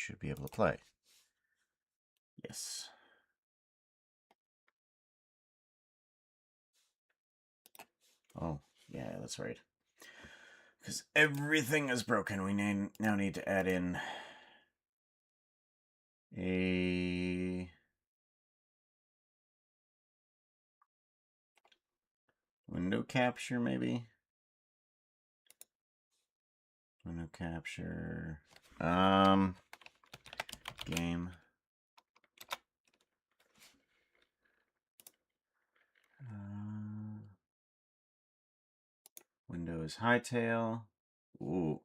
should be able to play. Yes. Oh, yeah, that's right. Because everything is broken. We now need to add in a window capture, maybe. Window capture. Game. Windows Hytale. Ooh.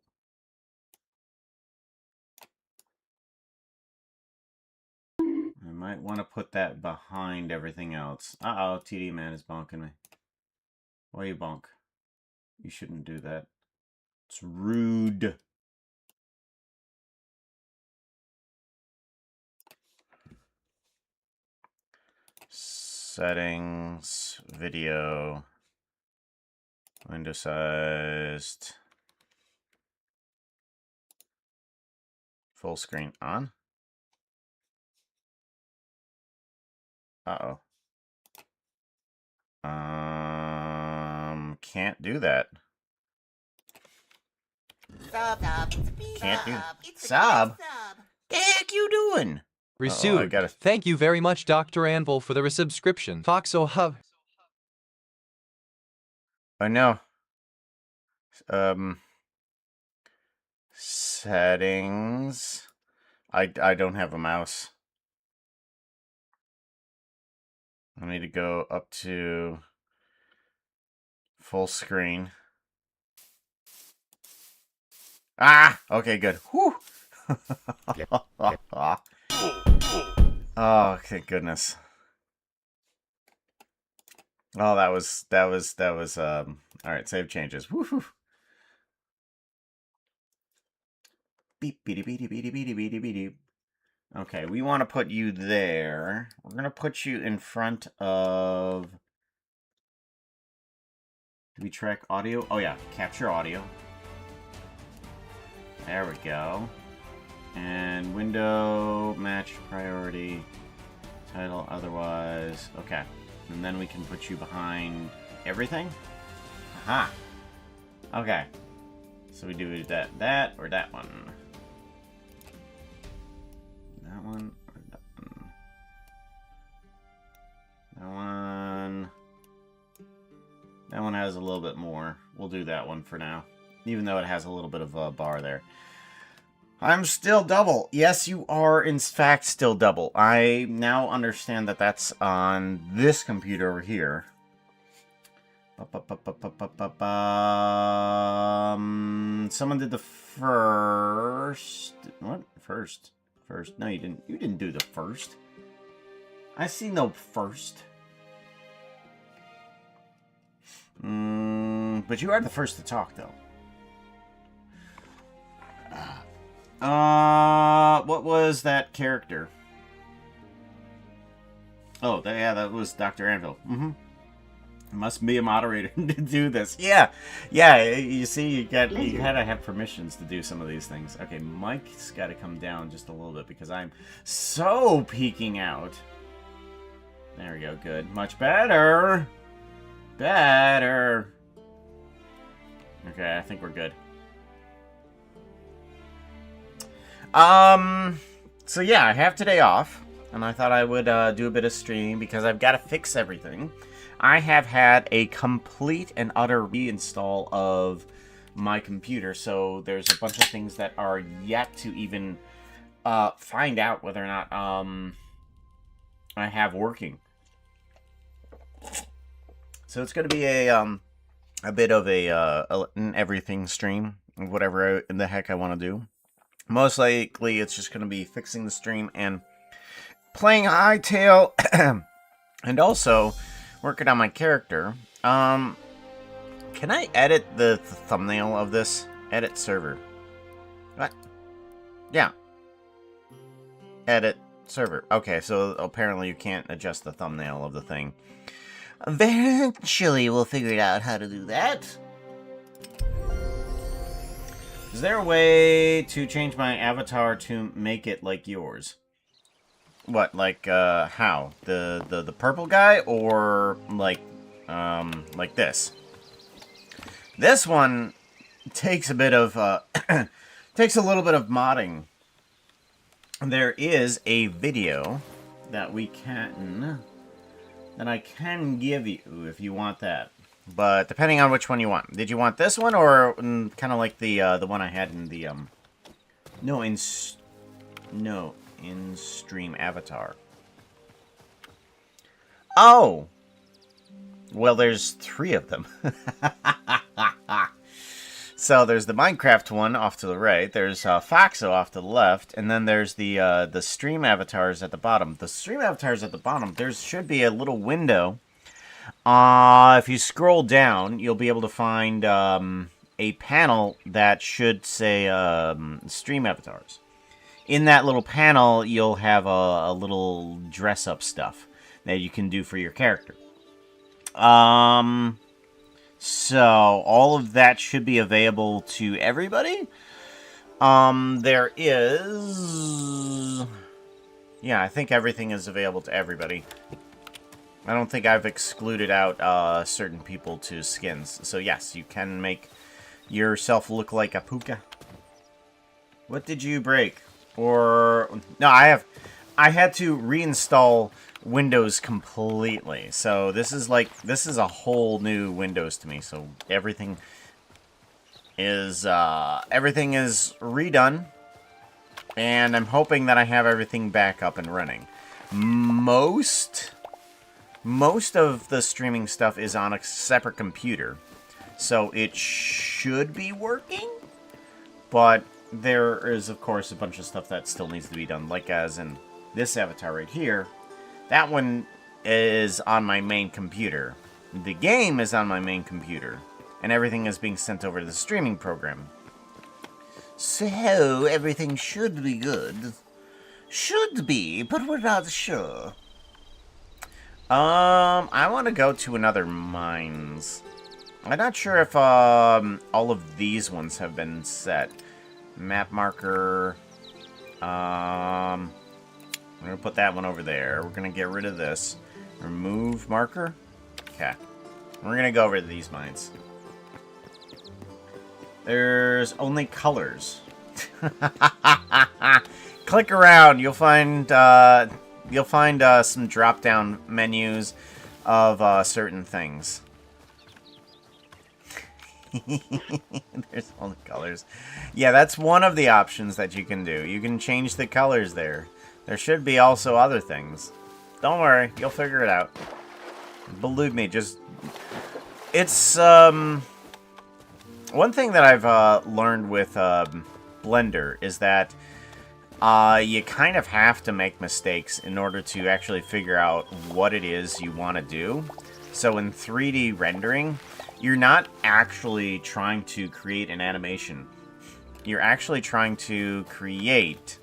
I might want to put that behind everything else. Uh-oh, TD man is bonking me. Why you bonk? You shouldn't do that. It's rude. Settings, video, window sized, full screen on. Uh-oh. Can't do that. Can't do sub. The heck you doing? Received. Thank you very much, Dr. Anvil, for the resubscription. Foxo Hub. I know. Settings. I don't have a mouse. I need to go up to full screen. Ah! Okay, good. Whew! Oh, thank goodness. Oh, that was alright, save changes. Woohoo! Beep, beady, beady, beady, beady, beady, beady. Okay, we want to put you there. We're going to put you in front of... Do we track audio? Oh, yeah. Capture audio. There we go. And window, match priority, title, otherwise. Okay. And then we can put you behind everything? Aha! Okay. So we do that, or that one. That one, or that one. That one. That one has a little bit more. We'll do that one for now. Even though it has a little bit of a bar there. I'm still double. Yes, you are in fact still double. I now understand that that's on this computer over here. Someone did the first... What? First? First? No, you didn't. You didn't do the first. I see no first. But you are the first to talk, though. What was that character? Oh, yeah, that was Dr. Anvil. Must be a moderator to do this. Yeah, you see, you gotta have permissions to do some of these things. Okay, Mike's gotta come down just a little bit because I'm so peeking out. There we go, good. Much better. Better. Okay, I think we're good. So yeah, I have today off, and I thought I would do a bit of stream because I've got to fix everything. I have had a complete and utter reinstall of my computer, so there's a bunch of things that are yet to even find out whether or not I have working. So it's going to be a bit of an everything stream, whatever in the heck I want to do. Most likely, it's just going to be fixing the stream and playing Hytale, and also working on my character. Can I edit the thumbnail of this? Edit server. What? Yeah. Edit server. Okay, so apparently you can't adjust the thumbnail of the thing. Eventually, we'll figure out how to do that. Is there a way to change my avatar to make it like yours? What, like, how? The purple guy, or, like this? This one takes a bit of, takes a little bit of modding. There is a video that I can give you if you want that. But depending on which one you want. Did you want this one, or kind of like the one I had in the, in StrEam avatar? Oh! Well, there's 3 of them. So there's the Minecraft one off to the right, there's Foxo off to the left, and then there's the StrEam avatars at the bottom. The StrEam avatars at the bottom, there should be a little window. If you scroll down, you'll be able to find a panel that should say StrEam avatars. In that little panel, you'll have a little dress-up stuff that you can do for your character. So, all of that should be available to everybody. There is... Yeah, I think everything is available to everybody. I don't think I've excluded out certain people to skins. So, yes, you can make yourself look like a puka. What did you break? Or... No, I had to reinstall Windows completely. So this is a whole new Windows to me. So everything is redone, and I'm hoping that I have everything back up and running. Most of the streaming stuff is on a separate computer, so it should be working, but there is, of course, a bunch of stuff that still needs to be done, like as in this avatar right here. That one is on my main computer. The game is on my main computer, and everything is being sent over to the streaming program. So, everything should be good. Should be, but we're not sure. I want to go to another mines. I'm not sure if, all of these ones have been set. Map marker, we're going to put that one over there. We're going to get rid of this. Remove marker. Okay. We're going to go over to these mines. There's only colors. Click around. You'll find some drop-down menus of certain things. There's only colors. Yeah, that's one of the options that you can do. You can change the colors there. There should be also other things. Don't worry, you'll figure it out. Believe me, just... It's, one thing that I've, learned with, Blender is that, you kind of have to make mistakes in order to actually figure out what it is you want to do. So in 3D rendering, you're not actually trying to create an animation. You're actually trying to create...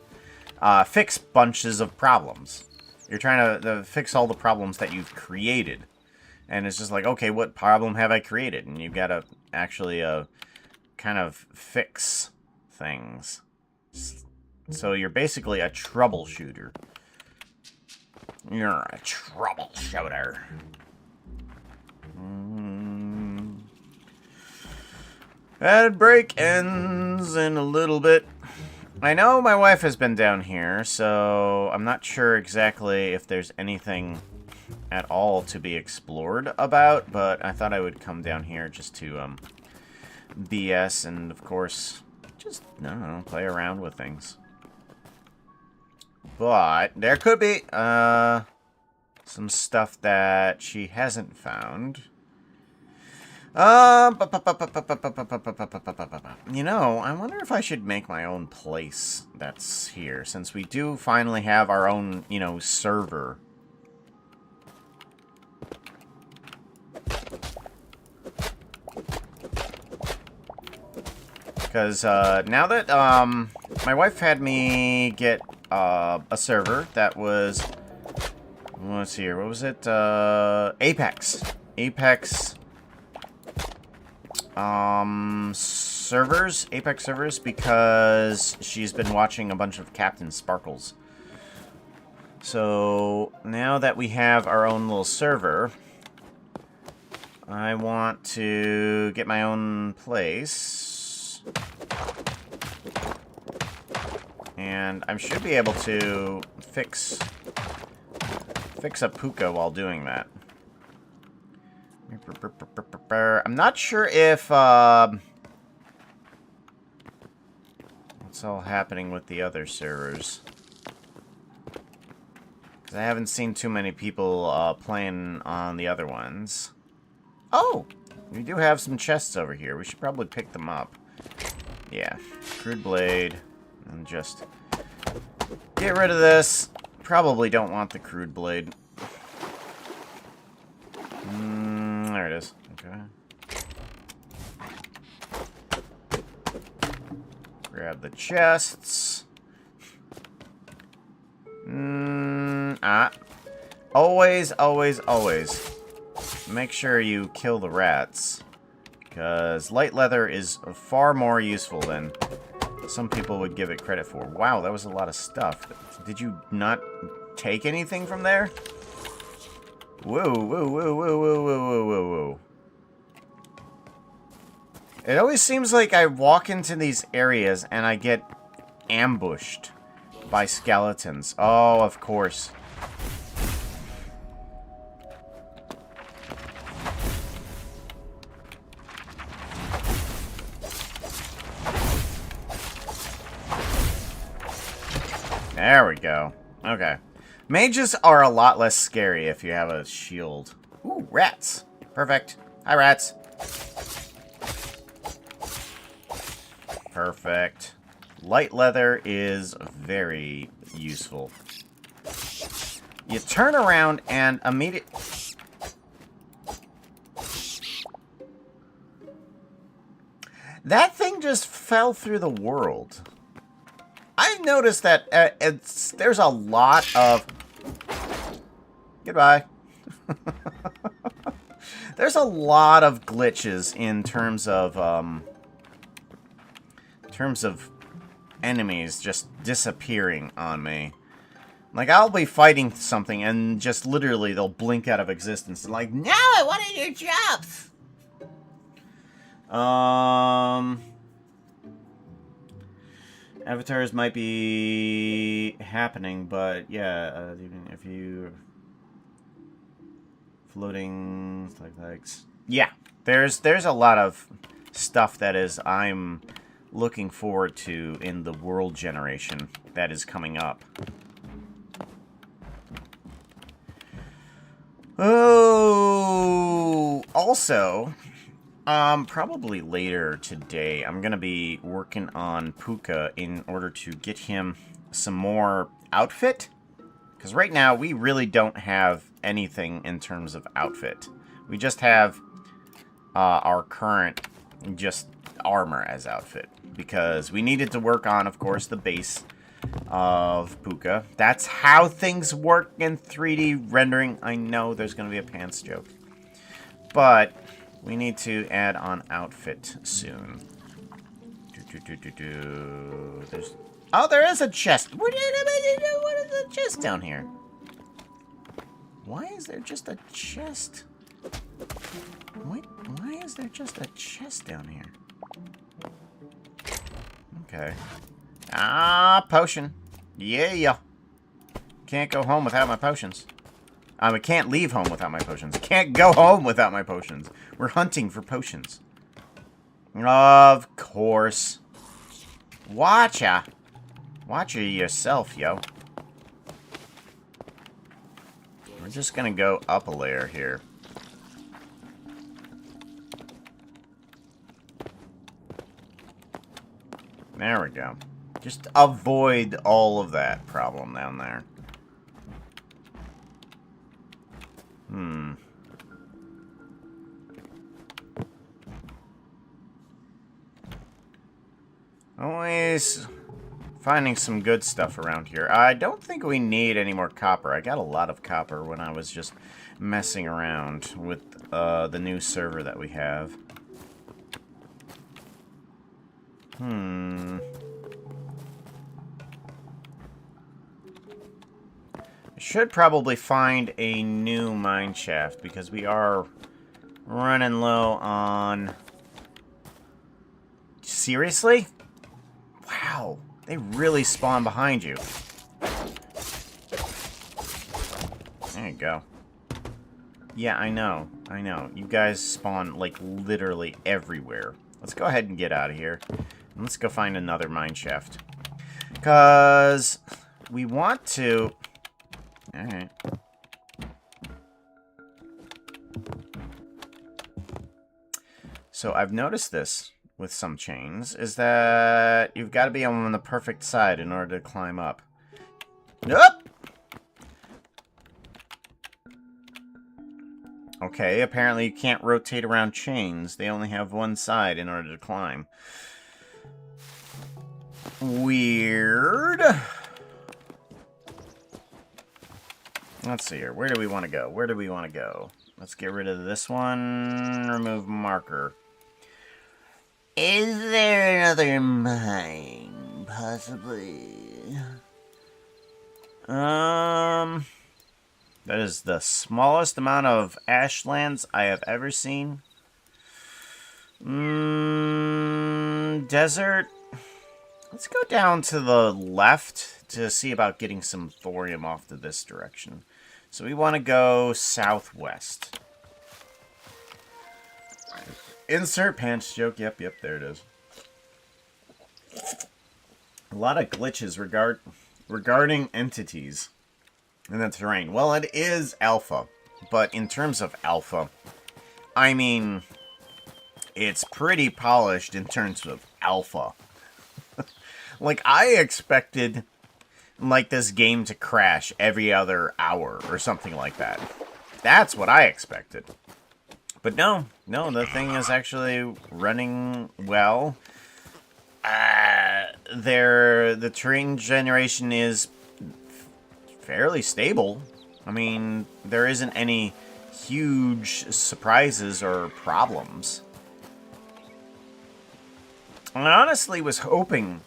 fix bunches of problems. You're trying to fix all the problems that you've created. And it's just like, okay, what problem have I created? And you've got to actually kind of fix things. So you're basically a troubleshooter. You're a troubleshooter. Ad break ends in a little bit. I know my wife has been down here, so I'm not sure exactly if there's anything at all to be explored about, but I thought I would come down here just to BS and, of course, just, I don't know, play around with things. But there could be some stuff that she hasn't found. You know, I wonder if I should make my own place that's here, since we do finally have our own, you know, server. Because, now that, my wife had me get, a server that was, let's see here, what was it? Apex. servers, Apex servers, because she's been watching a bunch of Captain Sparkles. So now that we have our own little server, I want to get my own place. And I should be able to fix up Puka while doing that. I'm not sure if what's all happening with the other servers. Because I haven't seen too many people playing on the other ones. Oh! We do have some chests over here. We should probably pick them up. Yeah. Crude blade. And just get rid of this. Probably don't want the crude blade. There it is. Okay. Grab the chests. Always, always, always. Make sure you kill the rats. Because light leather is far more useful than some people would give it credit for. Wow, that was a lot of stuff. Did you not take anything from there? Whoa, whoa, whoa, whoa, whoa, whoa, whoa, whoa, whoa. It always seems like I walk into these areas and I get ambushed by skeletons. Oh, of course. There we go. Okay. Mages are a lot less scary if you have a shield. Ooh, rats. Perfect. Hi, rats. Perfect. Light leather is very useful. You turn around and immediately... That thing just fell through the world. I've noticed that there's a lot of... Goodbye. There's a lot of glitches in terms of enemies just disappearing on me. Like, I'll be fighting something and just literally they'll blink out of existence. And like, now I wanted your jobs! Avatars might be happening, but yeah, even if you... Floating... Stalactites. Yeah, there's a lot of stuff that is I'm looking forward to in the world generation that is coming up. Oh, also, probably later today, I'm gonna be working on Puka in order to get him some more outfit. Because right now, we really don't have anything in terms of outfit. We just have our current just armor as outfit. Because we needed to work on, of course, the base of Puka. That's how things work in 3D rendering. I know there's going to be a pants joke. But we need to add on outfit soon. There's... Oh, there is a chest. What is the chest down here? Why is there just a chest? Why is there just a chest down here? Okay. Ah, potion. Yeah. Can't go home without my potions. I can't leave home without my potions. Can't go home without my potions. We're hunting for potions. Of course. Watcha. Watcha yourself, yo. We're just gonna go up a layer here. There we go. Just avoid all of that problem down there. Always finding some good stuff around here. I don't think we need any more copper. I got a lot of copper when I was just messing around with the new server that we have. I should probably find a new mine shaft because we are running low on... Seriously? Wow. They really spawn behind you. There you go. Yeah, I know. I know. You guys spawn, like, literally everywhere. Let's go ahead and get out of here. And let's go find another mine shaft. Because we want to... Alright. So I've noticed this with some chains, is that you've got to be on the perfect side in order to climb up. Nope! Okay, apparently you can't rotate around chains. They only have one side in order to climb. Weird. Let's see here. Where do we want to go? Where do we want to go? Let's get rid of this one. Remove marker. Is there another mine? Possibly. That is the smallest amount of ashlands I have ever seen. Desert. Let's go down to the left to see about getting some thorium off to this direction. So we want to go southwest. Insert pants joke. Yep, there it is. A lot of glitches regarding entities in the terrain. Well, it is alpha, but in terms of alpha, I mean, it's pretty polished in terms of alpha. Like, I expected, like, this game to crash every other hour or something like that. That's what I expected. But no, the thing is actually running well. The terrain generation is fairly stable. I mean, there isn't any huge surprises or problems. I honestly was hoping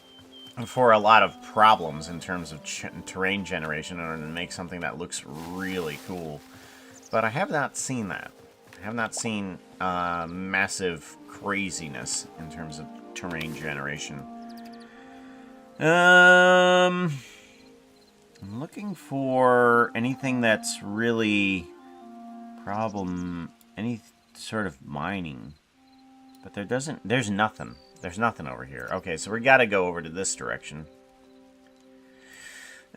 for a lot of problems in terms of terrain generation in order to make something that looks really cool. But I have not seen that. I have not seen massive craziness in terms of terrain generation. I'm looking for anything that's really any sort of mining. But there's nothing. There's nothing over here. Okay, so we gotta go over to this direction.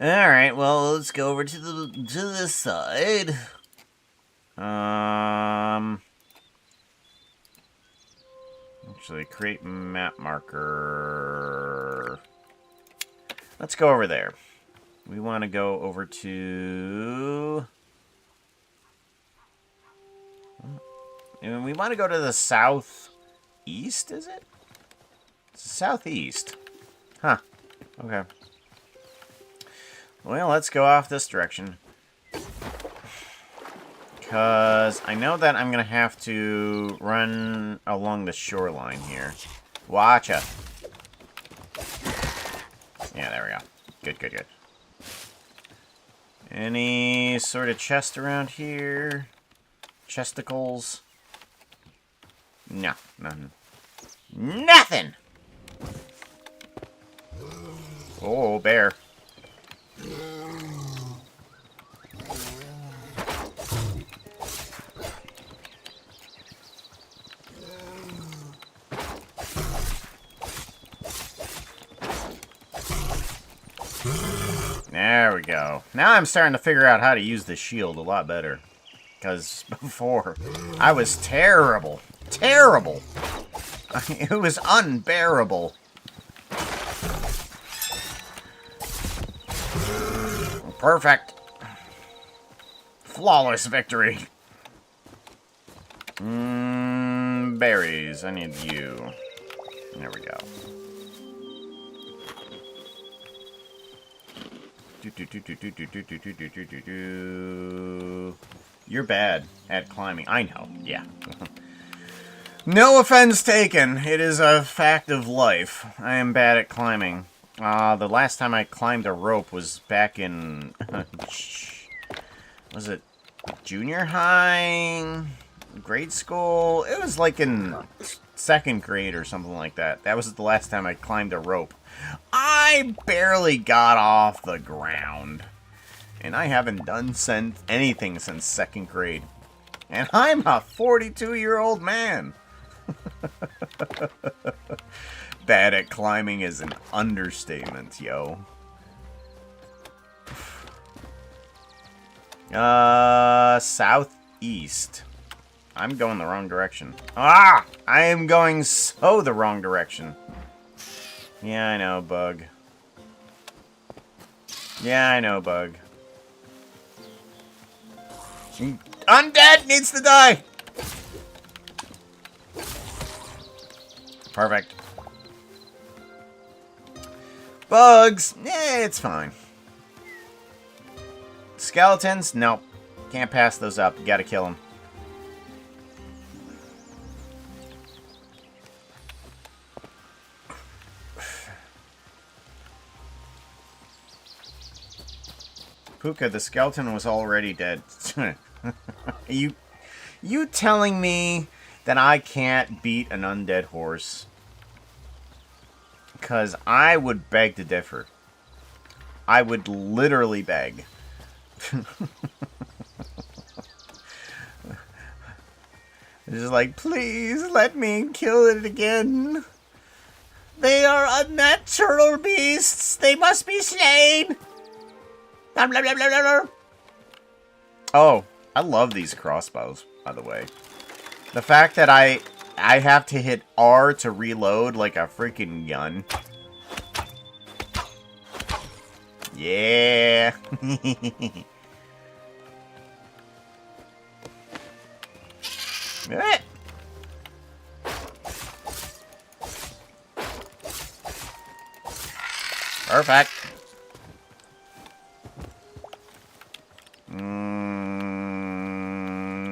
Alright, well, let's go over to this side. Actually, create map marker. Let's go over there. We want to go over to... And we want to go to the southeast, is it? It's southeast. Huh. Okay. Well, let's go off this direction. Because I know that I'm going to have to run along the shoreline here. Watcha. Yeah, there we go. Good. Any sort of chest around here? Chesticles? No, nothing. Nothing! Oh, bear. There we go. Now I'm starting to figure out how to use the shield a lot better. Because before, I was terrible. Terrible! It was unbearable. Perfect. Flawless victory. Berries. I need you. There we go. You're bad at climbing. I know. Yeah. No offense taken. It is a fact of life. I am bad at climbing. The last time I climbed a rope was back in... was it junior high? Grade school? It was like in 2nd grade or something like that. That was the last time I climbed a rope. I barely got off the ground. And I haven't done anything since 2nd grade. And I'm a 42-year-old man. Bad at climbing is an understatement, yo. Southeast. I'm going the wrong direction. Ah! I am going so the wrong direction. Yeah, I know, bug. Yeah, I know, bug. Undead needs to die! Perfect. Bugs! Eh, it's fine. Skeletons? Nope. Can't pass those up. You gotta kill them. Puka, the skeleton was already dead. You telling me that I can't beat an undead horse? Because I would beg to differ. I would literally beg. It's just like, please let me kill it again. They are unnatural beasts. They must be slain. Blah, blah, blah, blah, blah. Oh, I love these crossbows, by the way. The fact that I have to hit R to reload like a freaking gun. Yeah. Perfect.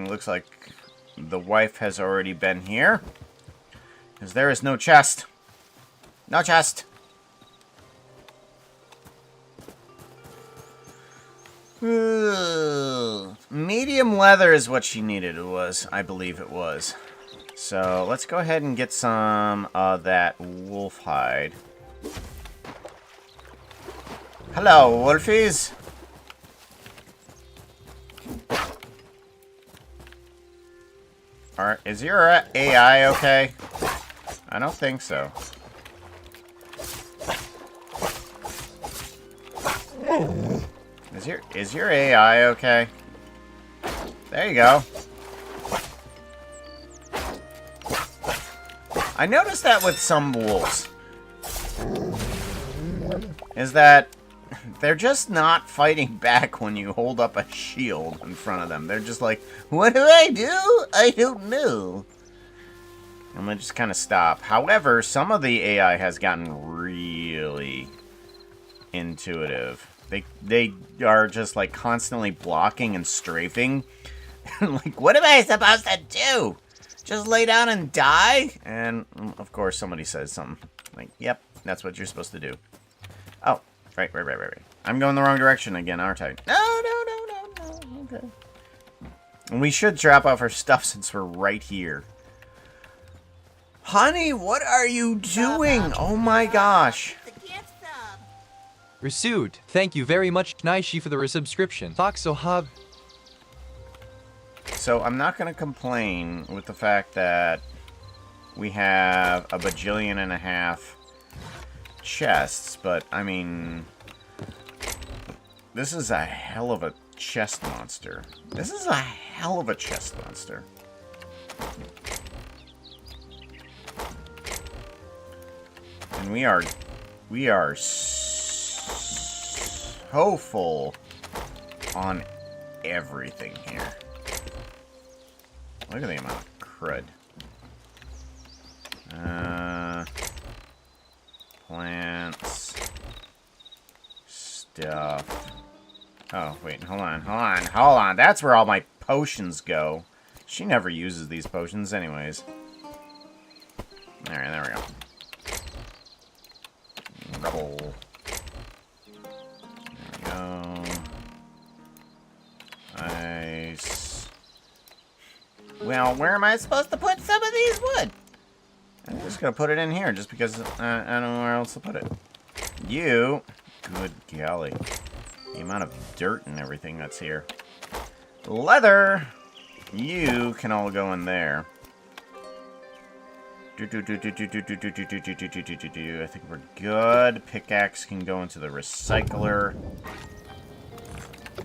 Looks like the wife has already been here. Because there is no chest. No chest. Medium leather is what she needed. I believe it was. So let's go ahead and get some of that wolf hide. Hello, wolfies. Is your AI okay? I don't think so. Is your AI okay? There you go. I noticed that with some wolves. Is that they're just not fighting back when you hold up a shield in front of them. They're just like, what do? I don't know. And they just kind of stop. However, some of the AI has gotten really intuitive. They are just like constantly blocking and strafing. Like, what am I supposed to do? Just lay down and die? And of course somebody says something like, yep, that's what you're supposed to do. Oh, right. I'm going the wrong direction again, aren't I? No. Okay. And we should drop off our stuff since we're right here. Honey, what are you doing? Oh my gosh. Rasued, thank you very much, Naishi, for the resubscription. Foxohub. So I'm not going to complain with the fact that we have a bajillion and a half chests, but I mean, this is a hell of a chest monster. And we are so full on everything here. Look at the amount of crud. Plants. Stuff. Oh, wait, hold on. That's where all my potions go. She never uses these potions anyways. Alright, there we go. Rubble. There we go. Nice. Well, where am I supposed to put some of these wood? I'm just gonna put it in here just because I don't know where else to put it. You. Good golly. The amount of dirt and everything that's here. Leather. You can all go in there. I think we're good. Pickaxe can go into the recycler.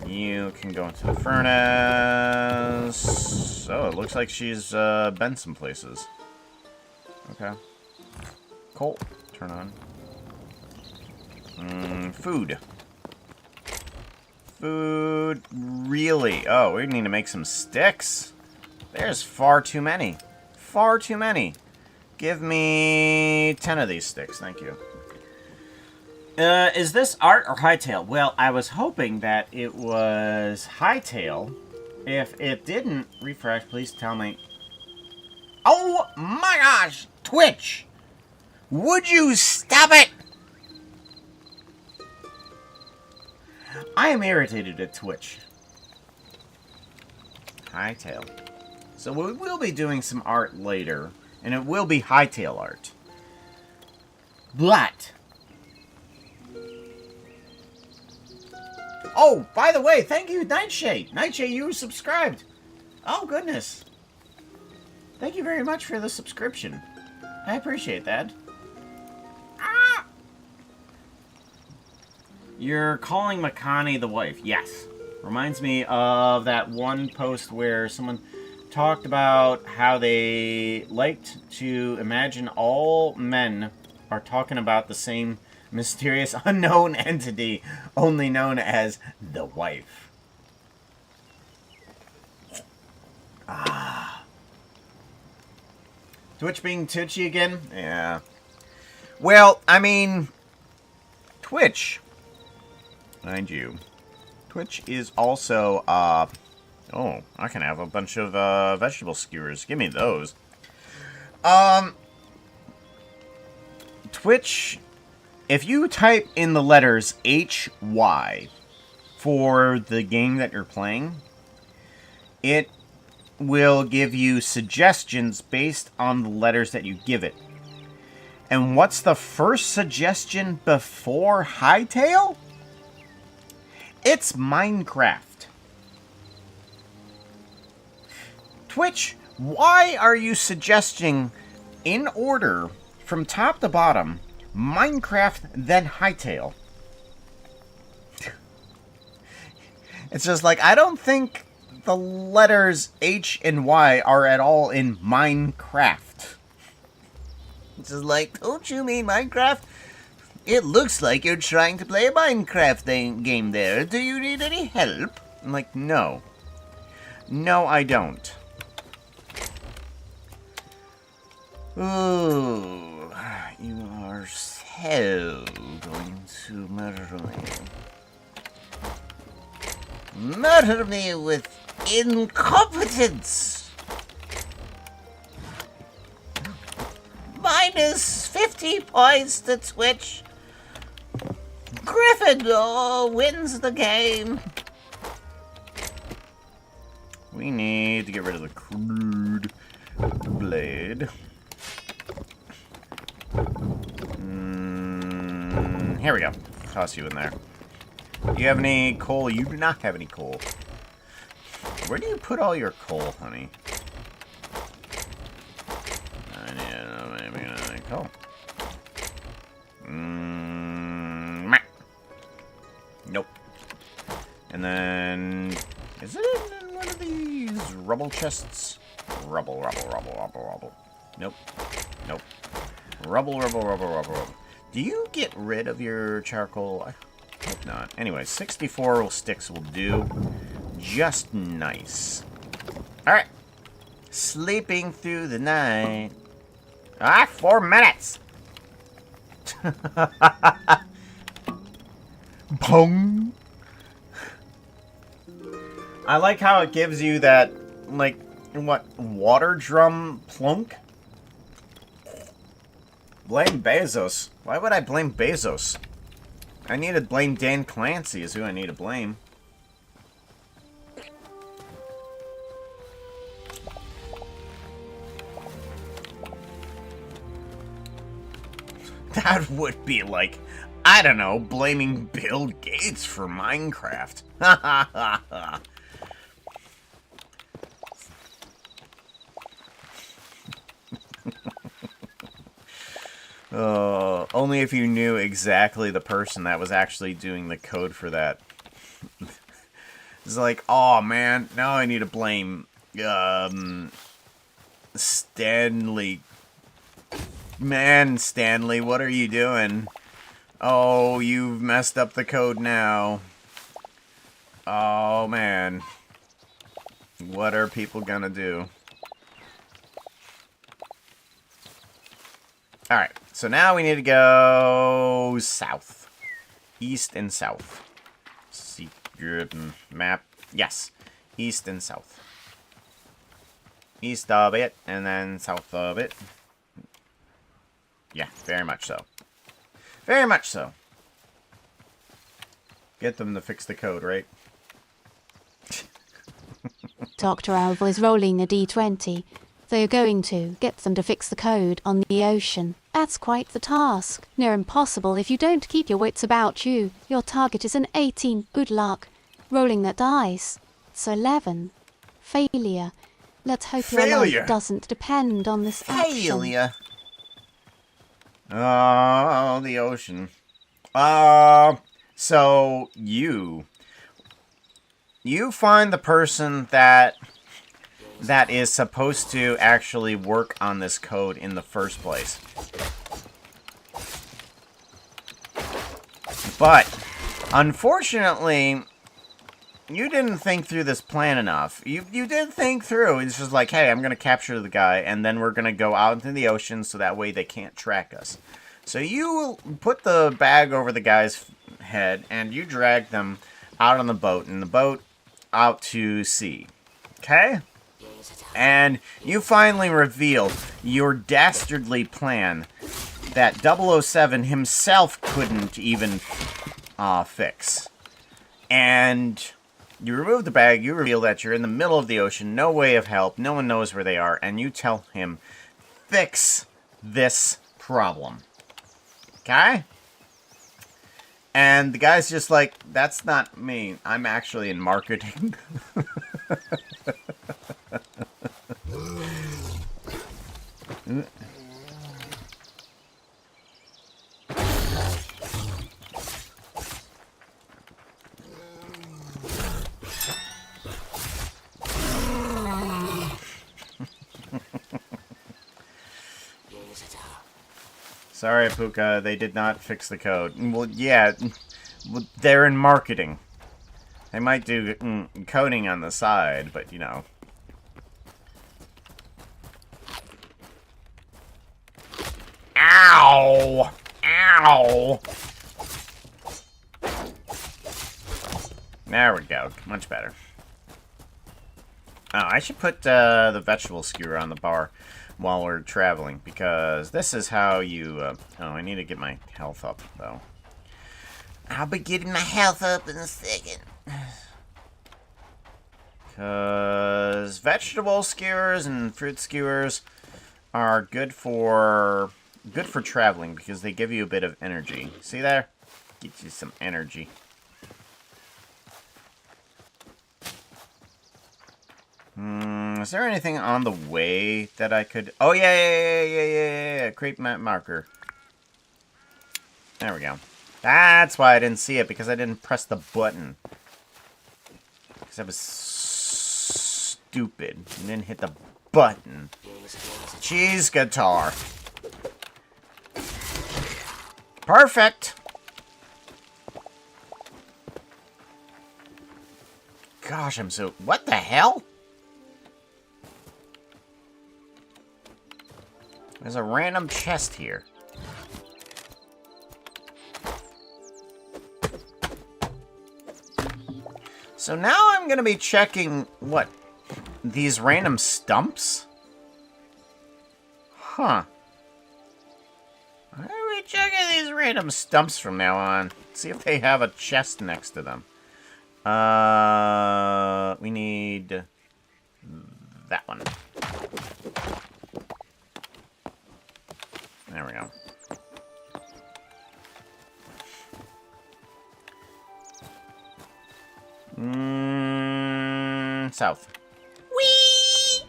You can go into the furnace. Oh, it looks like she's been some places. Okay. Coal. Turn on. Food. Food. Really? Oh, we need to make some sticks. There's far too many. Far too many. Give me 10 of these sticks. Thank you. Is this art or Hytale? Well, I was hoping that it was Hytale. If it didn't, refresh, please tell me. Oh my gosh! Twitch! Would you stop it? I am irritated at Twitch. Hytale. So we will be doing some art later, and it will be Hytale art. But... oh, by the way, thank you, Nightshade. Nightshade, you were subscribed. Oh, goodness. Thank you very much for the subscription. I appreciate that. Ah! You're calling Makani the wife. Yes. Reminds me of that one post where someone talked about how they liked to imagine all men are talking about the same mysterious unknown entity, only known as the wife. Ah. Twitch being Twitchy again? Yeah. Well, I mean, Twitch, mind you, Twitch is also, oh, I can have a bunch of, vegetable skewers. Give me those. Twitch, if you type in the letters HY for the game that you're playing, it will give you suggestions based on the letters that you give it. And what's the first suggestion before Hytale? It's Minecraft. Twitch, why are you suggesting, in order, from top to bottom, Minecraft, then Hytale? It's just like, I don't think the letters H and Y are at all in Minecraft. It's just like, don't you mean Minecraft? It looks like you're trying to play a Minecraft game there. Do you need any help? I'm like, no. No, I don't. Ooh, you are so going to murder me. Murder me with incompetence. Minus 50 points to Twitch. Gryffindor wins the game. We need to get rid of the crude blade. Here we go. Toss you in there. Do you have any coal? You do not have any coal. Where do you put all your coal, honey? I need maybe another coal. Nope. And then... is it in one of these rubble chests? Rubble. Nope. Nope. Rubble. Do you get rid of your charcoal? I hope not. Anyway, 64 sticks will do. Just nice. Alright. Sleeping through the night. 4 minutes! Pong! I like how it gives you that, like, what, water drum plunk? Blame Bezos. Why would I blame Bezos? I need to blame Dan Clancy is who I need to blame. That would be like, I don't know, blaming Bill Gates for Minecraft. Ha ha ha ha. Only if you knew exactly the person that was actually doing the code for that. It's like, oh man, now I need to blame Stanley. Man, Stanley, what are you doing? Oh, you've messed up the code now. Oh man. What are people gonna do? Alright, so now we need to go south. East and south. Secret map. Yes. East and south. East of it, and then south of it. Yeah, very much so. Very much so. Get them to fix the code, right? Dr. Alvo is rolling a d20. So you're going to get them to fix the code on the ocean. That's quite the task. Near impossible if you don't keep your wits about you. Your target is an 18. Good luck. Rolling that dice. It's 11. Failure. Let's hope your life doesn't depend on this action. Failure. Oh, the ocean. So you find the person that is supposed to actually work on this code in the first place. But, unfortunately, you didn't think through this plan enough. You did think through. It's just like, hey, I'm going to capture the guy, and then we're going to go out into the ocean so that way they can't track us. So you put the bag over the guy's head, and you drag them out on the boat, and the boat out to sea. Okay? And you finally reveal your dastardly plan that 007 himself couldn't even fix. And you remove the bag, you reveal that you're in the middle of the ocean, no way of help, no one knows where they are, and you tell him, fix this problem. Okay? And the guy's just like, that's not me. I'm actually in marketing. Sorry, Puka, they did not fix the code. Well, yeah, they're in marketing. They might do coding on the side, but, you know. Ow! Ow! There we go. Much better. Oh, I should put the vegetable skewer on the bar while we're traveling, because this is how you... oh, I need to get my health up, though. I'll be getting my health up in a second. Because vegetable skewers and fruit skewers are good for traveling, because they give you a bit of energy. See there? Get you some energy. Is there anything on the way that I could... Oh, yeah. Creep map marker. There we go. That's why I didn't see it, because I didn't press the button. Because I was stupid. And didn't hit the button. Cheese guitar. Perfect. Gosh, I'm so... What the hell? There's a random chest here. So now I'm going to be checking, what, these random stumps? Huh. random stumps from now on. See if they have a chest next to them. We need that one. There we go. South. Whee!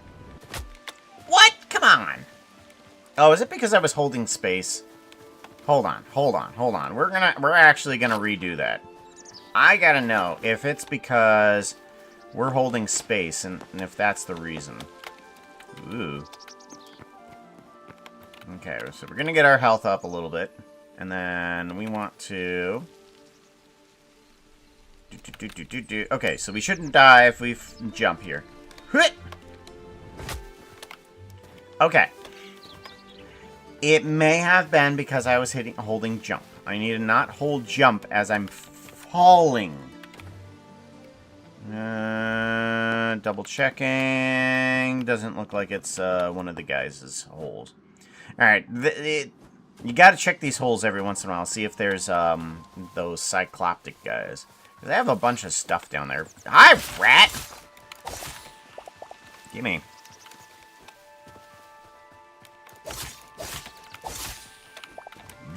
What? Come on. Oh, is it because I was holding space? Hold on. We're actually gonna redo that. I gotta know if it's because we're holding space and if that's the reason. Ooh. Okay, so we're gonna get our health up a little bit. And then we want to... Okay, so we shouldn't die if we jump here. Okay. It may have been because I was holding jump. I need to not hold jump as I'm falling. Double checking. Doesn't look like it's one of the guys' holes. Alright, you gotta check these holes every once in a while. See if there's those cycloptic guys. They have a bunch of stuff down there. Hi, rat! Gimme.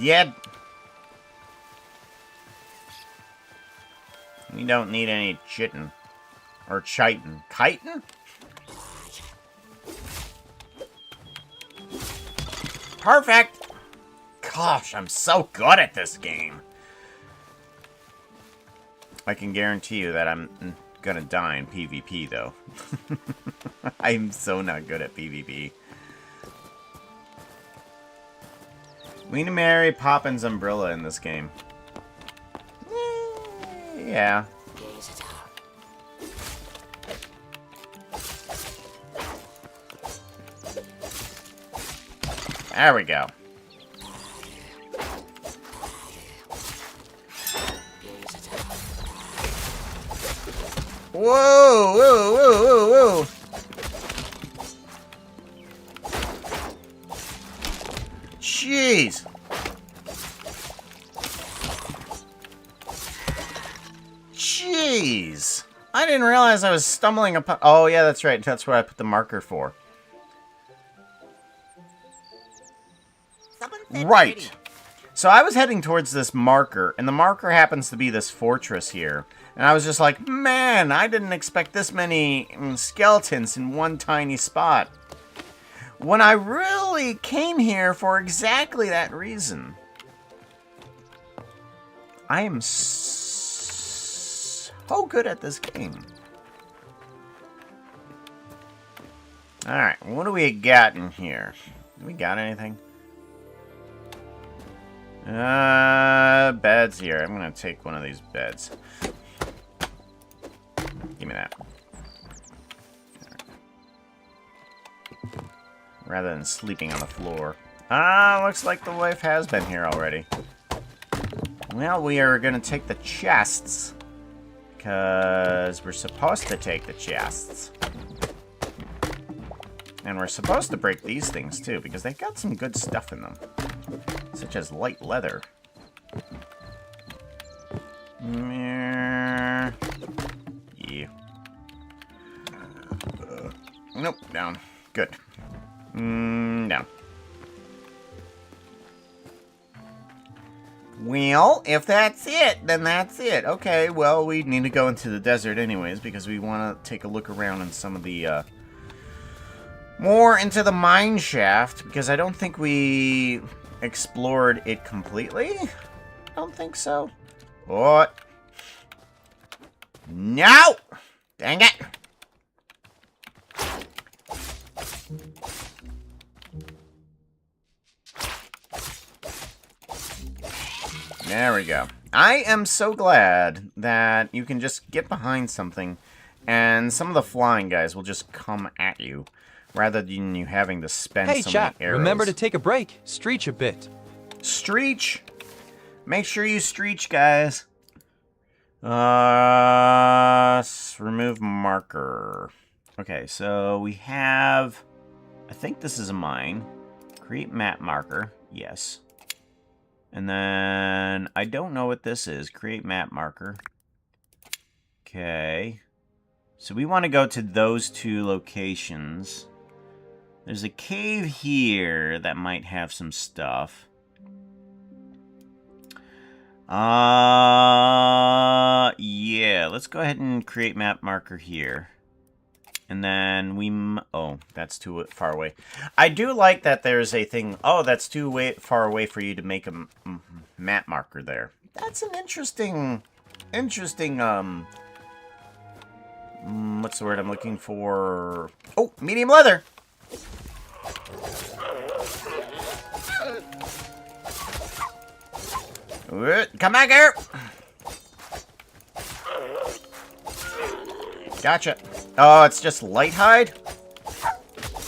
Yeah. We don't need any chitin. Or chitin. Chitin? Perfect! Gosh, I'm so good at this game. I can guarantee you that I'm gonna die in PvP, though. I'm so not good at PvP. We need to marry Poppin's umbrella in this game. Yeah. There we go. Whoa, whoa, whoa, whoa, whoa. Jeez. Jeez. I didn't realize I was stumbling upon... Oh, yeah, that's right. That's where I put the marker for. Right. So I was heading towards this marker, and the marker happens to be this fortress here. And I was just like, man, I didn't expect this many skeletons in one tiny spot. When I really came here for exactly that reason. I am so good at this game. Alright, what do we got in here? Do we got anything? Beds here. I'm gonna take one of these beds. Give me that. Rather than sleeping on the floor. Looks like the wife has been here already. Well, we are gonna take the chests. Because we're supposed to take the chests. And we're supposed to break these things too, because they've got some good stuff in them. Such as light leather. Yeah. Nope, down. Good. Down. Well, if that's it, then that's it. Okay, well, we need to go into the desert anyways, because we want to take a look around in some of the, more into the mine shaft, because I don't think we explored it completely. I don't think so. What? No! Dang it! There we go. I am so glad that you can just get behind something and some of the flying guys will just come at you rather than you having to spend Hey, so chat, many arrows. remember to take a break. Streech a bit. Streech. Make sure you streech, guys. Remove marker. Okay, so we have... I think this is a mine. Create map marker. Yes. And then I don't know what this is. Create map marker. Okay. So we want to go to those 2 locations. There's a cave here that might have some stuff. Yeah, let's go ahead and create map marker here. And then we... Oh, that's too far away. I do like that there's a thing... Oh, that's too far away for you to make a map marker there. That's an interesting... what's the word I'm looking for? Oh, medium leather! Come back here! Gotcha. Oh, it's just light hide?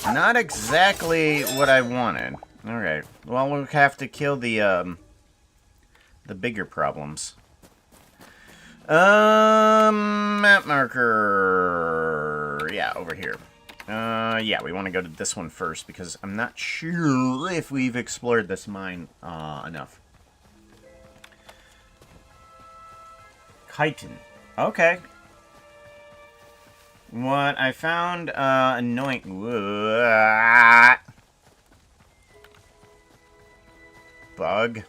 Not exactly what I wanted. Alright. Well, we'll have to kill the bigger problems. Map marker. Yeah, over here. Yeah, we want to go to this one first because I'm not sure if we've explored this mine, enough. Hytale. Okay. What I found, annoying... Bug.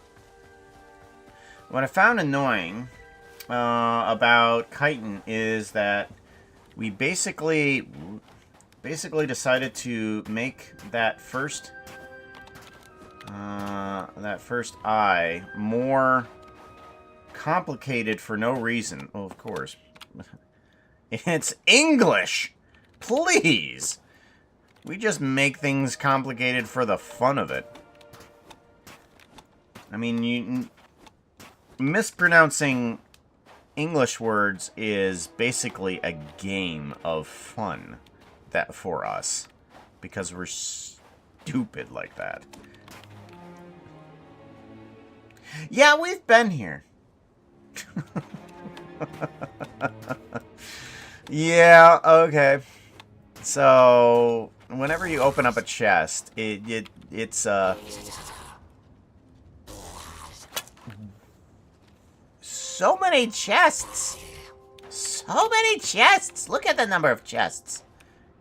What I found annoying, about chitin is that we basically decided to make that first eye more complicated for no reason. Well, of course. It's English! Please! We just make things complicated for the fun of it. I mean, mispronouncing English words is basically a game of fun for us. Because we're stupid like that. Yeah, we've been here. Yeah, okay. So, whenever you open up a chest, it's so many chests! So many chests! Look at the number of chests!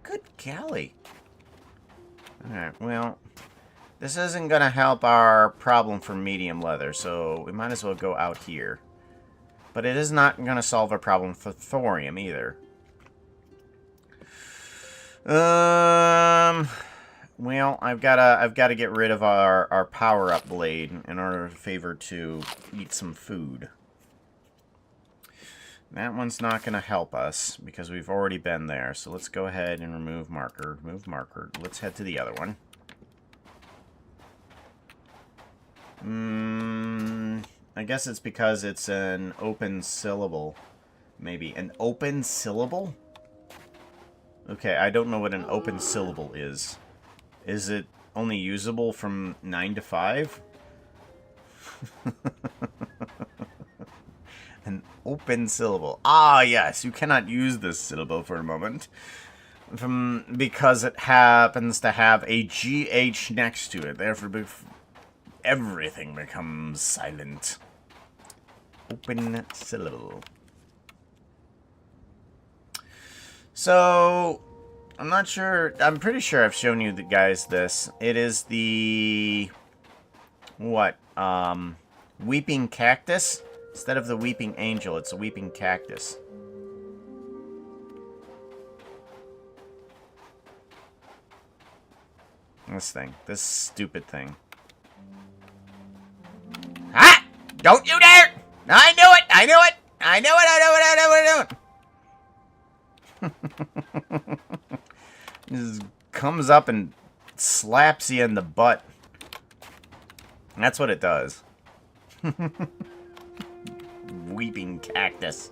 Good golly. Alright, well, this isn't gonna help our problem for medium leather, so we might as well go out here. But it is not gonna solve our problem for thorium either. Well, I've gotta get rid of our power-up blade in order to eat some food. That one's not gonna help us because we've already been there. So let's go ahead and remove marker. Remove marker. Let's head to the other one. I guess it's because it's an open syllable. Maybe an open syllable? Okay, I don't know what an open syllable is. Is it only usable from 9 to 5? An open syllable. Ah, yes, you cannot use this syllable for a moment. Because it happens to have a GH next to it. Therefore, everything becomes silent. Open syllable. So, I'm not sure. I'm pretty sure I've shown you guys this. It is the... What? Weeping cactus? Instead of the weeping angel, it's a weeping cactus. This thing. This stupid thing. Ah! Don't you dare! I knew it! I knew it! I knew it! I knew it! I knew it! I knew it! Just comes up and slaps you in the butt. That's what it does. Weeping cactus.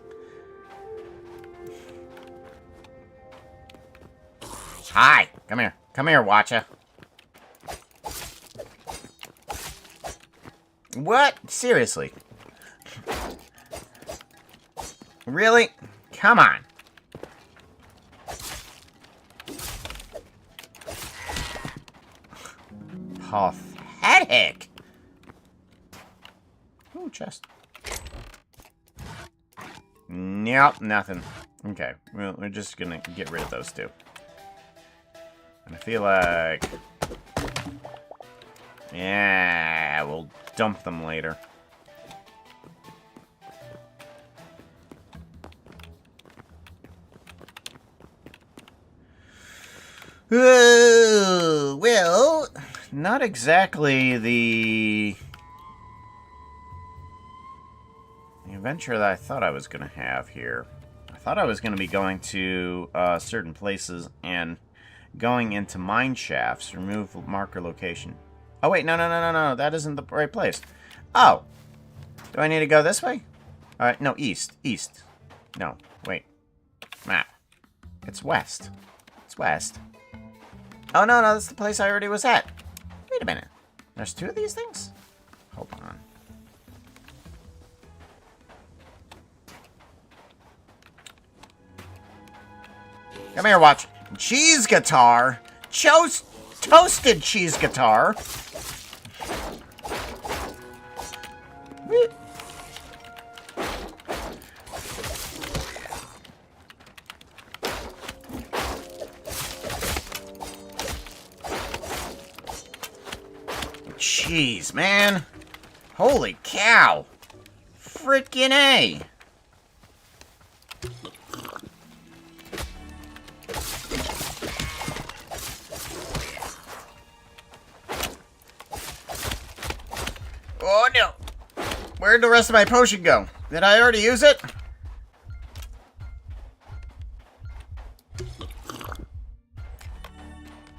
Hi! Come here. Come here, Watcha. What? Seriously? Really? Come on. Pathetic. chest. Nope, nothing. Okay, well, we're just gonna get rid of those two. And I feel like... yeah, we'll dump them later. Well, not exactly the adventure that I thought I was going to have here. I thought I was going to be going to certain places and going into mine shafts. Remove marker location. Oh, wait, no, that isn't the right place. Oh, do I need to go this way? No, east. No, wait. Map. It's west. It's west. Oh, no, that's the place I already was at. Wait a minute. There's two of these things? Hold on. Come here, watch. Cheese guitar. Toasted cheese guitar. Whee. Jeez, man. Holy cow. Freaking A. Oh, no. Where'd the rest of my potion go? Did I already use it?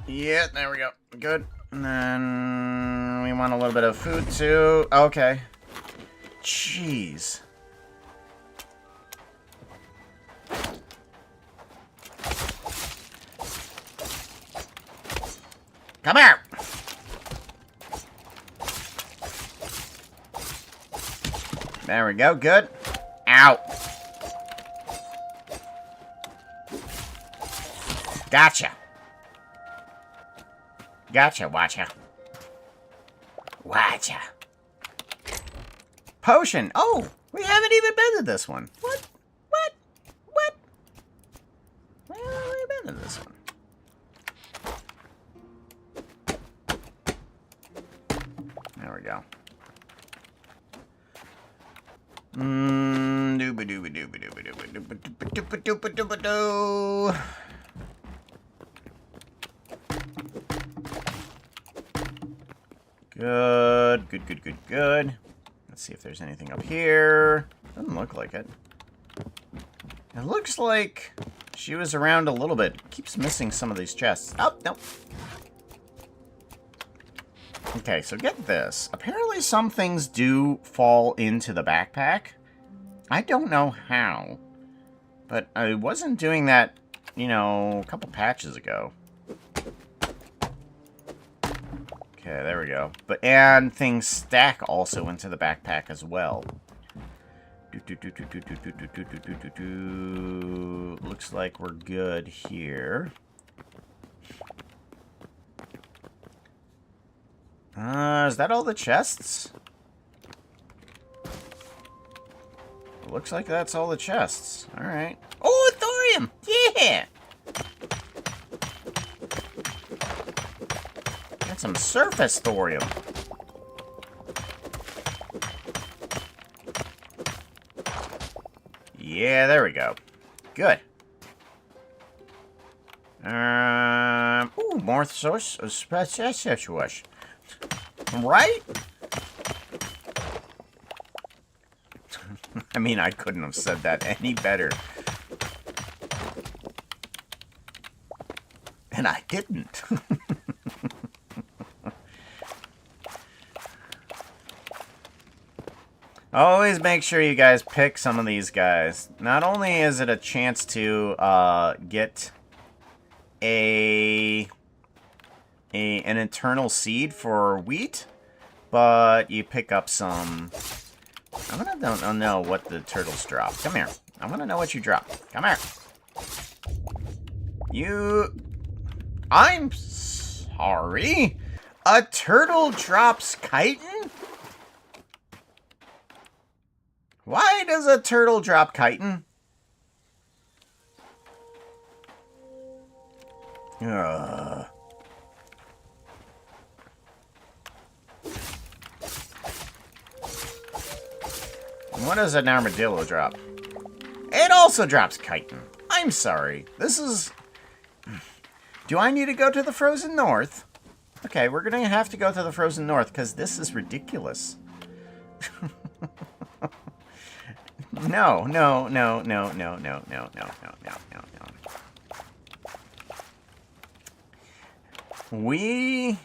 Yeah, there we go. Good. And then we want a little bit of food too. Okay. Jeez. Come here. There we go. Good. Ow. Gotcha. Gotcha, watcha. Watcha. Potion. Oh, we haven't even been to this one. What? We haven't been to this one. There we go. Dooba-dooba-dooba-dooba-dooba-dooba-dooba-dooba-dooba-doo. Good. Let's see if there's anything up here. Doesn't look like it. It looks like she was around a little bit. Keeps missing some of these chests. Oh, nope. Okay, so get this. Apparently some things do fall into the backpack. I don't know how. But I wasn't doing that, you know, a couple patches ago. Okay, there we go. And things stack also into the backpack as well. Looks like we're good here. Is that all the chests? Looks like that's all the chests. Alright. Oh, a thorium! Yeah! Got some surface thorium. Yeah, there we go. Good. Ooh, more source of special. Right? I mean, I couldn't have said that any better. And I didn't. Always make sure you guys pick some of these guys. Not only is it a chance to get an eternal seed for wheat, but you pick up some... I don't know what the turtles drop. Come here. I want to know what you drop. Come here. I'm sorry? A turtle drops chitin? Why does a turtle drop chitin? Ugh. What does an armadillo drop? It also drops chitin. I'm sorry. This is... Do I need to go to the frozen north? Okay, we're gonna have to go to the frozen north because this is ridiculous. No, no, no, no, no, no, no, no, no, no, no, no. We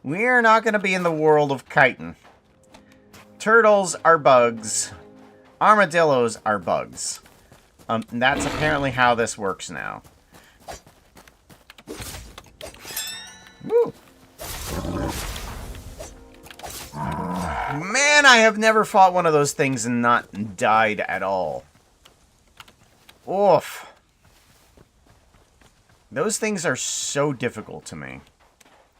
are not gonna be in the world of chitin. Turtles are bugs. Armadillos are bugs. That's apparently how this works now. Woo. Man, I have never fought one of those things and not died at all. Oof. Those things are so difficult to me.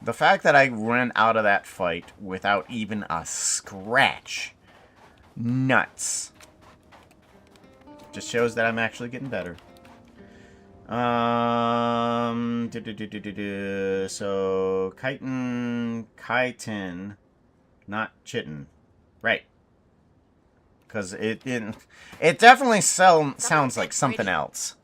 The fact that I ran out of that fight without even a scratch. Nuts. Just shows that I'm actually getting better. So, chitin, not chitin. Right. Because it definitely sounds like something else.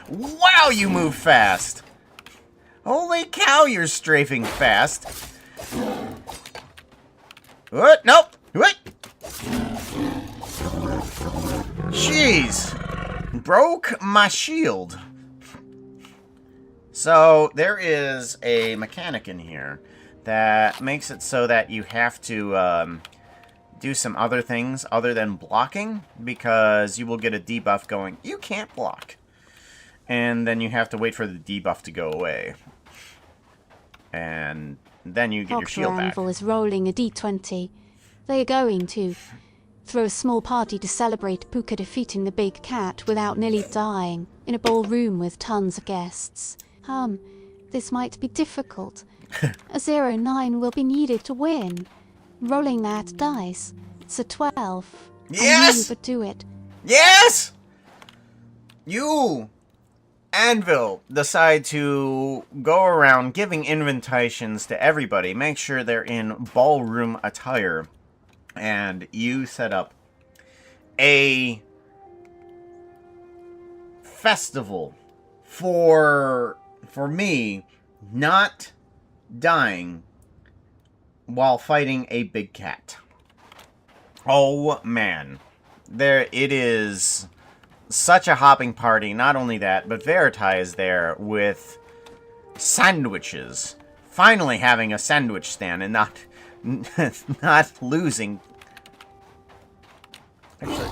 Wow, you move fast! Holy cow, you're strafing fast. What? Nope. What? Jeez. Broke my shield. So, there is a mechanic in here that makes it so that you have to do some other things other than blocking, because you will get a debuff going, you can't block. And then you have to wait for the debuff to go away. And then you get your shield back. Anvil is rolling a d20. They are going to throw a small party to celebrate Puka defeating the big cat without nearly dying in a ballroom with tons of guests. This might be difficult. A 0-9 will be needed to win. Rolling that dice. It's a 12. Yes! I knew you would do it. Yes! You, Anvil, decide to go around giving invitations to everybody. Make sure they're in ballroom attire. And you set up a festival for me not dying while fighting a big cat. Oh man, it is such a hopping party. Not only that, but Verita is there with sandwiches. Finally having a sandwich stand and not losing. Actually.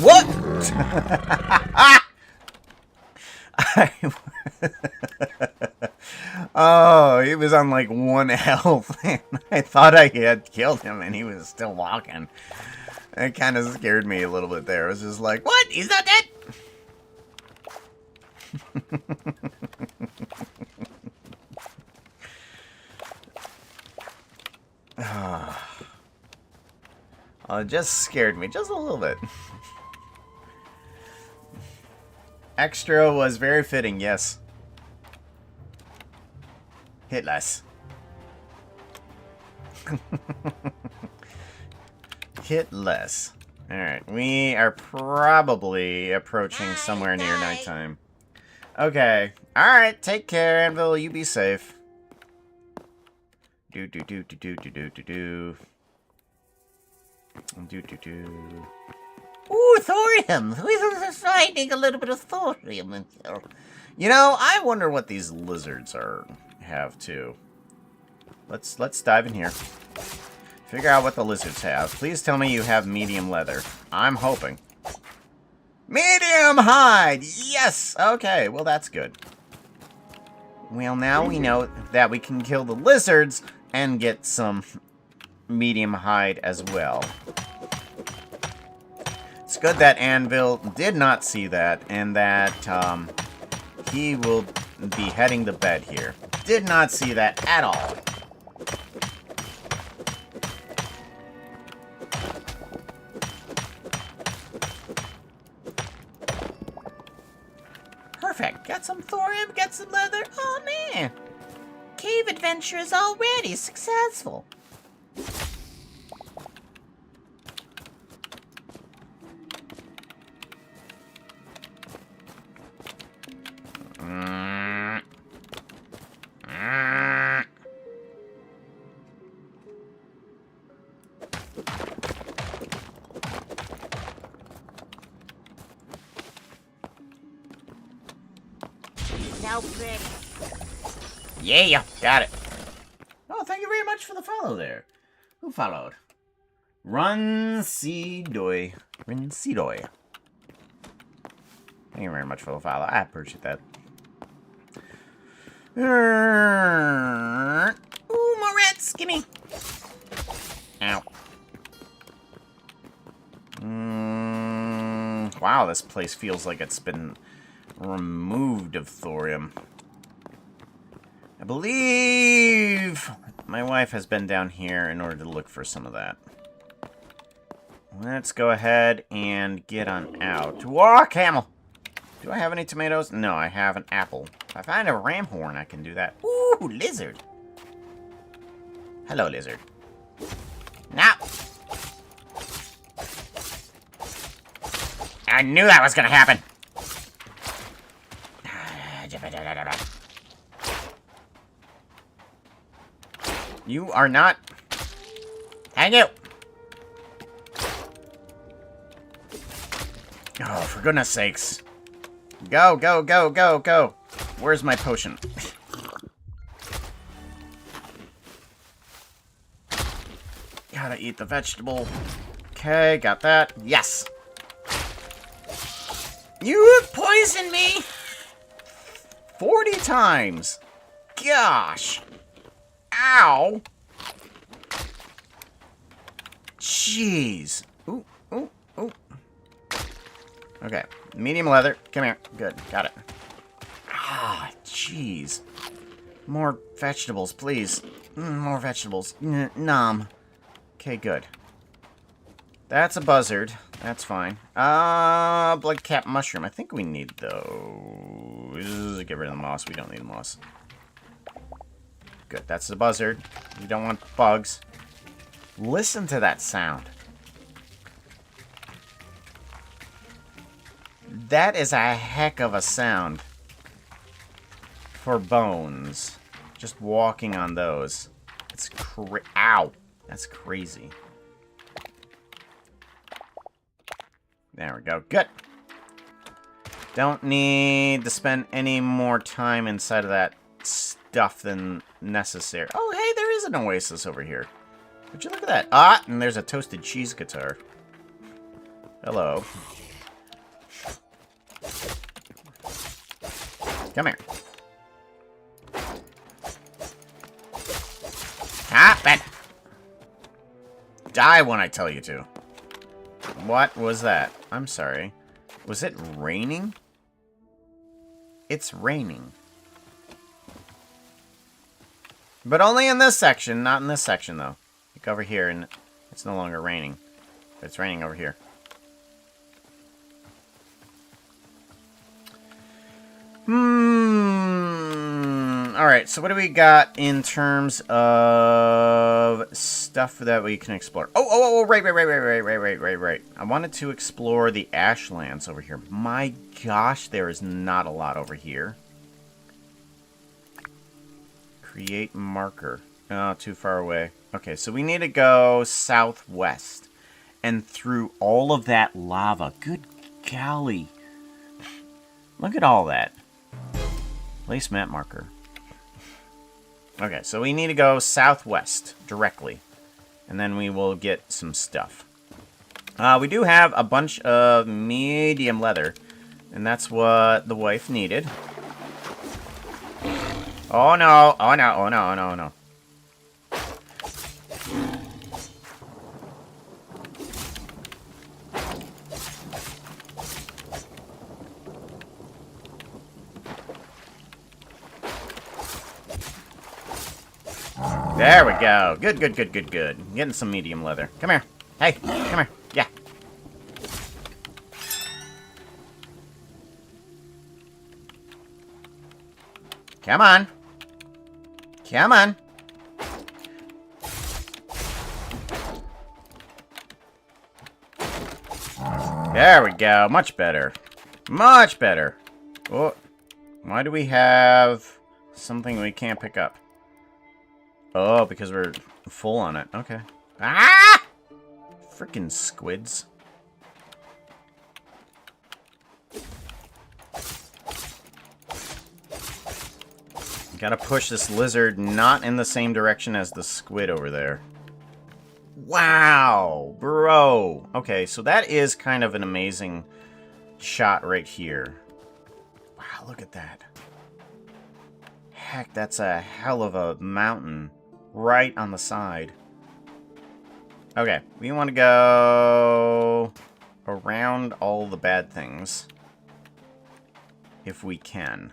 What? Oh, he was on like 1 health. I thought I had killed him and he was still walking. It kind of scared me a little bit there. I was just like, what? He's not dead? Oh, it just scared me just a little bit. Extra was very fitting, yes. Hit less. Hit less. Alright, we are probably approaching somewhere near nighttime. Okay. Alright, take care, Anvil. You be safe. Do. Ooh, thorium! We're finding a little bit of thorium in here. You know, I wonder what these lizards have too. Let's dive in here. Figure out what the lizards have. Please tell me you have medium leather. I'm hoping. Medium hide! Yes! Okay, well that's good. Well, now we know that we can kill the lizards and get some medium hide as well. It's good that Anvil did not see that, and that he will be heading to bed here. Did not see that at all. Perfect. Got some thorium, got some leather. Oh, man. Cave adventure is already successful. No brick. Yeah, got it. Oh, thank you very much for the follow there. Who followed? Runsidoy. Runsidoy. Thank you very much for the follow. I appreciate that. Ooh, more rats! Gimme! Ow. Wow, this place feels like it's been removed of thorium. I believe my wife has been down here in order to look for some of that. Let's go ahead and get on out. Whoa, camel! Do I have any tomatoes? No, I have an apple. If I find a ram horn, I can do that. Ooh, lizard. Hello, lizard. Now. I knew that was gonna happen. You are not. Hang you. Oh, for goodness sakes. Go, go, go, go, go. Where's my potion? Gotta eat the vegetable. Okay, got that. Yes. You have poisoned me 40 times. Gosh. Ow. Jeez. Ooh, ooh, ooh. Okay. Medium leather. Come here. Good. Got it. Ah, jeez. More vegetables, please. More vegetables. Nom. Okay, good. That's a buzzard. That's fine. Blood cap mushroom. I think we need those. Get rid of the moss. We don't need the moss. Good. That's the buzzard. We don't want bugs. Listen to that sound. That is a heck of a sound for bones. Just walking on those. It's ow. That's crazy. There we go. Good. Don't need to spend any more time inside of that stuff than necessary. Oh, hey, there is an oasis over here. Would you look at that? Ah, and there's a toasted cheese guitar. Hello. Come here. Hop it! Die when I tell you to. What was that? I'm sorry. Was it raining? It's raining. But only in this section, not in this section, though. Look over here, and it's no longer raining. It's raining over here. Alright, so what do we got in terms of stuff that we can explore? Oh, right. I wanted to explore the Ashlands over here. My gosh, there is not a lot over here. Create marker. Oh, too far away. Okay, so we need to go southwest and through all of that lava. Good golly. Look at all that. Place map marker. Okay, so we need to go southwest directly. And then we will get some stuff. We do have a bunch of medium leather. And that's what the wife needed. Oh no, oh no, oh no, oh no, oh no. There we go. Good, good, good, good, good. Getting some medium leather. Come here. Hey, come here. Yeah. Come on. Come on. There we go. Much better. Much better. Oh, why do we have something we can't pick up? Oh, because we're full on it. Okay. Ah! Frickin' squids. Gotta push this lizard not in the same direction as the squid over there. Wow, bro. Okay, so that is kind of an amazing shot right here. Wow, look at that. Heck, that's a hell of a mountain right on the side. Okay, we want to go around all the bad things if we can.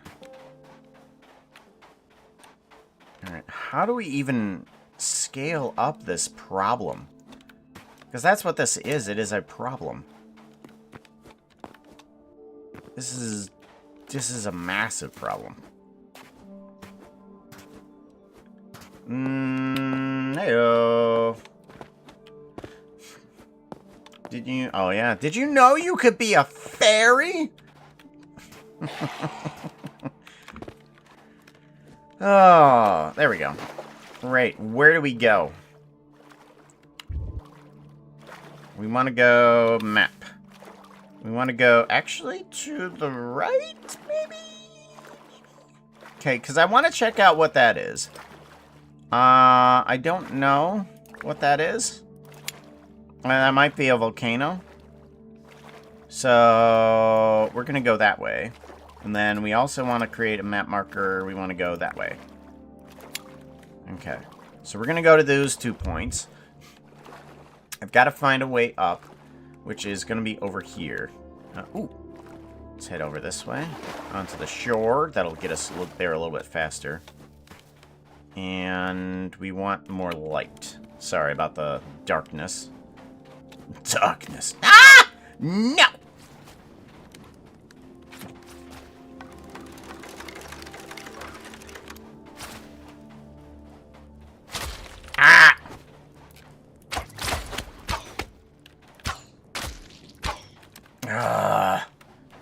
Alright, how do we even scale up this problem? Because that's what this is. It is a problem. This is a massive problem. Heyo. Did you... Oh, yeah. Did you know you could be a fairy? Oh, there we go. Right, where do we go? We want to go map. We want to go actually to the right, maybe? Okay, because I want to check out what that is. I don't know what that is. That might be a volcano. So, we're going to go that way. And then we also want to create a map marker. We want to go that way. Okay. So we're going to go to those 2 points. I've got to find a way up, which is going to be over here. Ooh. Let's head over this way. Onto the shore. That'll get us there a little bit faster. And we want more light. Sorry about the darkness. Darkness. Ah! No!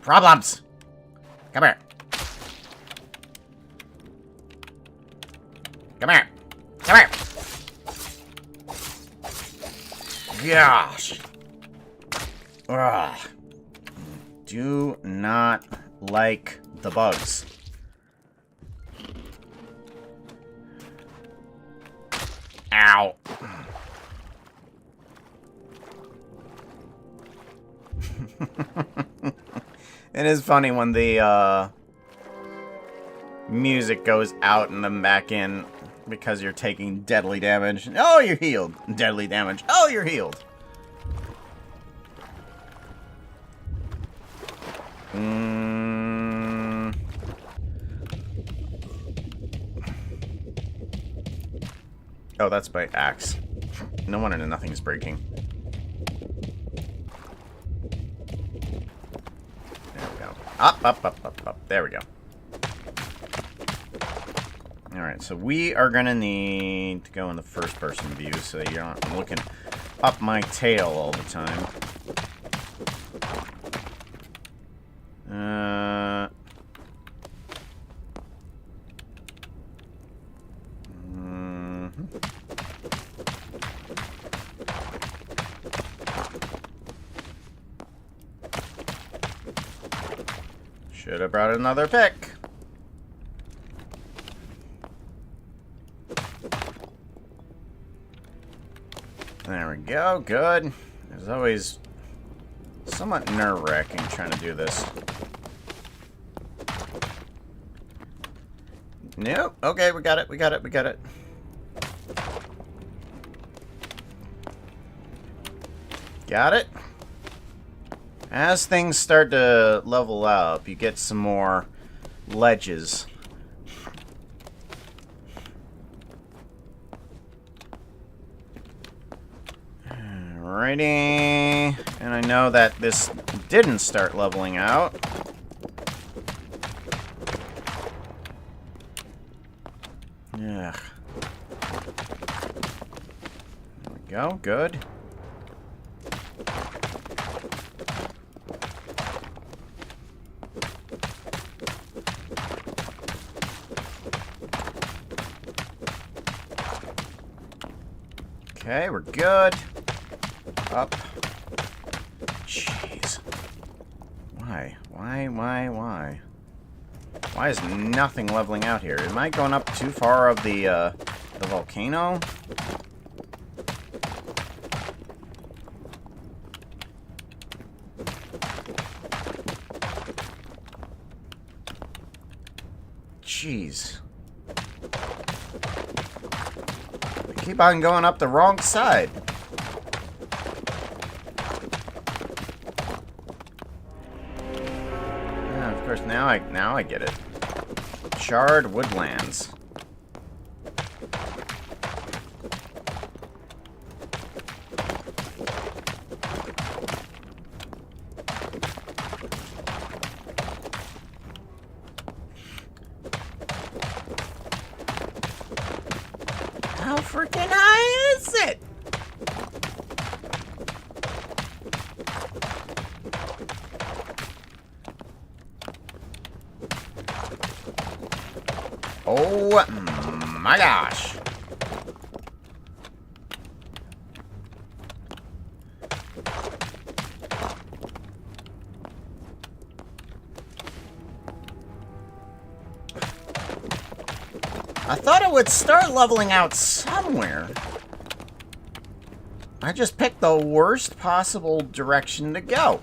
Problems. Come here. Come here. Come here. Gosh. Ugh. Do not like the bugs. Ow. It is funny when the music goes out and then back in because you're taking deadly damage. Oh, you're healed. Deadly damage. Oh, you're healed. Oh, that's by axe. No wonder nothing's breaking. Up, up, up, up, up. There we go. Alright, so we are going to need to go in the first-person view so that you're not looking up my tail all the time. Should have brought another pick. There we go. Good. It's always somewhat nerve-wracking trying to do this. Nope. Okay, we got it. We got it. We got it. Got it. As things start to level up, you get some more ledges. Alrighty. And I know that this didn't start leveling out. Yeah. There we go. Good. Okay, we're good. Up. Jeez. Why? Why? Why is nothing leveling out here? Am I going up too far of the volcano? Jeez. I keep on going up the wrong side. Of course, now I get it. Charred woodlands. How freaking high is it? Oh my gosh. I thought it would start leveling out somewhere. I just picked the worst possible direction to go.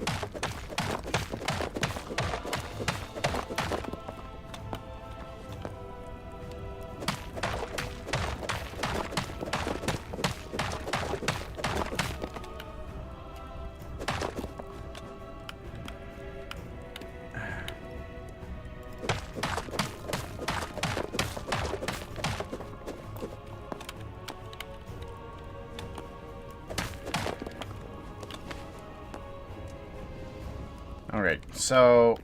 Alright, so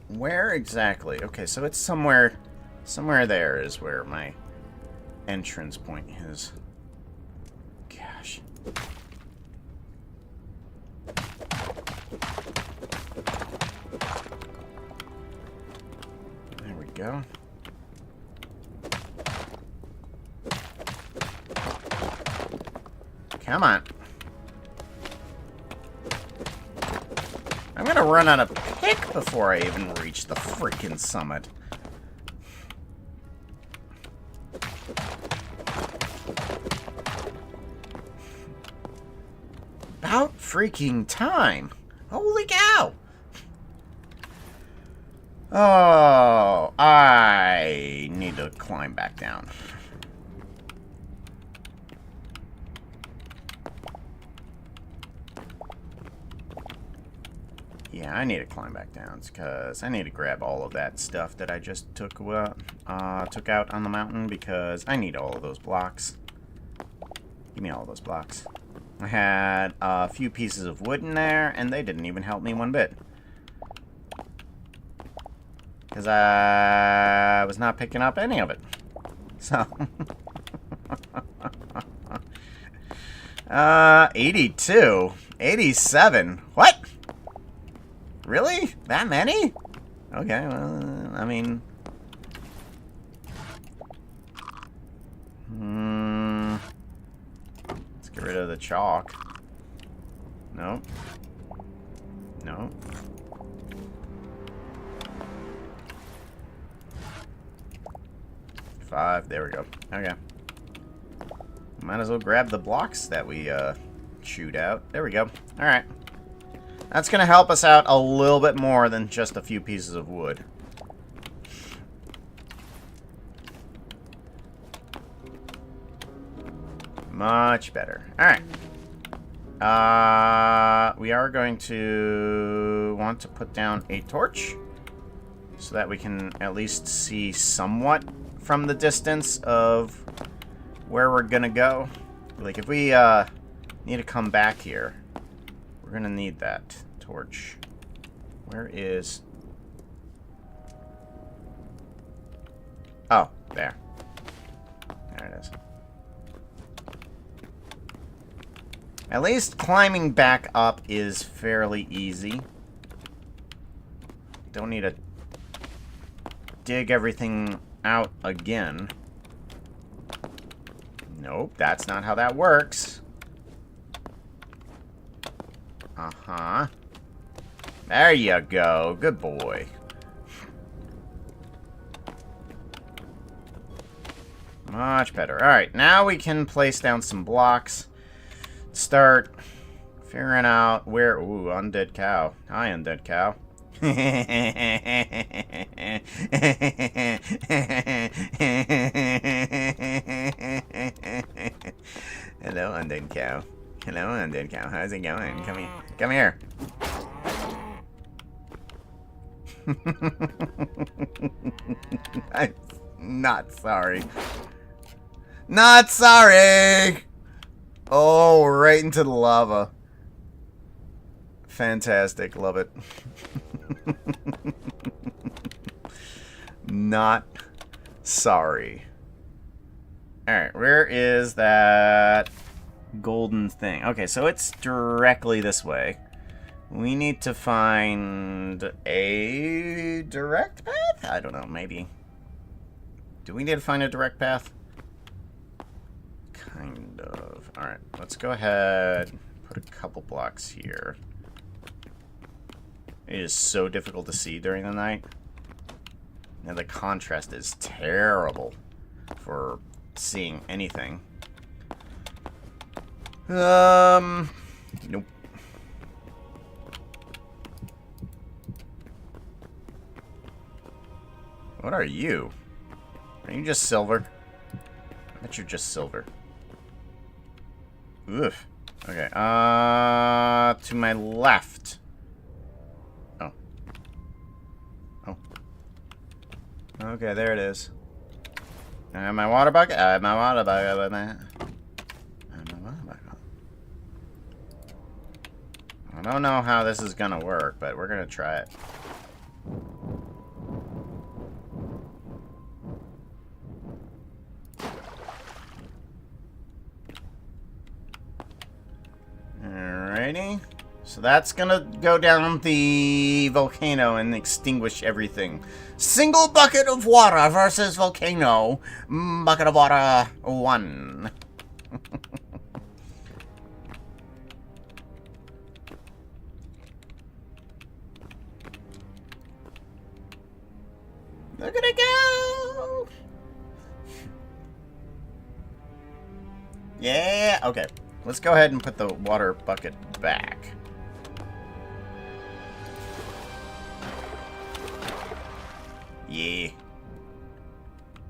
where exactly? Okay, so it's somewhere there is where my entrance point is. Gosh. There we go. Come on. I'm gonna run out of pick before I even reach the freaking summit. About freaking time. Holy cow. Oh, I need to climb back down. Yeah, I need to climb back down because I need to grab all of that stuff that I just took out on the mountain because I need all of those blocks. Give me all of those blocks. I had a few pieces of wood in there, and they didn't even help me one bit. Because I was not picking up any of it. So... 82. 87. What? Really? That many? Okay, well, I mean... let's get rid of the chalk. No. No. Five. There we go. Okay. Might as well grab the blocks that we chewed out. There we go. Alright. That's going to help us out a little bit more than just a few pieces of wood. Much better. Alright. We are going to want to put down a torch so that we can at least see somewhat from the distance of where we're gonna go. Like, if we need to come back here, we're gonna need that torch. Where is... Oh, there. There it is. At least climbing back up is fairly easy. Don't need to dig everything out again. Nope, that's not how that works. Uh-huh. There you go. Good boy. Much better. Alright, now we can place down some blocks. Start figuring out where... Ooh, undead cow. Hi, undead cow. Hello, undead cow. Hello, undead cow. How's it going? Come here. Come here. I'm not sorry. Not sorry! Oh, right into the lava. Fantastic. Love it. Not sorry. Alright, where is that golden thing? Okay, so it's directly this way. We need to find a direct path? I don't know, maybe. Do we need to find a direct path? Kind of. Alright, let's go ahead and put a couple blocks here. It is so difficult to see during the night. And the contrast is terrible for seeing anything. Nope. What are you? Are you just silver? I bet you're just silver. Oof. Okay, to my left. Oh. Oh. Okay, there it is. I have my water bucket. I have my water bucket with me. I don't know how this is gonna work, but we're gonna try it. Alrighty. So that's gonna go down the volcano and extinguish everything. Single bucket of water versus volcano. Bucket of water 1. Look at it go! Yeah, okay. Let's go ahead and put the water bucket back. Yeah.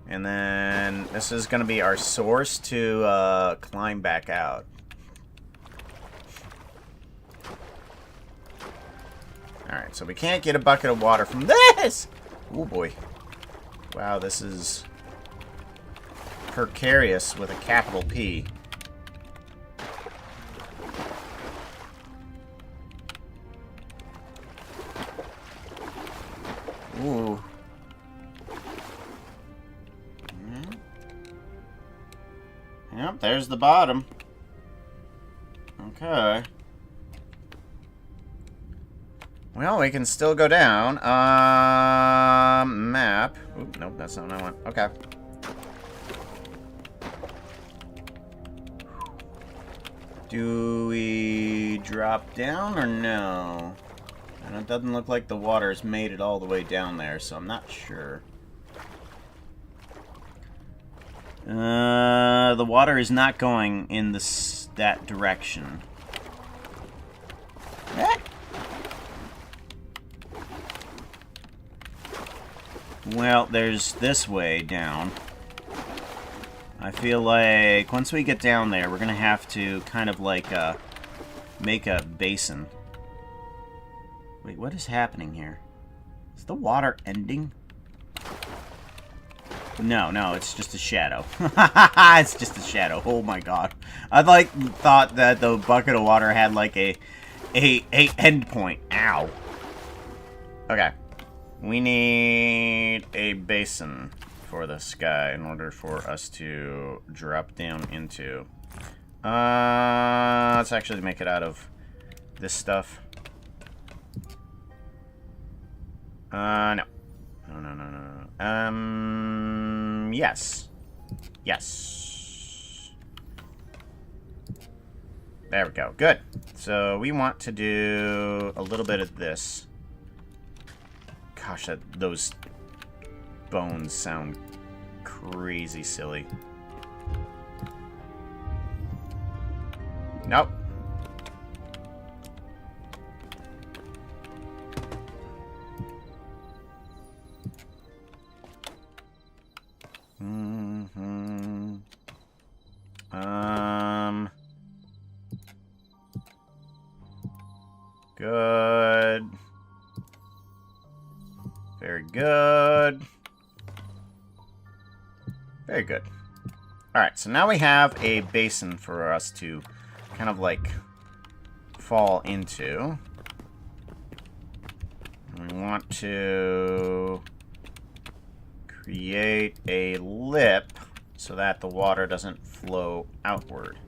And then this is going to be our source to climb back out. Alright, so we can't get a bucket of water from this! Oh boy. Wow, this is precarious with a capital P. Ooh. Yep, there's the bottom. Okay. Well, we can still go down. Map. Oop, nope, that's not what I want. Okay. Do we drop down or no? And it doesn't look like the water's made it all the way down there, so I'm not sure. The water is not going in that direction. Ah! Well, there's this way down. I feel like once we get down there, we're gonna have to kind of like make a basin. Wait, what is happening here? Is the water ending? No, no, it's just a shadow. It's just a shadow. Oh my god. I like thought that the bucket of water had like a end point. Ow. Okay. We need a basin for this guy in order for us to drop down into. Let's actually make it out of this stuff. No. No. Yes. Yes. There we go. Good. So we want to do a little bit of this. Gosh, those bones sound crazy silly. Nope. Good. Very good. Very good. Alright, so now we have a basin for us to kind of like fall into. We want to create a lip so that the water doesn't flow outward.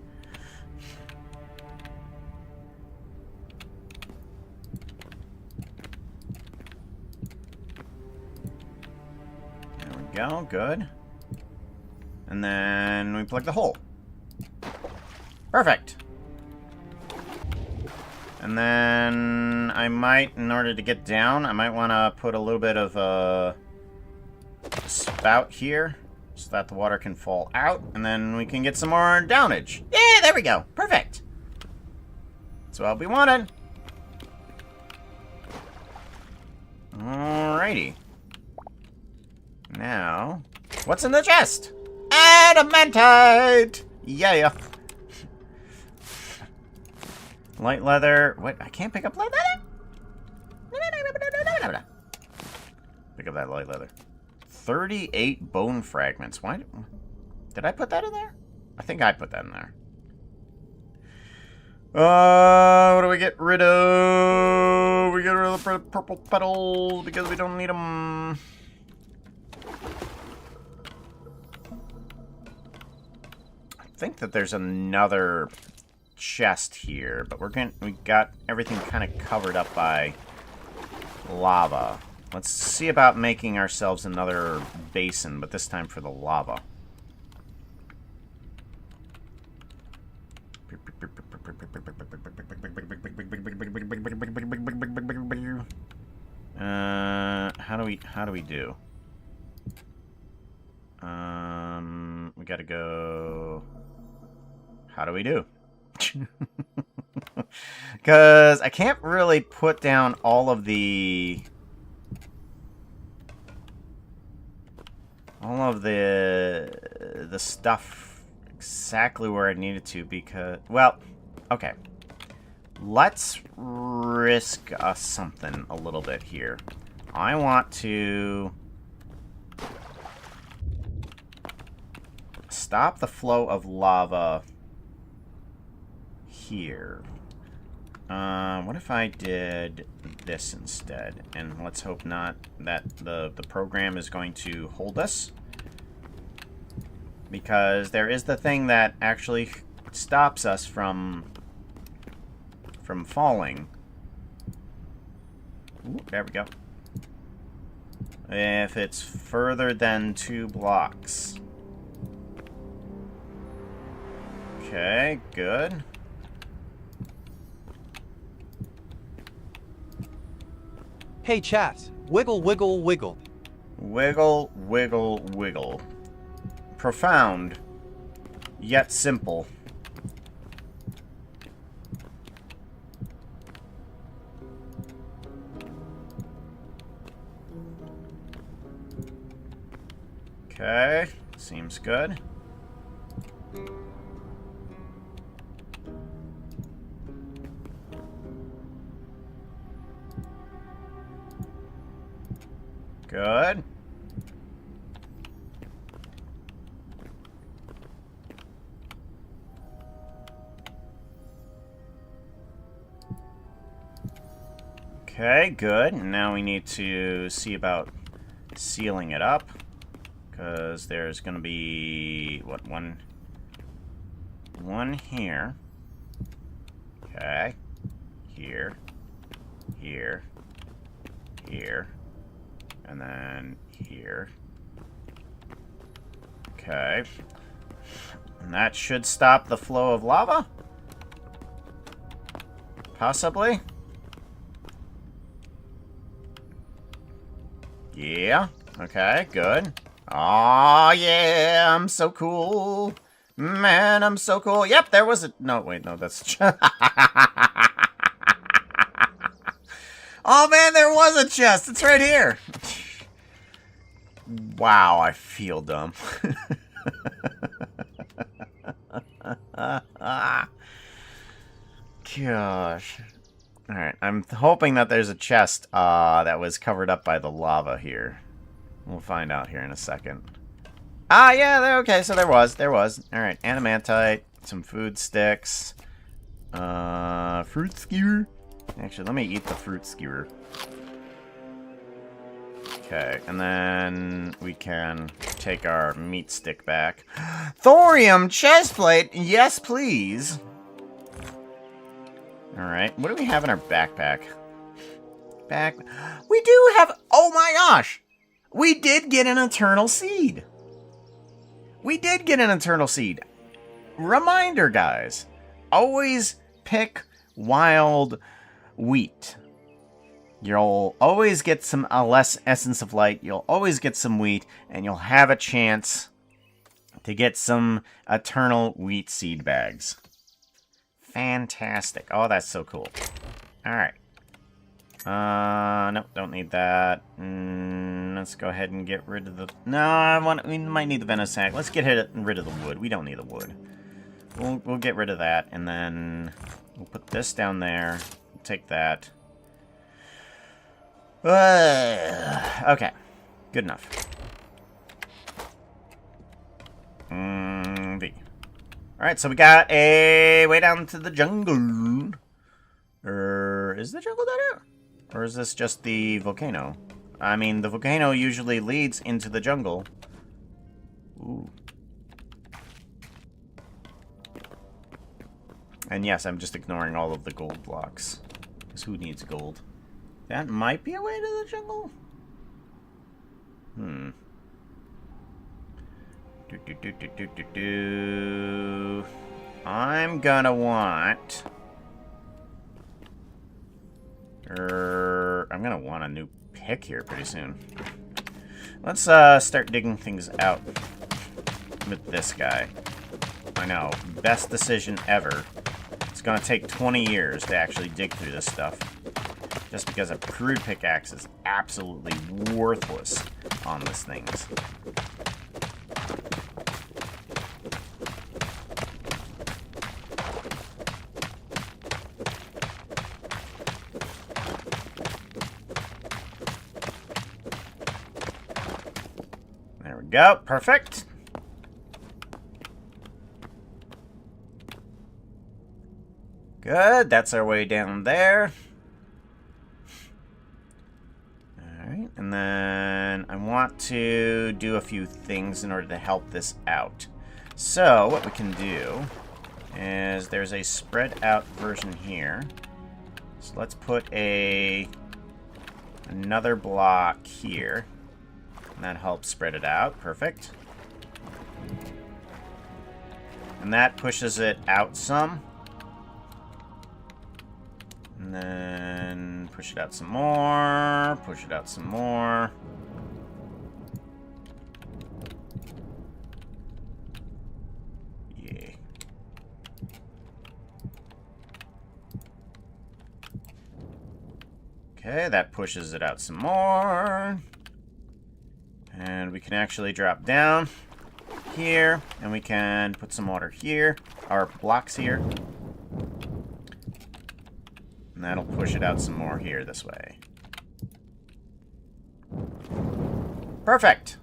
There we go, good. And then we plug the hole. Perfect. And then I might, in order to get down, I might want to put a little bit of a spout here so that the water can fall out, and then we can get some more downage. Yeah, there we go. Perfect. That's what we wanted. Alrighty. Now, what's in the chest? Adamantite! Yeah. Light leather. What? I can't pick up light leather? Pick up that light leather. 38 bone fragments. Why? Did I put that in there? I think I put that in there. What do we get rid of? We get rid of the purple petals because we don't need them. I think that there's another chest here, but we got everything kind of covered up by lava. Let's see about making ourselves another basin, but this time for the lava. How do we do? We gotta go. How do we do? Because I can't really put down all of the stuff exactly where I needed to, because, well, okay. Let's risk something a little bit here. I want to stop the flow of lava here. What if I did this instead? And let's hope not that the program is going to hold us. Because there is the thing that actually stops us from falling. Ooh, there we go. If it's further than 2 blocks. Okay, good. Hey chat, wiggle wiggle wiggle. Wiggle, wiggle, wiggle. Profound, yet simple. Okay, seems good. Good. Okay, good. Now we need to see about sealing it up. Because there's going to be, what, one here. Okay. Here. Here. Here. And then here. Okay. And that should stop the flow of lava? Possibly? Yeah. Okay, good. Aw, yeah, I'm so cool. Man, I'm so cool. Yep, there was a... No, wait, no, that's... Oh, man, there was a chest. It's right here. Wow, I feel dumb. Gosh. Alright, I'm hoping that there's a chest that was covered up by the lava here. We'll find out here in a second. Ah, yeah, okay, so there was. Alright, adamantite, some food sticks, fruit skewer. Actually, let me eat the fruit skewer. Okay, and then we can take our meat stick back. Thorium chestplate! Yes, please! Alright, what do we have in our backpack? We do have... Oh my gosh! We did get an eternal seed! Reminder, guys. Always pick wild wheat. You'll always get some less essence of light. You'll always get some wheat. And you'll have a chance to get some eternal wheat seed bags. Fantastic. Oh, that's so cool. Alright. Nope, don't need that. Let's go ahead and get rid of the... No, we might need the Venosag. Let's get rid of the wood. We don't need the wood. We'll get rid of that, and then we'll put this down there. We'll take that. Okay. Good enough. Alright, so we got a way down to the jungle. Is the jungle down here? Or is this just the volcano? I mean, the volcano usually leads into the jungle. Ooh. And yes, I'm just ignoring all of the gold blocks. Because who needs gold? That might be a way to the jungle? I'm gonna want... I'm gonna want a new pick here pretty soon. Let's start digging things out with this guy. I know, best decision ever. It's gonna take 20 years to actually dig through this stuff. Just because a crude pickaxe is absolutely worthless on these things. There we go, perfect. Good, that's our way down there. Alright, and then I want to do a few things in order to help this out. So, what we can do is there's a spread out version here. So let's put another block here. And that helps spread it out. Perfect. And that pushes it out some. And then push it out some more. Push it out some more. Yeah. Okay, that pushes it out some more. And we can actually drop down. here, and we can put some water here, or blocks here. And that'll push it out some more here this way. Perfect!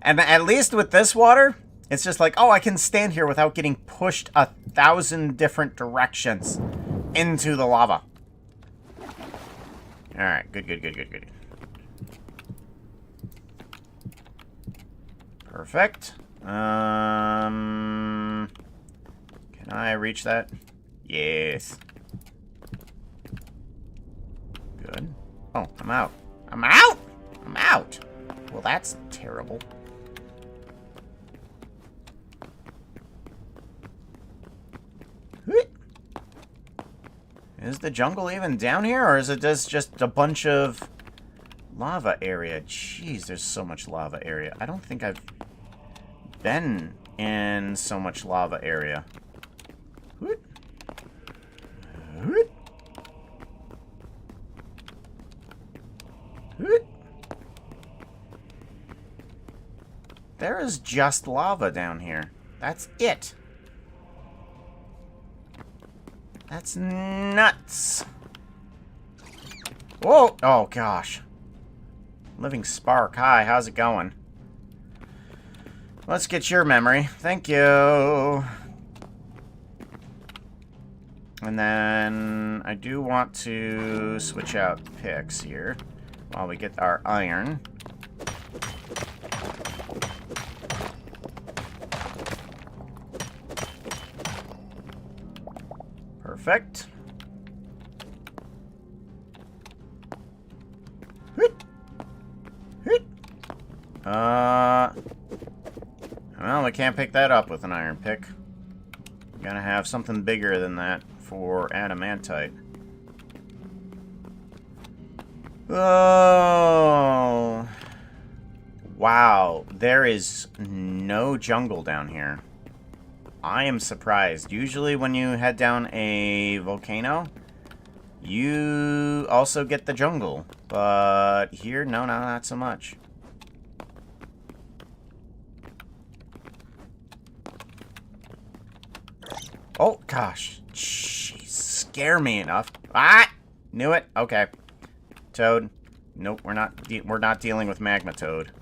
And at least with this water, it's just like, oh, I can stand here without getting pushed 1,000 different directions into the lava. Alright, good. Perfect. Can I reach that? Yes. Good. Oh, I'm out. I'm out! I'm out! Well, that's terrible. Is the jungle even down here, or is it just a bunch of lava area? Jeez, there's so much lava area. I don't think I've been in so much lava area. There is just lava down here. That's it. That's nuts. Whoa! Oh, gosh. Living Spark. Hi, how's it going? Let's get your memory. Thank you. And then I do want to switch out picks here while we get our iron. Perfect. Well, we can't pick that up with an iron pick. We gotta have something bigger than that for adamantite. Oh. Wow, there is no jungle down here. I am surprised. Usually when you head down a volcano, you also get the jungle. But here, no, not so much. Oh, gosh. Jeez, scare me enough. Ah! Knew it. Okay. Toad. Nope, we're not dealing with magma toad.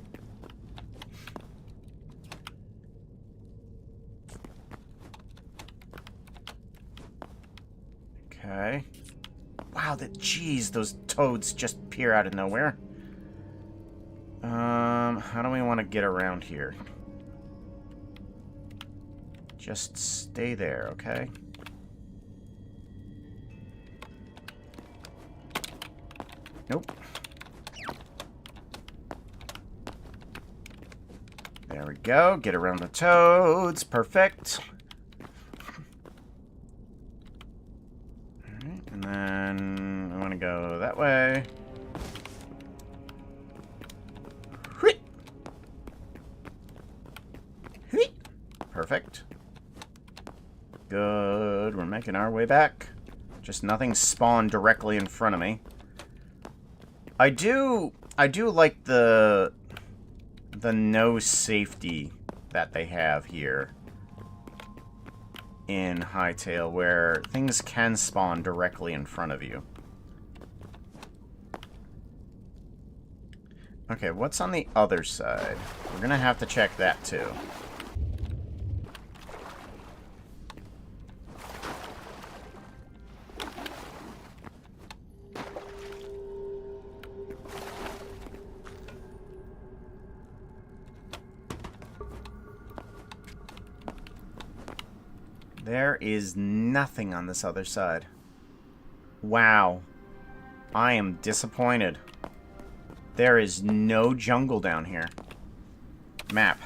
Okay. Wow, jeez, those toads just appear out of nowhere. How do we want to get around here? Just stay there, okay? Nope. There we go. Get around the toads. Perfect. Alright, and then I want to go that way. Perfect. Good. We're making our way back. Just nothing spawned directly in front of me. I do like the no safety that they have here in Hytale, where things can spawn directly in front of you. Okay, what's on the other side? We're gonna have to check that too. There is nothing on this other side. Wow. I am disappointed. There is no jungle down here. Map.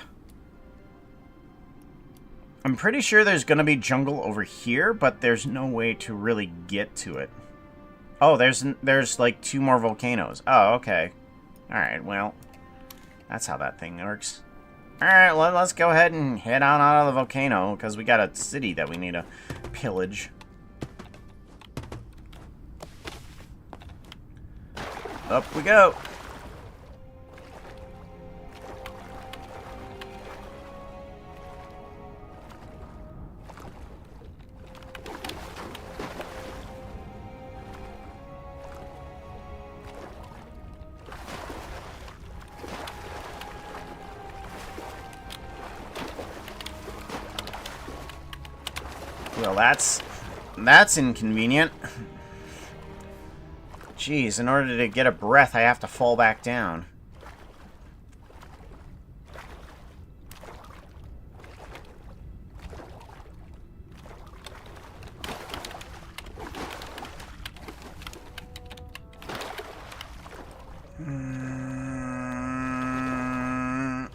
I'm pretty sure there's gonna be jungle over here, but there's no way to really get to it. Oh, there's like 2 more volcanoes. Oh, okay. Alright, well, that's how that thing works. Alright, well, let's go ahead and head on out of the volcano, because we got a city that we need to pillage. Up we go. Well, that's inconvenient. Jeez, in order to get a breath, I have to fall back down.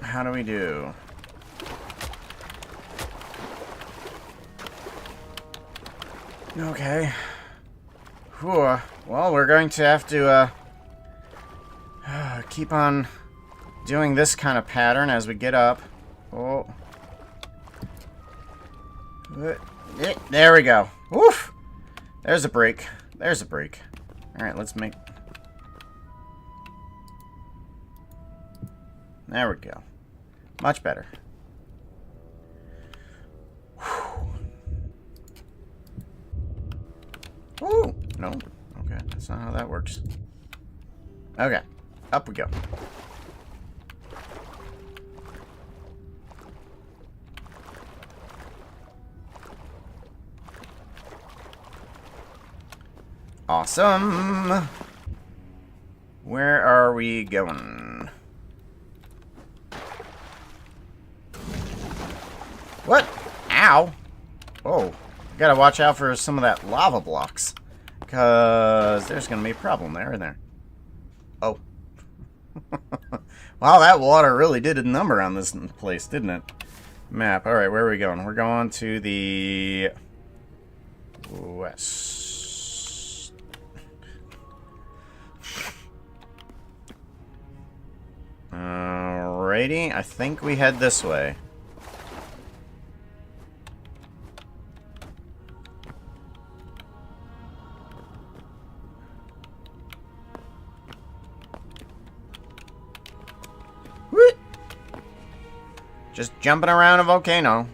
How do we do? Okay. Whew. Well, we're going to have to keep on doing this kind of pattern as we get up. Oh. There we go. Woof! There's a break. There's a break. Alright, let's make... There we go. Much better. Ooh! No. Okay, that's not how that works. Okay. Up we go. Awesome! Where are we going? What? Ow! Oh. Gotta watch out for some of that lava blocks. Because there's gonna be a problem there, isn't there? Oh. Wow, that water really did a number on this place, didn't it? Map. Alright, where are we going? We're going to the... west. Alrighty, I think we head this way. Just jumping around a volcano.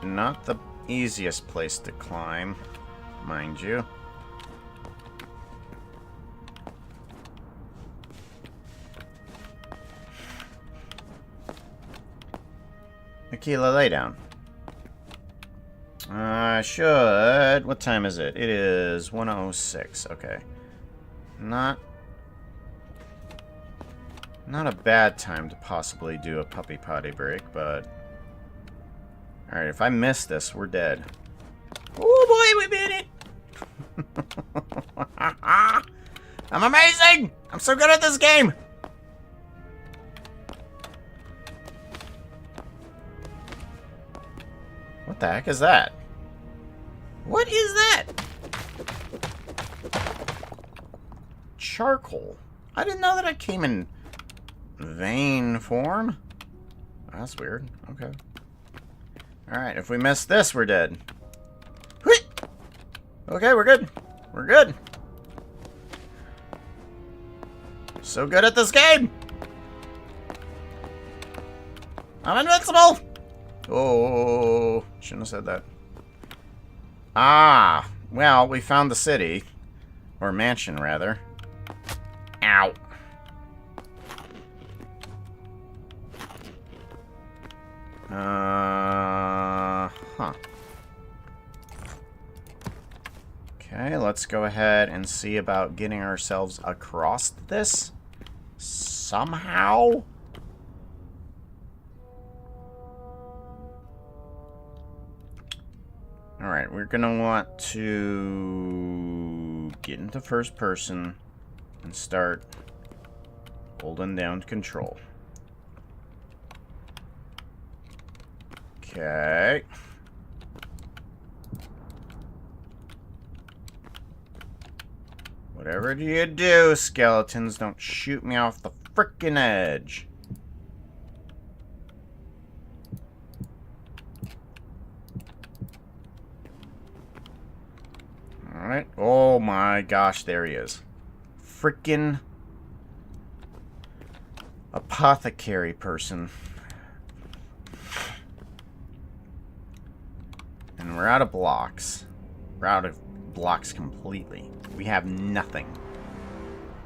Not the easiest place to climb, mind you. Aquila, lay down. Should... What time is it? It is 1:06. Okay. Not a bad time to possibly do a puppy potty break, but... Alright, if I miss this, we're dead. Oh boy, we made it! I'm amazing! I'm so good at this game! What the heck is that? What is that? Charcoal. I didn't know that it came in vein form. That's weird. Okay. Alright, if we miss this, we're dead. Okay, we're good. We're good. So good at this game! I'm invincible! Oh, shouldn't have said that. Ah, well, we found the city. Or mansion, rather. Ow. Huh. Okay, let's go ahead and see about getting ourselves across this. Somehow. Alright, we're gonna want to get into first person and start holding down control. Okay. Whatever do you do, skeletons, don't shoot me off the frickin' edge. Alright. Oh my gosh, there he is. Frickin' apothecary person. And we're out of blocks. We're out of blocks completely. We have nothing.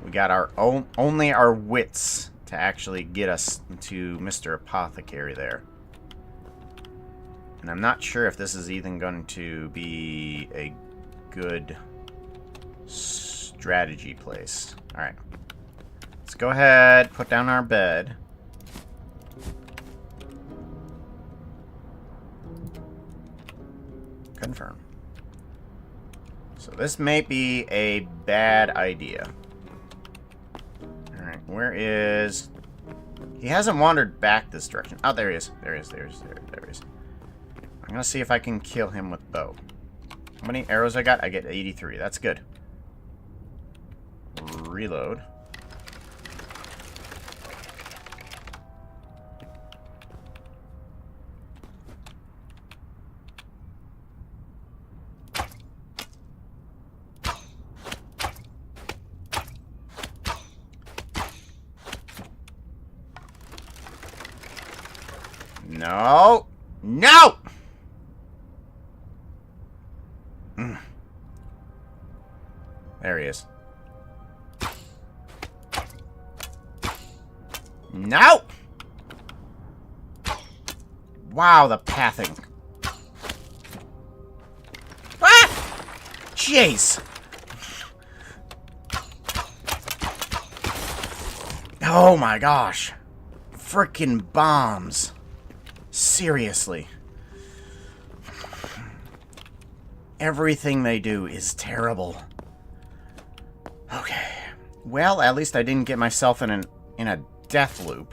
We got our only our wits to actually get us to Mr. Apothecary there. And I'm not sure if this is even going to be a good strategy place. Alright. Let's go ahead, put down our bed. Confirm. So this may be a bad idea. Alright, where is... He hasn't wandered back this direction. Oh, there he is. There he is. There he is. I'm gonna see if I can kill him with bow. How many arrows I got? I get 83. That's good. Reload. No! No! There he is. No! Wow, the pathing. Ah! Jeez! Oh my gosh. Frickin' bombs. Seriously. Everything they do is terrible. Okay. Well, at least I didn't get myself in a death loop.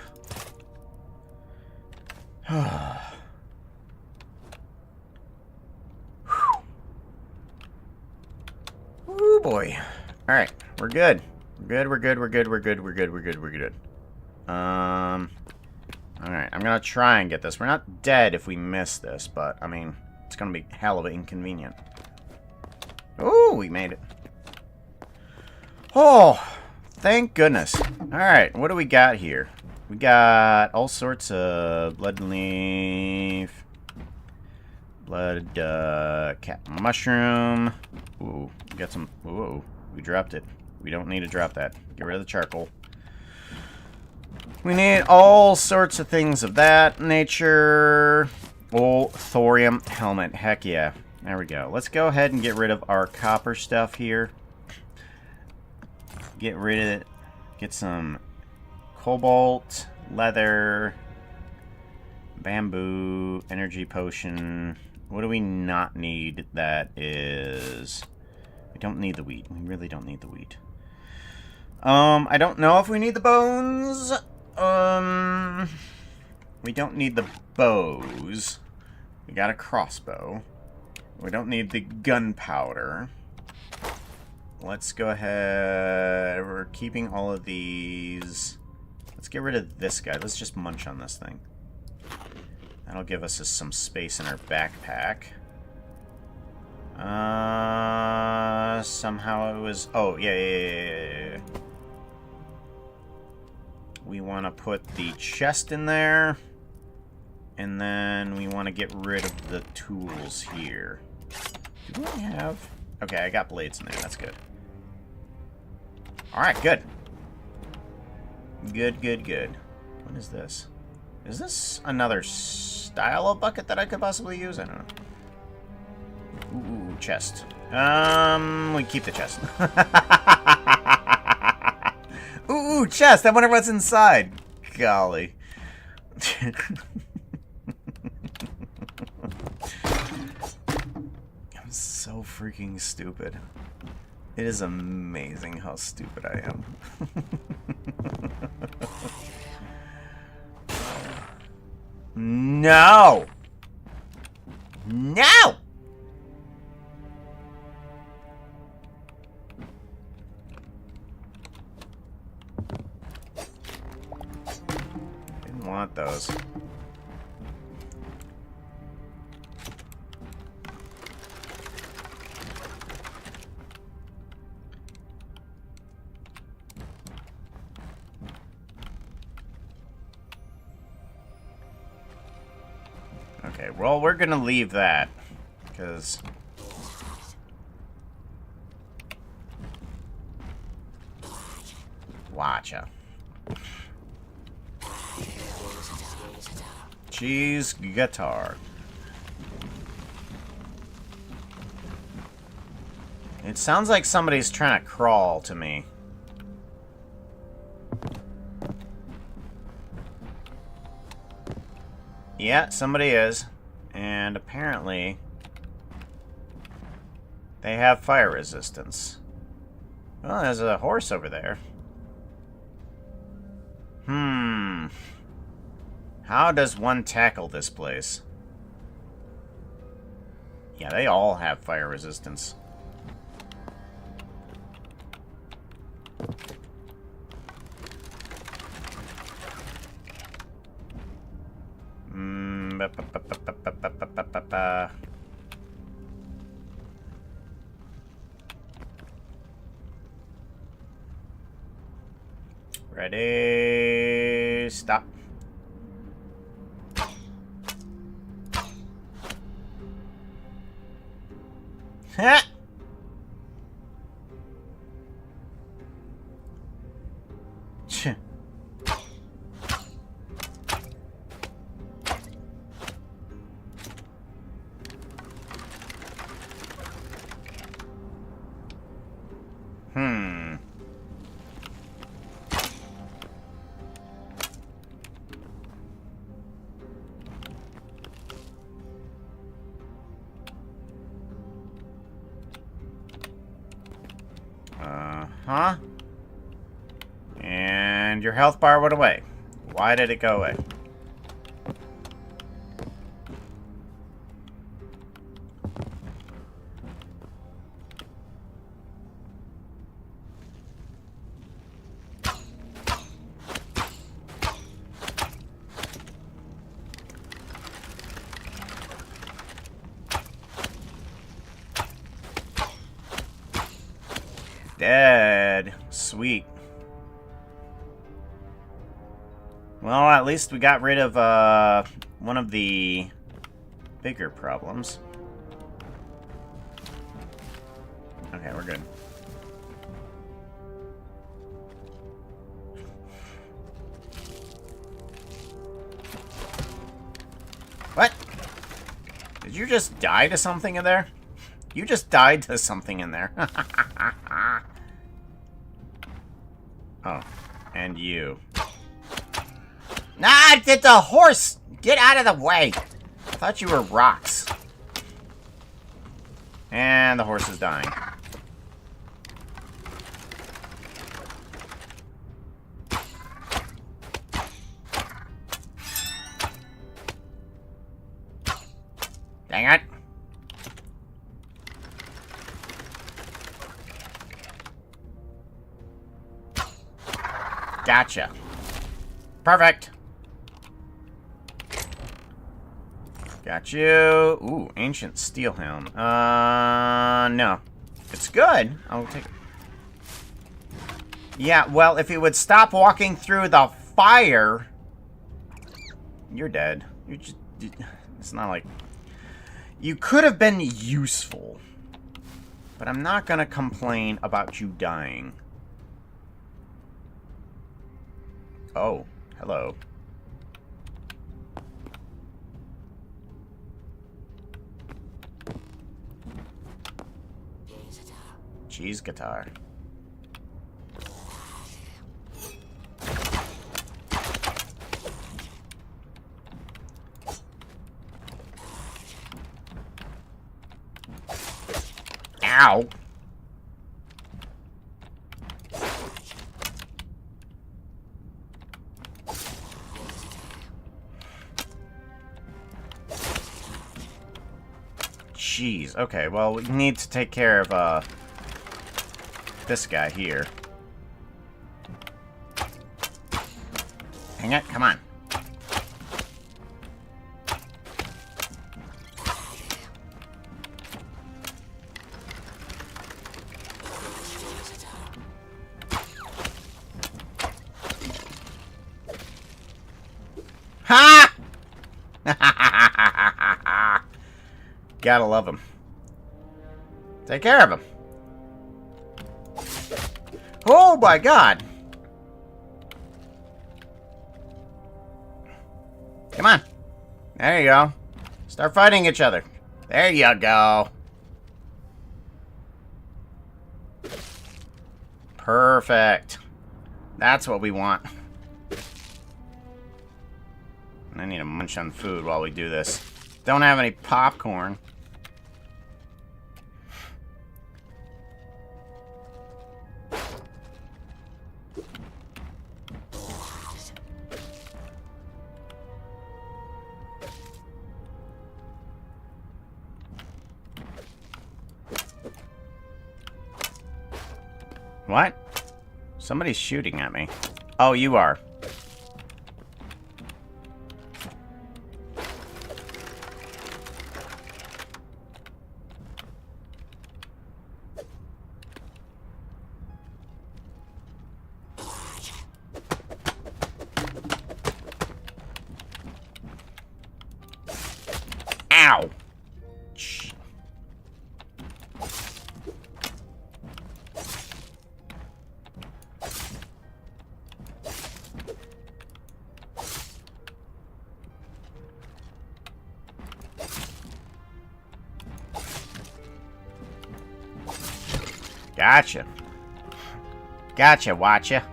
Ooh boy. Alright, we're good. We're good. Alright, I'm gonna try and get this. We're not dead if we miss this, but, I mean, it's gonna be hell of inconvenient. Ooh, we made it. Oh, thank goodness. Alright, what do we got here? We got all sorts of blood leaf, blood, cat mushroom. Ooh, we got some, ooh, we dropped it. We don't need to drop that. Get rid of the charcoal. We need all sorts of things of that nature. Oh, thorium helmet. Heck yeah. There we go. Let's go ahead and get rid of our copper stuff here. Get rid of it. Get some cobalt, leather, bamboo, energy potion. What do we not need that is... We don't need the wheat. We really don't need the wheat. I don't know if we need the bones. We don't need the bows. We got a crossbow. We don't need the gunpowder. Let's go ahead. We're keeping all of these. Let's get rid of this guy. Let's just munch on this thing. That'll give us some space in our backpack. Somehow it was... Oh, yeah. We want to put the chest in there. And then we want to get rid of the tools here. Do I have... Okay, I got blades in there. That's good. Alright, good. Good. What is this? Is this another style of bucket that I could possibly use? I don't know. Ooh, chest. We keep the chest. Ooh, chest! I wonder what's inside. Golly. I'm so freaking stupid. It is amazing how stupid I am. No! No! Didn't want those. Okay, well, we're gonna leave that. Because... Watcha. Cheese guitar. It sounds like somebody's trying to crawl to me. Yeah, somebody is. And apparently... they have fire resistance. Well, there's a horse over there. How does one tackle this place? Yeah, they all have fire resistance. Ready, stop. Ha! Huh? And your health bar went away. Why did it go away? Dead. Sweet. Well, at least we got rid of one of the bigger problems. Okay, we're good. What? Did you just die to something in there? You just died to something in there. Oh, and you. Nah, it's a horse! Get out of the way! I thought you were rocks. And the horse is dying. Dang it. Gotcha. Perfect. Got you. Ooh, ancient steel helm. No. It's good. I'll take it. Yeah, well, if you would stop walking through the fire... You're dead. You're just... It's not like... You could have been useful. But I'm not gonna complain about you dying. Oh, hello. Cheese guitar. Ow. Jeez. Okay, well, we need to take care of, this guy here. Hang it, come on. Ha! Gotta love them. Take care of them. Oh my god! Come on. There you go. Start fighting each other. There you go. Perfect. That's what we want. I need to munch on food while we do this. Don't have any popcorn. What? Somebody's shooting at me. Oh, you are. Ow! Shh. Gotcha. Gotcha, watcha.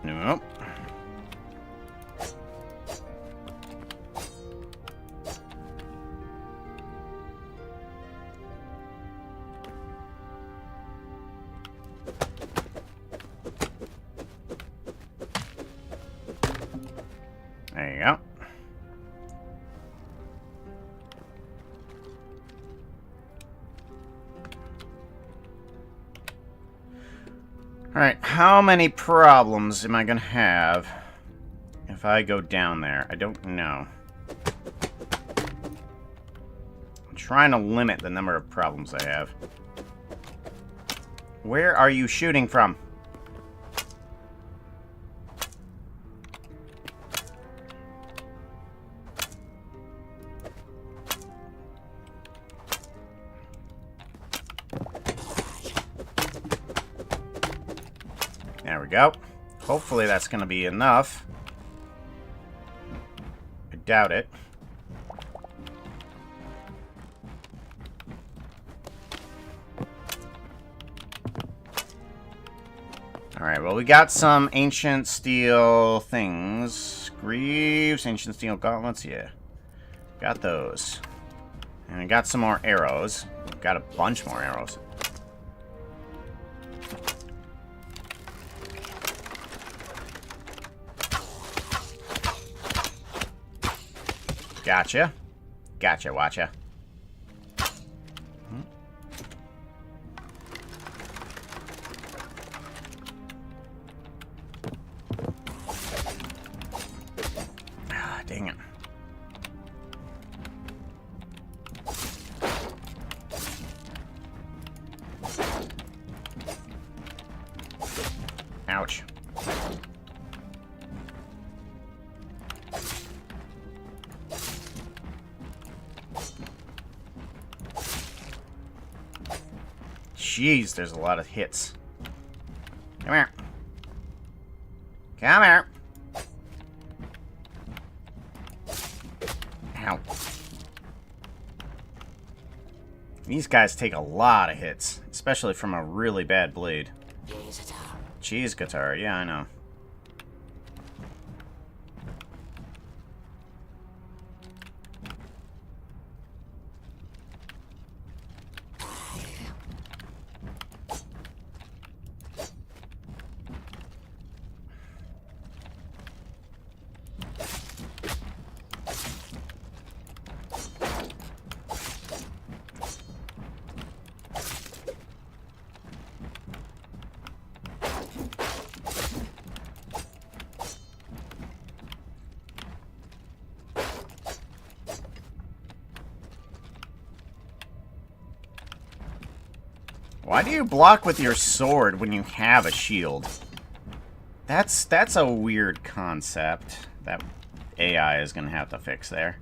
Nope. There you go. Alright, how many problems am I gonna have if I go down there? I don't know. I'm trying to limit the number of problems I have. Where are you shooting from? There we go. Hopefully that's going to be enough. I doubt it. Alright, well we got some ancient steel things. Greaves, ancient steel gauntlets, yeah. Got those. And I got some more arrows. Got a bunch more arrows. Gotcha. Gotcha, watcha. Ah, dang it. Ouch. Jeez, there's a lot of hits. Come here. Come here. Ow. These guys take a lot of hits, especially from a really bad blade. Cheese guitar, yeah, I know. Why do you block with your sword when you have a shield? That's a weird concept that AI is going to have to fix there.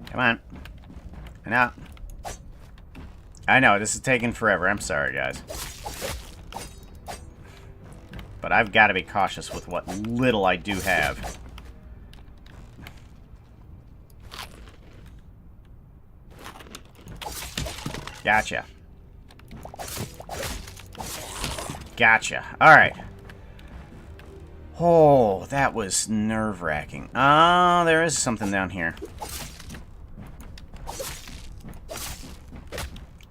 Come on. I know, this is taking forever. I'm sorry, guys. But I've got to be cautious with what little I do have. Gotcha. Gotcha. Alright. Oh, that was nerve-wracking. Oh, there is something down here.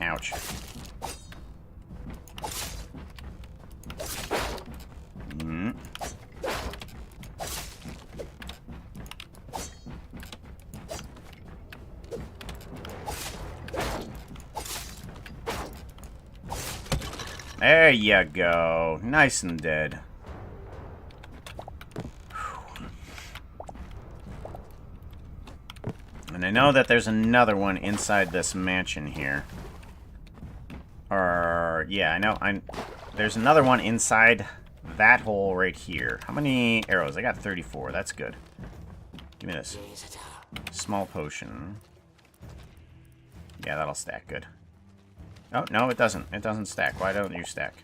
Ouch. There you go. Nice and dead. And I know that there's another one inside this mansion here. Or, yeah, I know. There's another one inside that hole right here. How many arrows? I got 34. That's good. Give me this. Small potion. Yeah, that'll stack good. Oh, no, it doesn't. It doesn't stack. Why don't you stack?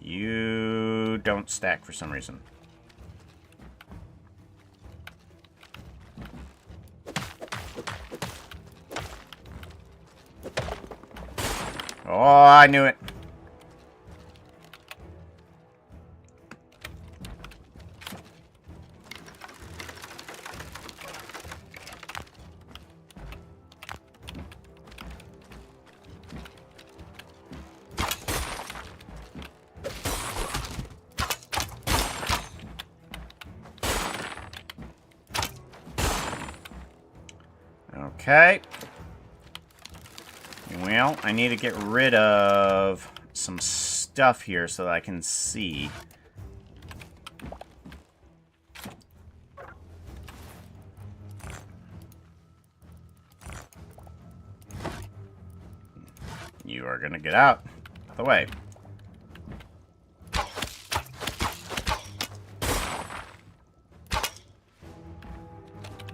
You don't stack for some reason. Oh, I knew it. Okay. Well, I need to get rid of some stuff here so that I can see. You are gonna get out of the way.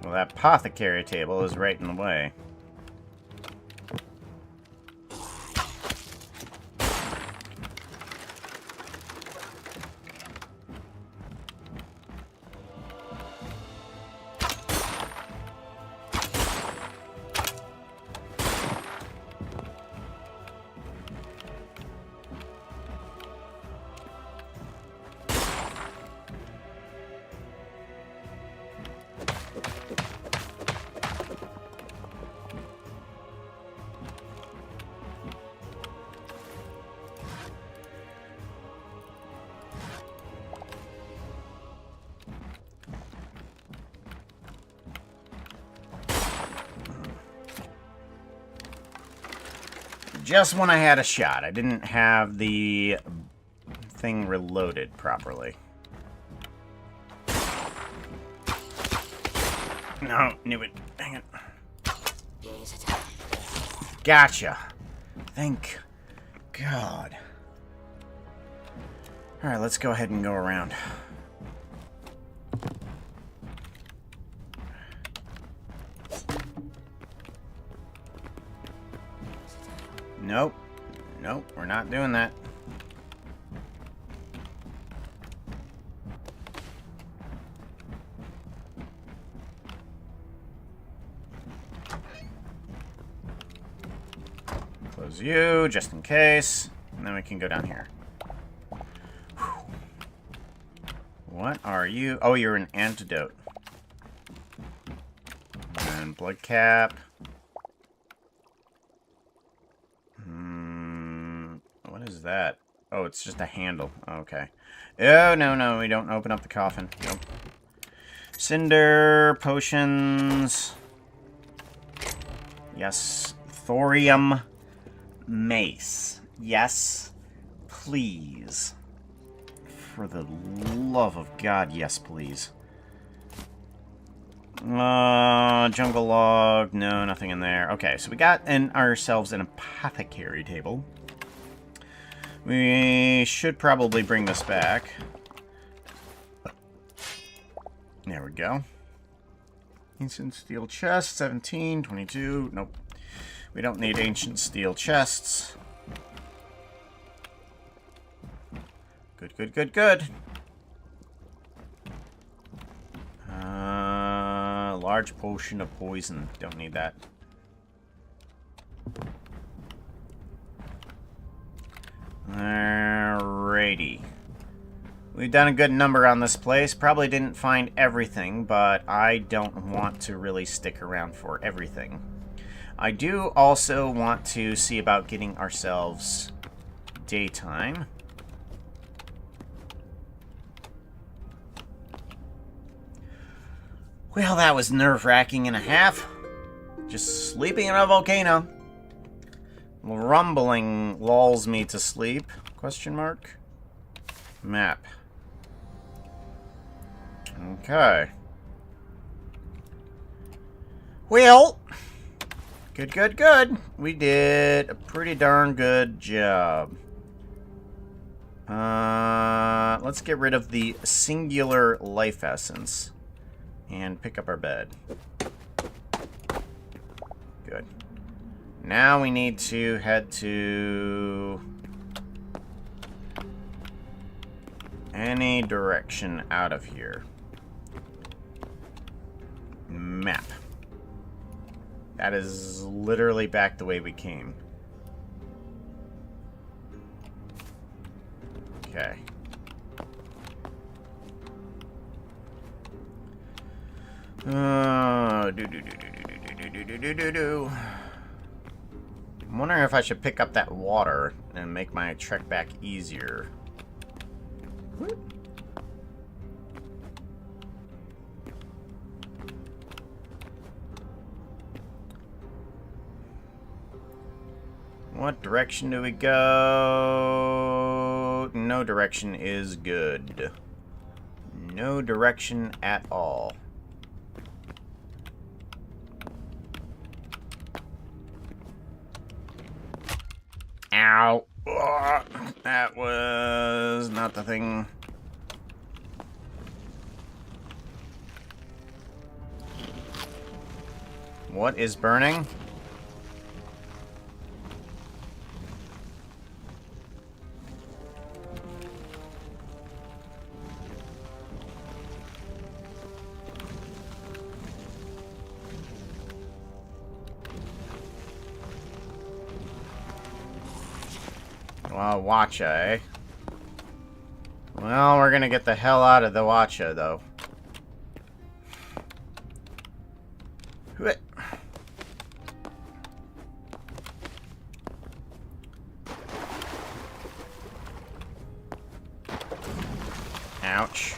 Well, that apothecary table is right in the way. Just when I had a shot. I didn't have the thing reloaded properly. No, knew it. Dang it. Gotcha. Thank God. Alright, let's go ahead and go around. Nope. Nope, we're not doing that. Close you, just in case. And then we can go down here. Whew. What are you? Oh, you're an antidote. And blood cap. What is that? Oh, it's just a handle. Okay. Oh, no, we don't open up the coffin. Nope. Cinder, potions. Yes. Thorium mace. Yes, please. For the love of God, yes, please. Jungle log. No, nothing in there. Okay, so we got ourselves an apothecary table. We should probably bring this back. There we go. Ancient steel chest, 17, 22. Nope. We don't need ancient steel chests. Good, good, good, good. Large potion of poison. Don't need that. Alrighty. We've done a good number on this place. Probably didn't find everything, but I don't want to really stick around for everything. I do also want to see about getting ourselves daytime. Well, that was nerve-wracking and a half. Just sleeping in a volcano. Rumbling lulls me to sleep. Question mark? Map. Okay. Well, good, good, good. We did a pretty darn good job. Let's get rid of the singular life essence. And pick up our bed. Good. Now we need to head to any direction out of here. Map. That is literally back the way we came. Okay. I'm wondering if I should pick up that water and make my trek back easier. What direction do we go? No direction is good. No direction at all. Ow. Ugh. That was not the thing. What is burning? Well, Watcha, eh? Well, we're gonna get the hell out of the Watcha, though. Ouch.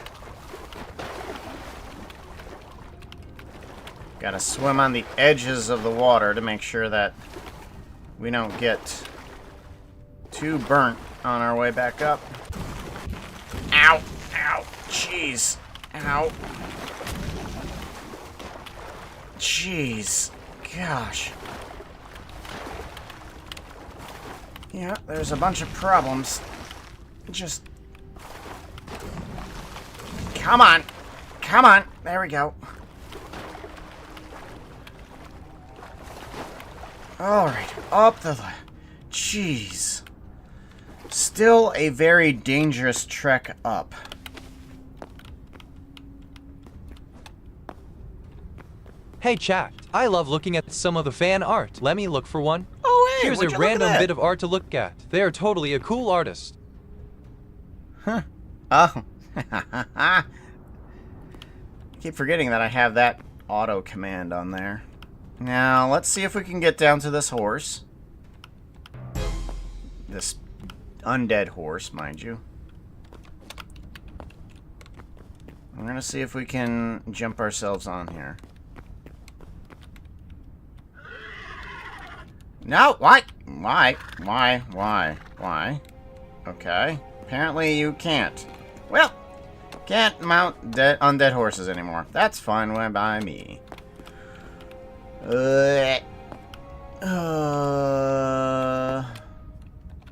Gotta swim on the edges of the water to make sure that we don't get too burnt on our way back up. Ow! Ow! Jeez! Ow! Jeez! Gosh! Yeah, there's a bunch of problems. Just... Come on! Come on! There we go. Alright, up the... Jeez. Still a very dangerous trek up. Hey chat, I love looking at some of the fan art. Let me look for one. Oh, hey, Here's a random bit of art to look at. They are totally a cool artist. Huh. Oh. Keep forgetting that I have that auto command on there. Now, let's see if we can get down to this horse. This undead horse, mind you. I'm gonna see if we can jump ourselves on here. No, why? Why? Okay. Apparently you can't. Well, can't mount undead horses anymore. That's fine by me.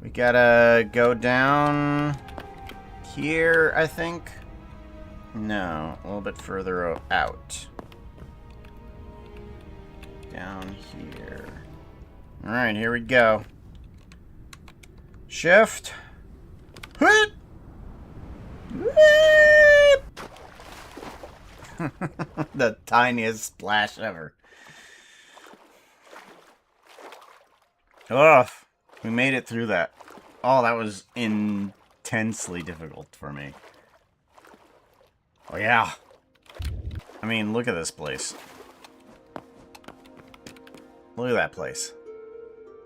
We gotta go down here, I think. No, a little bit further out. Down here. Alright, here we go. Shift. Whoop! Whoop! The tiniest splash ever. Ugh. We made it through that. Oh, that was intensely difficult for me. Oh, yeah. I mean, look at this place. Look at that place.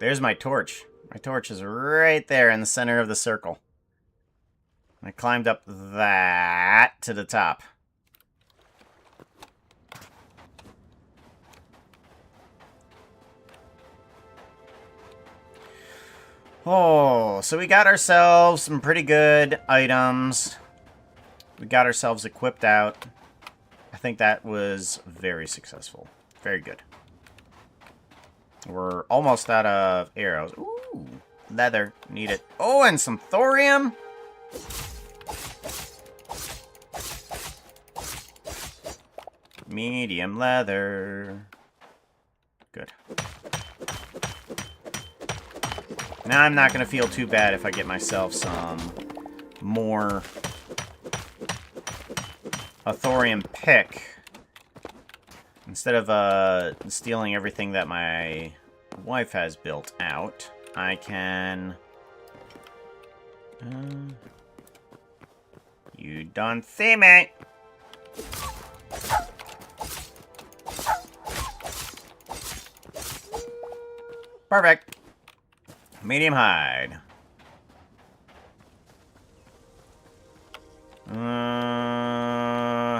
There's my torch. My torch is right there in the center of the circle. I climbed up that to the top. Oh, so we got ourselves some pretty good items. We got ourselves equipped out. I think that was very successful. Very good. We're almost out of arrows. Ooh, leather. Need it. Oh, and some thorium. Medium leather. Good. Now I'm not going to feel too bad if I get myself some more a thorium pick. Instead of stealing everything that my wife has built out, I can... you don't see me! Perfect! Medium hide.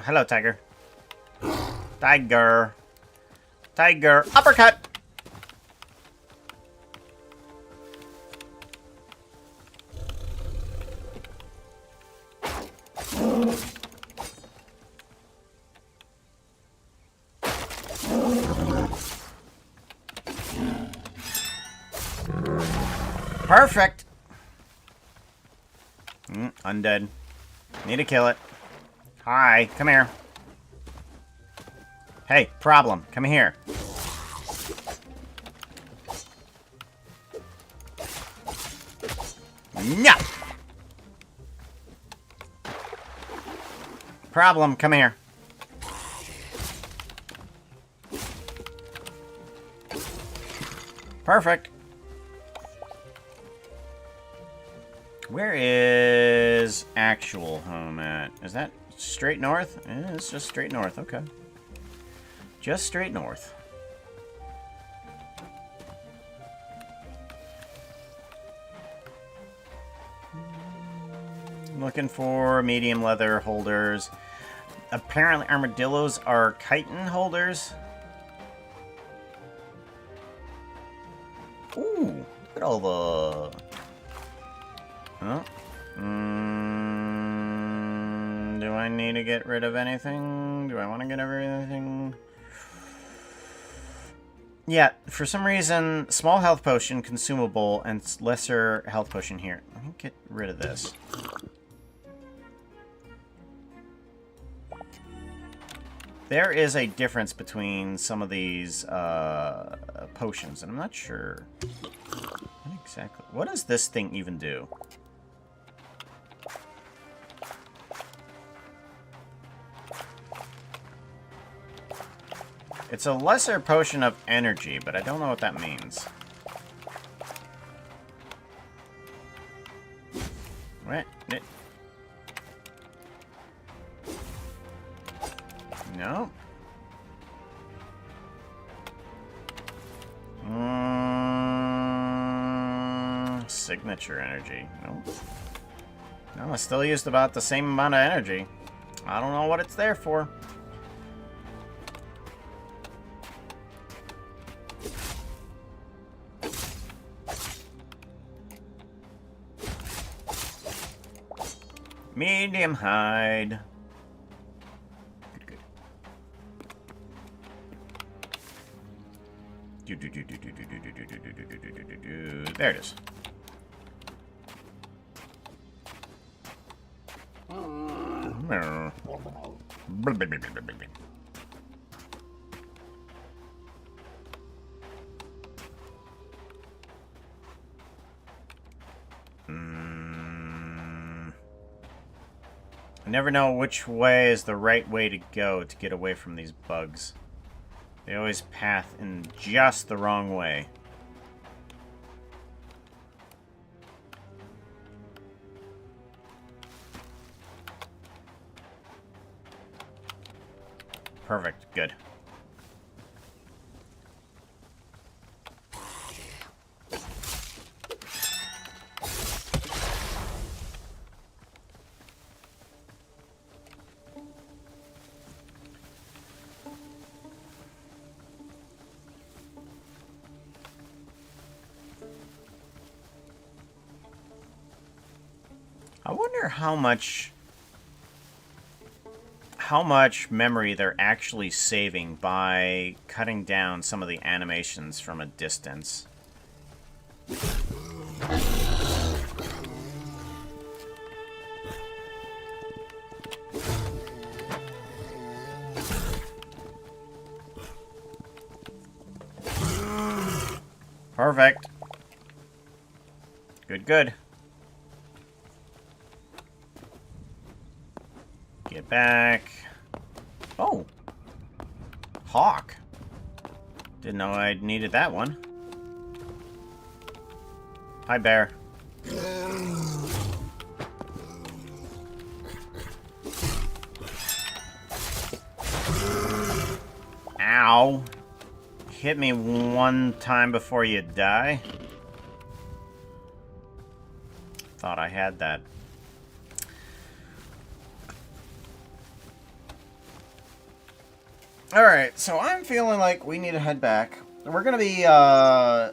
Hello, tiger. Tiger. Tiger. Uppercut! Perfect! Undead. Need to kill it. Hi, come here. Hey, problem. Come here. No! Problem, come here. Perfect. Where is actual home at? Is that straight north? Yeah, it's just straight north. Okay. Just straight north. Looking for medium leather holders. Apparently armadillos are chitin holders. Ooh, look at all the... Huh? Do I need to get rid of anything? Do I want to get rid of anything? Yeah, for some reason, small health potion, consumable, and lesser health potion here. Let me get rid of this. There is a difference between some of these potions, and I'm not sure what exactly. What does this thing even do? It's a lesser potion of energy, but I don't know what that means. What? No. Signature energy. Nope. No, I still used about the same amount of energy. I don't know what it's there for. Medium hide. Good, good. There it is. I never know which way is the right way to go to get away from these bugs. They always path in just the wrong way. Perfect. Good. I wonder how much memory they're actually saving by cutting down some of the animations from a distance. Perfect. Good, good. Get back. Oh. Hawk. Didn't know I needed that one. Hi, bear. Ow. Hit me one time before you die. Thought I had that. Alright, so I'm feeling like we need to head back. We're going to be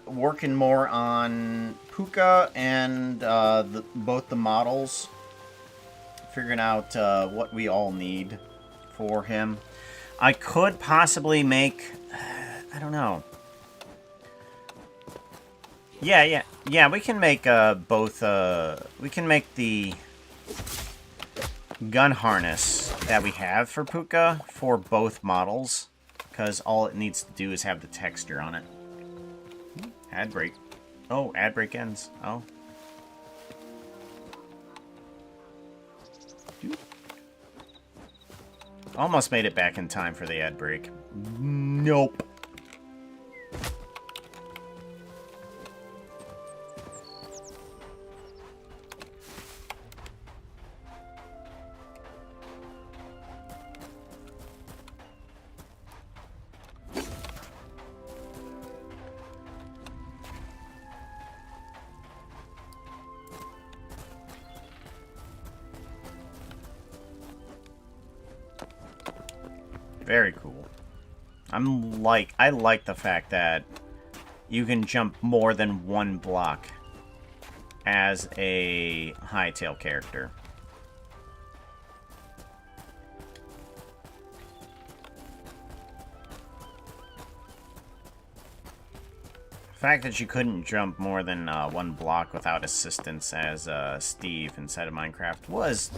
working more on Puka and both the models. Figuring out what we all need for him. I could possibly make... I don't know. Yeah, we can make both... we can make the gun harness that we have for Puka for both models, because all it needs to do is have the texture on it. Ad break. Oh, ad break ends. Oh. Almost made it back in time for the ad break. Nope. Very cool. I like the fact that you can jump more than one block as a Hytale character. The fact that you couldn't jump more than one block without assistance as Steve inside of Minecraft was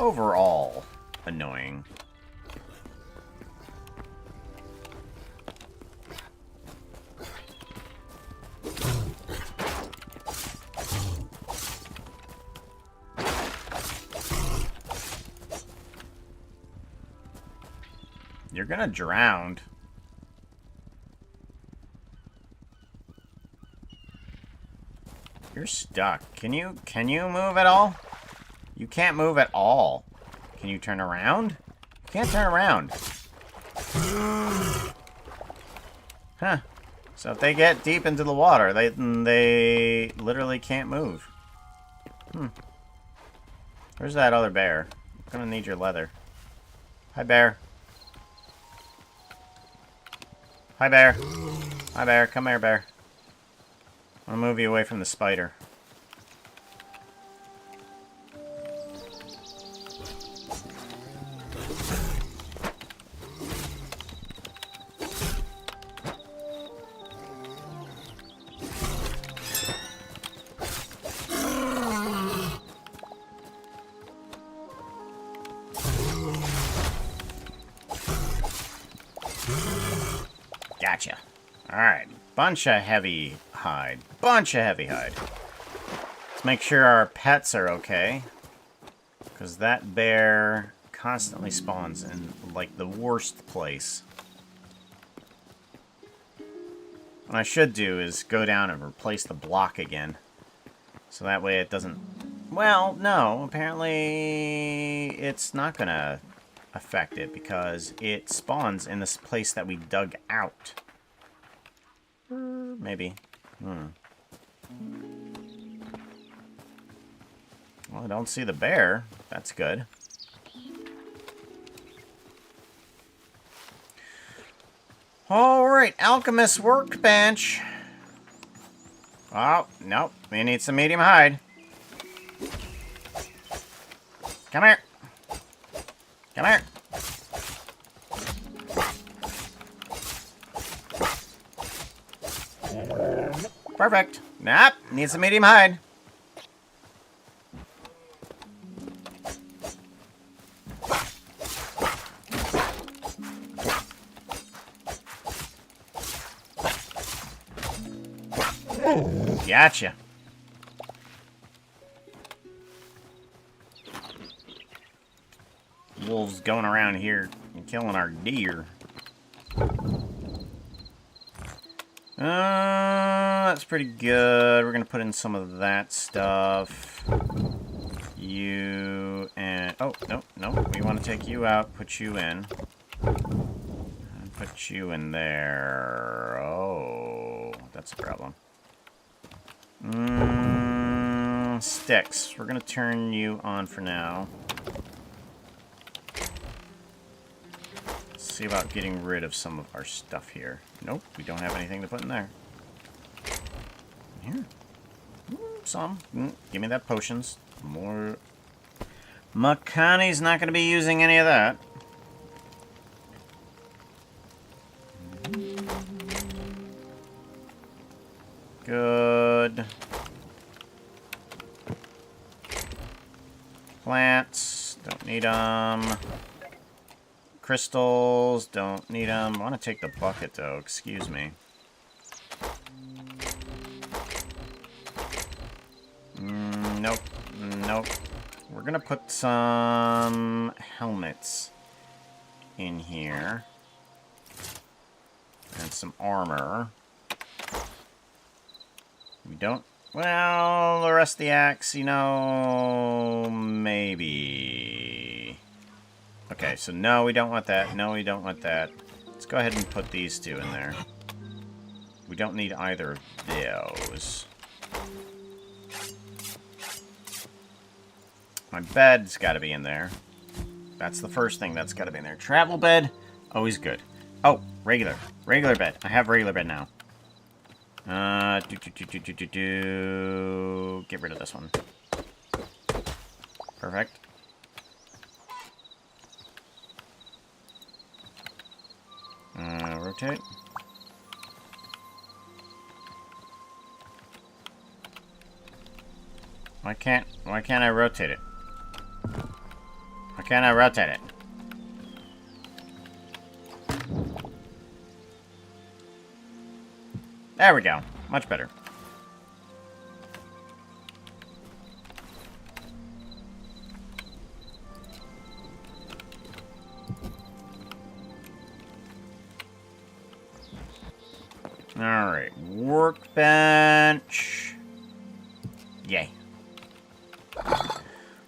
overall annoying. You're gonna drown. You're stuck. Can you move at all? You can't move at all. Can you turn around? You can't turn around. Huh. So if they get deep into the water, they literally can't move. Where's that other bear? I'm gonna need your leather. Hi, bear. Hi, bear. Hi, bear. Come here, bear. I'm gonna move you away from the spider. Gotcha. Alright. Bunch of heavy hide. Bunch of heavy hide. Let's make sure our pets are okay. Because that bear constantly spawns in, like, the worst place. What I should do is go down and replace the block again. So that way it doesn't... Well, no. Apparently it's not going to affect it because it spawns in this place that we dug out. Maybe. Well, I don't see the bear. That's good. Alright, alchemist workbench. Oh, nope. We need some medium hide. Come here. Come here. Perfect. Nope. Need some medium hide. Gotcha. Wolves going around here and killing our deer. That's pretty good. We're gonna put in some of that stuff. You and... Oh, no. We want to take you out, put you in. And put you in there. Oh, that's a problem. Sticks. We're gonna turn you on for now. Let's see about getting rid of some of our stuff here. Nope, we don't have anything to put in there. Here. Some. Give me that potions. More. Makani's not gonna be using any of that. Good. Plants, don't need them. Crystals, don't need them. I want to take the bucket though, excuse me. Nope, nope. We're gonna put some helmets in here. And some armor. We don't... Well, the rest of the axe, you know... Maybe... Okay, so no, we don't want that. No, we don't want that. Let's go ahead and put these two in there. We don't need either of those. My bed's got to be in there. That's the first thing that's got to be in there. Travel bed, always good. Oh, regular. Regular bed. I have regular bed now. Get rid of this one. Perfect. Rotate. Why can't I rotate it? Why can't I rotate it? There we go. Much better. Alright. Workbench. Yay.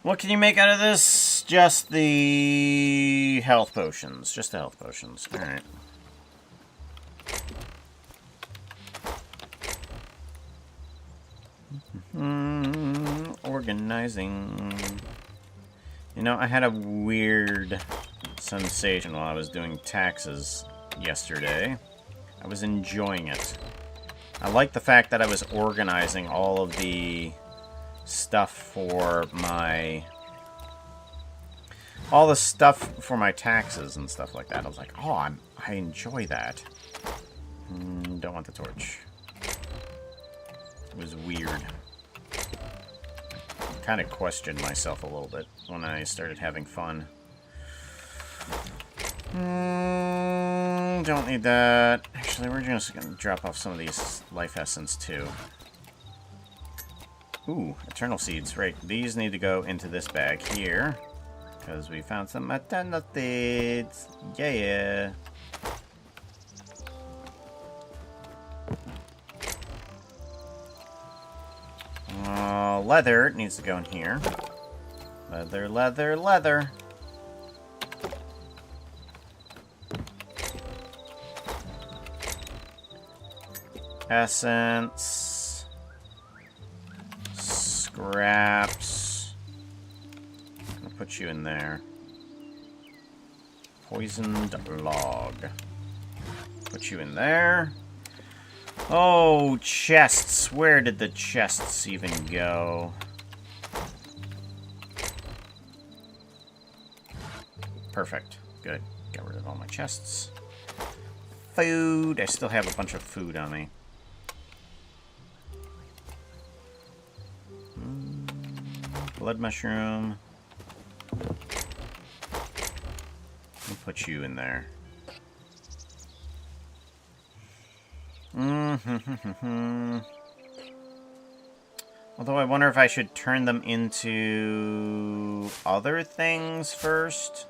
What can you make out of this? Just the health potions. Just the health potions. Alright. Organizing. You know, I had a weird sensation while I was doing taxes yesterday. I was enjoying it. I like the fact that I was organizing all of the stuff for my... all the stuff for my taxes and stuff like that. I was like, oh, I enjoy that. Don't want the torch. It was weird. I kind of questioned myself a little bit when I started having fun. Don't need that. Actually, we're just gonna drop off some of these life essence too. Ooh, eternal seeds. Right, these need to go into this bag here. Because we found some eternal seeds. Yeah. Leather needs to go in here. Leather, leather, leather. Essence. Scraps. I'll put you in there. Poisoned log. Put you in there. Oh, chests. Where did the chests even go? Perfect. Good. Got rid of all my chests. Food. I still have a bunch of food on me. Blood mushroom. I'll put you in there. Although I wonder if I should turn them into other things first.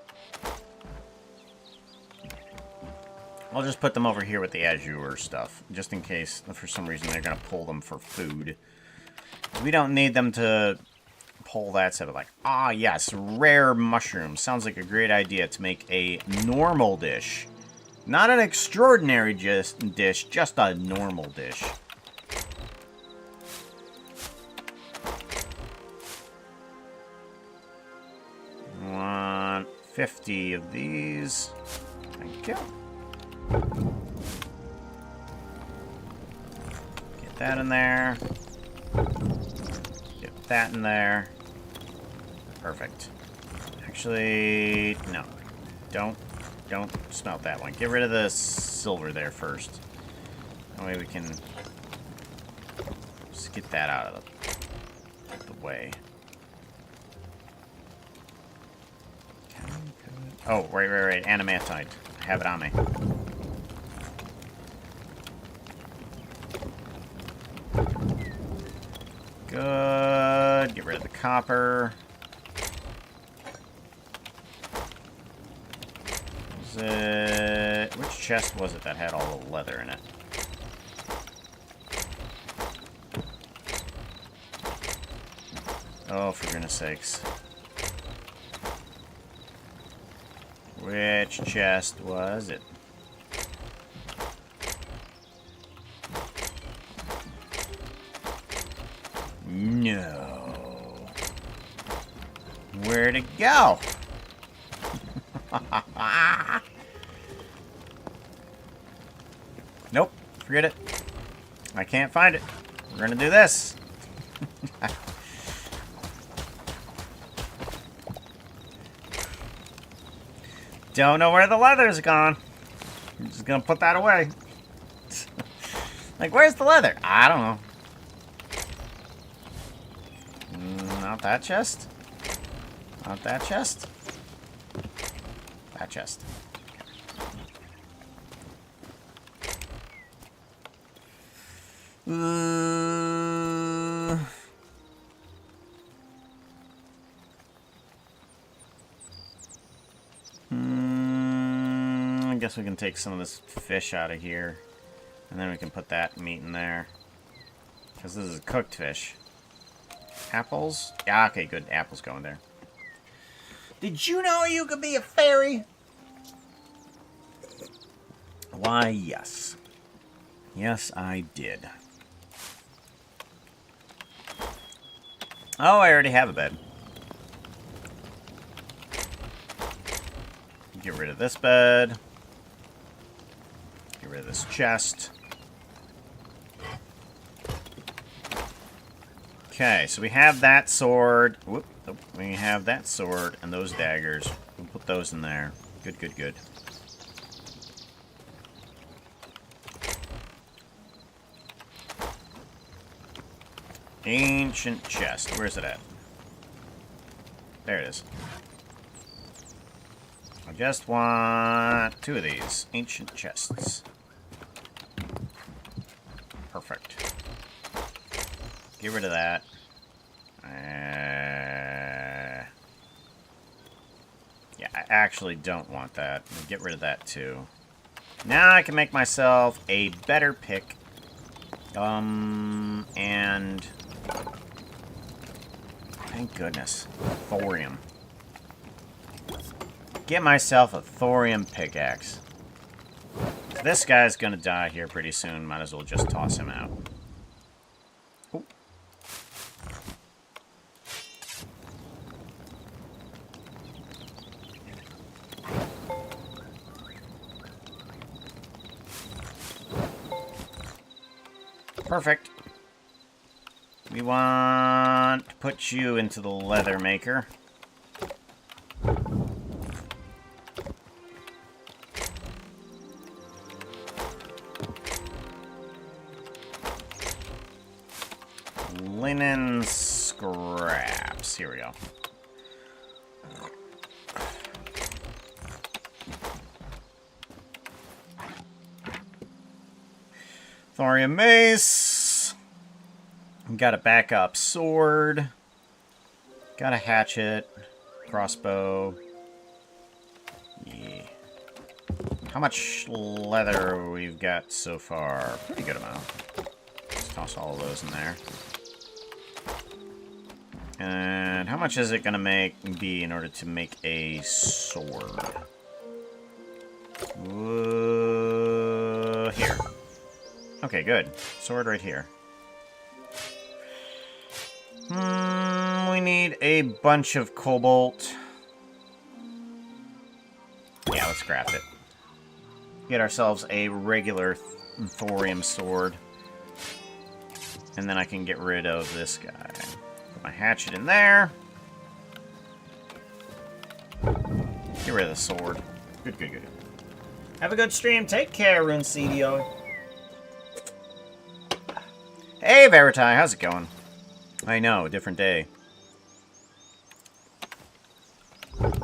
I'll just put them over here with the azure stuff, just in case for some reason they're going to pull them for food. We don't need them to pull that stuff. Like, ah, yes, rare mushrooms. Sounds like a great idea to make a normal dish. Not an extraordinary dish, just a normal dish. Want 50 of these. Thank you. Get that in there. Get that in there. Perfect. Actually, no. Don't smelt that one. Get rid of the silver there first. That way we can just get that out of the way. Oh, right. Animatite. I have it on me. Good. Get rid of the copper. Which chest was it that had all the leather in it? Oh, for goodness sakes. Which chest was it? No. Where'd it go? Nope. Forget it. I can't find it. We're gonna do this. Don't know where the leather's gone. I'm just gonna put that away. Like, where's the leather? I don't know. Not that chest. Not that chest. That chest. I guess we can take some of this fish out of here. And then we can put that meat in there. Because this is cooked fish. Apples? Yeah, okay, good. Apples go in there. Did you know you could be a fairy? Why, yes. Yes, I did. Oh, I already have a bed. Get rid of this bed. Get rid of this chest. Okay, so we have that sword. Whoop, we have that sword and those daggers. We'll put those in there. Good, good, good. Ancient chest. Where's it at? There it is. I just want 2 of these ancient chests. Perfect. Get rid of that. Yeah, I actually don't want that. Get rid of that too. Now I can make myself a better pick. And thank goodness, thorium. Get myself a thorium pickaxe. This guy's gonna die here pretty soon. Might as well just toss him out. Ooh. Perfect. We want to put you into the leather maker. Linen scraps. Here we go. Thorium mace. Got a backup sword. Got a hatchet. Crossbow. Yeah. How much leather we've got so far? Pretty good amount. Let's toss all of those in there. And how much is it going to be in order to make a sword? Here. Okay, good. Sword right here. We need a bunch of cobalt. Yeah, let's craft it. Get ourselves a regular thorium sword. And then I can get rid of this guy. Put my hatchet in there. Get rid of the sword. Good, good, good. Have a good stream. Take care, Rune CDO. Hey, Veritai. How's it going? I know, a different day. Put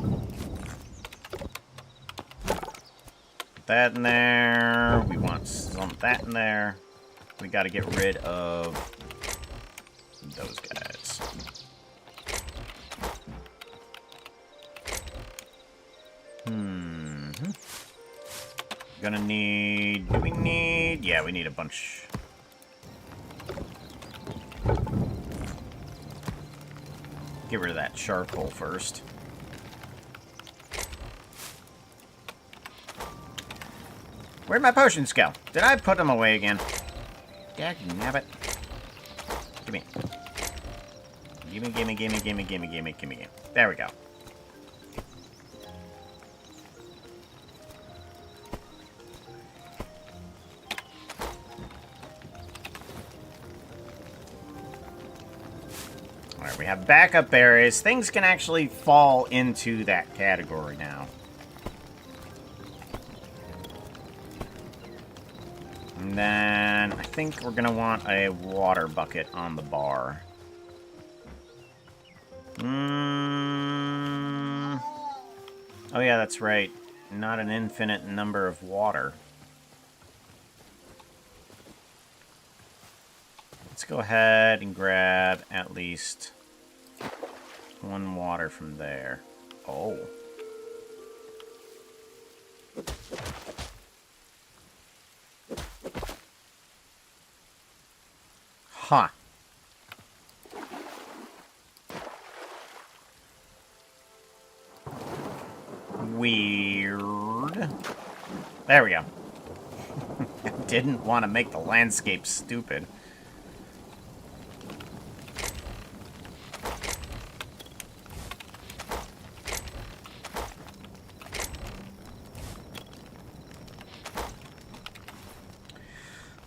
that in there. We want some of that in there. We got to get rid of those guys. Gonna need... Do we need... Yeah, we need a bunch. Get rid of that charcoal first. Where'd my potions go? Did I put them away again? Dagnabbit. Gimme. Gimme, gimme, gimme, gimme, gimme, gimme, gimme. There we go. Alright, we have backup berries. Things can actually fall into that category now. And then I think we're gonna want a water bucket on the bar. Oh yeah, that's right. Not an infinite number of water. Let's go ahead and grab at least one water from there. Oh. Huh. Weird. There we go. I didn't want to make the landscape stupid.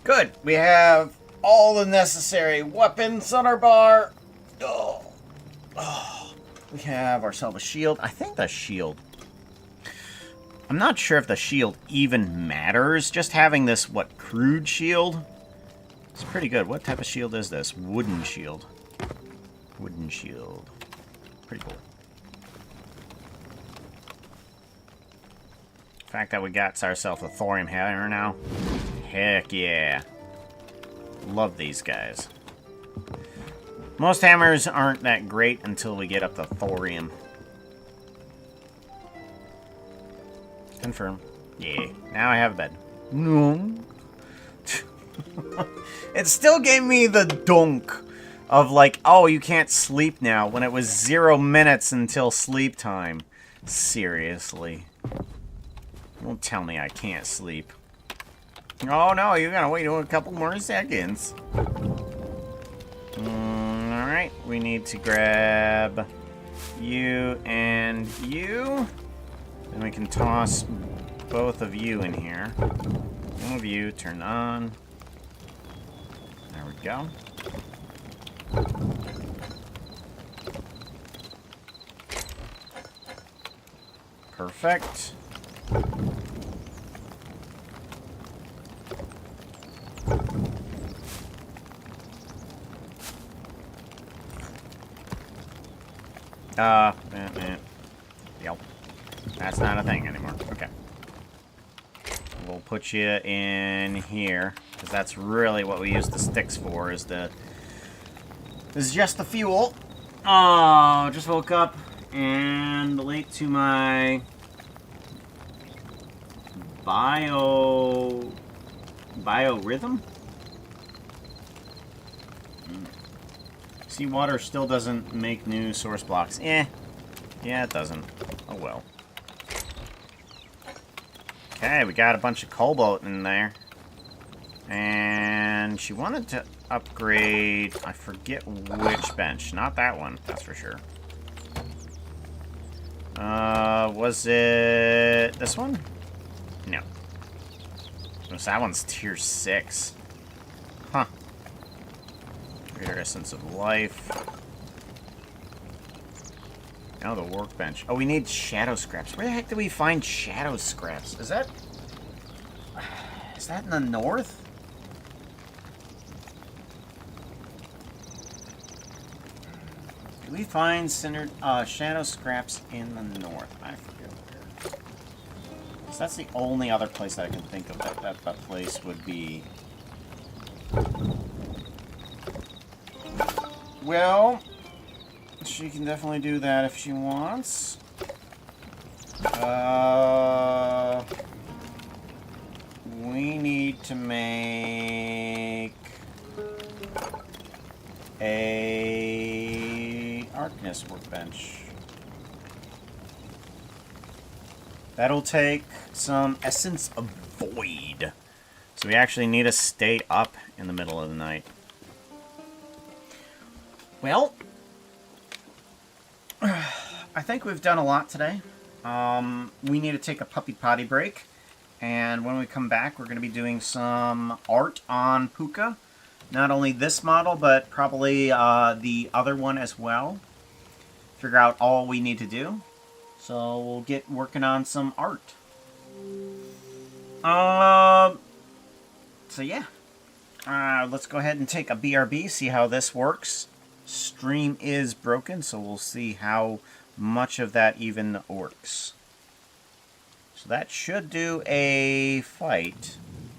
Good. We have all the necessary weapons on our bar. Oh. We have ourselves a shield. I think the shield... I'm not sure if the shield even matters. Just having this, what, crude shield? It's pretty good. What type of shield is this? Wooden shield. Wooden shield. Pretty cool. The fact that we got ourselves a thorium hammer now. Heck yeah. Love these guys. Most hammers aren't that great until we get up to thorium. Confirm. Yeah. Now I have a bed. No. It still gave me the dunk of like, oh, you can't sleep now, when it was 0 minutes until sleep time. Seriously. Don't tell me I can't sleep. Oh no, you gotta wait a couple more seconds. Alright, we need to grab you and you. Then we can toss both of you in here. One of you, turn on. There we go. Perfect. Yep. That's not a thing anymore. Okay. We'll put you in here, because that's really what we use the sticks for, is just the fuel. Oh, just woke up and late to my biorhythm? Seawater still doesn't make new source blocks. Yeah, it doesn't. Oh well. Okay, we got a bunch of cobalt in there. And she wanted to upgrade, I forget which bench. Not that one, that's for sure. Was it this one? No. That one's tier 6. Huh. Greater essence of life. Now the workbench. Oh, we need shadow scraps. Where the heck do we find shadow scraps? Is that in the north? Do we find shadow scraps in the north? I forget where. So that's the only other place that I can think of that place would be. Well, she can definitely do that if she wants. We need to make a Arcness workbench. That'll take some Essence of Void. So we actually need to stay up in the middle of the night. Well, I think we've done a lot today. We need to take a puppy potty break. And when we come back, we're going to be doing some art on Puka. Not only this model, but probably the other one as well. Figure out all we need to do. So we'll get working on some art. So yeah. Let's go ahead and take a BRB, see how this works. StrEam is broken, so we'll see how much of that even works. So that should do a fight.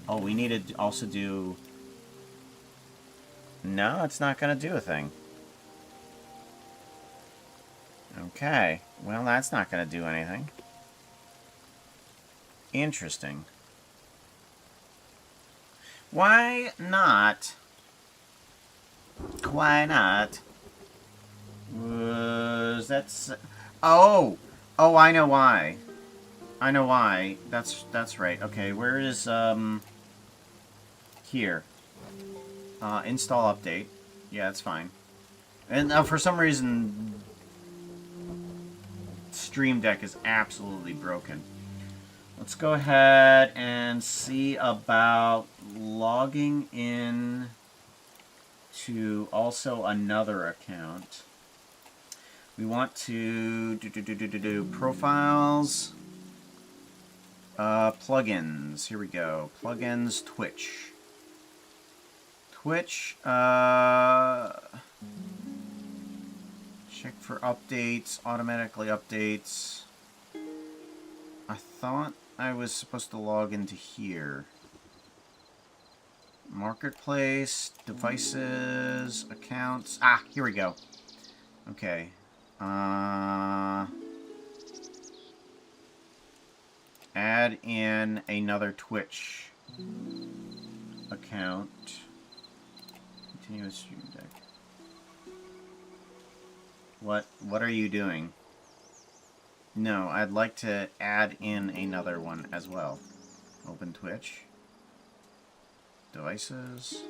Oh, we need to also do... No, it's not going to do a thing. Okay. Well, that's not going to do anything. Interesting. Why not? Why not? Was that... Oh! Oh, I know why. I know why. That's right. Okay, where is, here. Install update. Yeah, that's fine. And for some reason, Stream Deck is absolutely broken. Let's go ahead and see about logging in to also another account. We want to do profiles, plugins. Here we go. Plugins, Twitch. Twitch, check for updates, automatically updates. I thought I was supposed to log into here. Marketplace, devices, accounts. Ah, here we go. Okay. Add in another Twitch account. Continue with Stream Deck. What are you doing? No, I'd like to add in another one as well. Open Twitch. Devices.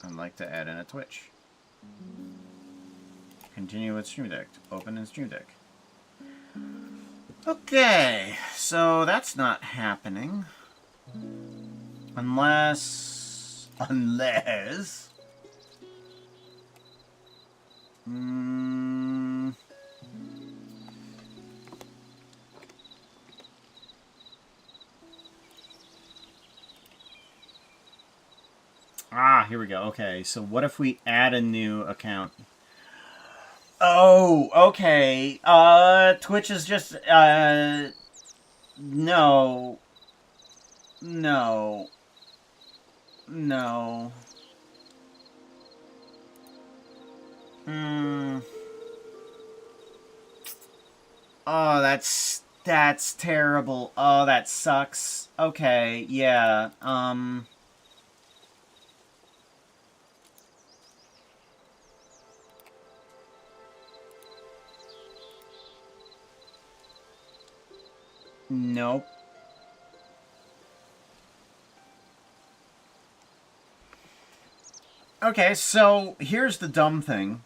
I'd like to add in a Twitch. Continue with Stream Deck. Open in Stream Deck. Okay, so that's not happening. Unless... Ah, here we go. Okay, so what if we add a new account? Oh, okay. Twitch is just, no. No. No. Oh, that's terrible. Oh, that sucks. Okay, yeah, nope. Okay, so here's the dumb thing.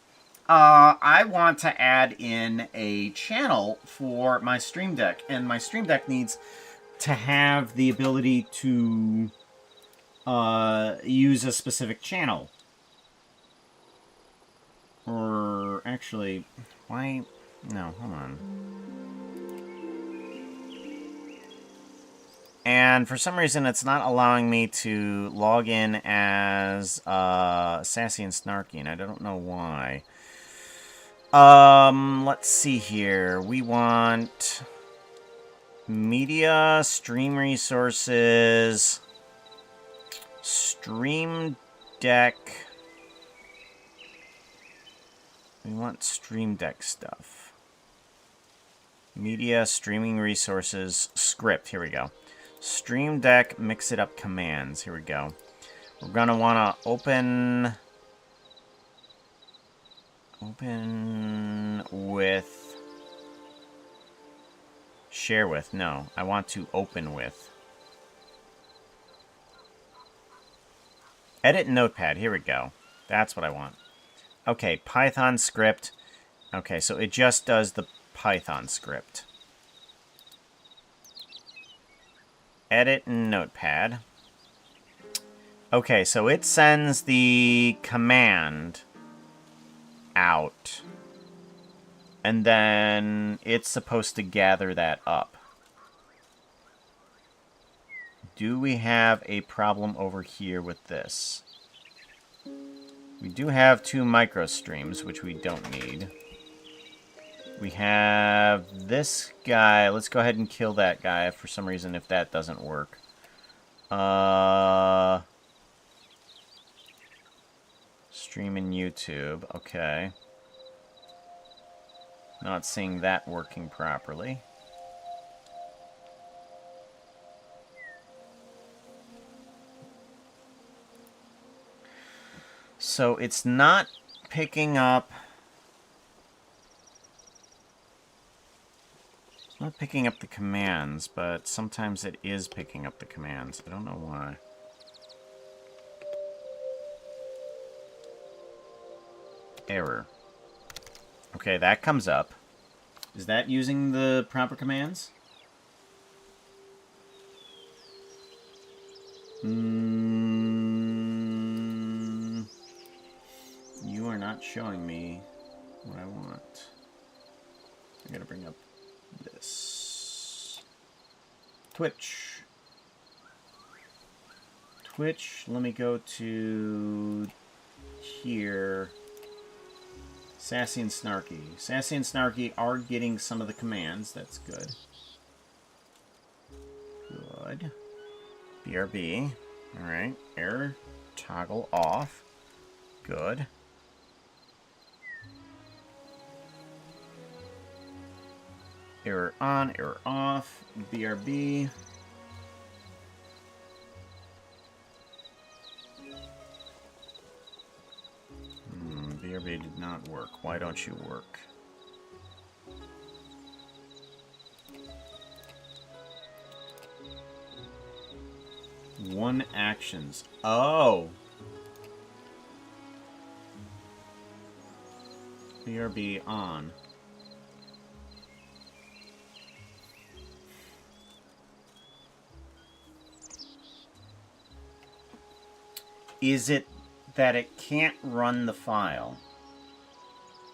I want to add in a channel for my Stream Deck, and my Stream Deck needs to have the ability to use a specific channel. Or, actually, why? No, hold on. And for some reason, it's not allowing me to log in as Sassy and Snarky, and I don't know why. Let's see here. We want media, stream resources, Stream Deck. We want Stream Deck stuff. Media, streaming resources, script. Here we go. Stream Deck, mix it up commands. Here we go. We're gonna wanna open with, share with. No, I want to open with. Edit notepad. Here we go. That's what I want. Okay, Python script. Okay, so it just does the Python script. Edit notepad. Okay, so it sends the command out. And then it's supposed to gather that up. Do we have a problem over here with this? We do have 2 micro streams, which we don't need. We have this guy. Let's go ahead and kill that guy for some reason if that doesn't work. Stream in YouTube. Okay. Not seeing that working properly. So it's not picking up... It's not picking up the commands, but sometimes it is picking up the commands. I don't know why. Error. Okay, that comes up. Is that using the proper commands? You are not showing me what I want. I gotta bring up this. Twitch. Twitch, let me go to here. Sassy and Snarky. Sassy and Snarky are getting some of the commands. That's good. Good. BRB. Alright. Error. Toggle off. Good. Error on. Error off. BRB. BRB did not work. Why don't you work? One actions. Oh! BRB on. Is it that it can't run the file?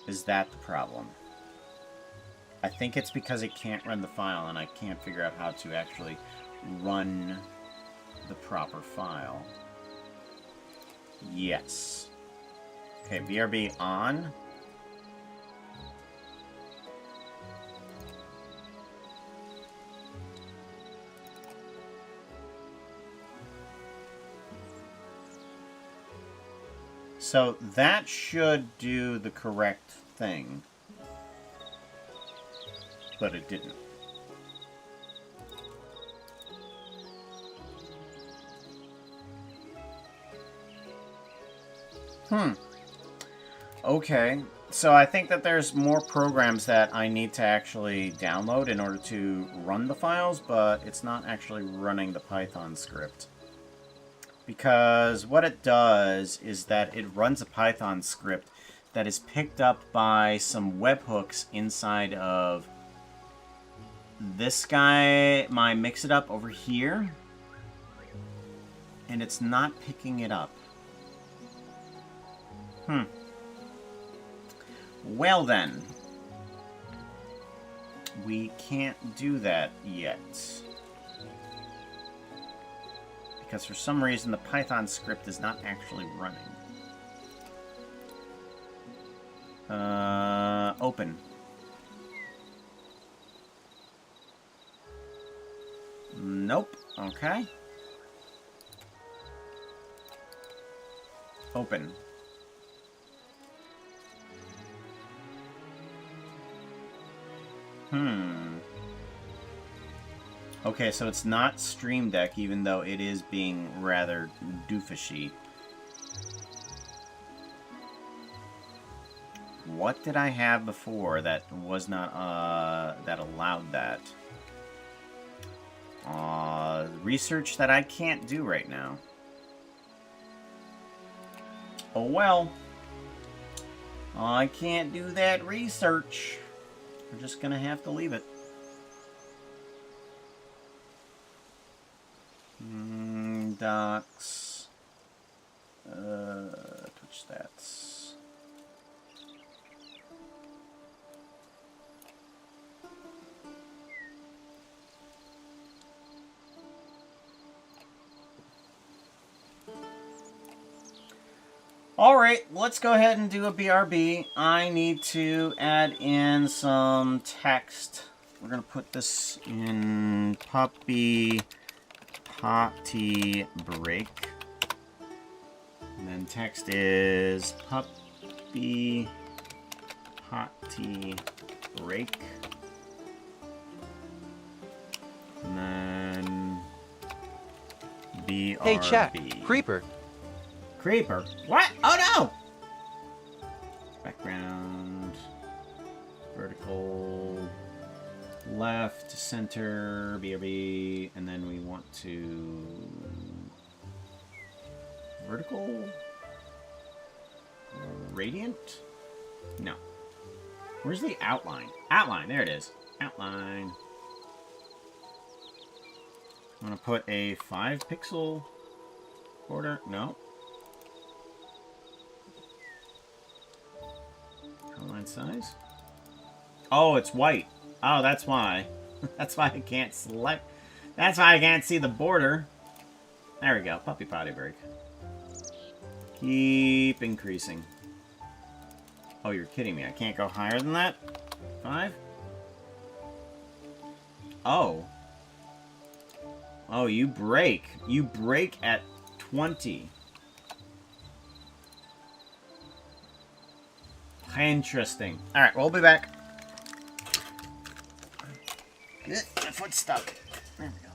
Is that the problem? I think it's because it can't run the file and I can't figure out how to actually run the proper file. Yes. Okay, BRB on. So that should do the correct thing, but it didn't. Okay, so I think that there's more programs that I need to actually download in order to run the files, but it's not actually running the Python script. Because what it does is that it runs a Python script that is picked up by some webhooks inside of this guy, my Mix It Up over here. And it's not picking it up. Well then. We can't do that yet. Because for some reason the Python script is not actually running. Open. Nope. Okay. Open. Okay, so it's not Stream Deck, even though it is being rather doofusy. What did I have before that was not, that allowed that? Research that I can't do right now. Oh well. I can't do that research. We're just gonna have to leave it. Docs. Twitch stats. Alright, let's go ahead and do a BRB. I need to add in some text. We're going to put this in puppy potty break. And then text is puppy potty break. And then BRB. Hey, chat. Creeper. Creeper. What? Oh no! Background. Vertical. Left, center, BRB, and then we want to... Vertical? Radiant? No. Where's the outline? Outline, there it is. Outline. I'm gonna put a 5 pixel border. No. Outline size. Oh, it's white. Oh, that's why. That's why I can't select. That's why I can't see the border. There we go. Puppy potty break. Keep increasing. Oh, you're kidding me. I can't go higher than that? 5? Oh. Oh, you break. You break at 20. Interesting. Alright, we'll be back. My foot's stuck. There we go.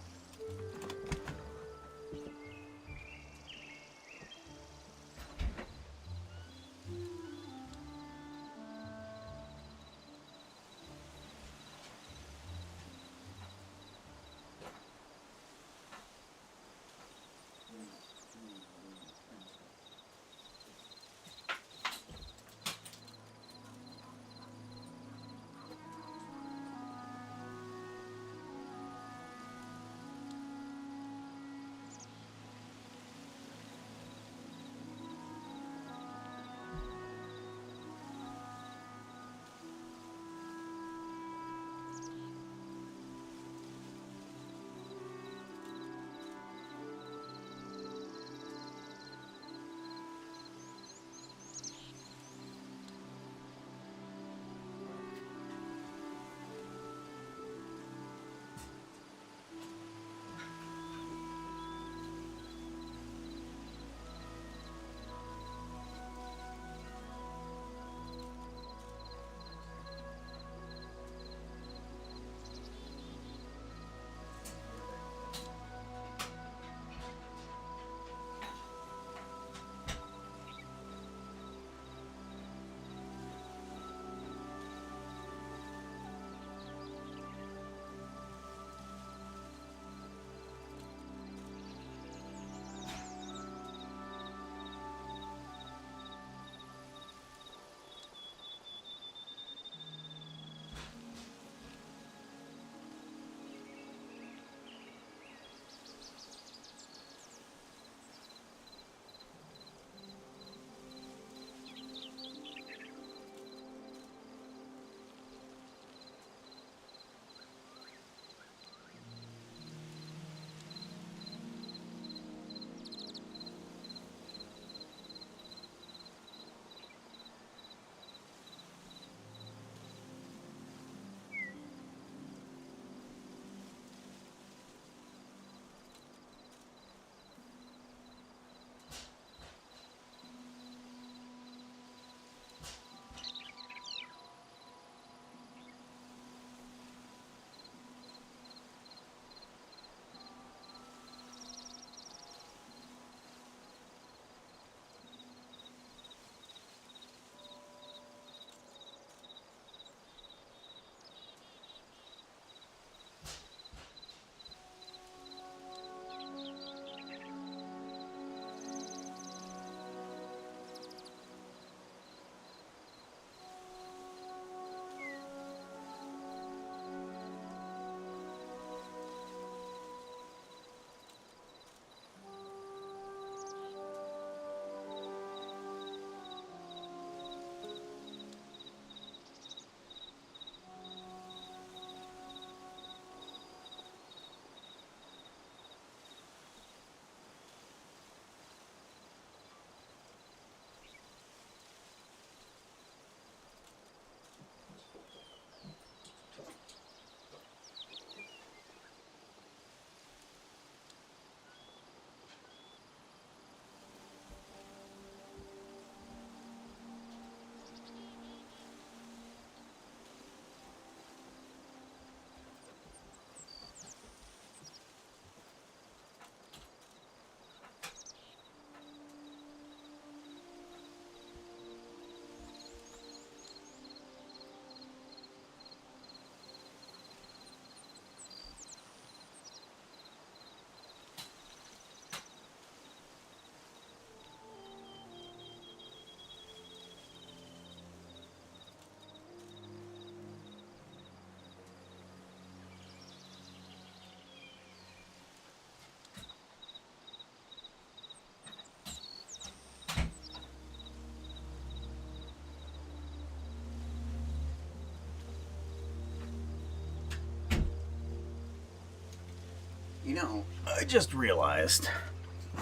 You know, I just realized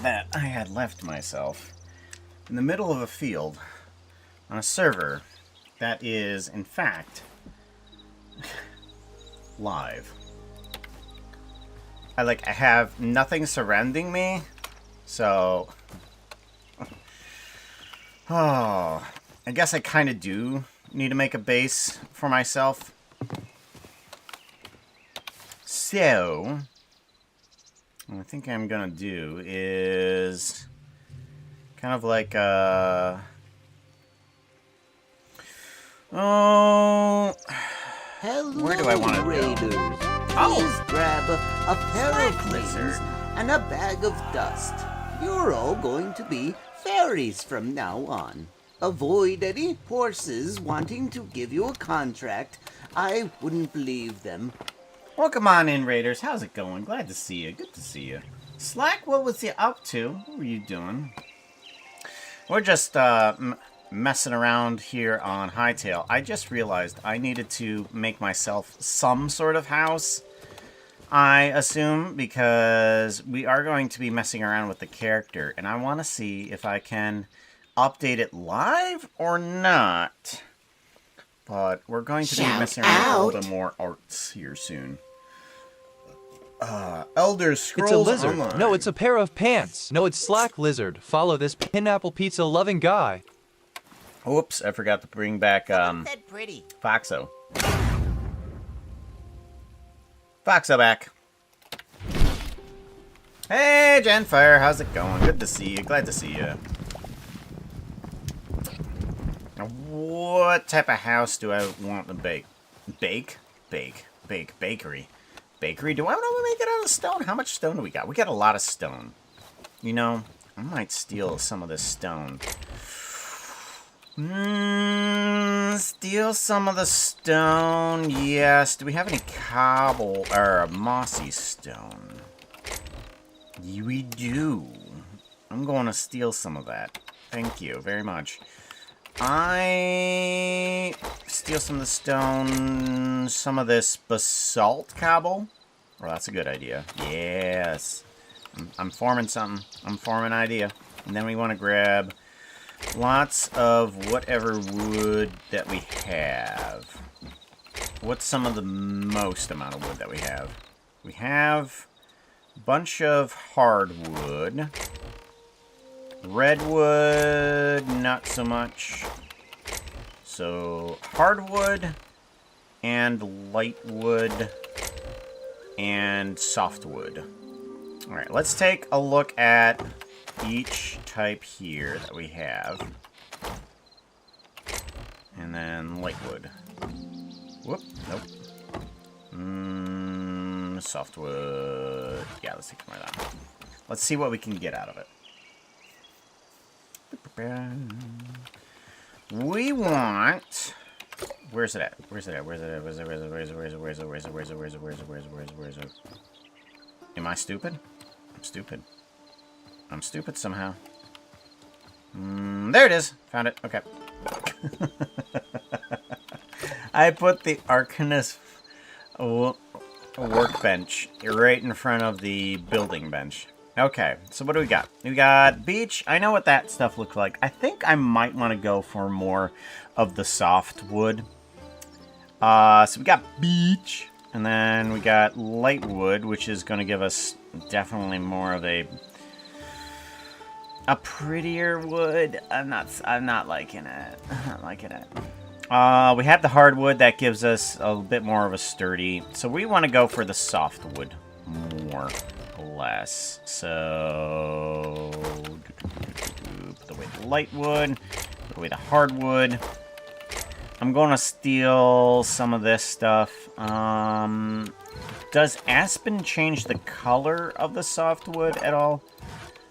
that I had left myself in the middle of a field on a server that is, in fact, live. I have nothing surrounding me, so... Oh, I guess I kind of do need to make a base for myself. So, what I think I'm gonna do is kind of like oh, Hello, where do I want to raiders. go? Please grab a pair of Snake wings lizard. and a bag of dust. You're all going to be fairies from now on. Avoid any horses wanting to give you a contract. I wouldn't believe them. Well, come on in, Raiders. How's it going? Glad to see you. Good to see you. Slack, what was you up to? What were you doing? We're just messing around here on Hytale. I just realized I needed to make myself some sort of house, I assume, because we are going to be messing around with the character, and I want to see if I can update it live or not. But we're going to be messing around with a little bit more arts here soon. Elder Scrolls It's a lizard. Online. No, it's a pair of pants. No, it's Slack Lizard. Follow this pineapple pizza loving guy. Oops, I forgot to bring back Said pretty. Foxo. Foxo back. Hey, Genfire, how's it going? Good to see you. Glad to see you. Now, what type of house do I want to bake? Bakery. Bakery? Do I want to make it out of stone? How much stone do we got? We got a lot of stone. You know, I might steal some of this stone. Steal some of the stone. Yes. Do we have any cobble or mossy stone? We do. I'm going to steal some of that. Thank you very much. I steal some of the stone, some of this basalt cobble. Well, that's a good idea. Yes. I'm forming something. I'm forming an idea. And then we want to grab lots of whatever wood that we have. What's some of the most amount of wood that we have? We have a bunch of hardwood. Redwood, not so much. So, hardwood and lightwood and softwood. Alright, let's take a look at each type here that we have. And then lightwood. Whoop, nope. Softwood. Yeah, let's take some of that. Let's see what we can get out of it. We want... Where's it at? Where's it? Am I stupid? I'm stupid. I'm stupid somehow. There it is. Found it. Okay. I put the Arcanist workbench right in front of the building bench. Okay, so what do we got? We got beach. I know what that stuff looks like. I think I might want to go for more of the soft wood. So we got beach. And then we got light wood, which is going to give us definitely more of a prettier wood. I'm not liking it. I'm not liking it. We have the hardwood that gives us a bit more of a sturdy. So we want to go for the soft wood more or less. So put away the light wood, put away the hardwood. I'm going to steal some of this stuff. Does aspen change the color of the softwood at all?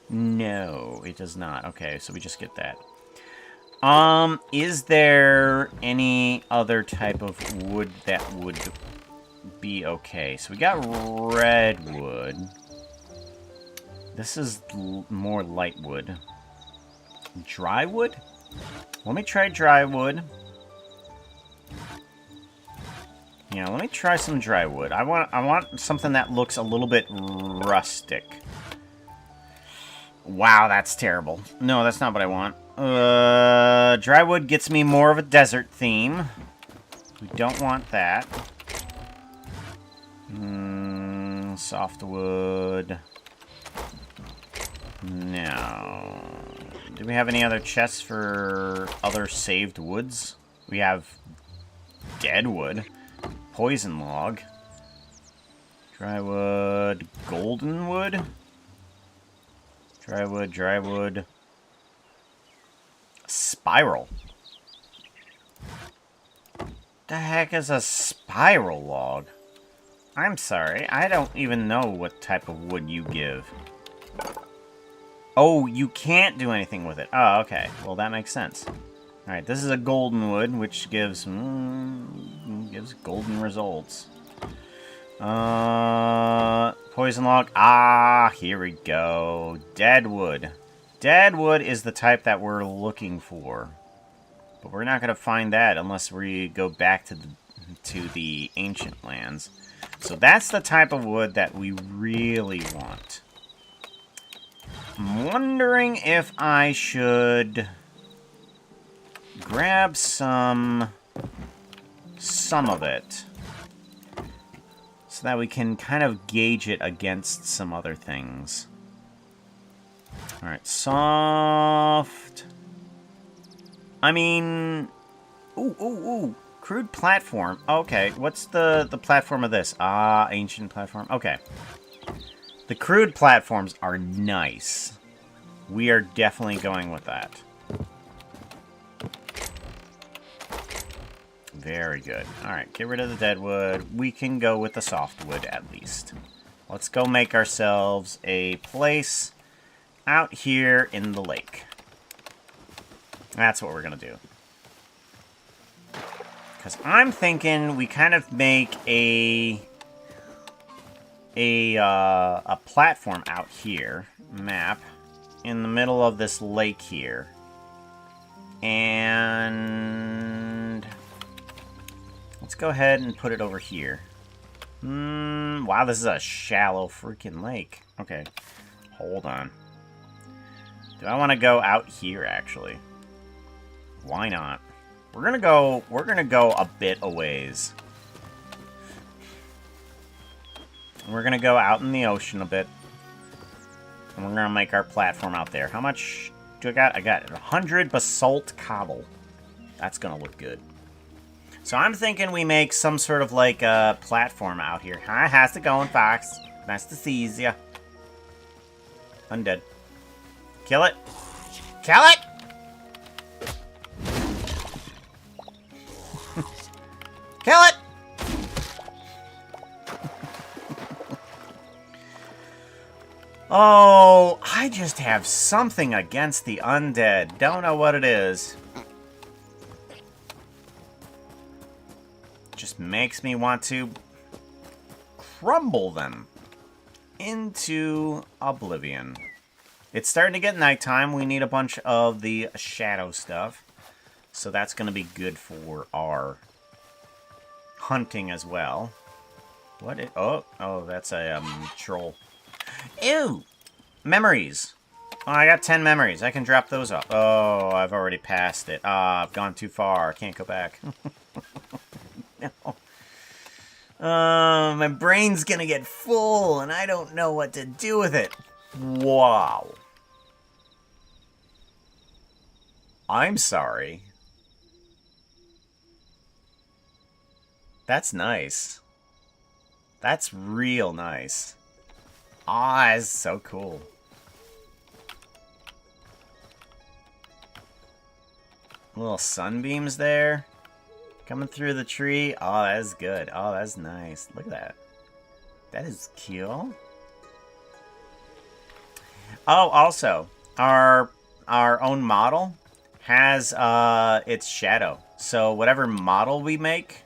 No, it does not. Okay, so we just get that. Is there any other type of wood that would be okay? So we got redwood. This is more light wood. Dry wood? Let me try dry wood. Yeah, let me try some dry wood. I want something that looks a little bit rustic. Wow, that's terrible. No, that's not what I want. Dry wood gets me more of a desert theme. We don't want that. Softwood. No. Do we have any other chests for other saved woods? We have dead wood, poison log, dry wood, golden wood, dry wood, spiral. The heck is a spiral log? I'm sorry, I don't even know what type of wood you give. Oh, you can't do anything with it. Oh, okay. Well, that makes sense. Alright, this is a golden wood, which gives golden results. Poison log. Ah, here we go. Dead wood. Dead wood is the type that we're looking for. But we're not going to find that unless we go back to the ancient lands. So that's the type of wood that we really want. I'm wondering if I should grab some of it so that we can kind of gauge it against some other things. Alright, soft. I mean, ooh, crude platform. Okay, what's the platform of this? Ah, ancient platform. Okay. The crude platforms are nice. We are definitely going with that. Very good. Alright, get rid of the dead wood. We can go with the softwood at least. Let's go make ourselves a place out here in the lake. That's what we're going to do. Because I'm thinking we kind of make a platform out here, map, in the middle of this lake here. And let's go ahead and put it over here. Wow, this is a shallow freaking lake. Okay, hold on. Do I want to go out here, actually? Why not? We're gonna go a bit a ways. We're gonna go out in the ocean a bit. And we're gonna make our platform out there. How much do I got? I got 100 basalt cobble. That's gonna look good. So I'm thinking we make some sort of like a platform out here. Hi, how's it going, Fox? Nice to see ya. Undead. Kill it. Kill it! Kill it! Oh, I just have something against the undead. Don't know what it is. Just makes me want to crumble them into oblivion. It's starting to get nighttime. We need a bunch of the shadow stuff. So that's going to be good for our hunting as well. What is... Oh, that's a troll. Ew! Memories. Oh, I got 10 memories. I can drop those off. Oh, I've already passed it. Ah, I've gone too far. I can't go back. No. My brain's gonna get full, and I don't know what to do with it. Wow. I'm sorry. That's nice. That's real nice. Ah, it's so cool. Little sunbeams there. Coming through the tree. Oh, that's good. Oh, that's nice. Look at that. That is cute. Oh, also, our own model has its shadow. So whatever model we make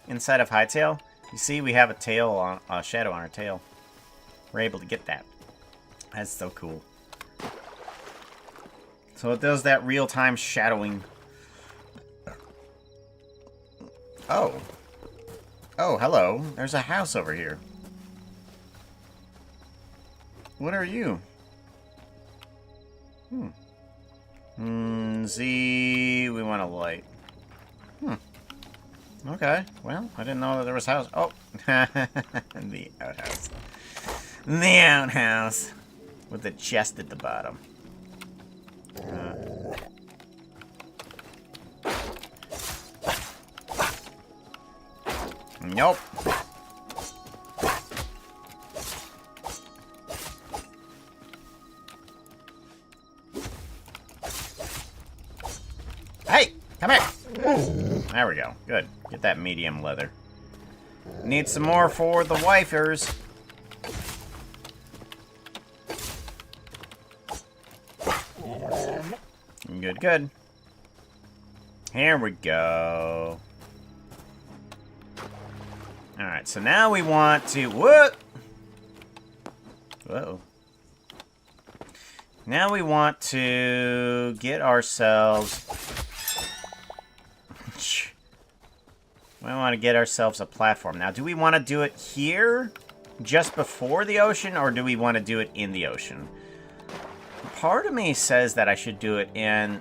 inside of Hytale, you see we have a tail on a shadow on our tail. We're able to get that. That's so cool. So it does that real-time shadowing. Oh. Oh, hello. There's a house over here. What are you? Z, we want a light. Okay, well, I didn't know that there was a house. Oh, the outhouse. The outhouse. With the chest at the bottom. Nope. Hey, come here. There we go. Good. Get that medium leather. Need some more for the wifers. Good, good. Here we go. Alright, so now we want to... What? Whoa. Now we want to get ourselves... We want to get ourselves a platform. Now, do we want to do it here? Just before the ocean? Or do we want to do it in the ocean? Part of me says that I should do it in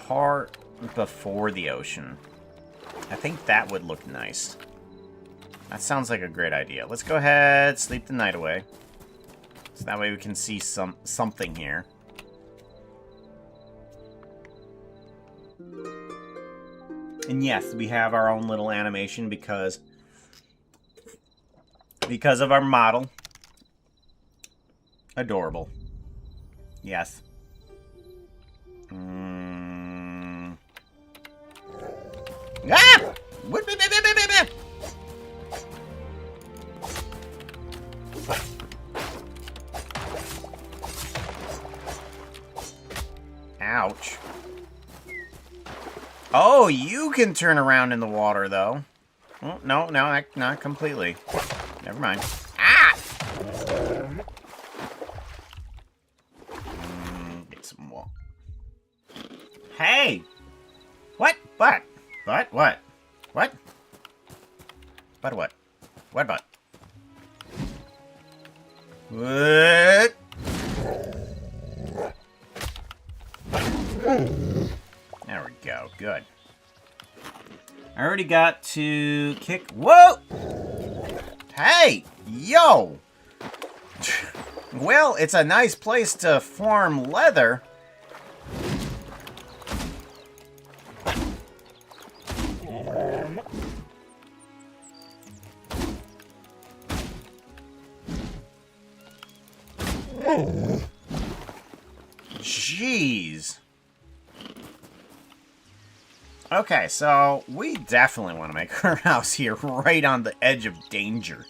part before the ocean. I think that would look nice. That sounds like a great idea. Let's go ahead, sleep the night away. So that way we can see something here. And yes, we have our own little animation because of our model. Adorable. Yes. Ah! Ouch. Oh, you can turn around in the water, though. Oh, no, not completely. Never mind. Ah! Get some more. Hey! What? What? What? What? What? But what? What but? What? There we go. Good. I already got to kick... Whoa! Hey! Yo! Well, it's a nice place to farm leather. Jeez. Okay, so we definitely want to make our house here right on the edge of danger.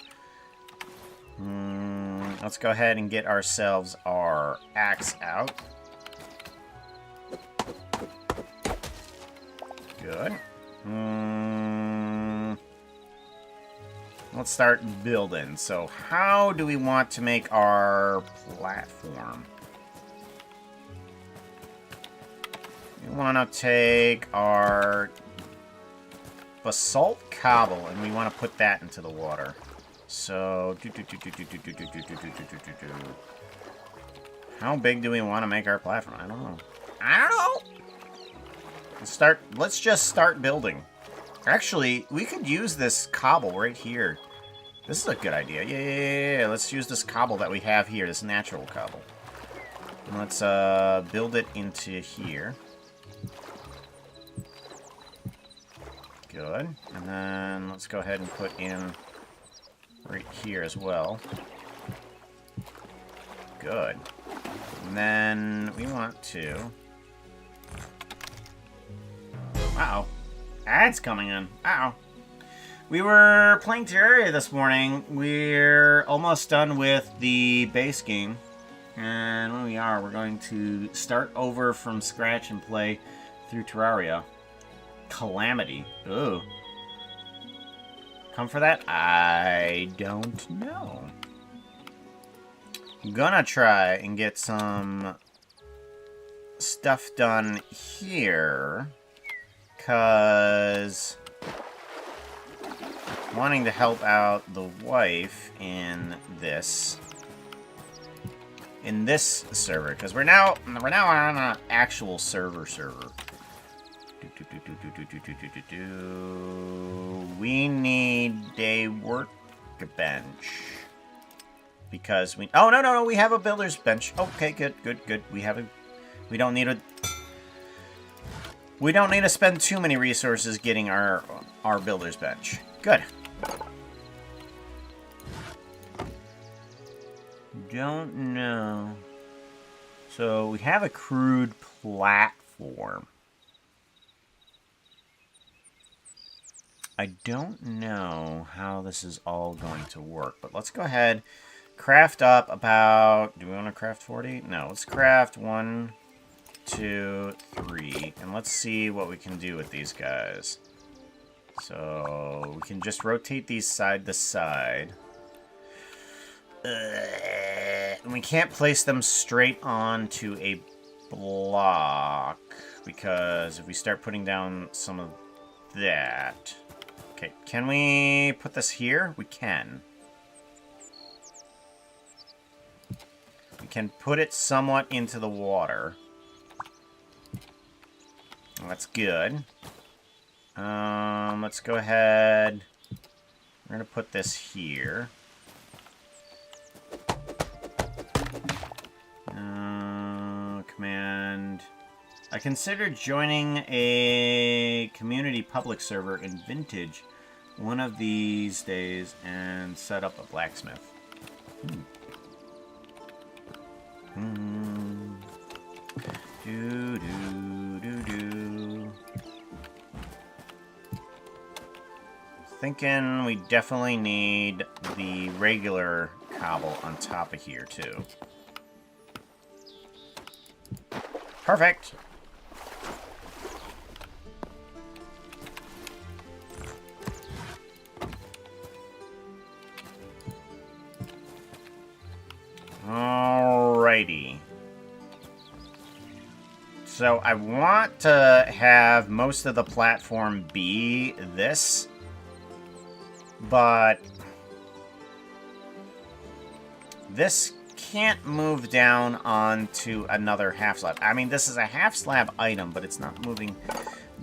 Let's go ahead and get ourselves our axe out. Good. Let's start building. So how do we want to make our platform? We want to take our basalt cobble and we want to put that into the water. So, how big do we want to make our platform? I don't know. Let's just start building. Actually, we could use this cobble right here. This is a good idea. Yeah. Let's use this cobble that we have here, this natural cobble. And let's build it into here. Good. And then let's go ahead and put in right here as well. Good. And then we want to... Uh-oh. Ads coming in. Uh-oh. We were playing Terraria this morning. We're almost done with the base game. And when we are, we're going to start over from scratch and play through Terraria. Calamity. Ooh. Come for that? I don't know. I'm gonna try and get some stuff done here. Because wanting to help out the wife in this in this server, because we're now on an actual server. We need a workbench because we. Oh no, we have a builder's bench. Okay, good. We don't need to spend too many resources getting our builder's bench. Good. Don't know. So we have a crude platform. I don't know how this is all going to work, but let's go ahead, craft up about, do we want to craft 40? No, let's craft 1, 2, 3, and let's see what we can do with these guys. So we can just rotate these side to side. And we can't place them straight onto a block, because if we start putting down some of that... Okay, can we put this here? We can. We can put it somewhat into the water. That's good. Let's go ahead. We're going to put this here. Command. I considered joining a community public server in Vintage one of these days and set up a blacksmith. Do. Thinking we definitely need the regular cobble on top of here too. Perfect. Alrighty. So I want to have most of the platform be this, but this can't move down onto another half slab. I mean, this is a half slab item, but it's not moving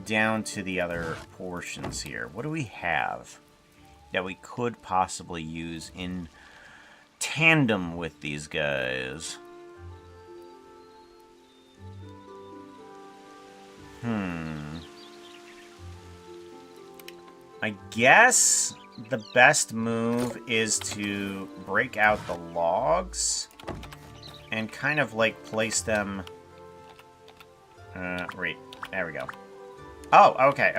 down to the other portions here. What do we have that we could possibly use in tandem with these guys? I guess the best move is to break out the logs and kind of like place them. Right, there we go. Oh, okay.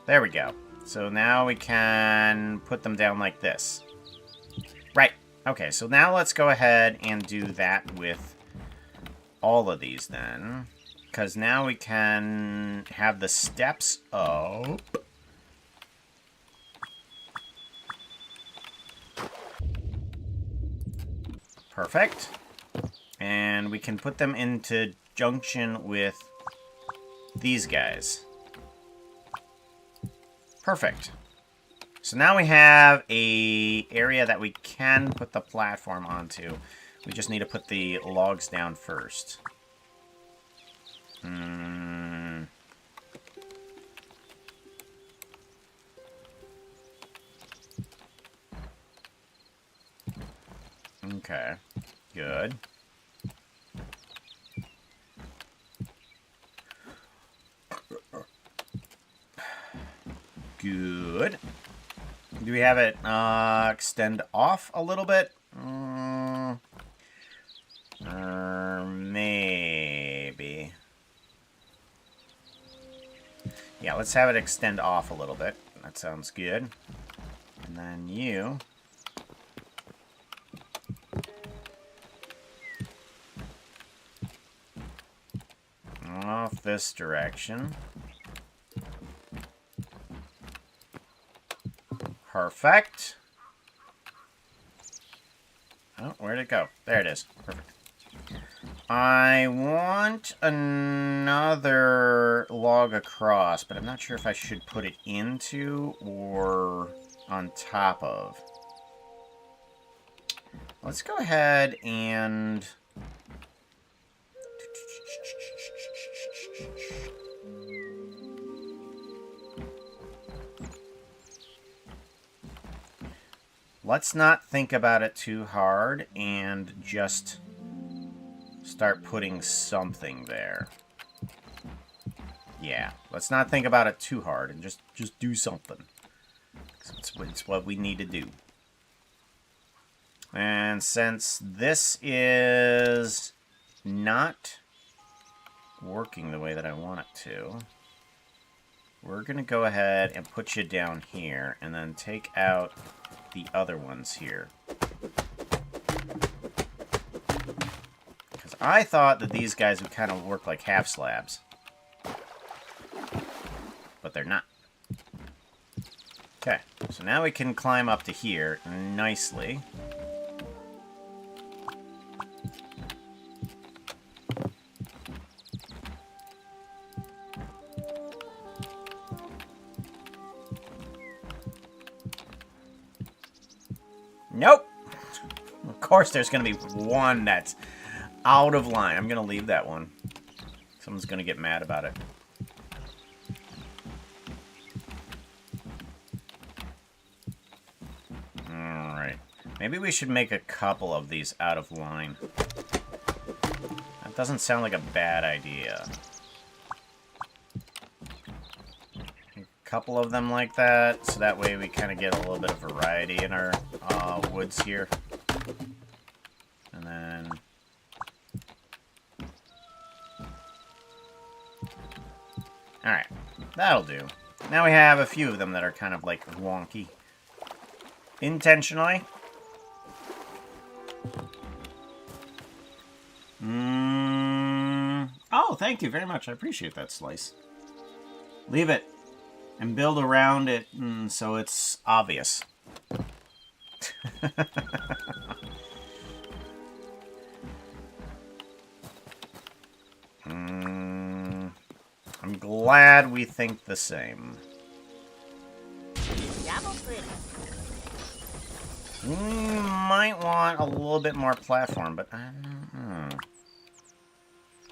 There we go. So now we can put them down like this. Right. Okay, so now let's go ahead and do that with all of these then. Because now we can have the steps up. Perfect. And we can put them into junction with these guys. Perfect. So now we have a area that we can put the platform onto. We just need to put the logs down first. Okay, good. Good. Do we have it extend off a little bit? Maybe. Yeah, let's have it extend off a little bit. That sounds good. And then you... off this direction. Perfect. Oh, where'd it go? There it is. Perfect. I want another log across, but I'm not sure if I should put it into or on top of. let's go ahead and... Let's not think about it too hard and just start putting something there. Yeah, let's not think about it too hard and just do something. It's what we need to do. And since this is not working the way that I want it to, we're going to go ahead and put you down here and then take out the other ones here. Because I thought that these guys would kind of work like half slabs. But they're not. Okay, so now we can climb up to here nicely. Nope! Of course there's going to be one that's out of line. I'm going to leave that one. Someone's going to get mad about it. Alright. Maybe we should make a couple of these out of line. That doesn't sound like a bad idea. Couple of them like that, so that way we kind of get a little bit of variety in our woods here. And then... Alright, that'll do. Now we have a few of them that are kind of like wonky. Intentionally. Oh, thank you very much. I appreciate that, Slice. Leave it. And build around it so it's obvious. I'm glad we think the same. Double pretty. We might want a little bit more platform, but I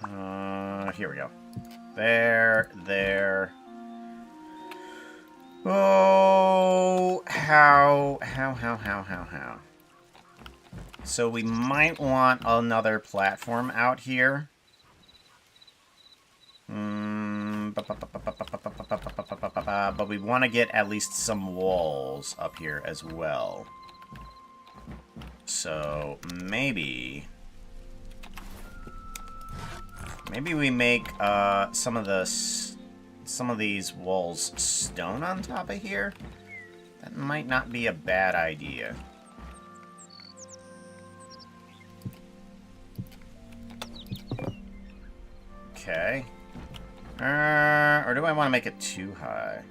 don't know. Here we go. There. Oh, how? So we might want another platform out here. But we want to get at least some walls up here as well. So maybe we make some of these walls stone on top of here. That might not be a bad idea. Okay. Or do I want to make it too high?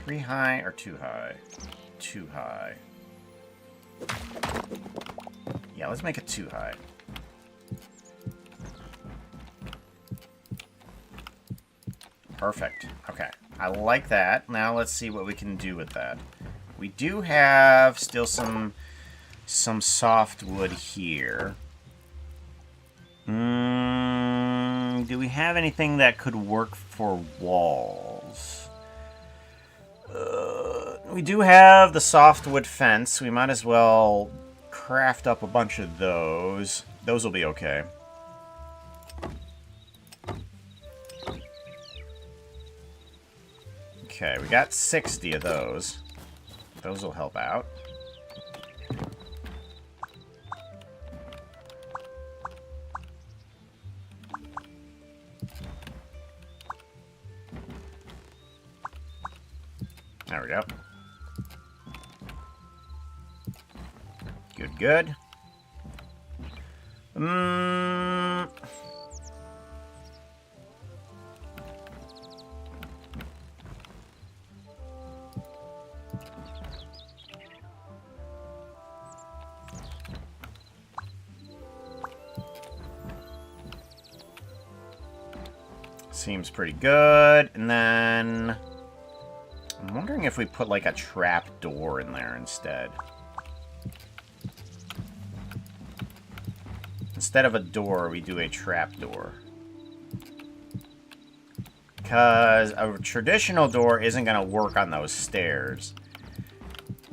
3 high or too high? Too high. Yeah, let's make it too high. Perfect. Okay. I like that. Now let's see what we can do with that. We do have still some softwood here. Do we have anything that could work for walls? We do have the softwood fence. We might as well craft up a bunch of those. Those will be okay. Okay, we got 60 of those. Those will help out. There we go. Good. Seems pretty good. And then I'm wondering if we put like a trap door in there instead. instead of a door, we do a trap door. Because a traditional door isn't going to work on those stairs.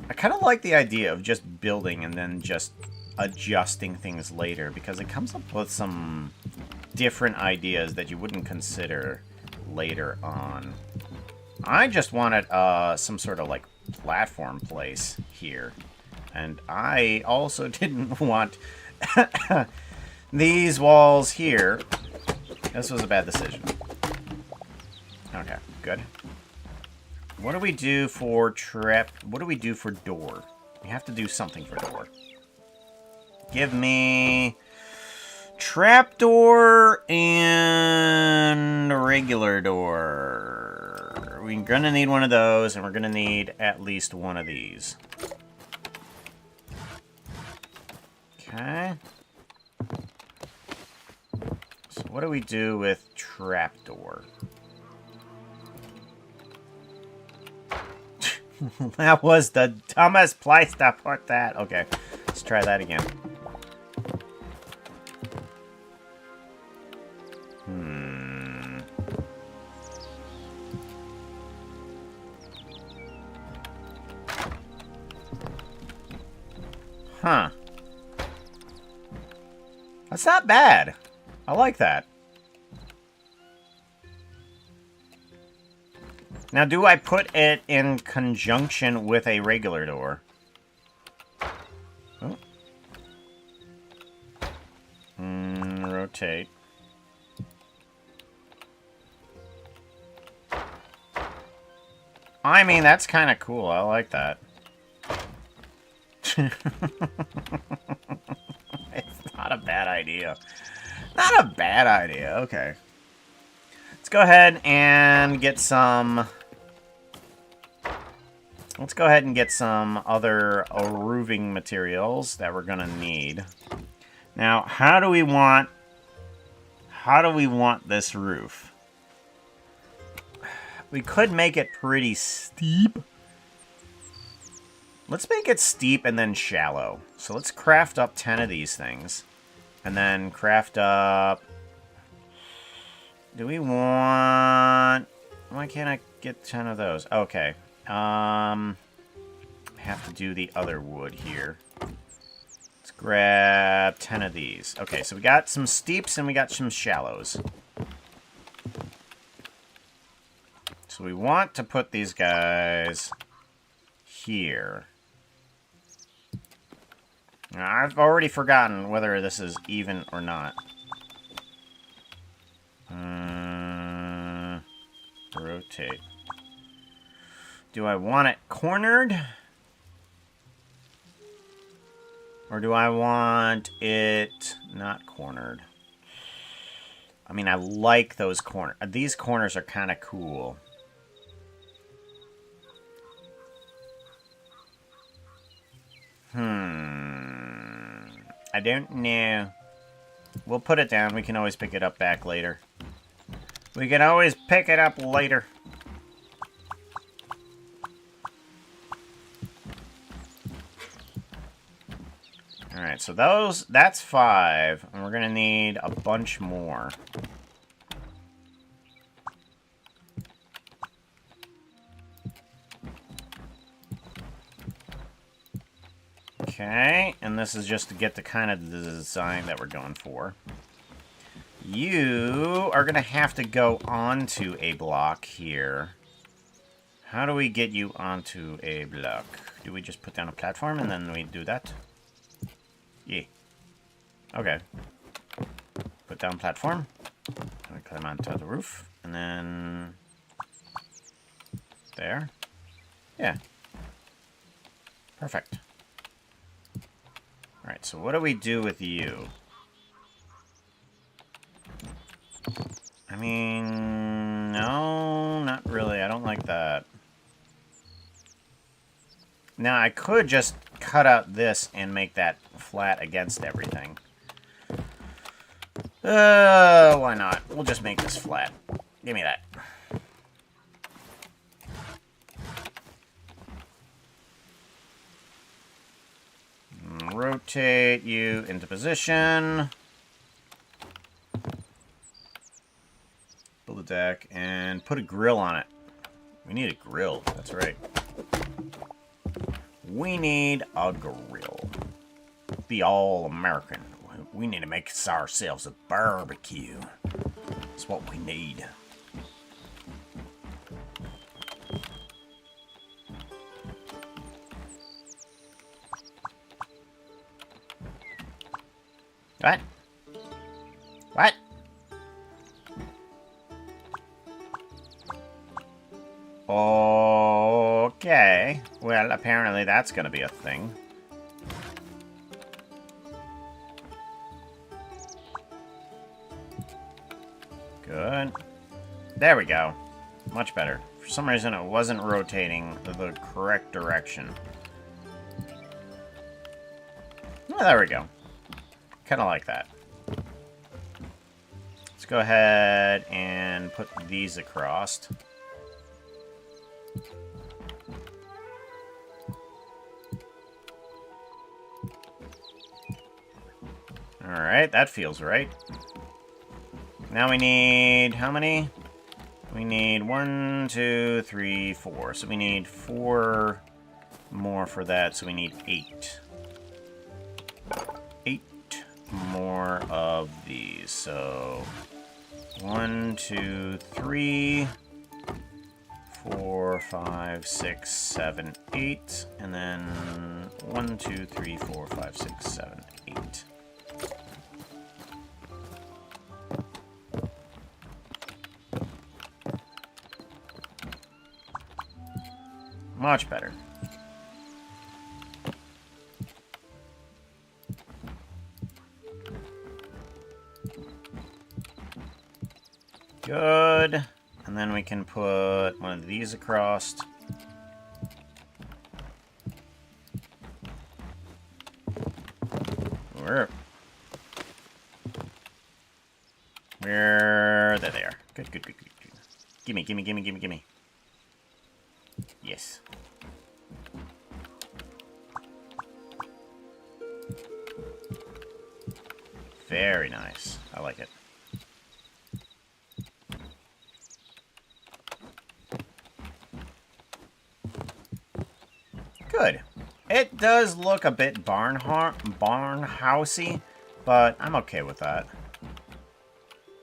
I kind of like the idea of just building and then just adjusting things later, because it comes up with some different ideas that you wouldn't consider later on. I just wanted some sort of like platform place here. And I also didn't want these walls here. This was a bad decision. Okay, good. What do we do for trap? What do we do for door? We have to do something for door. Give me trapdoor and regular door. We're gonna need one of those, and we're gonna need at least one of these. Okay. So what do we do with trapdoor? That was the dumbest place to put that. Okay, let's try that again. Huh. That's not bad. I like that. Now, do I put it in conjunction with a regular door? Oh. Rotate. I mean, that's kind of cool. I like that. It's not a bad idea. Not a bad idea. Okay. Let's go ahead and get some... Let's go ahead and get some other roofing materials that we're gonna need. Now, how do we want this roof? We could make it pretty steep. Let's make it steep and then shallow. So let's craft up 10 of these things. And then craft up... Do we want... Why can't I get 10 of those? Okay. I have to do the other wood here. Let's grab 10 of these. Okay, so we got some steeps and we got some shallows. So we want to put these guys here. Now, I've already forgotten whether this is even or not. Rotate. Do I want it cornered? Or do I want it not cornered? I mean, I like those corners. These corners are kind of cool. I don't know. We'll put it down. We can always pick it up back later. We can always pick it up later. Alright, so that's 5. And we're gonna need a bunch more. Okay, and this is just to get the kind of the design that we're going for. You are going to have to go onto a block here. How do we get you onto a block? Do we just put down a platform and then we do that? Yeah. Okay. Put down platform. And we climb onto the roof. And then... There. Yeah. Perfect. Alright, so what do we do with you? I mean, no, not really. I don't like that. Now, I could just cut out this and make that flat against everything. Why not? We'll just make this flat. Give me that. Rotate you into position. Build a deck and put a grill on it. We need a grill. That's right. We need a grill. The all-American. We need to make ourselves a barbecue. That's what we need. What? What? Okay. Well, apparently that's gonna be a thing. Good. There we go. Much better. For some reason, it wasn't rotating the correct direction. Oh, there we go. Kind of like that. Let's go ahead and put these across. Alright, that feels right. Now we need... how many? We need 1, 2, 3, 4. So we need 4 more for that, so we need 8. 8 more of these. So 1, 2, 3, 4, 5, 6, 7, 8. And then 1, 2, 3, 4, 5, 6, 7, 8. Much better. Good. And then we can put one of these across. Where? There they are. Good, good, good, good, good. Gimme, gimme, gimme, gimme, gimme. Yes. Very nice. I like it. Good. It does look a bit barnhousey, but I'm okay with that.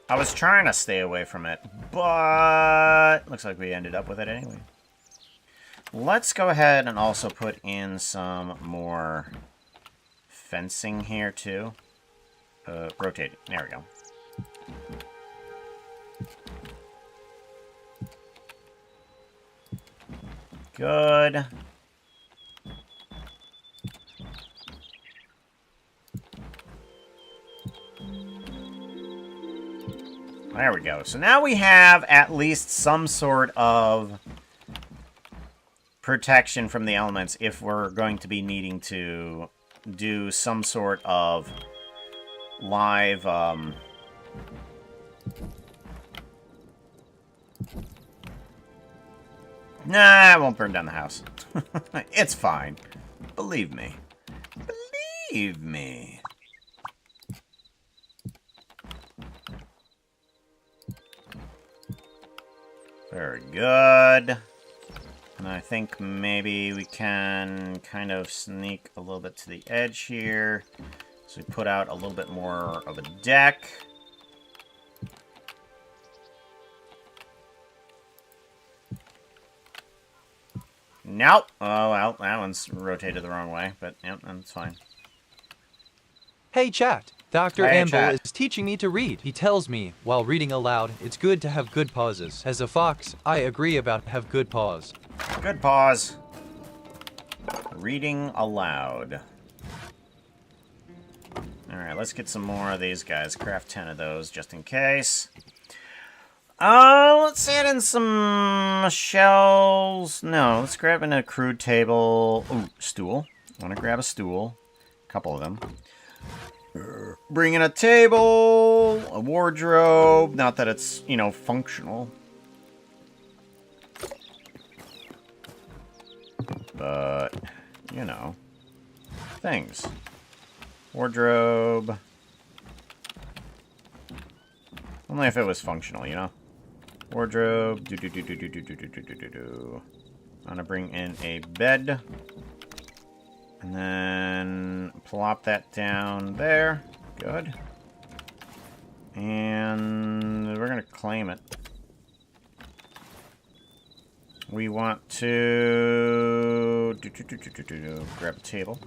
I was trying to stay away from it, but looks like we ended up with it anyway. Let's go ahead and also put in some more fencing here too. Rotate it. There we go. Good. There we go. So now we have at least some sort of protection from the elements if we're going to be needing to do some sort of live nah, I won't burn down the house. It's fine. Believe me. Believe me. Very good. And I think maybe we can kind of sneak a little bit to the edge here. So we put out a little bit more of a deck. Nope. Oh, well, that one's rotated the wrong way, but yep, that's fine. Hey chat, Dr. Hey, Anvil chat. is teaching me to read. He tells me, while reading aloud, it's good to have good pauses. As a fox, I agree about have good pause. Good pause. Reading aloud. Alright, let's get some more of these guys. Craft 10 of those, just in case. Let's add in some shells. No, let's grab in a crude table. Ooh, stool. I want to grab a stool. A couple of them. Bring in a table, a wardrobe. Not that it's, you know, functional. But, you know, things. Wardrobe. Only if it was functional, you know? Wardrobe. I'm gonna bring in a bed. And then plop that down there. Good. And we're gonna claim it. We want to grab a table.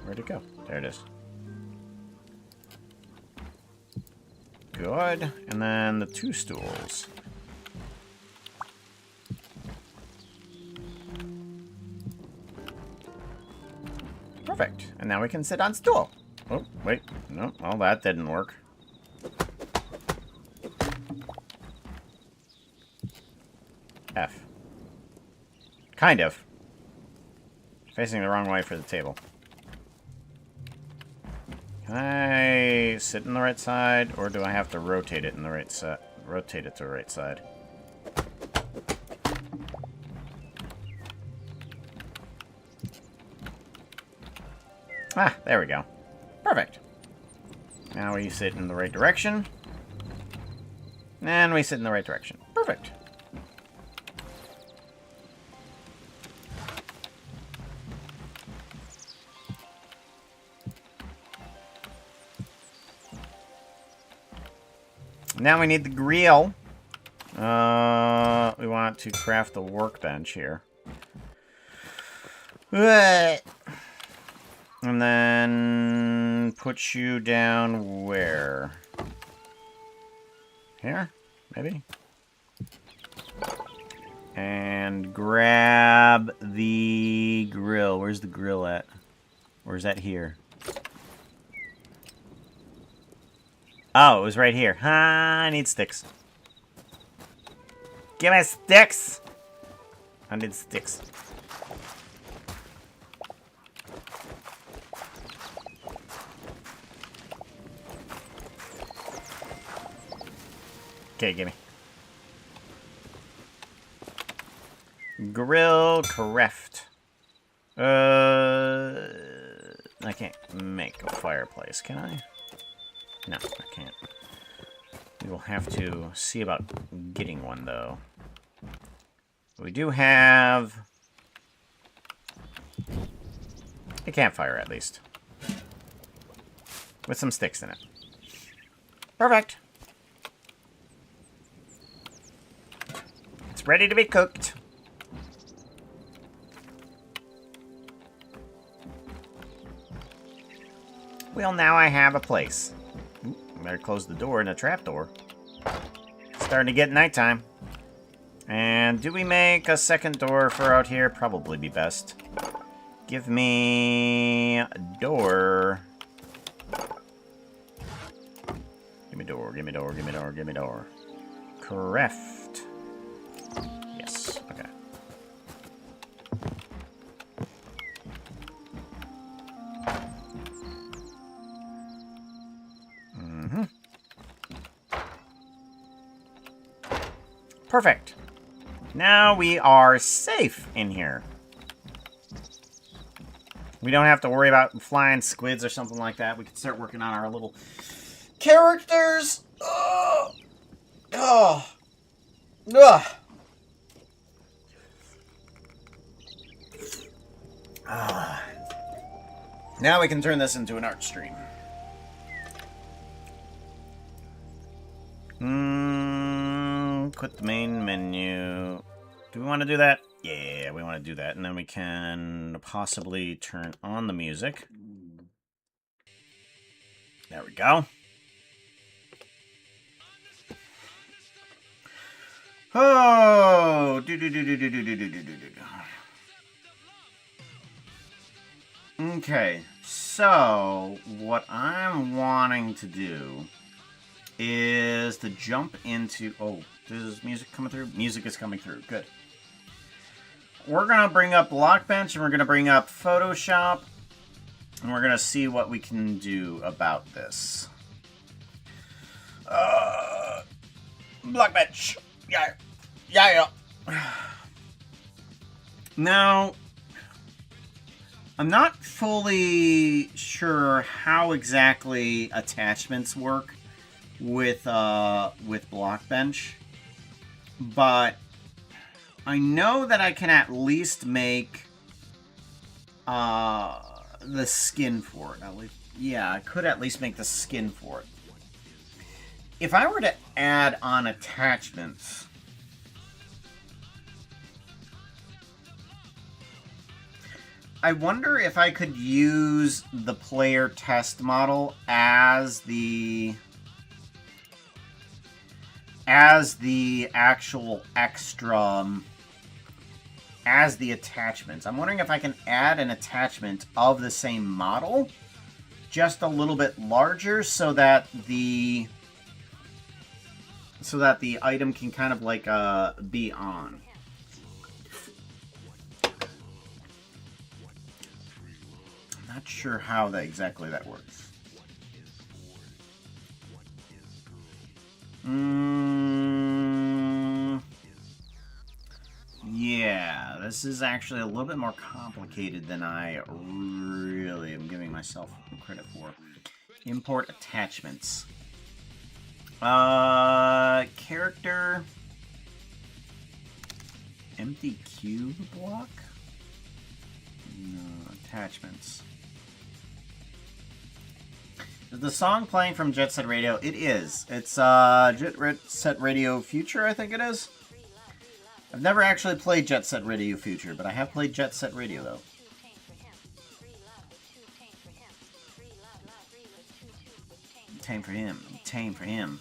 Where'd it go? There it is. Good. And then the 2 stools. Perfect. And now we can sit on stool. Oh, wait. No, well, that didn't work. F. Kind of. Facing the wrong way for the table. Can I sit in the right side, or do I have to rotate it in the right side? Rotate it to the right side. Ah, there we go. Perfect. Now we sit in the right direction. And we sit in the right direction. Perfect. Now we need the grill. We want to craft the workbench here. And then put you down where? Here? Maybe? And grab the grill. Where's the grill at? Or is that here? Oh, it was right here. I need sticks. Give me sticks! I need sticks. Okay, gimme. Grill craft. I can't make a fireplace, can I? No, I can't. We will have to see about getting one, though. We do have a campfire, at least. With some sticks in it. Perfect. It's ready to be cooked. Well, now I have a place. Ooh, better close the door and the trap door. It's starting to get nighttime. And do we make a second door for out here? Probably be best. Give me a door. Give me door, give me door, give me door, give me door. Craft. Yes, okay. Perfect. Now we are safe in here. We don't have to worry about flying squids or something like that. We can start working on our little characters. Oh. Oh. Ugh. Now we can turn this into an art stream. Quit the main menu. Do we want to do that? Yeah, we want to do that. And then we can possibly turn on the music. There we go. Oh! Okay, so what I'm wanting to do is to jump into... Oh, is music coming through? Music is coming through. Good. We're going to bring up Blockbench, and we're going to bring up Photoshop, and we're going to see what we can do about this. Blockbench. Yeah. Yeah. Now, I'm not fully sure how exactly attachments work with Blockbench, but I know that I can at least make the skin for it. At least, yeah, I could at least make the skin for it. If I were to add on attachments, I wonder if I could use the player test model as the actual extra, as the attachments. I'm wondering if I can add an attachment of the same model, just a little bit larger, so that the item can kind of like be on. I'm not sure how exactly that works. Yeah, this is actually a little bit more complicated than I really am giving myself credit for. Import attachments. Character. Empty cube block? No, attachments. Is the song playing from Jet Set Radio? It is. It's Jet Set Radio Future, I think it is. I've never actually played Jet Set Radio Future, but I have played Jet Set Radio, though. Tame for him. Tame for him.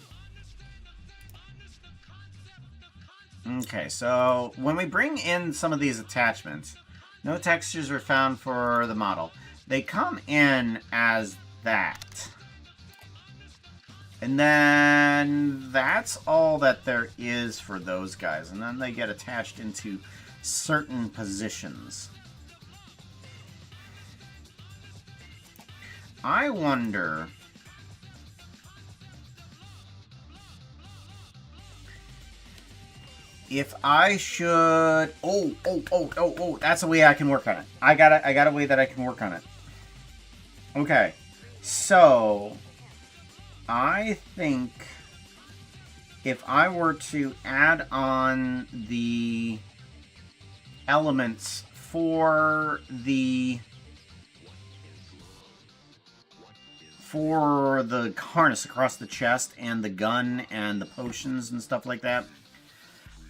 Okay, so when we bring in some of these attachments, no textures were found for the model. They come in as that. And then that's all that there is for those guys. And then they get attached into certain positions. I wonder if I should... Oh, that's a way I can work on it. I got a way that I can work on it. Okay. So I think if I were to add on the elements for the harness across the chest and the gun and the potions and stuff like that,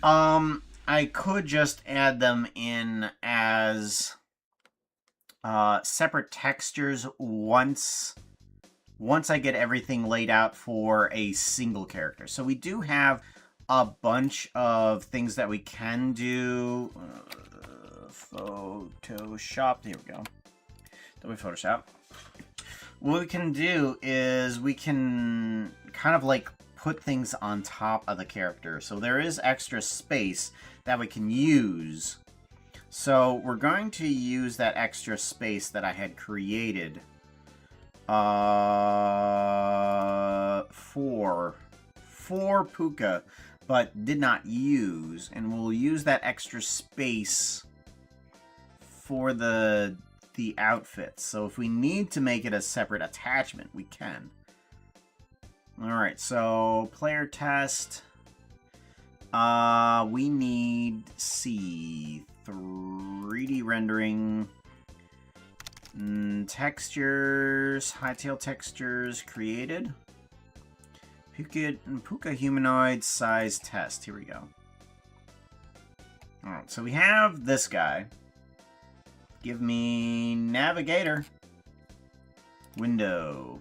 I could just add them in as separate textures once I get everything laid out for a single character. So we do have a bunch of things that we can do. Photoshop. Here we go. Don't be Photoshop. What we can do is we can kind of like put things on top of the character. So there is extra space that we can use. So we're going to use that extra space that I had created for Puka, but did not use, and we'll use that extra space for the outfits. So if we need to make it a separate attachment, we can. Alright, so player test. We need 3D rendering. Textures, Hytale textures created. Puka humanoid size test. Here we go. Alright, so we have this guy. Give me navigator. Window.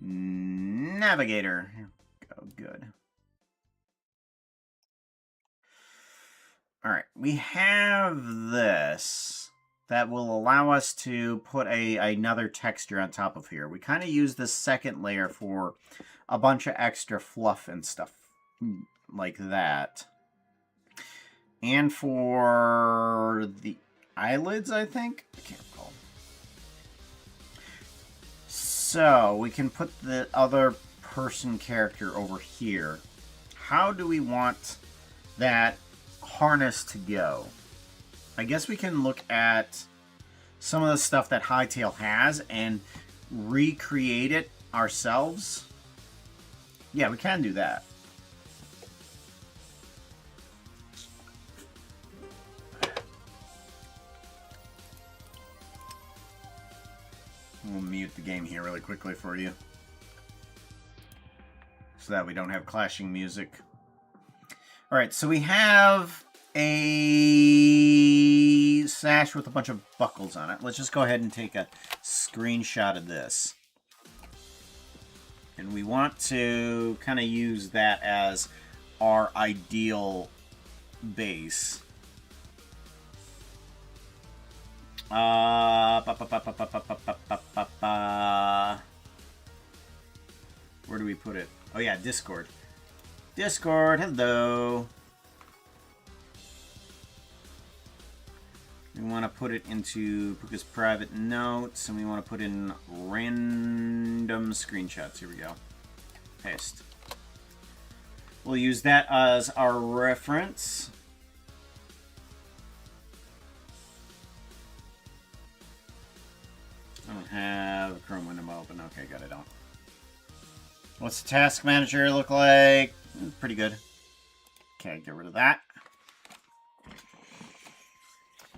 Navigator. Go, good. Alright, we have this that will allow us to put another texture on top of here. We kind of use the second layer for a bunch of extra fluff and stuff like that. And for the eyelids, I think? I can't recall. So, we can put the other person character over here. How do we want that harness to go? I guess we can look at some of the stuff that Hytale has and recreate it ourselves? Yeah, we can do that. We'll mute the game here really quickly for you, so that we don't have clashing music. Alright, so we have a sash with a bunch of buckles on it. Let's just go ahead and take a screenshot of this. And we want to kind of use that as our ideal base. Where do we put it? Oh yeah, Discord. Discord, hello. We want to put it into Puka's private notes, and we want to put in random screenshots. Here we go. Paste. We'll use that as our reference. I don't have a Chrome window open. Okay, good, I don't. What's the task manager look like? Pretty good. Okay, get rid of that.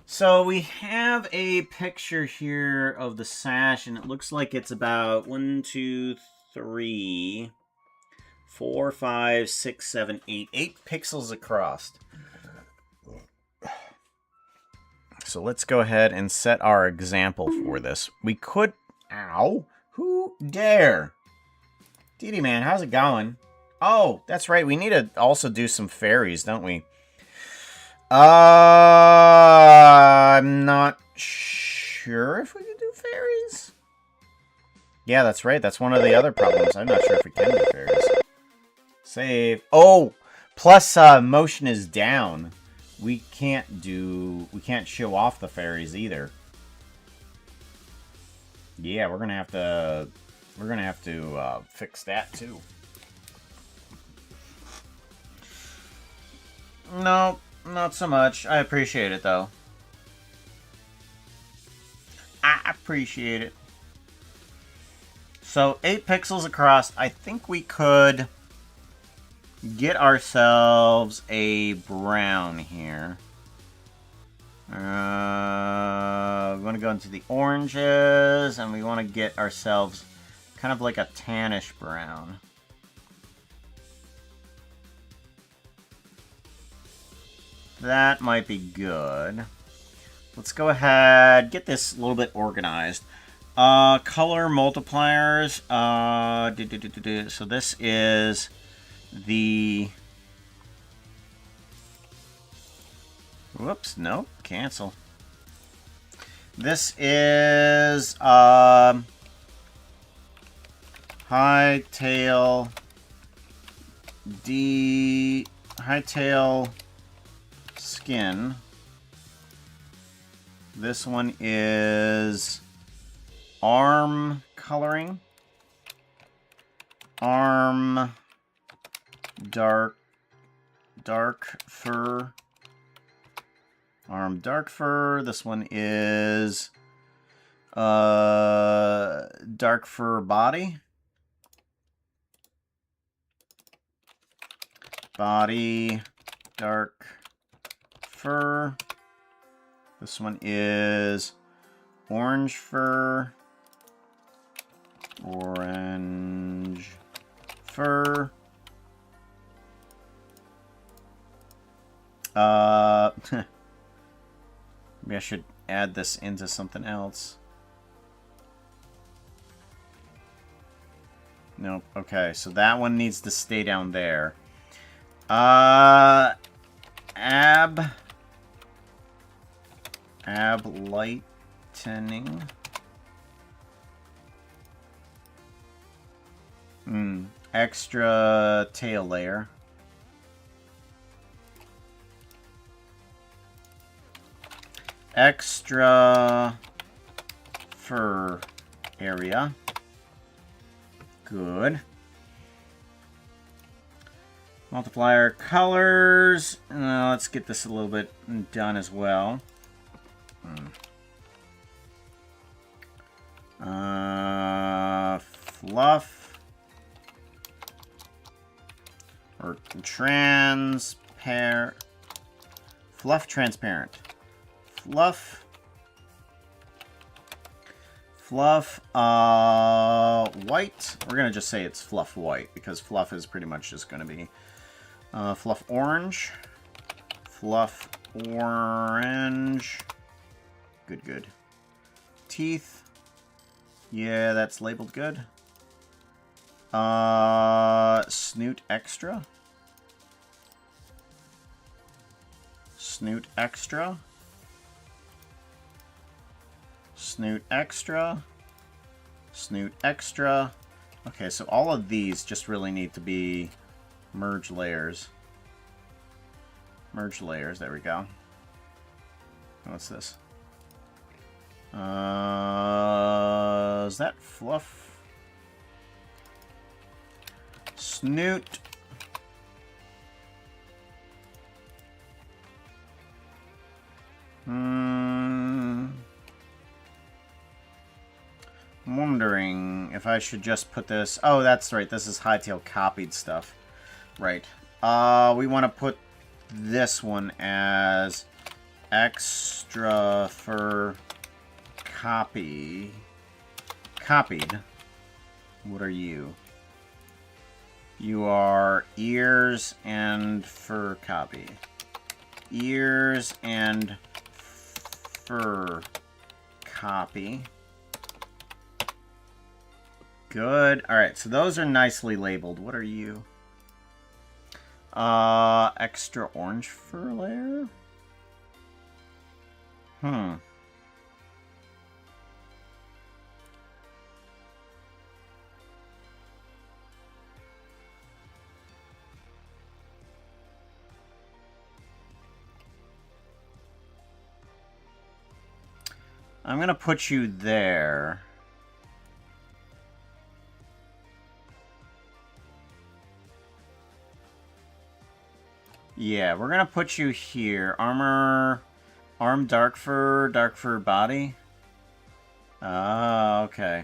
So we have a picture here of the sash, and it looks like it's about 1, 2, 3, 4, 5, 6, 7, 8. 8 pixels across. So let's go ahead and set our example for this. We could... Ow! Who dare? Dee man, how's it going? Oh, that's right. We need to also do some fairies, don't we? I'm not sure if we can do fairies. Yeah, that's right. That's one of the other problems. I'm not sure if we can do fairies. Save. Oh! Plus, motion is down. We can't show off the fairies either. Yeah, we're gonna have to fix that too. No, not so much. I appreciate it though. I appreciate it. So 8 pixels across. I think we could get ourselves a brown here. We want to go into the oranges, and we want to get ourselves kind of like a tannish brown. That might be good. Let's go ahead, get this a little bit organized. Color multipliers. So this is the... Whoops, nope, cancel. This is Hytale skin. This one is arm coloring. Arm dark fur. Arm dark fur. This one is dark fur body. Body dark fur. This one is orange fur. Orange fur. Maybe I should add this into something else. Nope. Okay, so that one needs to stay down there. Ab lightening. Extra tail layer. Extra fur area. Good. Multiplier colors. Let's get this a little bit done as well. Fluff. Or transparent. Fluff transparent. Fluff. Fluff, white. We're going to just say it's fluff white, because fluff is pretty much just going to be fluff orange. Fluff orange. Good, good. Teeth. Yeah, that's labeled good. Snoot extra. Snoot extra. Snoot extra. Snoot extra. Okay, so all of these just really need to be merge layers. Merge layers, there we go. What's this? Is that fluff? Snoot. I'm wondering if I should just put this... Oh, that's right. This is Hytale copied stuff. Right. We want to put this one as extra fur copy. Copied. What are you? You are ears and fur copy. Ears and fur copy. Good. Alright, so those are nicely labeled. What are you? Extra orange fur layer? I'm gonna put you there. Yeah, we're gonna put you here. Armor, arm, dark fur body. Ah, okay.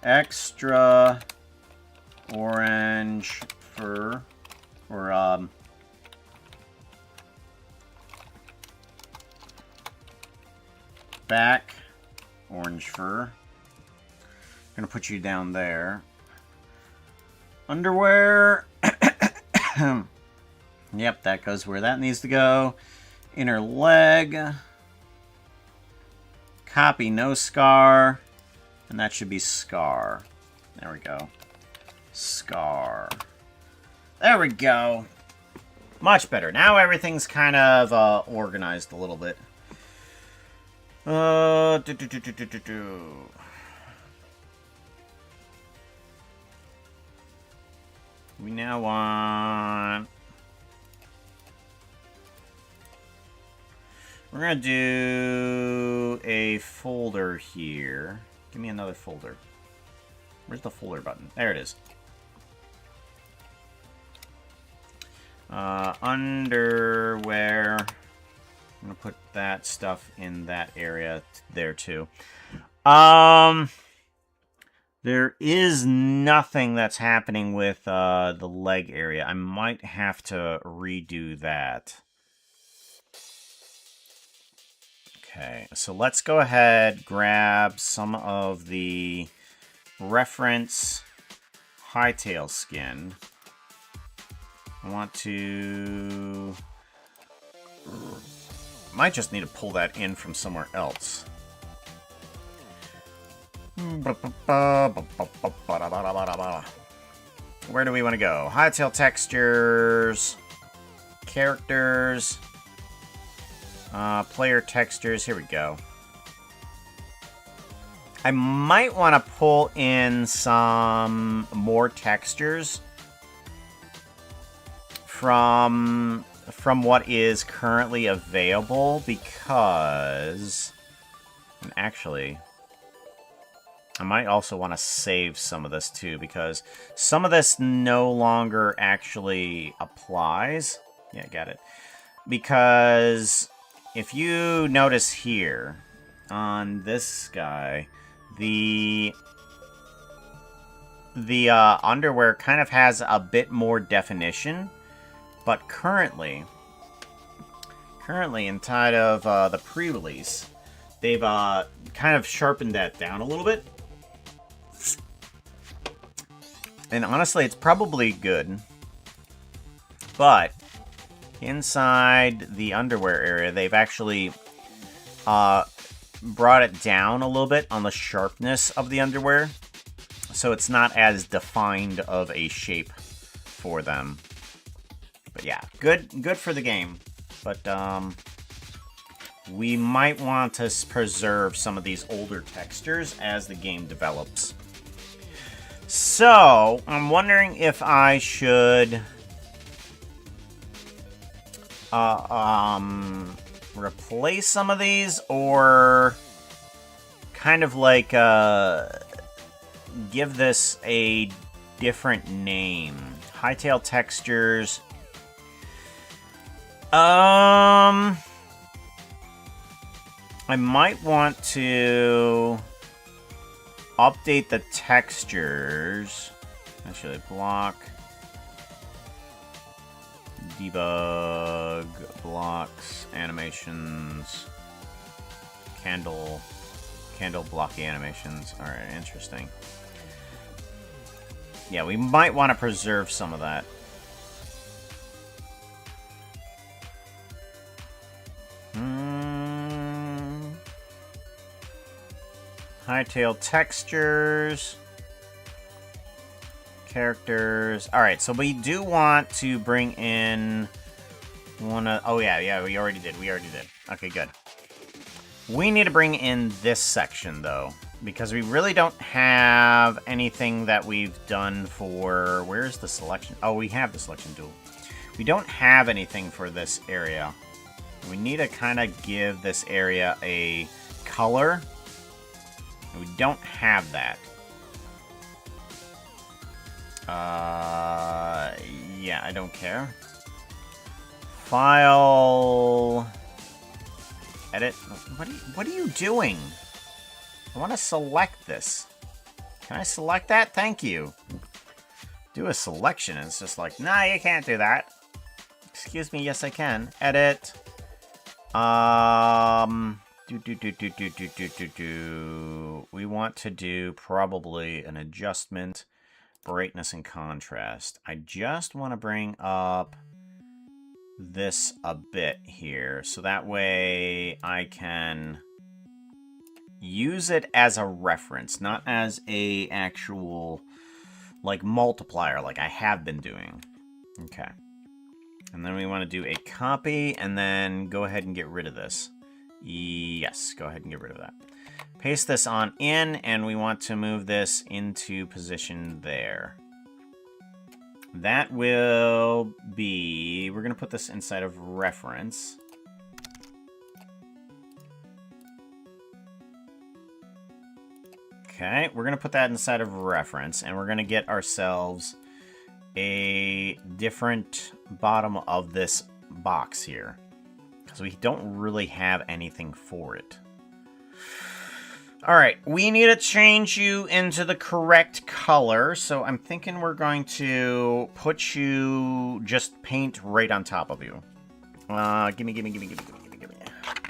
Extra orange fur, or back orange fur. Gonna put you down there. Underwear. Yep, that goes where that needs to go. Inner leg. Copy, no scar. And that should be scar. There we go. Scar. There we go. Much better. Now everything's kind of organized a little bit. We now want... We're going to do a folder here. Give me another folder. Where's the folder button? There it is. Underwear. I'm going to put that stuff in that area there too. There is nothing that's happening with the leg area. I might have to redo that. Okay, so let's go ahead, grab some of the reference Hytale skin. I want to... Might just need to pull that in from somewhere else. Where do we want to go? Hytale textures, characters, player textures. Here we go. I might want to pull in some more textures from what is currently available, because, and actually, I might also want to save some of this too, because some of this no longer actually applies. Yeah, got it. Because if you notice here on this guy, the underwear kind of has a bit more definition, but currently inside of the pre-release, they've kind of sharpened that down a little bit. And honestly, it's probably good, but inside the underwear area, they've actually brought it down a little bit on the sharpness of the underwear, so it's not as defined of a shape for them. But yeah, good for the game. But we might want to preserve some of these older textures as the game develops. So I'm wondering if I should replace some of these, or kind of like give this a different name. Hytale textures. I might want to update the textures. Actually, block, debug, blocks, animations, candle blocky animations. Alright, interesting. Yeah, we might want to preserve some of that. Hytale textures. Characters. Alright, so we do want to bring in one of... Oh, yeah, we already did. Okay, good. We need to bring in this section, though, because we really don't have anything that we've done for... Where's the selection? Oh, we have the selection tool. We don't have anything for this area. We need to kind of give this area a color. We don't have that. Yeah, I don't care. File... Edit. What are you doing? I want to select this. Can I select that? Thank you. Do a selection, and it's just like, nah, you can't do that. Excuse me, yes I can. Edit. We want to do probably an adjustment, brightness and contrast. I just want to bring up this a bit here, so that way I can use it as a reference, not as a actual like multiplier like I have been doing. Okay. And then we want to do a copy and then go ahead and get rid of this. Yes, go ahead and get rid of that. Paste this on in, and we want to move this into position there. That will be... We're going to put this inside of reference. Okay, we're going to put that inside of reference, and we're going to get ourselves a different bottom of this box here, because we don't really have anything for it. Alright, we need to change you into the correct color, so I'm thinking we're going to put you, just paint right on top of you. Gimme.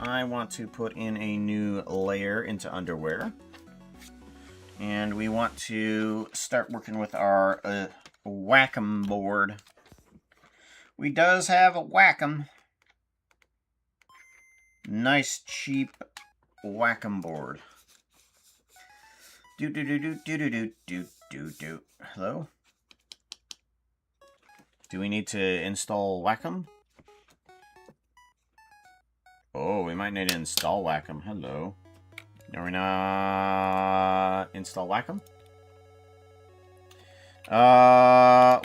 I want to put in a new layer into underwear. And we want to start working with our Wacom board. We does have a Wacom. Nice, cheap Wacom board. Hello? Do we need to install Wacom? Oh, we might need to install Wacom. Hello. Are we not install Wacom?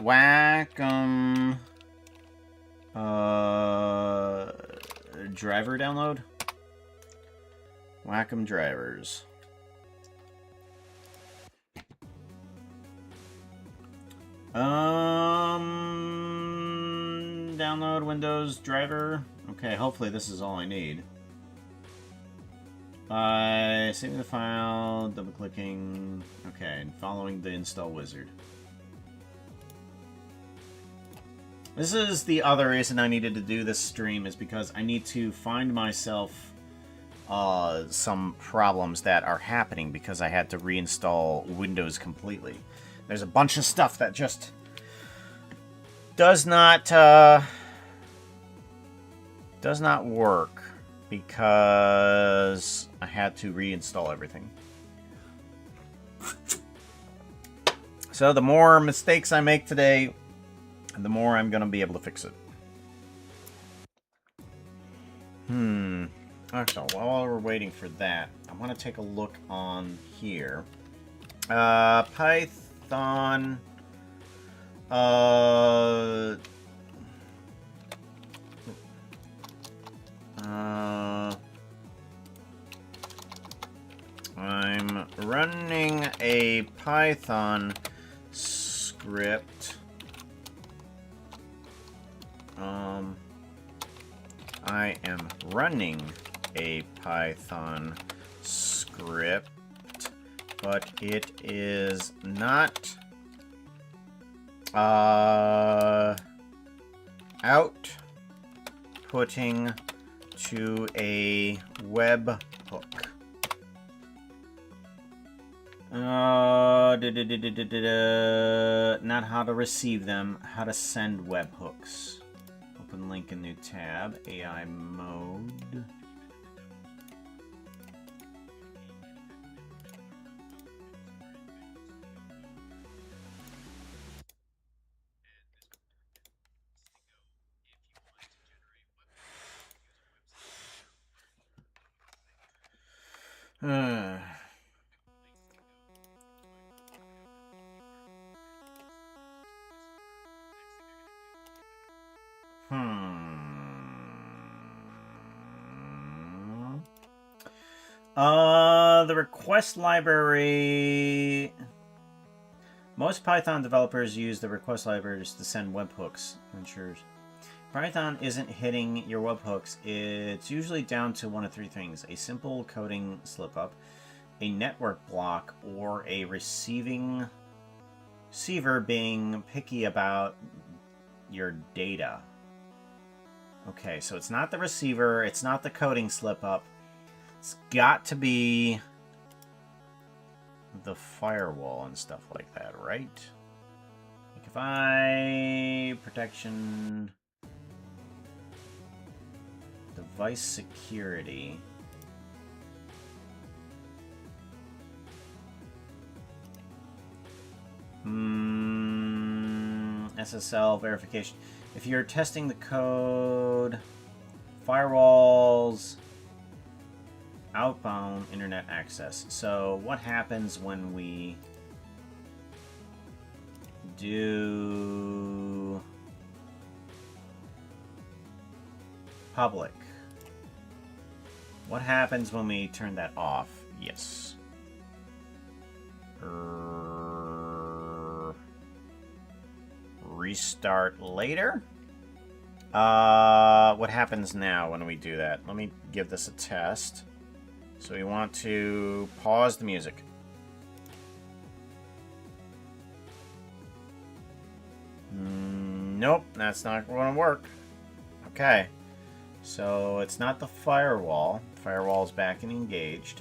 Wacom driver download. Wacom drivers. Download Windows driver. Okay, hopefully this is all I need. By saving the file, double-clicking... Okay, and following the install wizard. This is the other reason I needed to do this stream, is because I need to find myself some problems that are happening because I had to reinstall Windows completely. There's a bunch of stuff that just does not work because I had to reinstall everything. So the more mistakes I make today, the more I'm going to be able to fix it. Okay, while we're waiting for that, I want to take a look on here. Python... I'm running a Python script. I am running a Python script, but it is not outputting to a web hook. Not how to receive them, how to send webhooks. Open link in new tab, AI mode. The request library... Most Python developers use the request libraries to send webhooks. Ensures Python isn't hitting your webhooks. It's usually down to one of three things: a simple coding slip-up, a network block, or a receiver being picky about your data. Okay, so it's not the receiver, it's not the coding slip-up. It's got to be the firewall and stuff like that, right? Like if I... protection... device security... SSL verification. If you're testing the code... firewalls... outbound internet access. So what happens when we do public? What happens when we turn that off? Yes. Restart later? What happens now when we do that? Let me give this a test. So we want to pause the music. Nope, that's not going to work. Okay. So it's not the firewall. Firewall's back and engaged.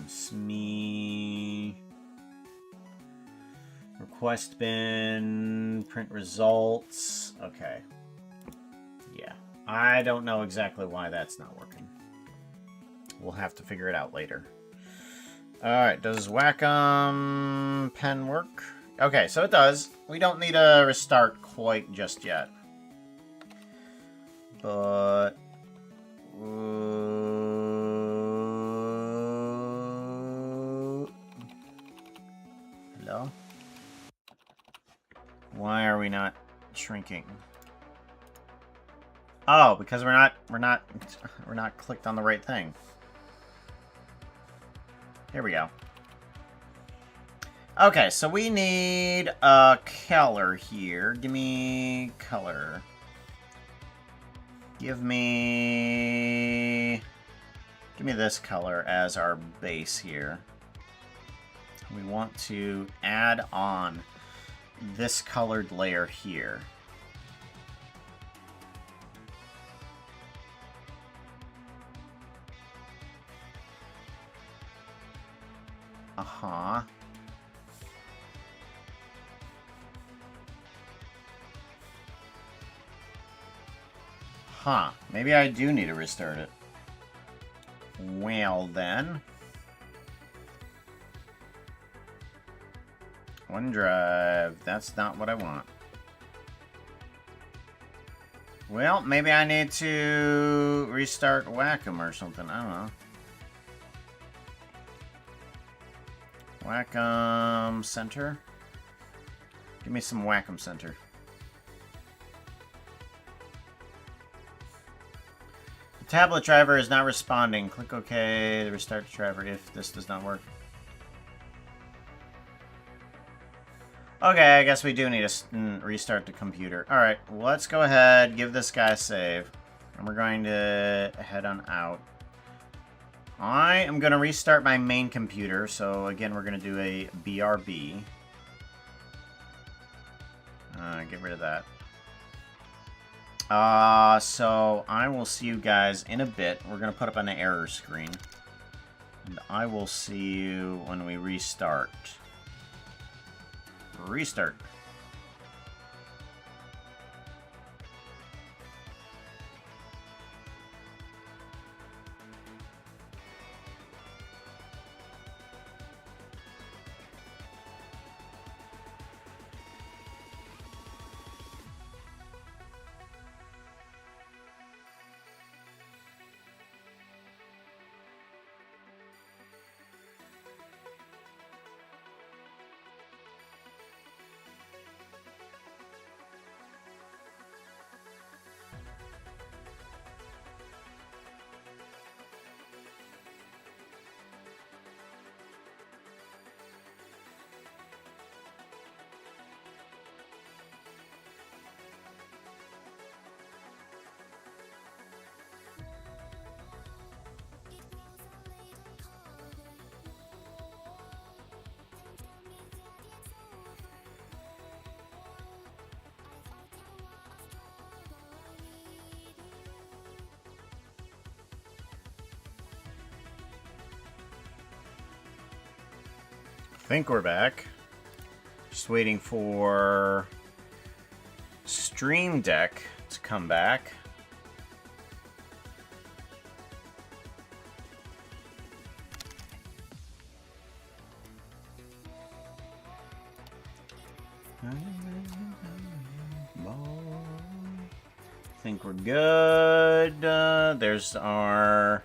SME request bin, print results. Okay. Yeah. I don't know exactly why that's not working. We'll have to figure it out later. Alright, does Wacom pen work? Okay, so it does. We don't need a restart quite just yet. But... hello? Why are we not shrinking? Oh, because we're not clicked on the right thing. Here we go. Okay, so we need a color here. Give me color. Give me this color as our base here. We want to add on this colored layer here. Uh-huh. Huh. Maybe I do need to restart it. Well, then. OneDrive. That's not what I want. Well, maybe I need to restart Wacom or something. I don't know. Wacom Center. Give me some Wacom Center. The tablet driver is not responding. Click OK to restart the driver if this does not work. Okay, I guess we do need to restart the computer. Alright, let's go ahead, give this guy a save. And we're going to head on out. I am going to restart my main computer. So again, we're going to do a BRB. Get rid of that. So I will see you guys in a bit. We're going to put up an error screen. And I will see you when we restart. Restart. I think we're back. Just waiting for Stream Deck to come back. Think we're good. There's our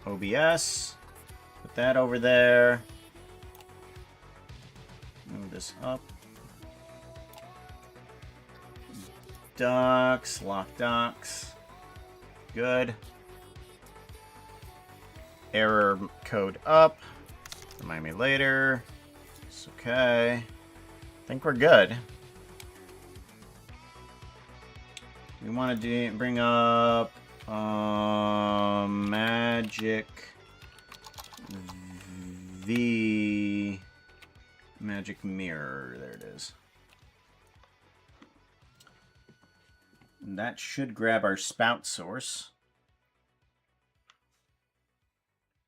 OBS. Put that over there. Move this up. Docs, lock docs. Good. Error code up. Remind me later. It's okay. I think we're good. We want to bring up Magic Mirror. There it is. And that should grab our spout source.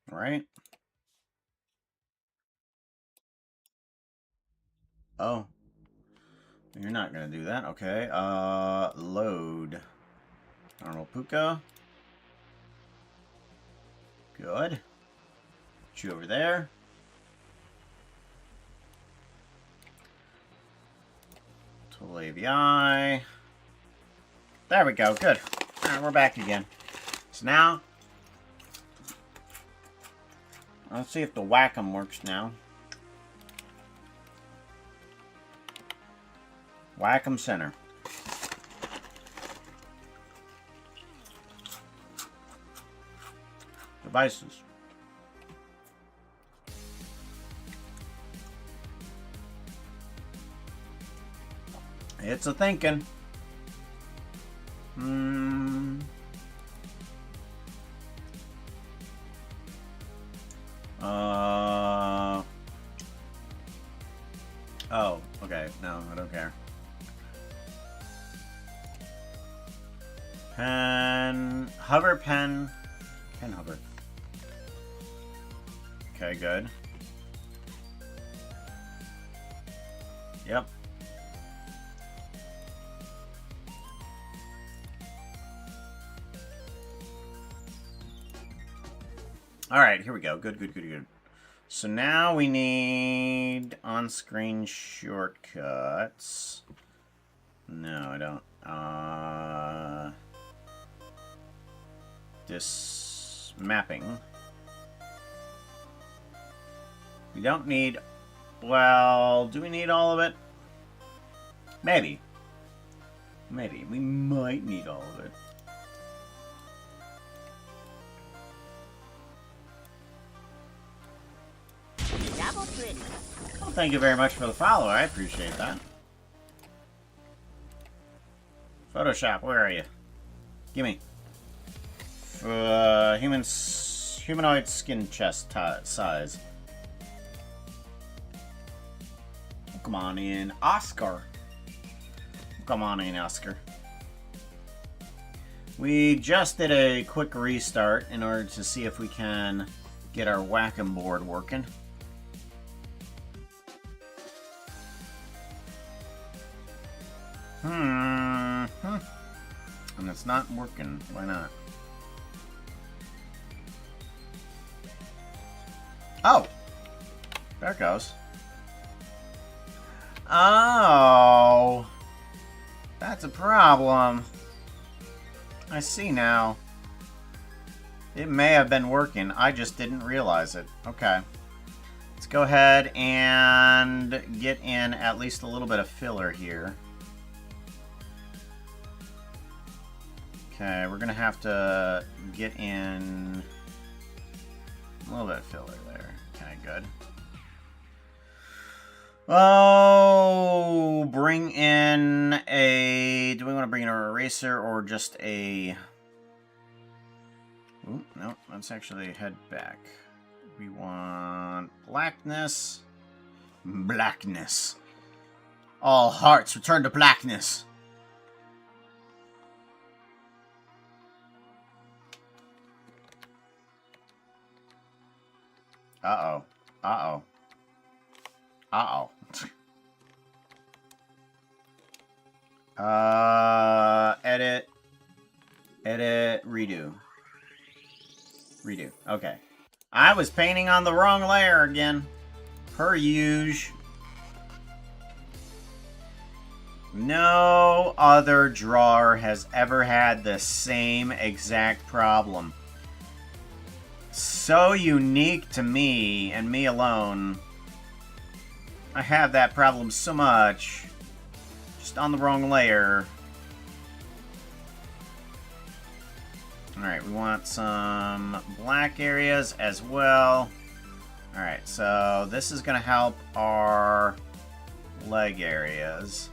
Right? Oh. You're not going to do that. Okay. Load. Normal Puka. Good. Put you over there. Total AVI. There we go. Good. Alright, we're back again. So now, let's see if the Wacom works now. Wacom Center. devices. It's a thinking. Oh, okay. No, I don't care. Pen, hover pen, pen hover. Okay, good. Yep. All right, here we go. Good, good, good, good. So now we need on-screen shortcuts. No, I don't. This mapping. We don't need... Well, do we need all of it? Maybe. Maybe. We might need all of it. Double pretty. Well, thank you very much for the follow. I appreciate that. Photoshop, where are you? Gimme. Humanoid skin chest size. Come on in, Oscar. Come on in, Oscar. We just did a quick restart in order to see if we can get our whack-em board working. And it's not working. Why not? Oh! There it goes. Oh! That's a problem. I see now. It may have been working. I just didn't realize it. Okay. Let's go ahead and get in at least a little bit of filler here. Okay, we're gonna have to get in a little bit of filler there. Okay, good. Oh, bring in a... Do we want to bring in an eraser or just a... Ooh, no, let's actually head back. We want blackness. Blackness. All hearts return to blackness. Uh-oh. Uh-oh. Uh-oh. Edit. Edit. Redo. Redo. Okay. I was painting on the wrong layer again. Per usual. No other drawer has ever had the same exact problem. So unique to me, and me alone. I have that problem so much. Just on the wrong layer. Alright, we want some black areas as well. Alright, so this is going to help our leg areas.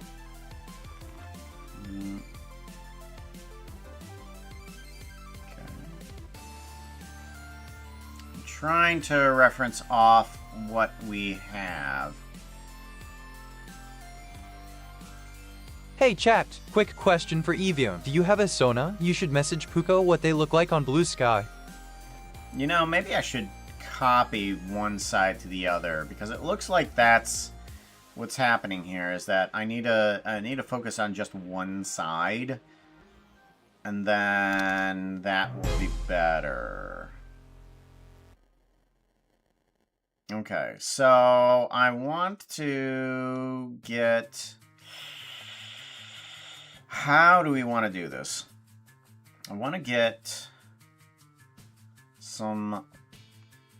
Trying to reference off what we have. Hey chat, quick question for Evian. Do you have a Sona? You should message Puko what they look like on Blue Sky. You know, maybe I should copy one side to the other, because it looks like that's what's happening here, is that I need to focus on just one side, and then that will be better. Okay, so I want to get... How do we want to do this? I want to get some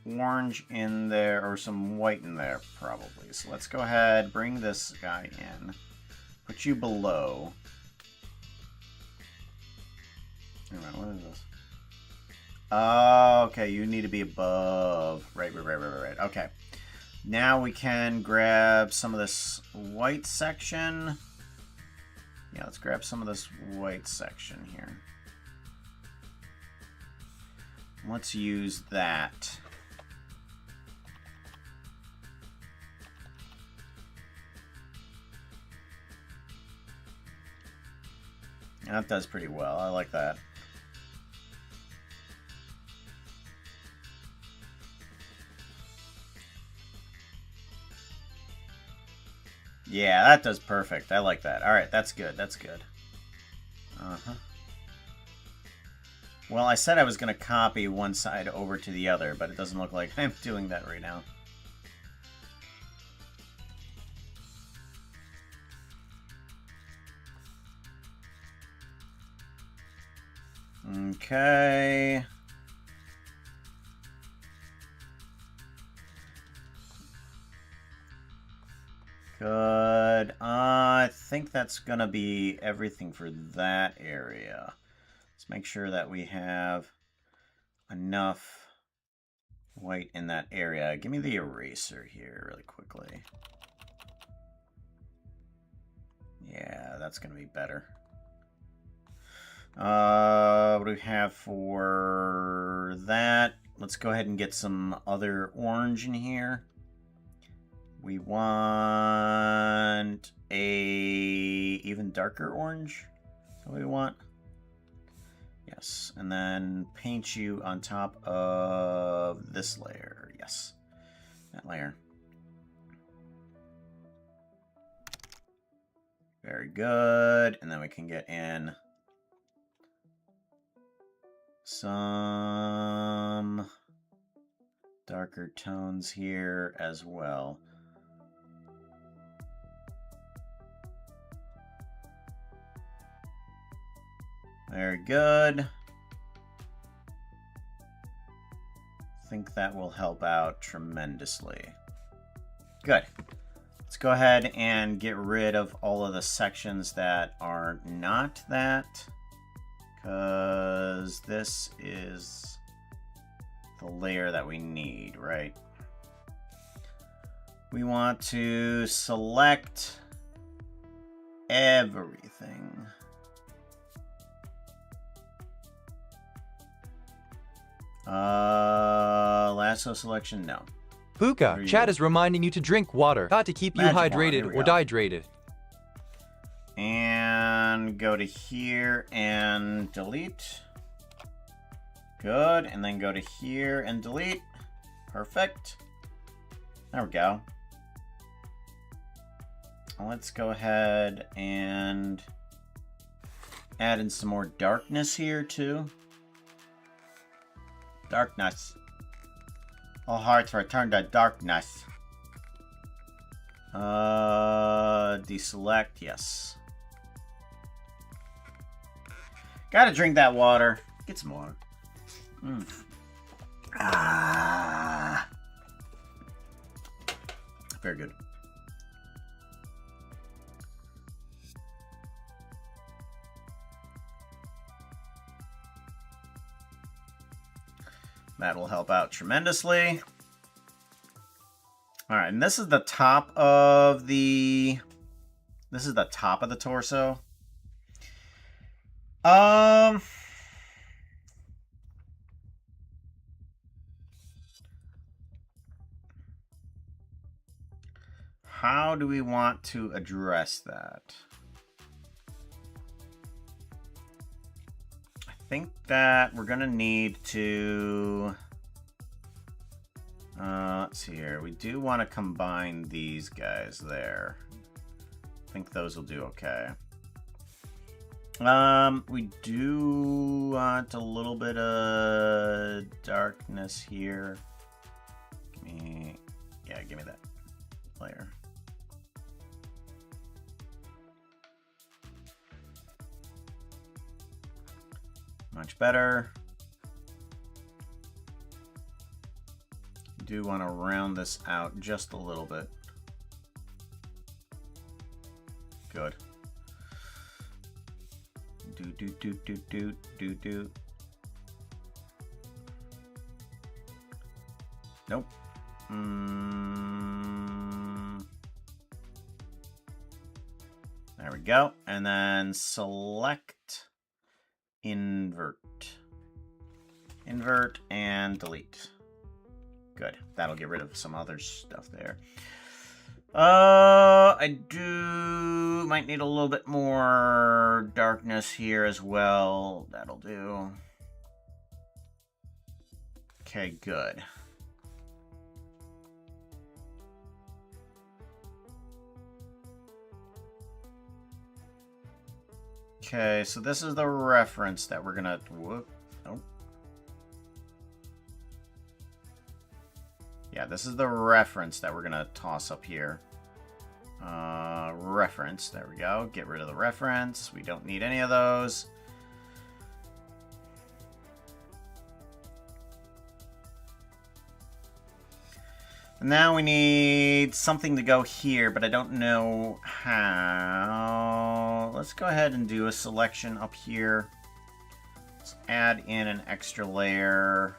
orange in there, or some white in there, probably. So let's go ahead, bring this guy in. Put you below. Wait a minute, what is this? Oh, okay, you need to be above. Right. Okay. Now we can grab some of this white section. Yeah, let's grab some of this white section here. Let's use that. That does pretty well. I like that. Yeah, that does perfect. I like that. All right, that's good. That's good. Uh-huh. Well, I said I was going to copy one side over to the other, but it doesn't look like I'm doing that right now. Okay. Good. I think that's going to be everything for that area. Let's make sure that we have enough white in that area. Give me the eraser here really quickly. Yeah, that's going to be better. What do we have for that? Let's go ahead and get some other orange in here. We want a even darker orange. What do we want? Yes, and then paint you on top of this layer. Yes, that layer. Very good. And then we can get in some darker tones here as well. Very good. I think that will help out tremendously. Good. Let's go ahead and get rid of all of the sections that are not that, because this is the layer that we need, right? We want to select everything. Lasso selection, no. Puka, chat is reminding you to drink water. Got to keep you Magic water, hydrated here we or go. dehydrated. And go to here and delete. Good, and then go to here and delete. Perfect. There we go. Let's go ahead and add in some more darkness here too. Darkness. All hearts return to darkness. Deselect, yes. Gotta drink that water. Get some water. Ah. Very good. That will help out tremendously. All right, and this is the top of the... This is the top of the torso. How do we want to address that? I think that we're gonna need to... let's see here. We do want to combine these guys there. I think those will do okay. We do want a little bit of darkness here. Give me that layer. Much better. Do want to round this out just a little bit. Good. Do. Nope. There we go. And then select invert. Invert and delete. Good. That'll get rid of some other stuff there. I might need a little bit more darkness here as well. That'll do. Okay, good. Okay, so this is the reference that we're gonna... Whoop. Oh. Yeah, this is the reference that we're gonna toss up here. Reference. There we go. Get rid of the reference. We don't need any of those. Now we need something to go here, but I don't know how. Let's go ahead and do a selection up here. Let's add in an extra layer.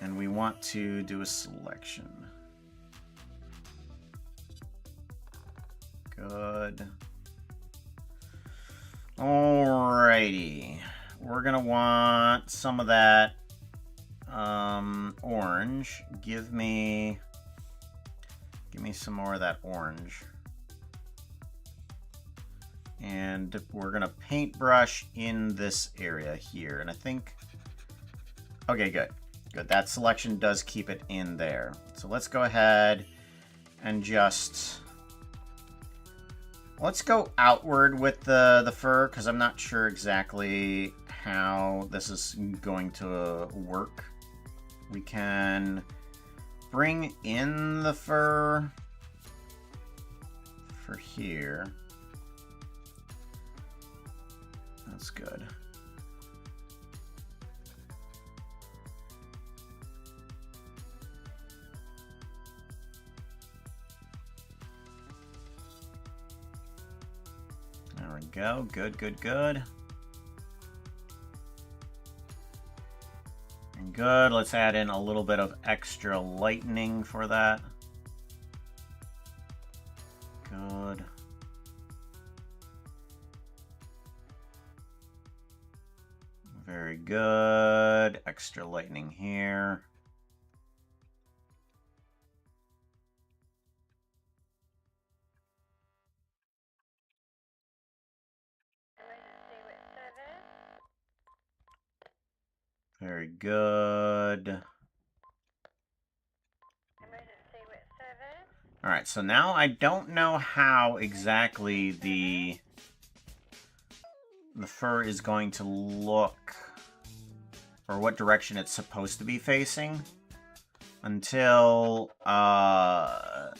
And we want to do a selection. Good. Alrighty. We're gonna want some of that orange. Give me some more of that orange. And we're gonna paintbrush in this area here. And I think, okay, good. Good, that selection does keep it in there. So let's go ahead and just, let's go outward with the fur, because I'm not sure exactly how this is going to work. We can bring in the fur for here. That's good. There we go. Good, good, good. And good. Let's add in a little bit of extra lightning for that. Good. Very good. Extra lightning here. Very good. Alright, so now I don't know how exactly the fur is going to look, or what direction it's supposed to be facing, until, yeah,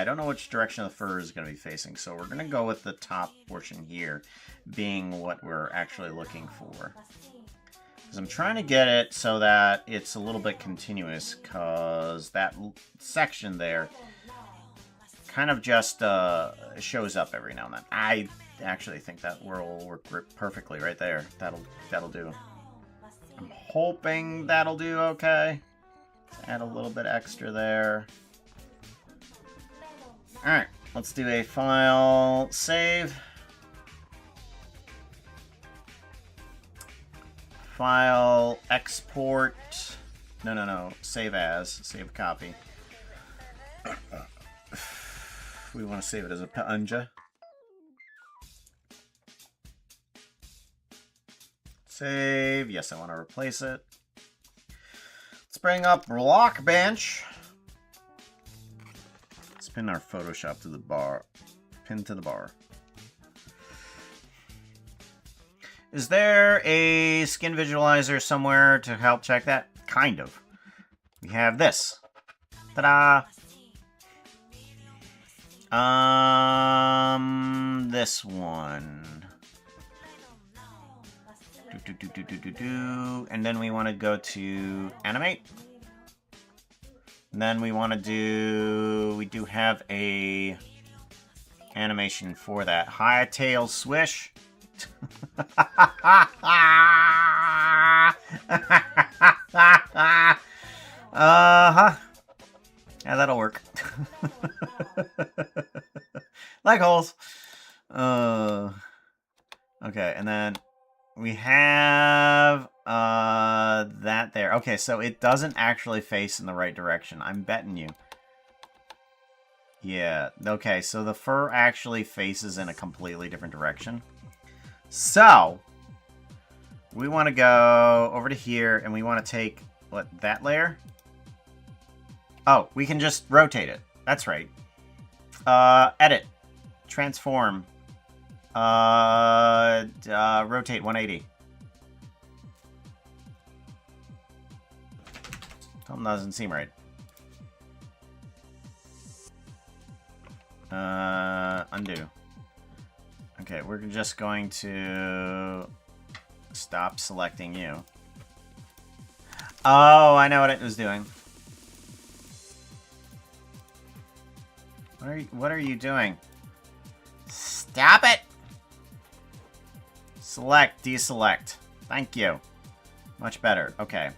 I don't know which direction the fur is going to be facing, so we're going to go with the top portion here, being what we're actually looking for. Because I'm trying to get it so that it's a little bit continuous, because that section there kind of just shows up every now and then. I actually think that will work perfectly right there. That'll do. I'm hoping that'll do okay. Let's add a little bit extra there. Alright, let's do a file save. File export. No. Save as. Save copy. We want to save it as a PNG. Save. Yes, I want to replace it. Let's bring up Blockbench. Let's pin our Photoshop to the bar. Pin to the bar. Is there a skin visualizer somewhere to help check that? Kind of. We have this. Ta-da! This one. And then we want to go to animate. And then we want to do, we do have a animation for that. Hytale swish. Leg holes. Okay, and then we have that there. Okay, so it doesn't actually face in the right direction. I'm betting you. Yeah, okay, so the fur actually faces in a completely different direction. So, we want to go over to here, and we want to take, what, that layer? Oh, we can just rotate it. That's right. Edit. Transform. Rotate 180. Something doesn't seem right. Undo. Okay, we're just going to stop selecting you. Oh, I know what it was doing. What are you doing? Stop it! Select, deselect. Thank you. Much better. Okay.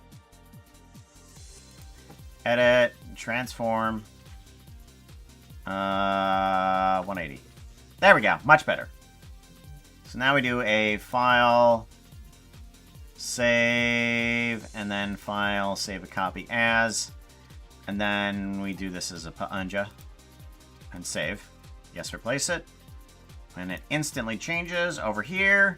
Edit, transform. 180. There we go. Much better. So now we do a file, save, and then file, save a copy as, and then we do this as a punja, and save. Yes, replace it. And it instantly changes over here.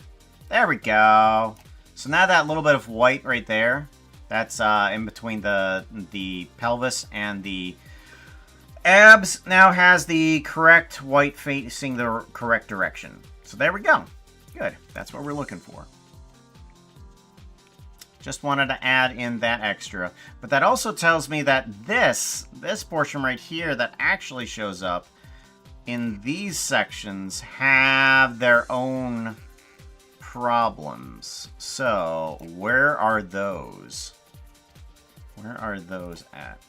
There we go. So now that little bit of white right there, that's in between the pelvis and the abs, now has the correct white facing the correct direction. So there we go. Good. That's what we're looking for. Just wanted to add in that extra. But that also tells me that this portion right here that actually shows up in these sections have their own problems. So, where are those? Where are those at?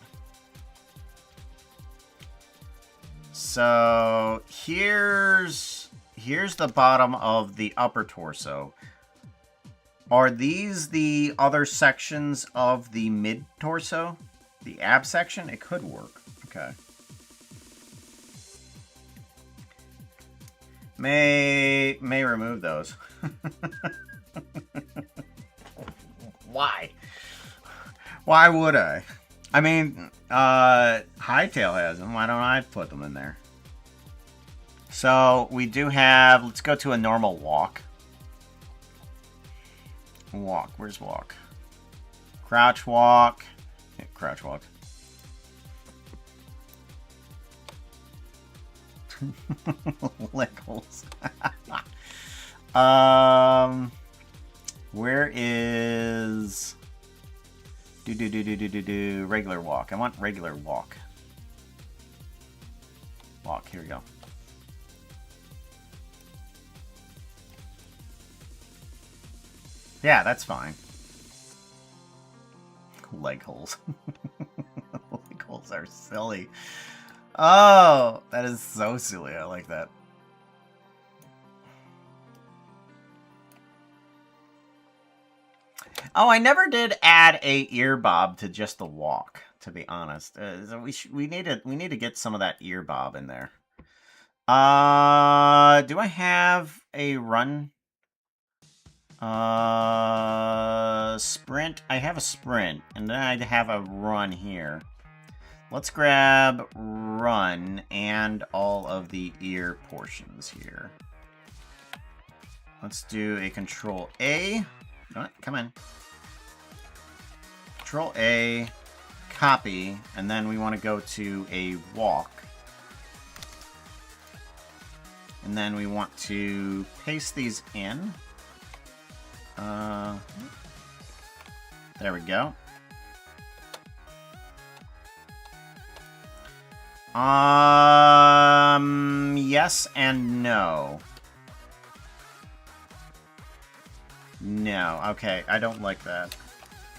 So, here's the bottom of the upper torso. Are these the other sections of the mid-torso? The ab section? It could work. Okay. May remove those. Why? Why would I? I mean, Hytale has them. Why don't I put them in there? So, we do have... Let's go to a normal walk. Walk. Where's walk? Crouch walk. Yeah, crouch walk. Leg holes. Where is... regular walk. I want regular walk. Walk. Here we go. Yeah, that's fine. Leg holes. Leg holes are silly. Oh, that is so silly. I like that. Oh, I never did add a ear bob to just the walk, to be honest. So we need to get some of that ear bob in there. Do I have a run? Sprint. I have a sprint, and then I have a run here. Let's grab run and all of the ear portions here. Let's do a Control A. Come in. Control A, copy, and then we want to go to a walk. And then we want to paste these in. There we go. Yes and no. No, okay, I don't like that.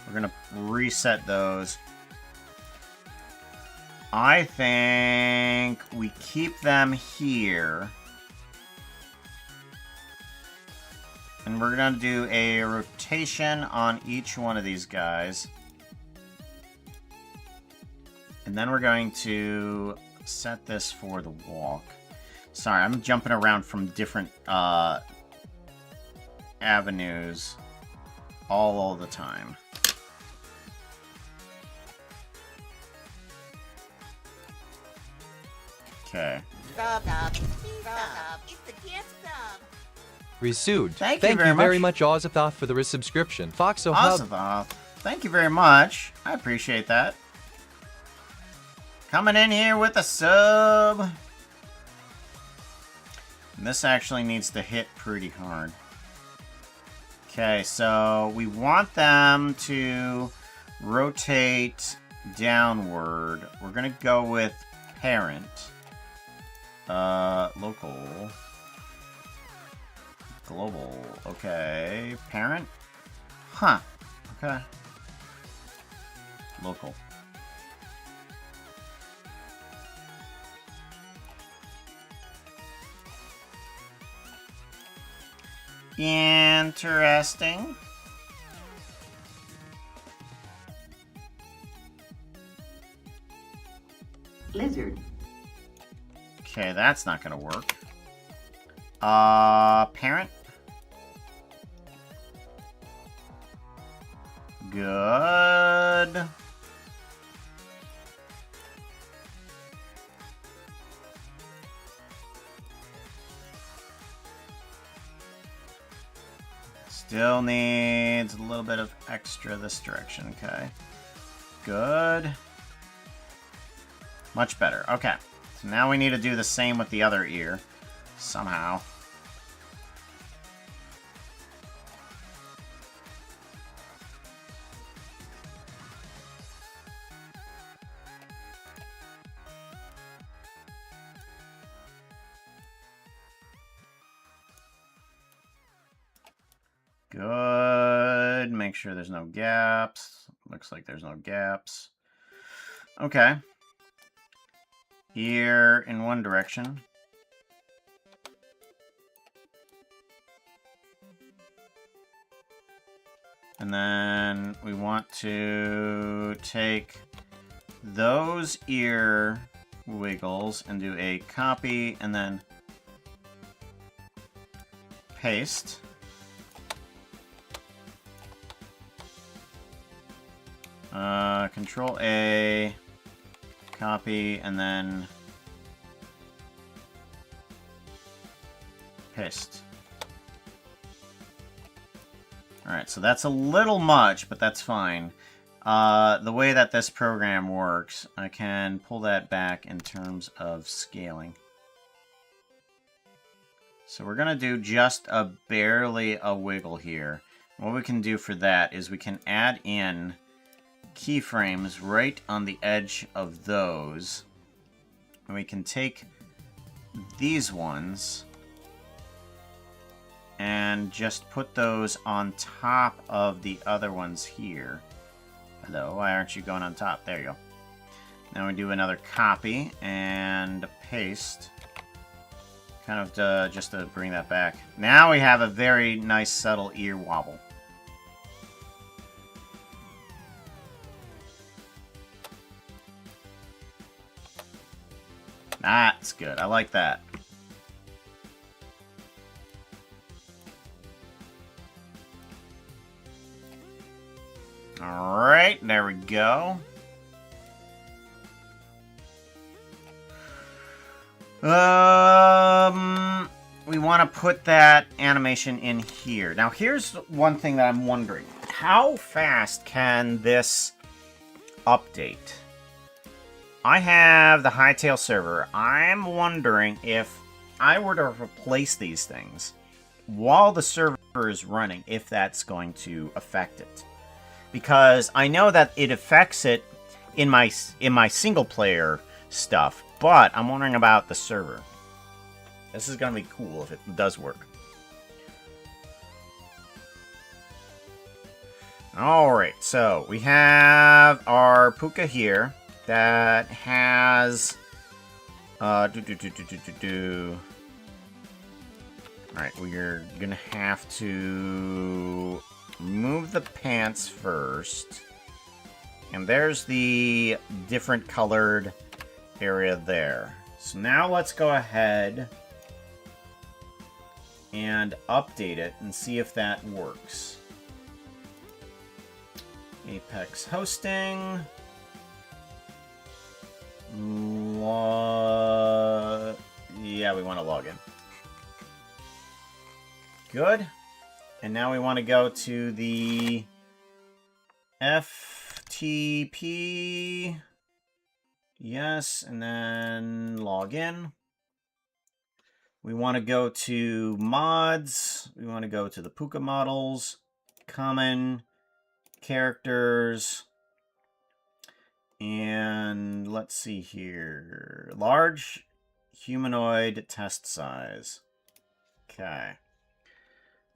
We're gonna reset those. I think we keep them here. And we're gonna do a rotation on each one of these guys. And then we're going to set this for the walk. Sorry, I'm jumping around from different avenues all the time. Okay. Stop. It's the gift stop. Risued. Thank you very much, Ozathoth, for the resubscription. Foxo Hub. Ozathoth, thank you very much. I appreciate that. Coming in here with a sub. And this actually needs to hit pretty hard. Okay, so we want them to rotate downward. We're gonna go with parent. Local. Global. Okay. Parent? Huh. Okay. Local. Interesting. Lizard. Okay, that's not gonna work. Parent? Good. Still needs a little bit of extra this direction, okay. Good. Much better, okay. So now we need to do the same with the other ear. Somehow. Good. Make sure there's no gaps. Looks like there's no gaps. Okay. Ear in one direction. And then we want to take those ear wiggles and do a copy and then paste. Control A, copy, and then paste. Alright, so that's a little much, but that's fine. The way that this program works, I can pull that back in terms of scaling. So we're going to do just barely a wiggle here. What we can do for that is we can add in keyframes right on the edge of those. And we can take these ones and just put those on top of the other ones here. Hello, why aren't you going on top? There you go. Now we do another copy and paste. Kind of just to bring that back. Now we have a very nice subtle ear wobble. That's good. I like that. Alright, there we go. We want to put that animation in here. Now, here's one thing that I'm wondering. How fast can this update? I have the Hytale server. I'm wondering if I were to replace these things while the server is running, if that's going to affect it. Because I know that it affects it in my single player stuff, but I'm wondering about the server. This is going to be cool if it does work. Alright, so we have our Puka here that has... Alright, we're going to have to move the pants first. And there's the different colored area there. So now let's go ahead and update it and see if that works. Apex hosting. Yeah, we want to log in. Good. And now we want to go to the FTP. Yes, and then log in. We want to go to mods. We want to go to the Puka models, common, characters, and let's see here. Large humanoid test size. Okay.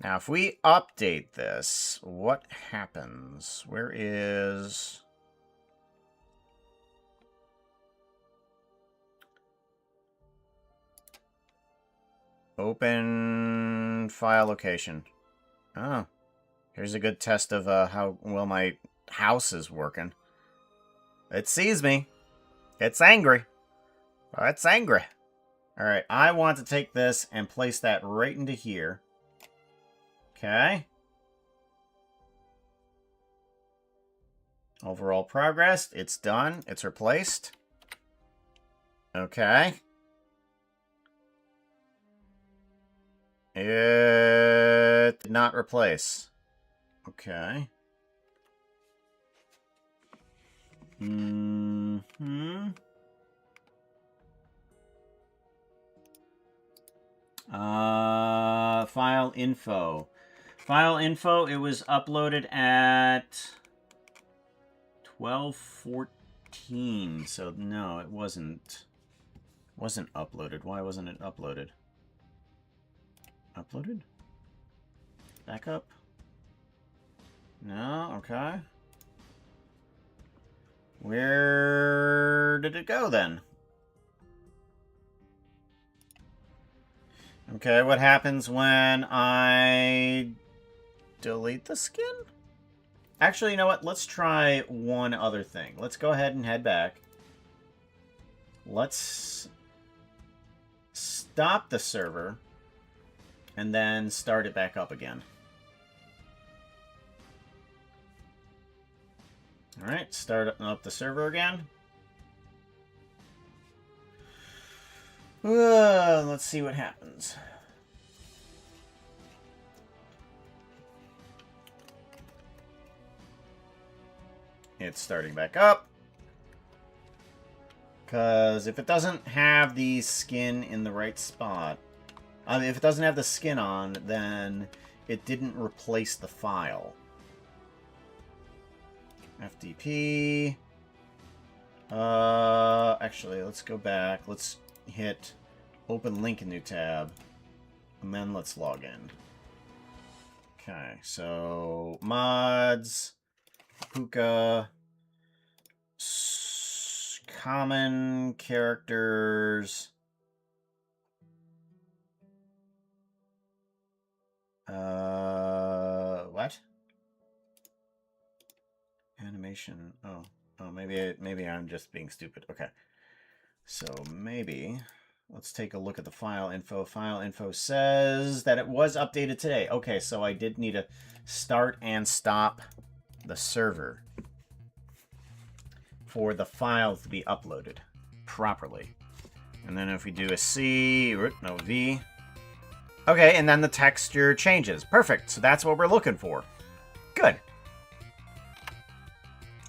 Now, if we update this, what happens? Where is... Open file location. Oh. Here's a good test of how well my house is working. It sees me. It's angry. It's angry. Alright, I want to take this and place that right into here. Okay. Overall progress. It's done. It's replaced. Okay. It did not replace. Okay. File info. File info, it was uploaded at 12:14. So no, it wasn't uploaded. Why wasn't it uploaded? Uploaded? Backup? No, okay. Where did it go then? Okay, what happens when I delete the skin? Actually, you know what? Let's try one other thing. Let's go ahead and head back. Let's stop the server and then start it back up again. Alright, start up the server again. Let's see what happens. It's starting back up. Because if it doesn't have the skin in the right spot, if it doesn't have the skin on, then it didn't replace the file. FTP. Actually, let's go back. Let's hit open link in new tab. And then let's log in. Okay, so mods, Puka, common characters. What? Animation. Oh, maybe I'm just being stupid. Okay. So maybe let's take a look at the file info. File info says that it was updated today. Okay, so I did need to start and stop the server for the file to be uploaded properly. And then if we do a C, no V. Okay, and then the texture changes. Perfect. So that's what we're looking for. Good.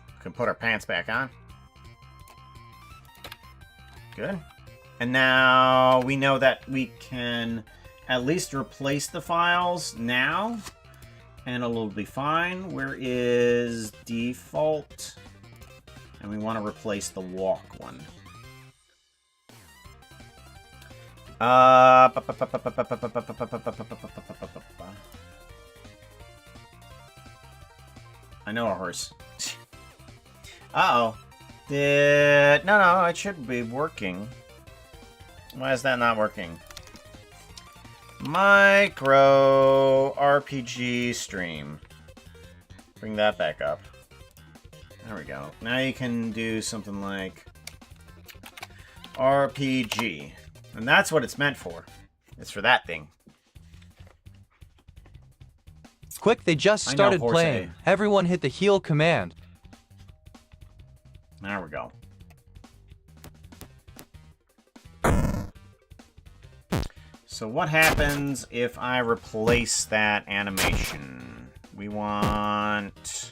We can put our pants back on. Good. And now we know that we can at least replace the files now. And it'll be fine. Where is default? And we want to replace the walk one. I know a horse. Uh-oh. No, it should be working. Why is that not working? Micro RPG stream. Bring that back up. There we go. Now you can do something like RPG. And that's what it's meant for. It's for that thing. Quick, they just I know, started Horse playing. Everyone hit the heal command. There we go. So what happens if I replace that animation? We want...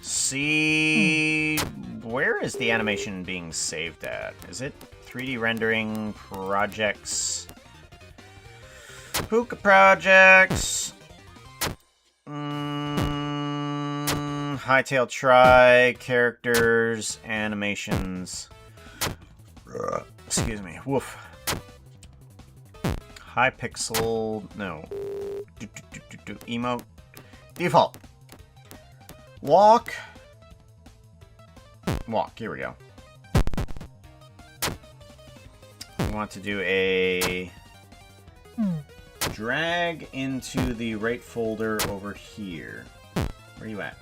See... Where is the animation being saved at? Is it 3D rendering projects? Puka projects? Hytale try, characters, animations. Excuse me. Woof. High pixel, no. Emote. Default. Walk. Walk, here we go. We want to do a drag into the right folder over here. Where are you at?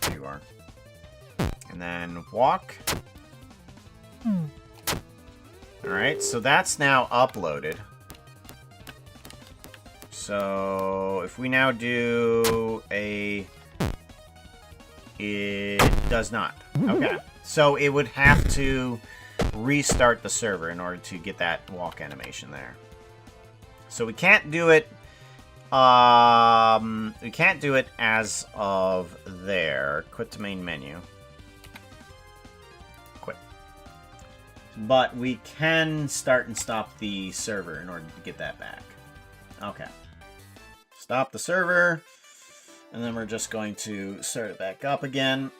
There you are. And then walk. Alright, so that's now uploaded. So if we now do a... It does not. Okay. So it would have to restart the server in order to get that walk animation there. So we can't do it... we can't do it as of there. Quit to main menu. Quit. But we can start and stop the server in order to get that back. Okay. Stop the server. And then we're just going to start it back up again.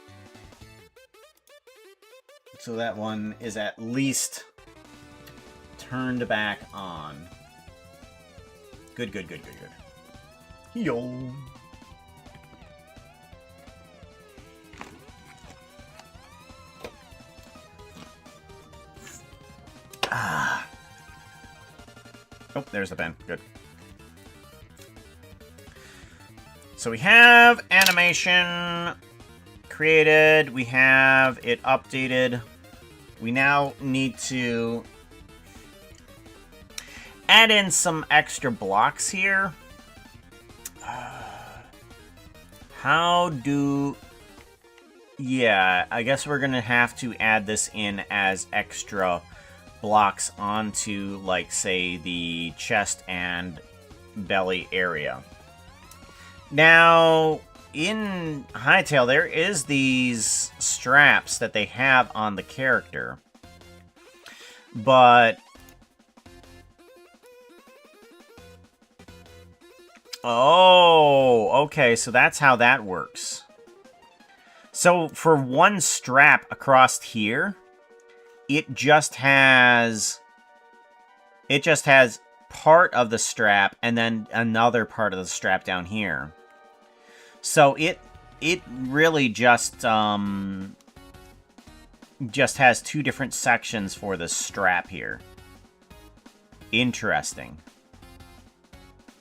So that one is at least turned back on. Good, good, good, good, good. Yo. Ah. Oh, there's the pen. Good. So we have animation created. We have it updated. We now need to add in some extra blocks here. How do... Yeah, I guess we're going to have to add this in as extra blocks onto, like, say, the chest and belly area. Now, in Hytale, there is these straps that they have on the character. But... Oh, okay, so that's how that works. So, for one strap across here, it just has part of the strap and then another part of the strap down here. So it really just has two different sections for the strap here. Interesting.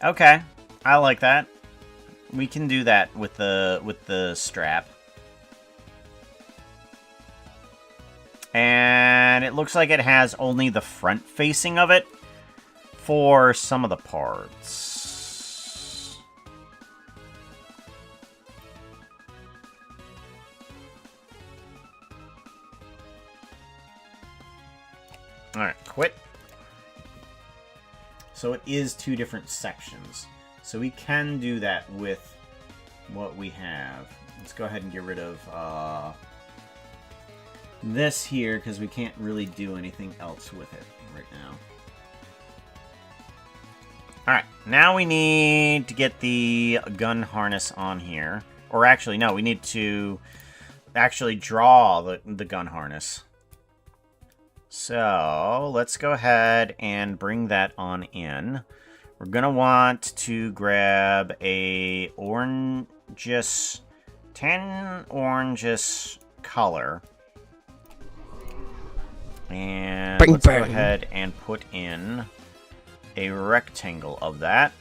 Okay, I like that. We can do that with the strap. And it looks like it has only the front facing of it for some of the parts. Alright, quit. So it is two different sections. So we can do that with what we have. Let's go ahead and get rid of this here, because we can't really do anything else with it right now. Alright, now we need to get the gun harness on here. Or actually, no, we need to actually draw the gun harness. So, let's go ahead and bring that on in. We're going to want to grab a oranges, tan oranges color. And let's go ahead and put in a rectangle of that.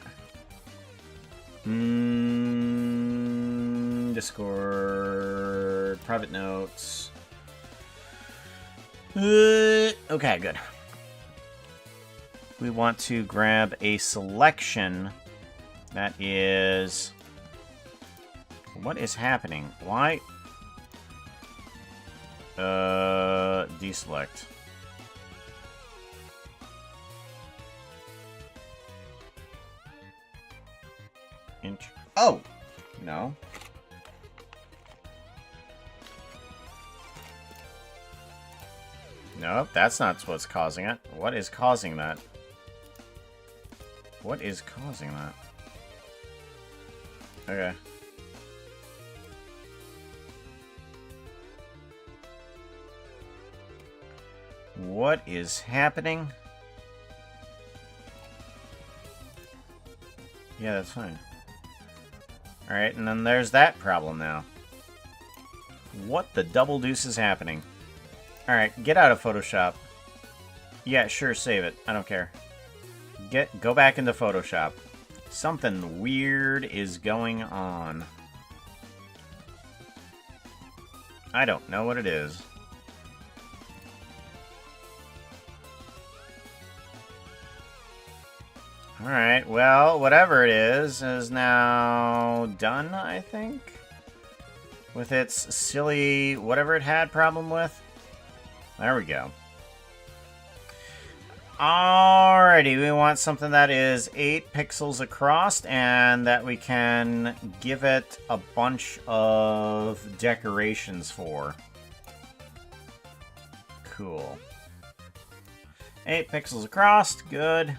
Discord, private notes. Okay, good. we want to grab a selection that is... What is happening? Why? Deselect. Oh! No. Nope, that's not what's causing it. What is causing that? What is causing that? Okay. What is happening? Yeah, that's fine. Alright, and then there's that problem now. What the double deuce is happening? Alright, get out of Photoshop. Yeah, sure, save it. I don't care. Go back into Photoshop. Something weird is going on. I don't know what it is. Alright, well, whatever it is now done, I think? With its silly whatever it had problem with. There we go. Alrighty, we want something that is 8 pixels across and that we can give it a bunch of decorations for. Cool. 8 pixels across, good.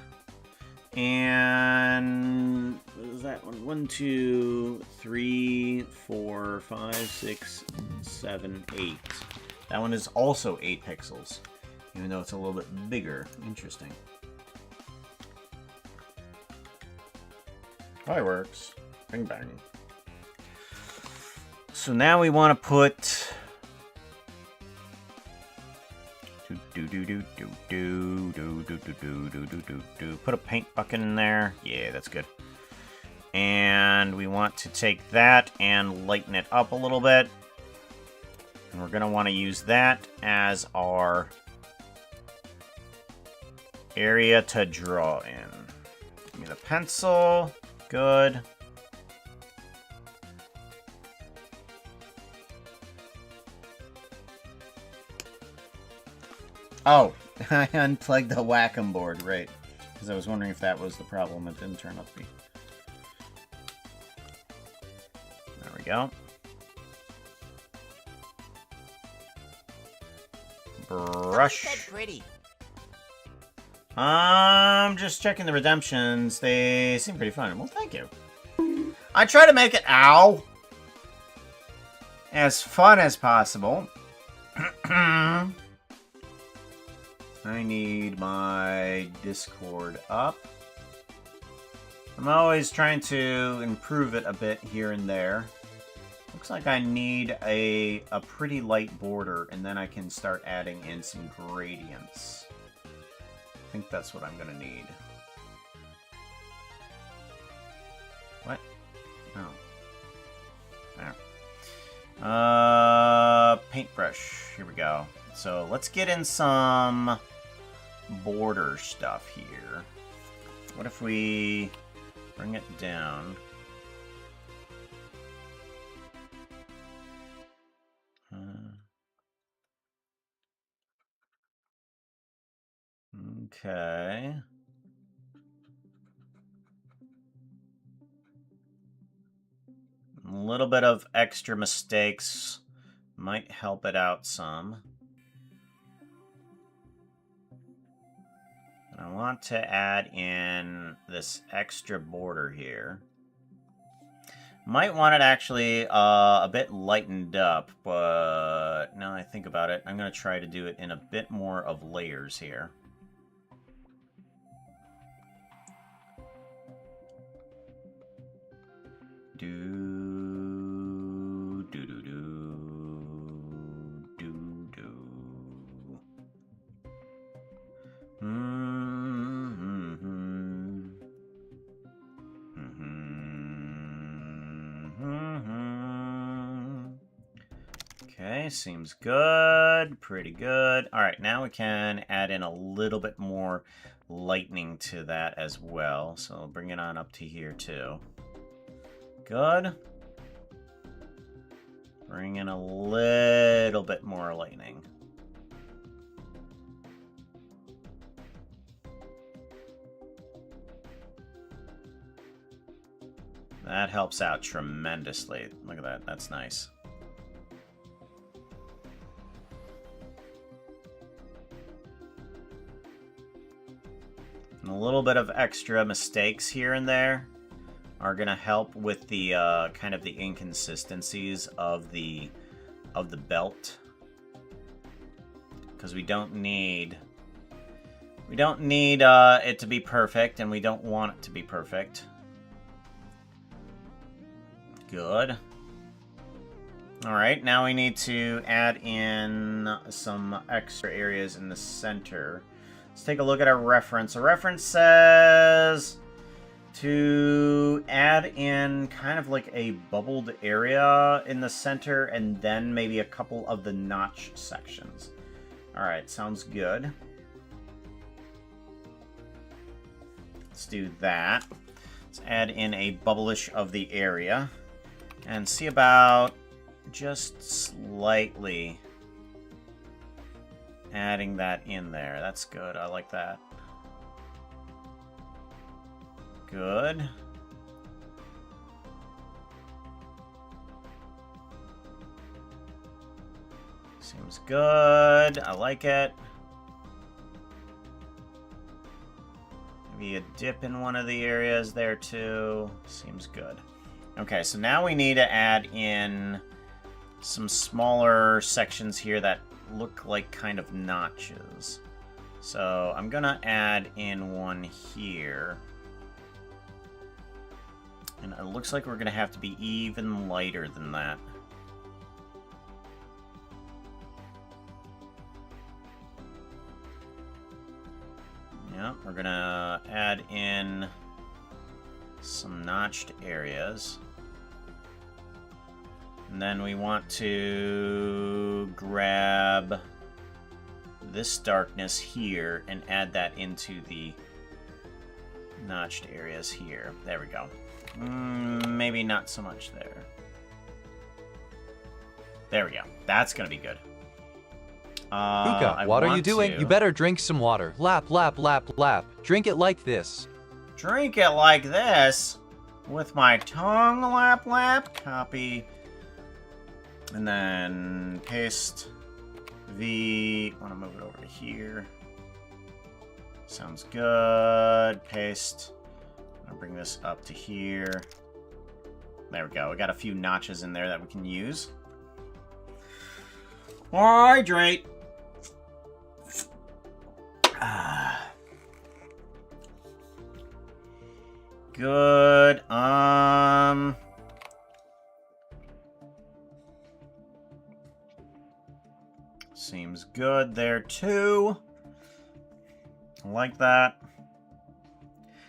And what is that one? 1, 2, 3, 4, 5, 6, 7, 8. That one is also 8 pixels, even though it's a little bit bigger. Interesting. Fireworks. Bing bang. So now we want to put... Put a paint bucket in there. Yeah, that's good. And we want to take that and lighten it up a little bit. And we're going to want to use that as our area to draw in. Give me the pencil. Good. Oh, I unplugged the Wacom board, right. Because I was wondering if that was the problem. It didn't turn out to be. There we go. Brush. That's pretty. I'm just checking the redemptions. They seem pretty fun. Well, thank you. I try to make it, ow, as fun as possible. I need my Discord up. I'm always trying to improve it a bit here and there. Looks like I need a pretty light border, and then I can start adding in some gradients. I think that's what I'm gonna need. What? Oh. There. Paintbrush. Here we go. So let's get in some border stuff here. What if we bring it down? Okay. A little bit of extra mistakes might help it out some. I want to add in this extra border here. Might want it actually a bit lightened up, but now I think about it, I'm going to try to do it in a bit more of layers here. Okay, seems good. Pretty good. All right, now we can add in a little bit more lightning to that as well. So I'll bring it on up to here too. Good. Bring in a little bit more lightning. That helps out tremendously. Look at that. That's nice. And a little bit of extra mistakes here and there are going to help with the kind of the inconsistencies of the belt, because we don't need it to be perfect, and we don't want it to be perfect. Good. All right, now we need to add in some extra areas in the center. Let's take a look at our reference. A reference says to add in kind of like a bubbled area in the center, and then maybe a couple of the notch sections. All right, sounds good. Let's do that. Let's add in a bubblish of the area and see about just slightly adding that in there. That's good. I like that. Good. Seems good. I like it. Maybe a dip in one of the areas there too. Seems good. Okay, so now we need to add in some smaller sections here that look like kind of notches. So I'm gonna add in one here. And it looks like we're gonna have to be even lighter than that. Yeah, we're gonna add in some notched areas. And then we want to grab this darkness here and add that into the notched areas here. There we go. Maybe not so much there. There we go. That's gonna be good. Puka, what are you doing? You better drink some water. Lap, lap, lap, lap. Drink it like this. Drink it like this? With my tongue, lap, lap. Copy. And then paste the... I want to move it over to here. Sounds good. Paste. I'll bring this up to here. There we go. We got a few notches in there that we can use. Hydrate. Good. Seems good there too. I like that.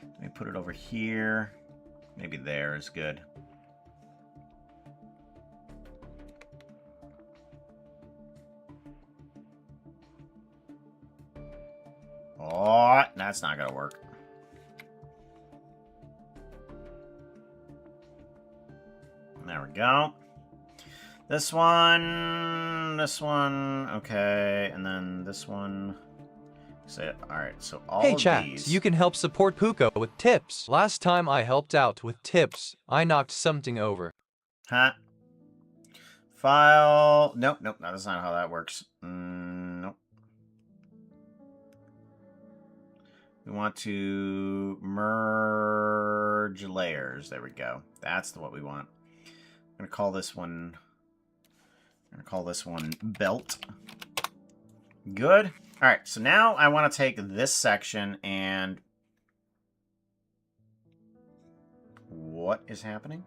Let me put it over here. Maybe there is good. Oh, that's not gonna work. There we go. This one, okay, and then this one. So, alright, so all Hey of chat, these. you can help support Puka with tips. Last time I helped out with tips, I knocked something over. Huh? File. Nope, that's not how that works. Nope. We want to merge layers. There we go. That's what we want. I'm gonna call this one. Belt. Good. All right. So now I want to take this section and. What is happening?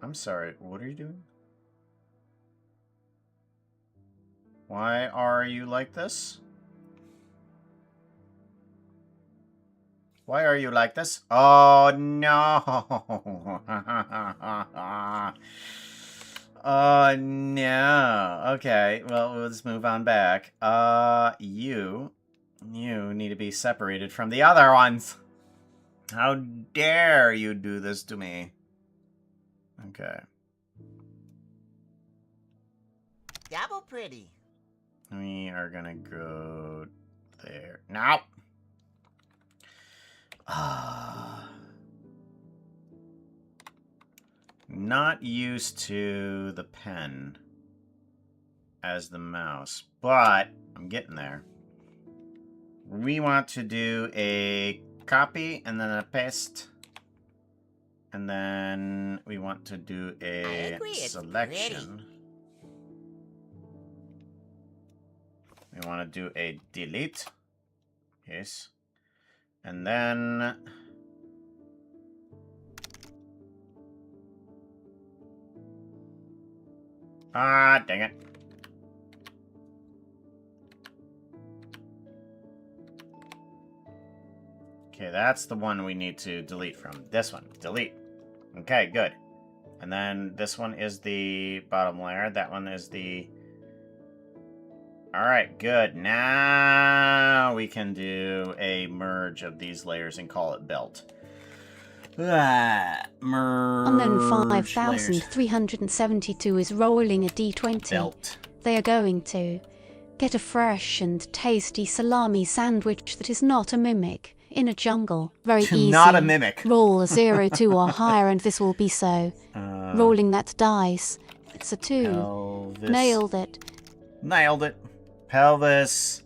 I'm sorry. What are you doing? Why are you like this? Why are you like this? Oh, no. Oh, no. Okay, well, we'll just move on back. You You need to be separated from the other ones. How dare you do this to me? Okay. Double pretty. We are gonna go there. No! Not used to the pen as the mouse, but I'm getting there. We want to do a copy and then a paste. And then we want to do a selection. We want to do a delete. Yes. And then dang it. Okay, that's the one we need to delete from. This one. Delete. Okay, good. And then this one is the bottom layer. That one is the... Alright, good. Now we can do a merge of these layers and call it belt. Merge And then 5372 is rolling a d20. Belt. They are going to get a fresh and tasty salami sandwich that is not a mimic. In a jungle. Very easy. Not a mimic. Roll a 0, 2 or higher and this will be so. Rolling that dice. It's a 2. Pelvis. Nailed it. Nailed it. Pelvis.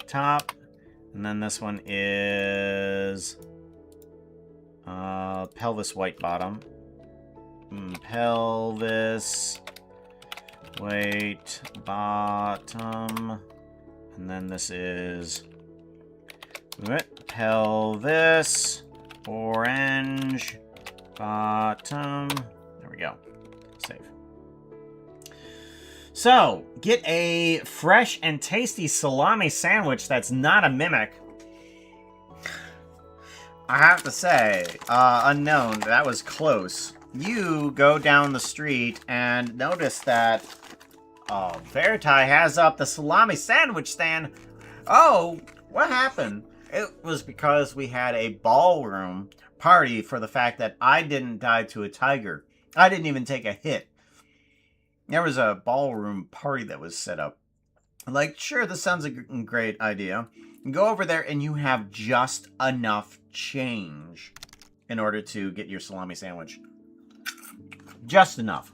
Top. And then this one is... pelvis white bottom. Pelvis white bottom. And then this is... pelvis orange bottom. There we go. Save. So, get a fresh and tasty salami sandwich that's not a mimic. I have to say, unknown, that was close. You go down the street and notice that Hytale has up the salami sandwich stand. Oh, what happened? It was because we had a ballroom party for the fact that I didn't die to a tiger. I didn't even take a hit. There was a ballroom party that was set up. Like, sure, this sounds like a great idea. You go over there and you have just enough change in order to get your salami sandwich. Just enough.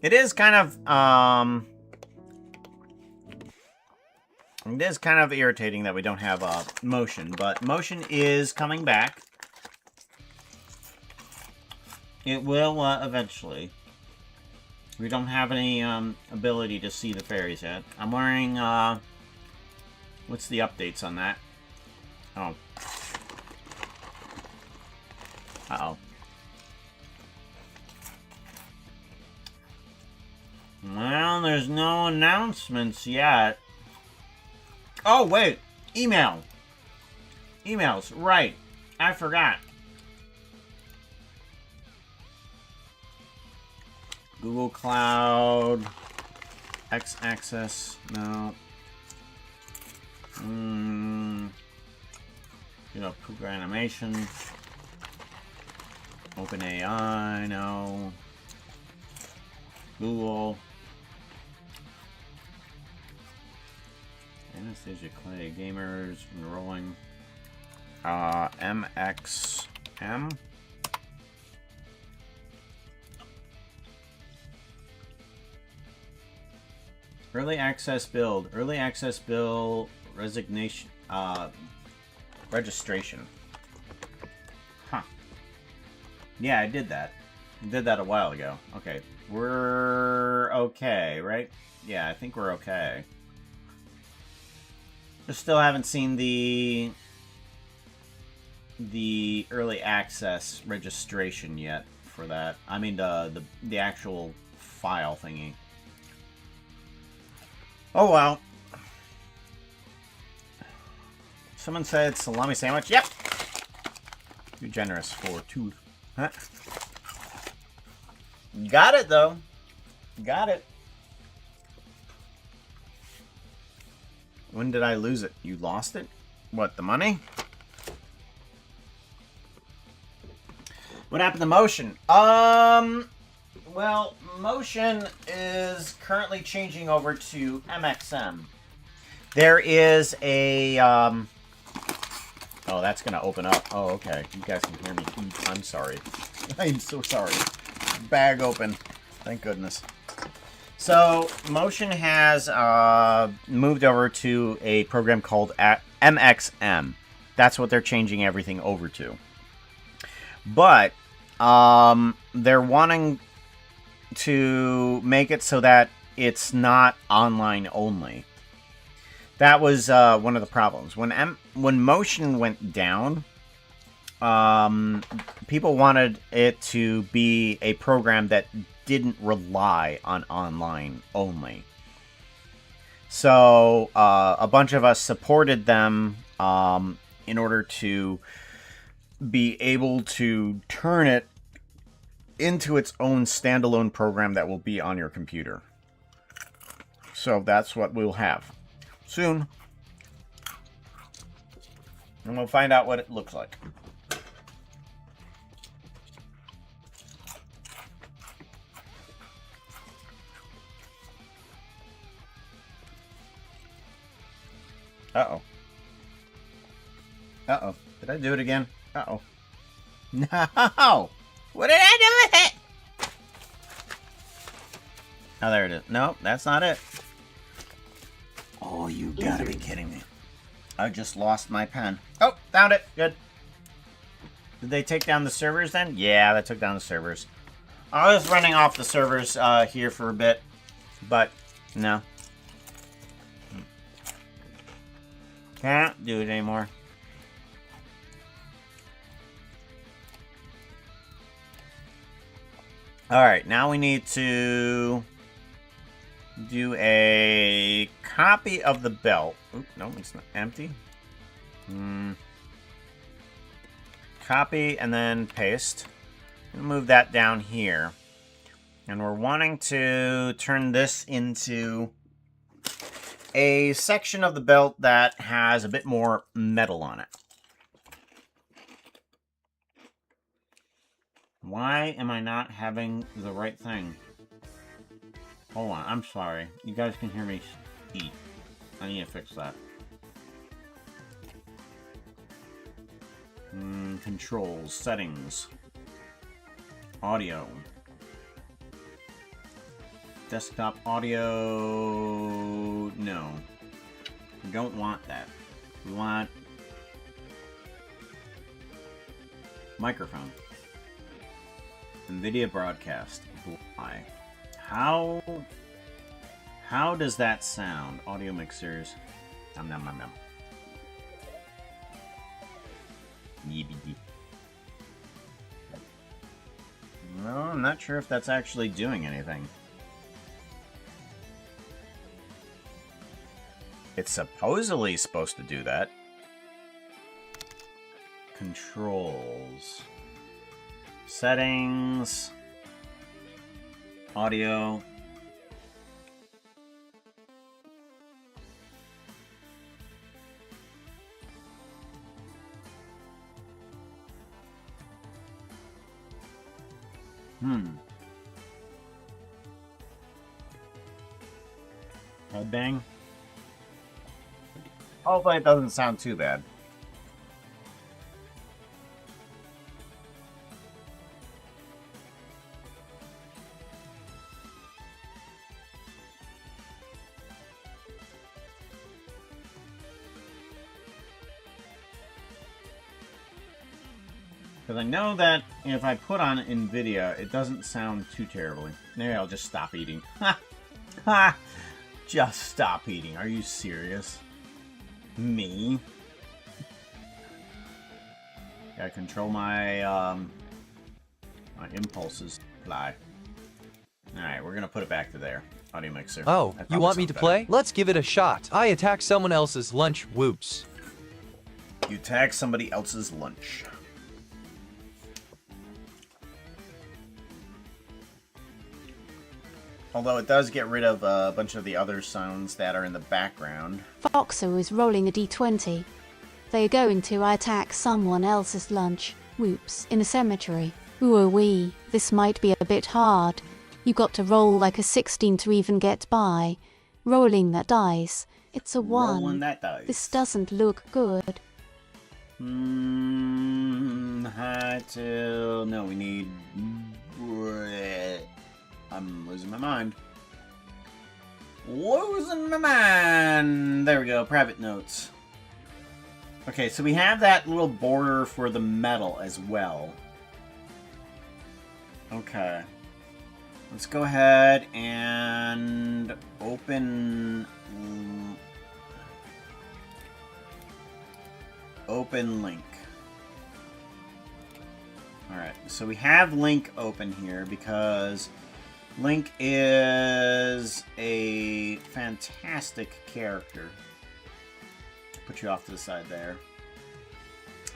It is kind of, it is kind of irritating that we don't have motion, but motion is coming back. It will eventually. We don't have any ability to see the fairies yet. I'm wondering, what's the updates on that? Oh. Uh-oh. Well, there's no announcements yet. Oh, wait. Email. Emails. Right. I forgot. Google Cloud. X-Access. No. You know, Puka Animation. OpenAI. No. Google. Anastasia Clay, gamers enrolling. MXM. Early access build. Early access build resignation. Registration. Huh. Yeah, I did that. I did that a while ago. Okay. We're okay, right? Yeah, I think we're okay. Just still haven't seen the early access registration yet for that. I mean the actual file thingy. Oh well. Someone said salami sandwich. Yep. Too generous for tooth. Huh? Got it, though. Got it. When did I lose it? You lost it? What, the money? What happened to Motion? Well, Motion is currently changing over to MXM. There is a, oh, that's gonna open up. Oh, okay. You guys can hear me eat. I'm sorry. I'm so sorry. Bag open. Thank goodness. So, Motion has moved over to a program called MXM. That's what they're changing everything over to. But they're wanting to make it so that it's not online only. That was one of the problems. When Motion went down, people wanted it to be a program that didn't rely on online only. So a bunch of us supported them in order to be able to turn it into its own standalone program that will be on your computer. So that's what we'll have soon. And we'll find out what it looks like. Uh-oh. Uh-oh. Did I do it again? Uh-oh. No! What did I do with it? Oh, there it is. No, that's not it. Oh, you gotta be kidding me. I just lost my pen. Oh, found it. Good. Did they take down the servers then? Yeah, they took down the servers. I was running off the servers here for a bit, but no. Can't do it anymore. Alright, now we need to do a copy of the belt. Oop, no, it's not empty. Copy and then paste. Move that down here. And we're wanting to turn this into a section of the belt that has a bit more metal on it. Why am I not having the right thing? Hold on, I'm sorry. You guys can hear me eat. I need to fix that. Controls, settings, audio. Desktop audio, no. We don't want that. We want microphone. NVIDIA broadcast. Why? How does that sound? Audio mixers. Nom nom nom nom. Yeebity. No, I'm not sure if that's actually doing anything. It's supposedly supposed to do that. Controls. Settings. Audio. Headbang. Hopefully it doesn't sound too bad. Because I know that if I put on NVIDIA, it doesn't sound too terribly. Maybe I'll just stop eating. Ha! Ha! Just stop eating. Are you serious? Me? Gotta control my, my impulses. Fly. Alright, we're gonna put it back to there. Audio mixer. Oh, That you probably want me sounds to better. play? Let's give it a shot. I attack someone else's lunch. Whoops. You tag somebody else's lunch. Although it does get rid of a bunch of the other sounds that are in the background. Foxo is rolling a d20. They are going to attack someone else's lunch. Whoops, in a cemetery. Ooh-wee, this might be a bit hard. You got to roll like a 16 to even get by. Rolling that dice. It's a 1. Rolling that dice. This doesn't look good. Hytale. No, we need... I'm losing my mind. Losing my mind. There we go. Private notes. Okay, so we have that little border for the metal as well. Okay. Let's go ahead and open link. Alright, so we have link open here because Link is a fantastic character. Put you off to the side there.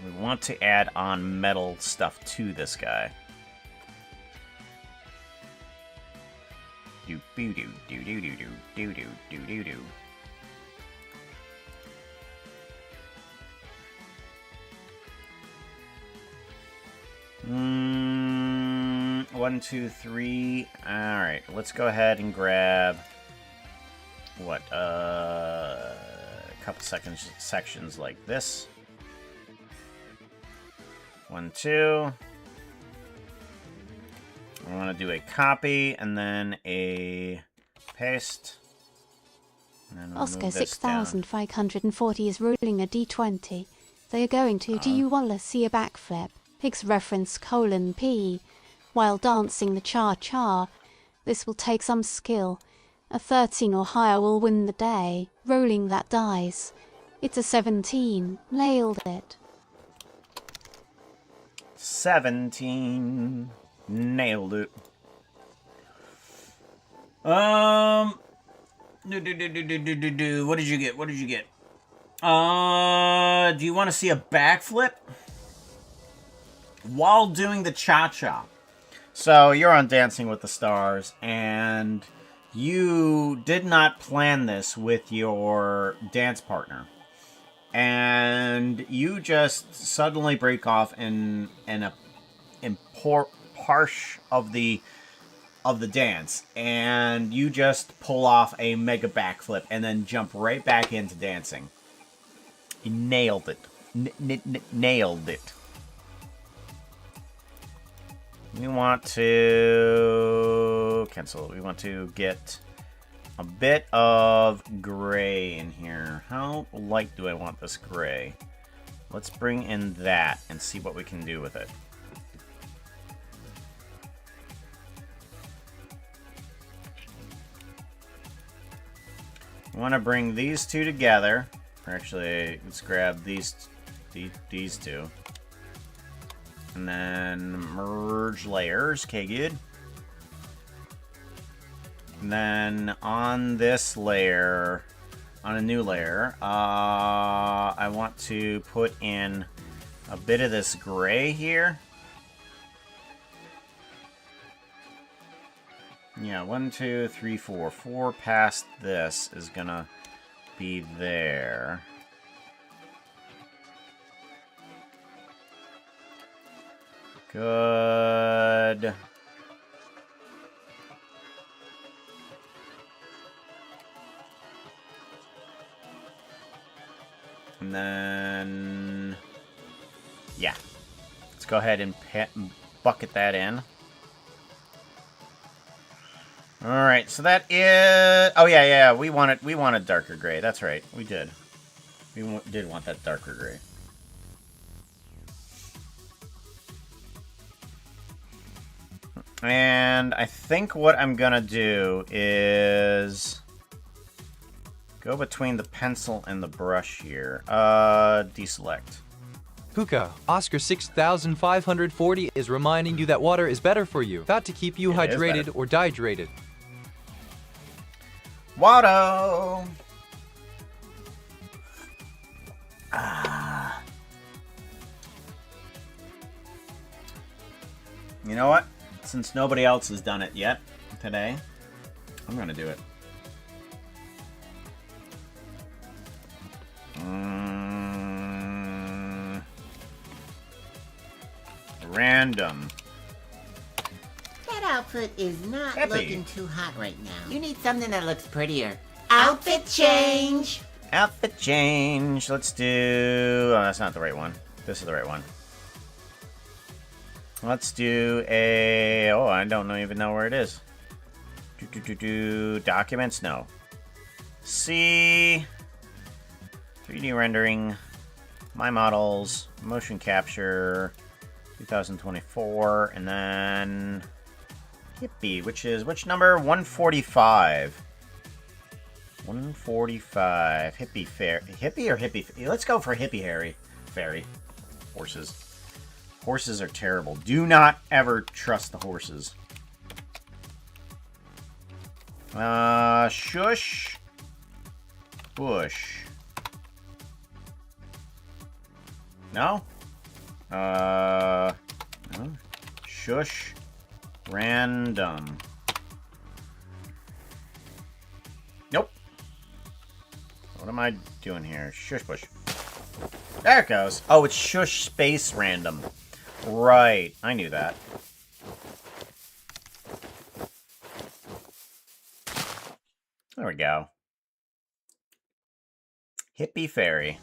We want to add on metal stuff to this guy. Do do do do do do do do do do do. 1, 2, 3. Alright, let's go ahead and grab what, a couple sections like this. 1, 2. I want to do a copy and then a paste. And then we'll Oscar move this down. 6540 is rolling a d20. They are going to Do You Wanna See a Backflip? Pigs reference :P. While dancing the cha-cha. This will take some skill. A 13 or higher will win the day. Rolling that dice. It's a 17. Nailed it. 17. Nailed it. What did you get? What did you get? Do you want to see a backflip? While doing the cha-cha. So, you're on Dancing with the Stars, and you did not plan this with your dance partner. And you just suddenly break off in a harsh of the dance, and you just pull off a mega backflip and then jump right back into dancing. You nailed it. Nailed it. We want to cancel. We want to get a bit of gray in here. How light do I want this gray? Let's bring in that and see what we can do with it. We want to bring these two together. Or actually, let's grab these two. And then merge layers. Okay, good. And then on this layer, on a new layer, I want to put in a bit of this gray here. Yeah, 1, 2, 3, 4. 4 past this is gonna be there. Good. And then, yeah. Let's go ahead and bucket that in. All right, so that is. Oh yeah. We wanted darker gray. That's right. We did. We did want that darker gray. And I think what I'm gonna do is go between the pencil and the brush here. Deselect. Puka, Oscar 6540 is reminding you that water is better for you. Thought to keep you hydrated or dehydrated. Water. You know what? Since nobody else has done it yet today, I'm gonna do it. Random. That outfit is not Happy. looking too hot right now. You need something that looks prettier. Outfit change! Outfit change. Let's do... Oh, that's not the right one. This is the right one. Let's do a... Oh, I don't even know where it is. Documents? No. C... 3D rendering. My models. Motion capture. 2024. And then... Hippie, which is... Which number? 145. 145. Hippie fair. Hippie or hippie? Let's go for hippie Harry. Fairy. Horses. Horses are terrible. Do not ever trust the horses. Shush. Bush. No? No. Shush. Random. Nope. What am I doing here? Shush bush. There it goes. Oh, it's shush space random. Right. I knew that. There we go. Hippie fairy.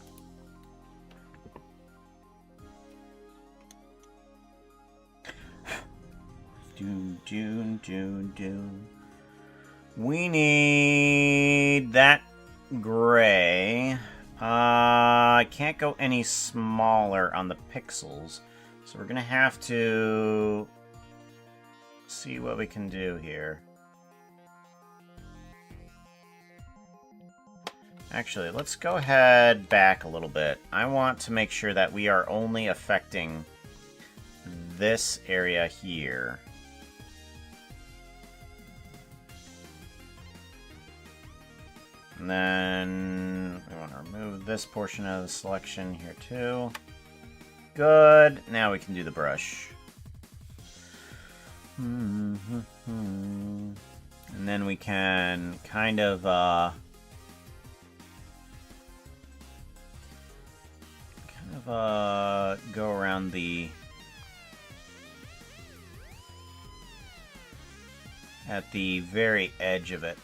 Do. We need that gray. I can't go any smaller on the pixels, so we're gonna have to see what we can do here. Actually, let's go ahead back a little bit. I want to make sure that we are only affecting this area here. And then we want to remove this portion of the selection here too. Good. Now we can do the brush. And then we can kind of go around at the very edge of it.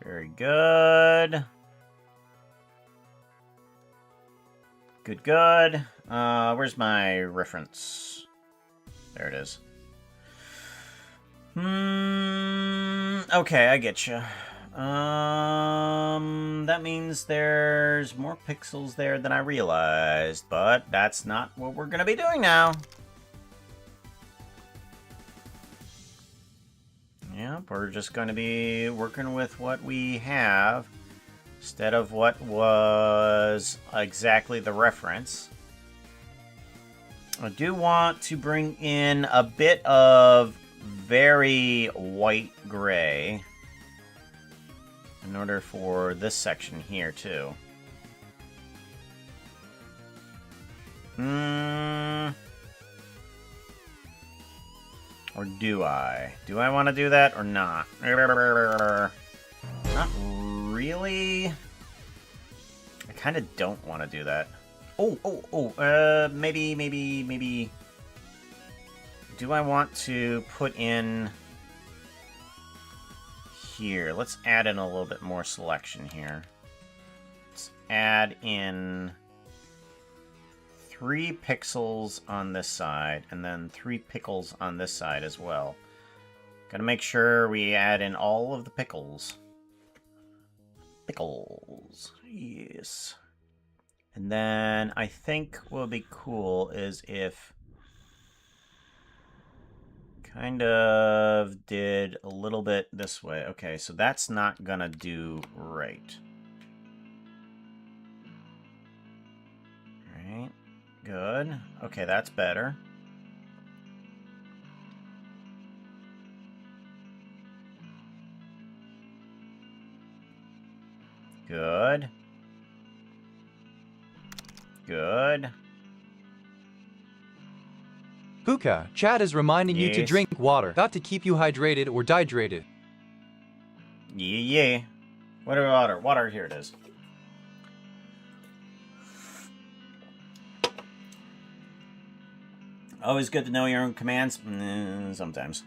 Very good. Good. Where's my reference? There it is. Okay, I get you. That means there's more pixels there than I realized, but that's not what we're gonna be doing now. Yep, we're just going to be working with what we have instead of what was exactly the reference. I do want to bring in a bit of very white gray in order for this section here too. Or do I? Do I want to do that or not? Not really. I kind of don't want to do that. Maybe. Do I want to put in here? Let's add in a little bit more selection here. Let's add in 3 pixels on this side, and then 3 pickles on this side as well. Gotta make sure we add in all of the pickles. Pickles. Yes. And then I think what would be cool is if kind of did a little bit this way. Okay, so that's not gonna do right. Alright. Good. Okay, that's better. Good. Good. Puka, chat is reminding you to Yes. drink water. Got to keep you hydrated or dehydrated. Yeah. What about water? Water, here it is. Always good to know your own commands. Sometimes. Sometimes.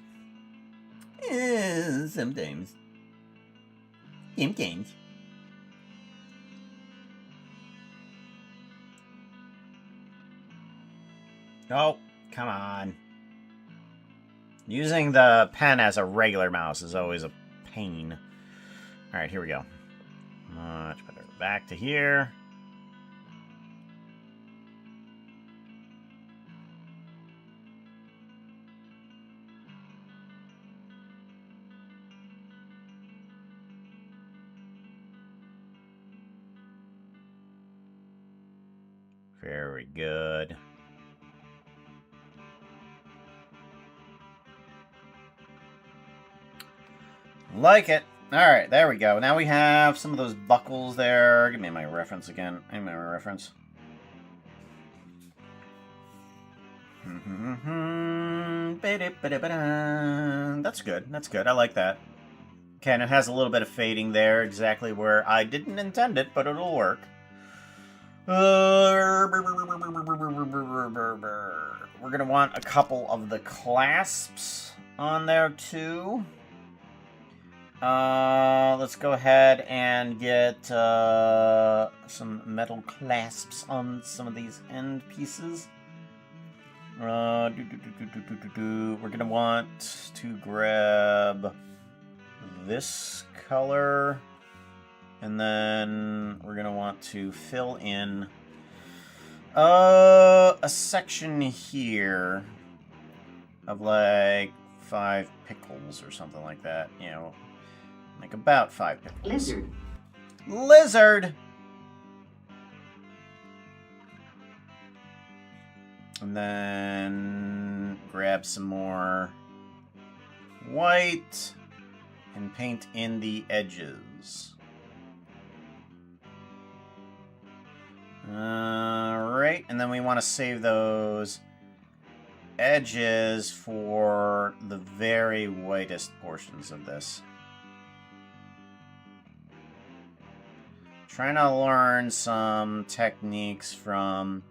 Sometimes. Oh, come on. Using the pen as a regular mouse is always a pain. Alright, here we go. Much better. Back to here. Very good. Like it. Alright, there we go. Now we have some of those buckles there. Give me my reference again. Give me my reference. That's good. That's good. I like that. Okay, and it has a little bit of fading there, exactly where I didn't intend it, but it'll work. We're going to want a couple of the clasps on there, too. Let's go ahead and get some metal clasps on some of these end pieces. We're going to want to grab this color. And then we're going to want to fill in a section here of like 5 pickles or something like that. You know, like about 5 pickles. Lizard. Lizard! And then grab some more white and paint in the edges. Alright, and then we want to save those edges for the very whitest portions of this. Trying to learn some techniques from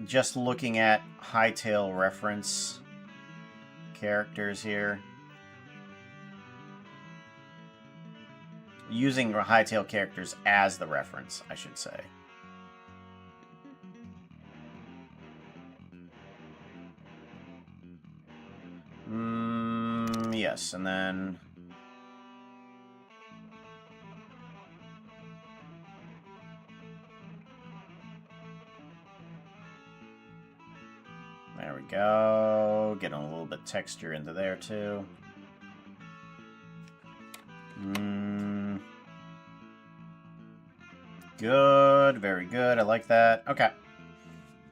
just looking at Hytale reference characters here. Using Hytale characters as the reference, I should say. Yes, and then... there we go. Getting a little bit of texture into there, too. Good, very good. I like that. Okay.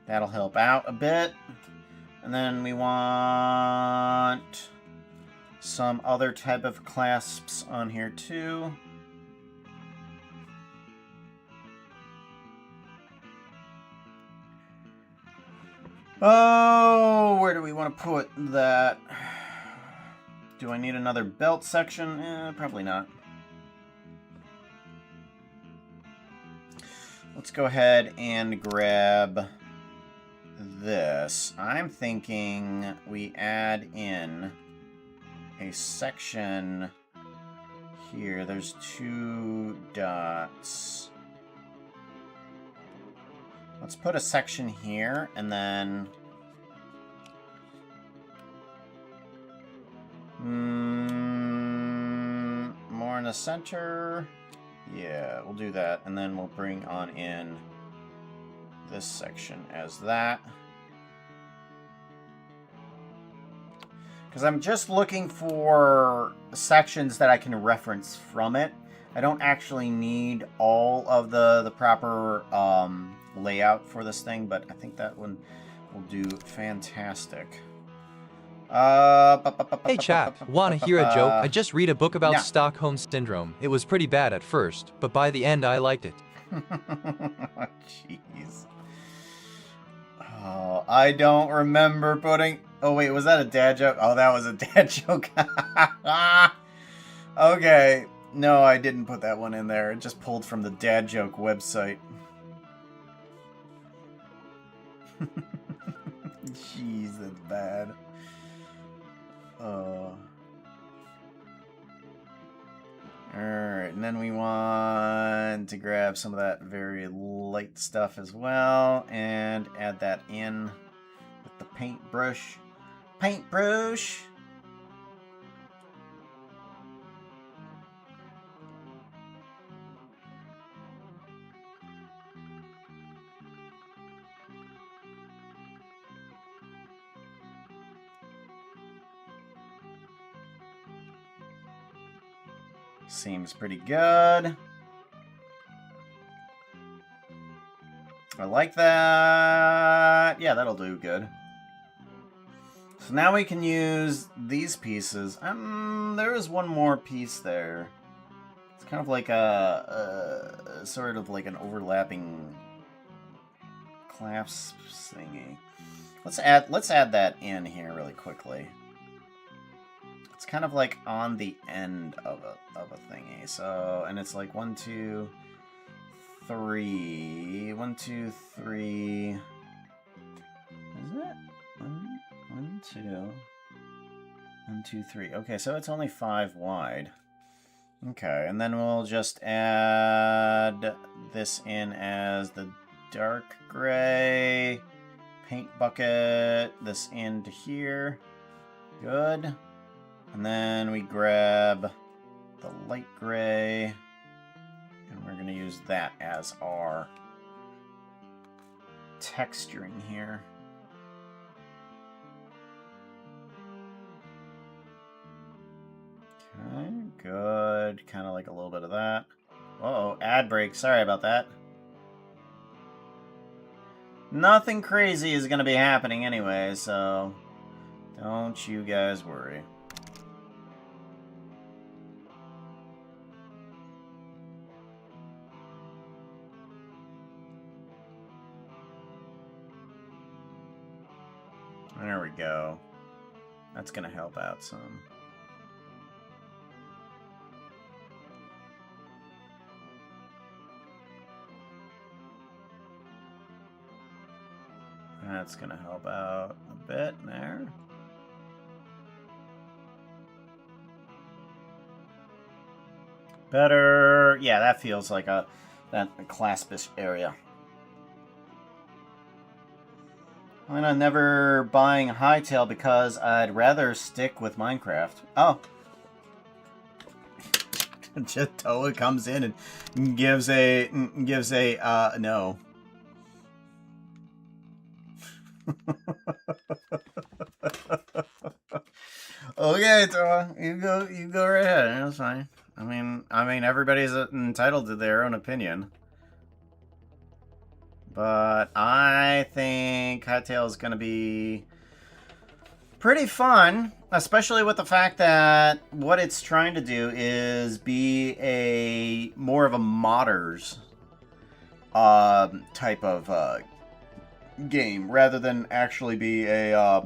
That'll help out a bit. And then we want some other type of clasps on here too. Oh, where do we want to put that? Do I need another belt section? Probably not. Let's go ahead and grab this. I'm thinking we add in a section here. There's 2 dots. Let's put a section here and then more in the center. Yeah, we'll do that, and then we'll bring on in this section as that. Because I'm just looking for sections that I can reference from it. I don't actually need all of the proper layout for this thing, but I think that one will do fantastic. Hey chat, wanna hear a joke? I just read a book about Yeah. Stockholm Syndrome. It was pretty bad at first, but by the end I liked it. Jeez. Oh, I don't remember putting... Oh, wait, was that a dad joke? Oh, that was a dad joke. Okay. No, I didn't put that one in there. It just pulled from the dad joke website. Jeez, that's bad. Alright, and then we want to grab some of that very light stuff as well and add that in with the paintbrush. Paintbrush! Seems pretty good. I like that. Yeah, that'll do good. So now we can use these pieces. There is one more piece there. It's kind of like a sort of like an overlapping clasp thingy. Let's add that in here really quickly. It's kind of like on the end of a thingy. So, and it's like 1, 2, 3. 1, 2, 3. Is it? 1, 2. 1, 2, 3. Okay, so it's only 5 wide. Okay, and then we'll just add this in as the dark gray paint bucket. This into here. Good. And then we grab the light gray, and we're going to use that as our texturing here. Okay, good. Kind of like a little bit of that. Uh-oh, ad break. Sorry about that. Nothing crazy is going to be happening anyway, so don't you guys worry. There we go. That's gonna help out some. That's gonna help out a bit there. Better. Yeah, that feels like a claspish area. I'm never buying Hytale because I'd rather stick with Minecraft. Oh. Just Toa comes in and gives a no. Okay, Toa, you go right ahead. That's fine. I mean everybody's entitled to their own opinion. But I think Hytale is going to be pretty fun, especially with the fact that what it's trying to do is be a more of a modders type of game rather than actually be a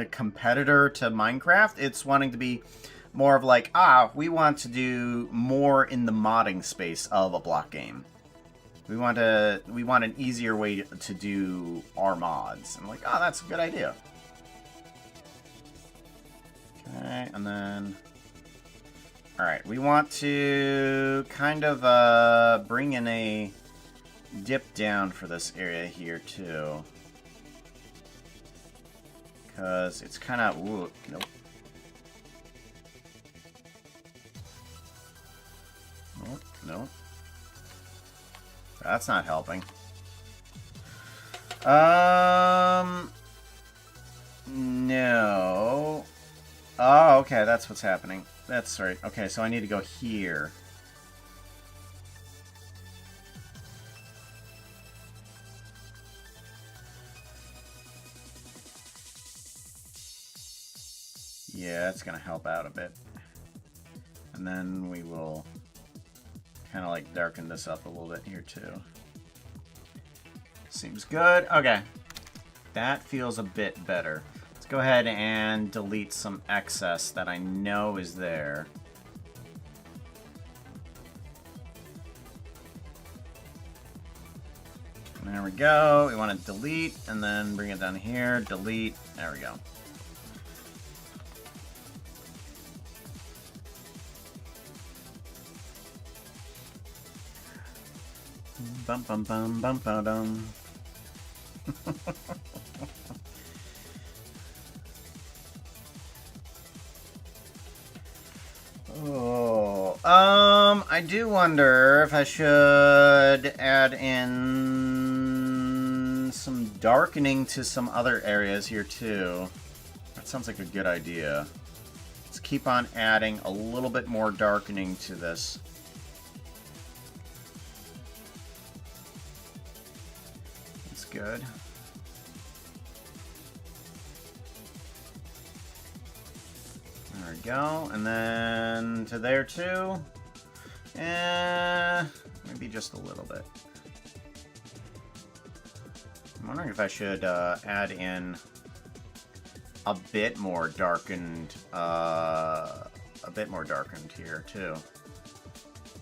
competitor to Minecraft. It's wanting to be more of like, we want to do more in the modding space of a block game. We want an easier way to do our mods. I'm like, that's a good idea. Okay, and then... Alright, we want to kind of bring in a dip down for this area here, too. Because it's kind of... Nope. Nope. That's not helping. No. Oh, okay, that's what's happening. That's right. Okay, so I need to go here. that's gonna help out a bit. And then we will kind of like darken this up a little bit here too. Seems good. Okay. That feels a bit better. Let's go ahead and delete some excess that I know is there. There we go. We want to delete and then bring it down here. Delete. There we go. Bum bum bum bum bum dum. Oh, I do wonder if I should add in some darkening to some other areas here too. That sounds like a good idea. Let's keep on adding a little bit more darkening to this. That's good. There we go, and then to there too. Maybe just a little bit. I'm wondering if I should add in a bit more darkened, here too.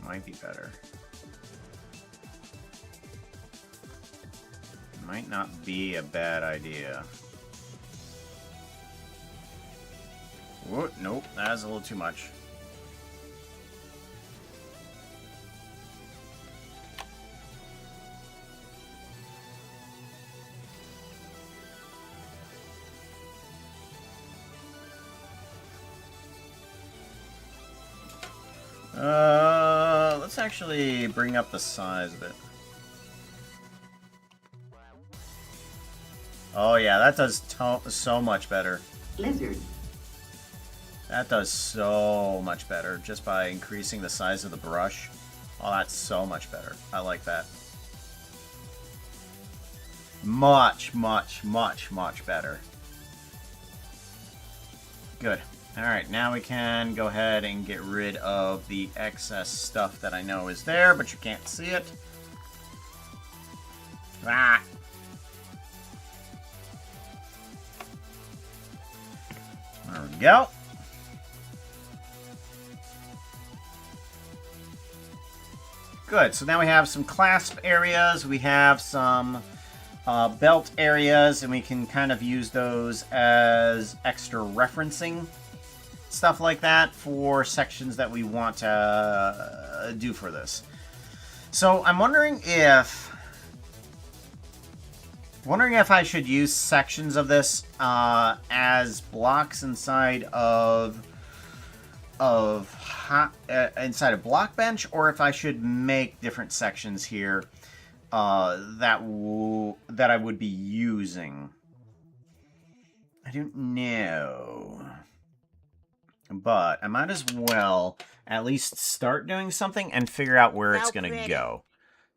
Might be better. Might not be a bad idea. Whoa, nope, that's a little too much. Let's actually bring up the size of it. Oh yeah, that does so much better. Lizard. That does so much better just by increasing the size of the brush. Oh, that's so much better. I like that. Much, much, much, much better. Good. Alright, now we can go ahead and get rid of the excess stuff that I know is there, but you can't see it. Ah! There we go. Good, so now we have some clasp areas, we have some belt areas, and we can kind of use those as extra referencing. Stuff like that for sections that we want to do for this. So I'm wondering if I should use sections of this as blocks inside of inside a block bench, or if I should make different sections here that I would be using. I don't know. But I might as well at least start doing something and figure out where it's going to go.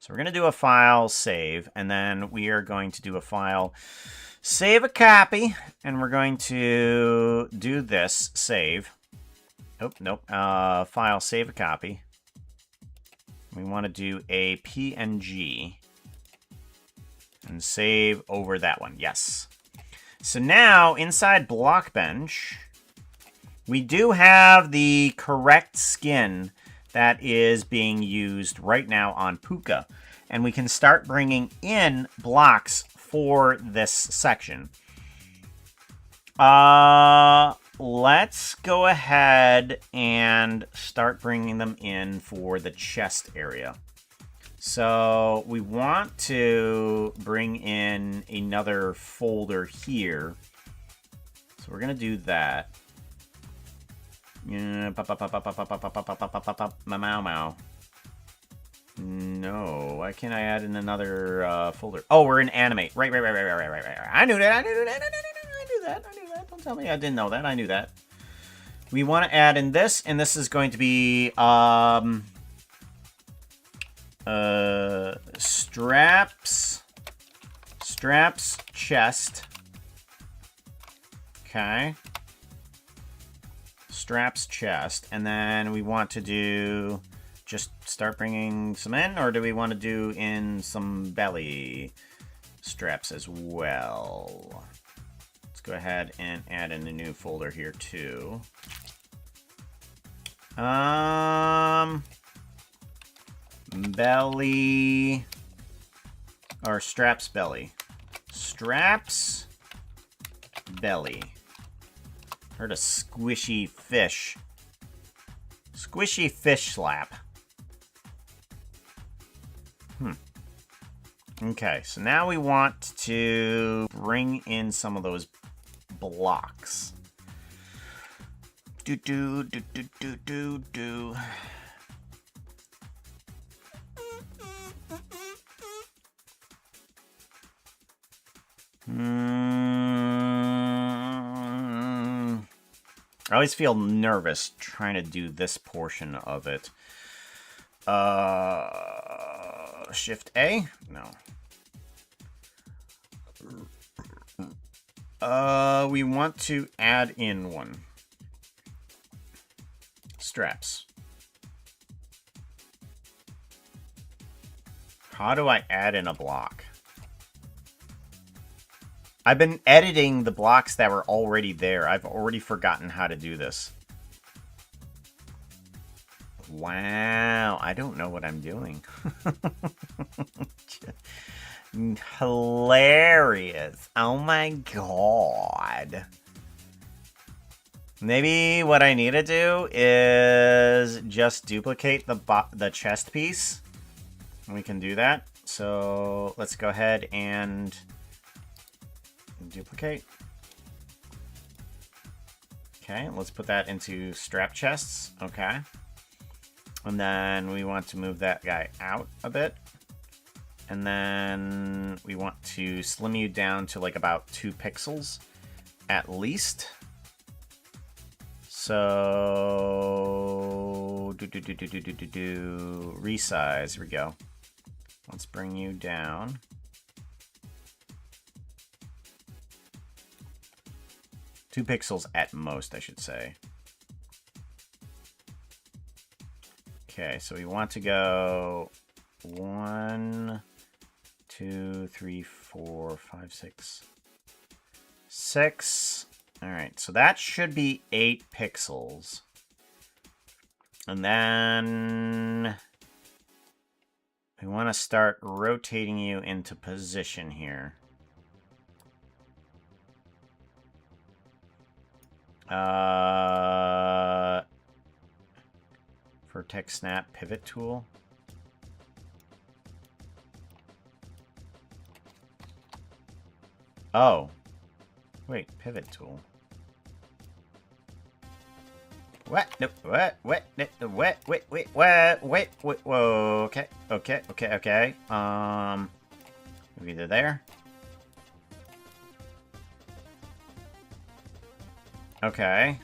So we're going to do a file save, and then we are going to do a file save a copy, and we're going to do this save. Oh, nope. File save a copy. We want to do a PNG and save over that one. Yes. So now inside Blockbench, we do have the correct skin that is being used right now on Puka. And we can start bringing in blocks for this section. Let's go ahead and start bringing them in for the chest area. So we want to bring in another folder here. So we're going to do that. Mau. No, why can't I add in another folder? Oh, we're in animate. Right. I knew that. Don't tell me I didn't know that. I knew that. We want to add in this, and this is going to be straps chest. Okay. straps chest, and then we want to do just start bringing some in, or do we want to do in some belly straps as well? Let's go ahead and add in a new folder here too. Belly or straps belly. Straps belly. Heard a squishy fish. Squishy fish slap. Okay, so now we want to bring in some of those blocks. Do. I always feel nervous trying to do this portion of it. Shift A? No. We want to add in one. Straps. How do I add in a block? I've been editing the blocks that were already there. I've already forgotten how to do this. Wow, I don't know what I'm doing. Hilarious. Oh my god. Maybe what I need to do is just duplicate the chest piece. We can do that. So let's go ahead and duplicate. Okay, let's put that into strap chests. Okay. And then we want to move that guy out a bit. And then we want to slim you down to like about 2 pixels at least. So resize. Here we go. Let's bring you down. Two pixels at most, I should say. Okay, so we want to go 1, 2, 3, 4, 5, 6. 6. All right, so that should be 8 pixels. And then we want to start rotating you into position here. Vertex snap pivot tool. Oh. Wait, pivot tool. What? No, what? Wait, whoa, okay. Either there. Okay.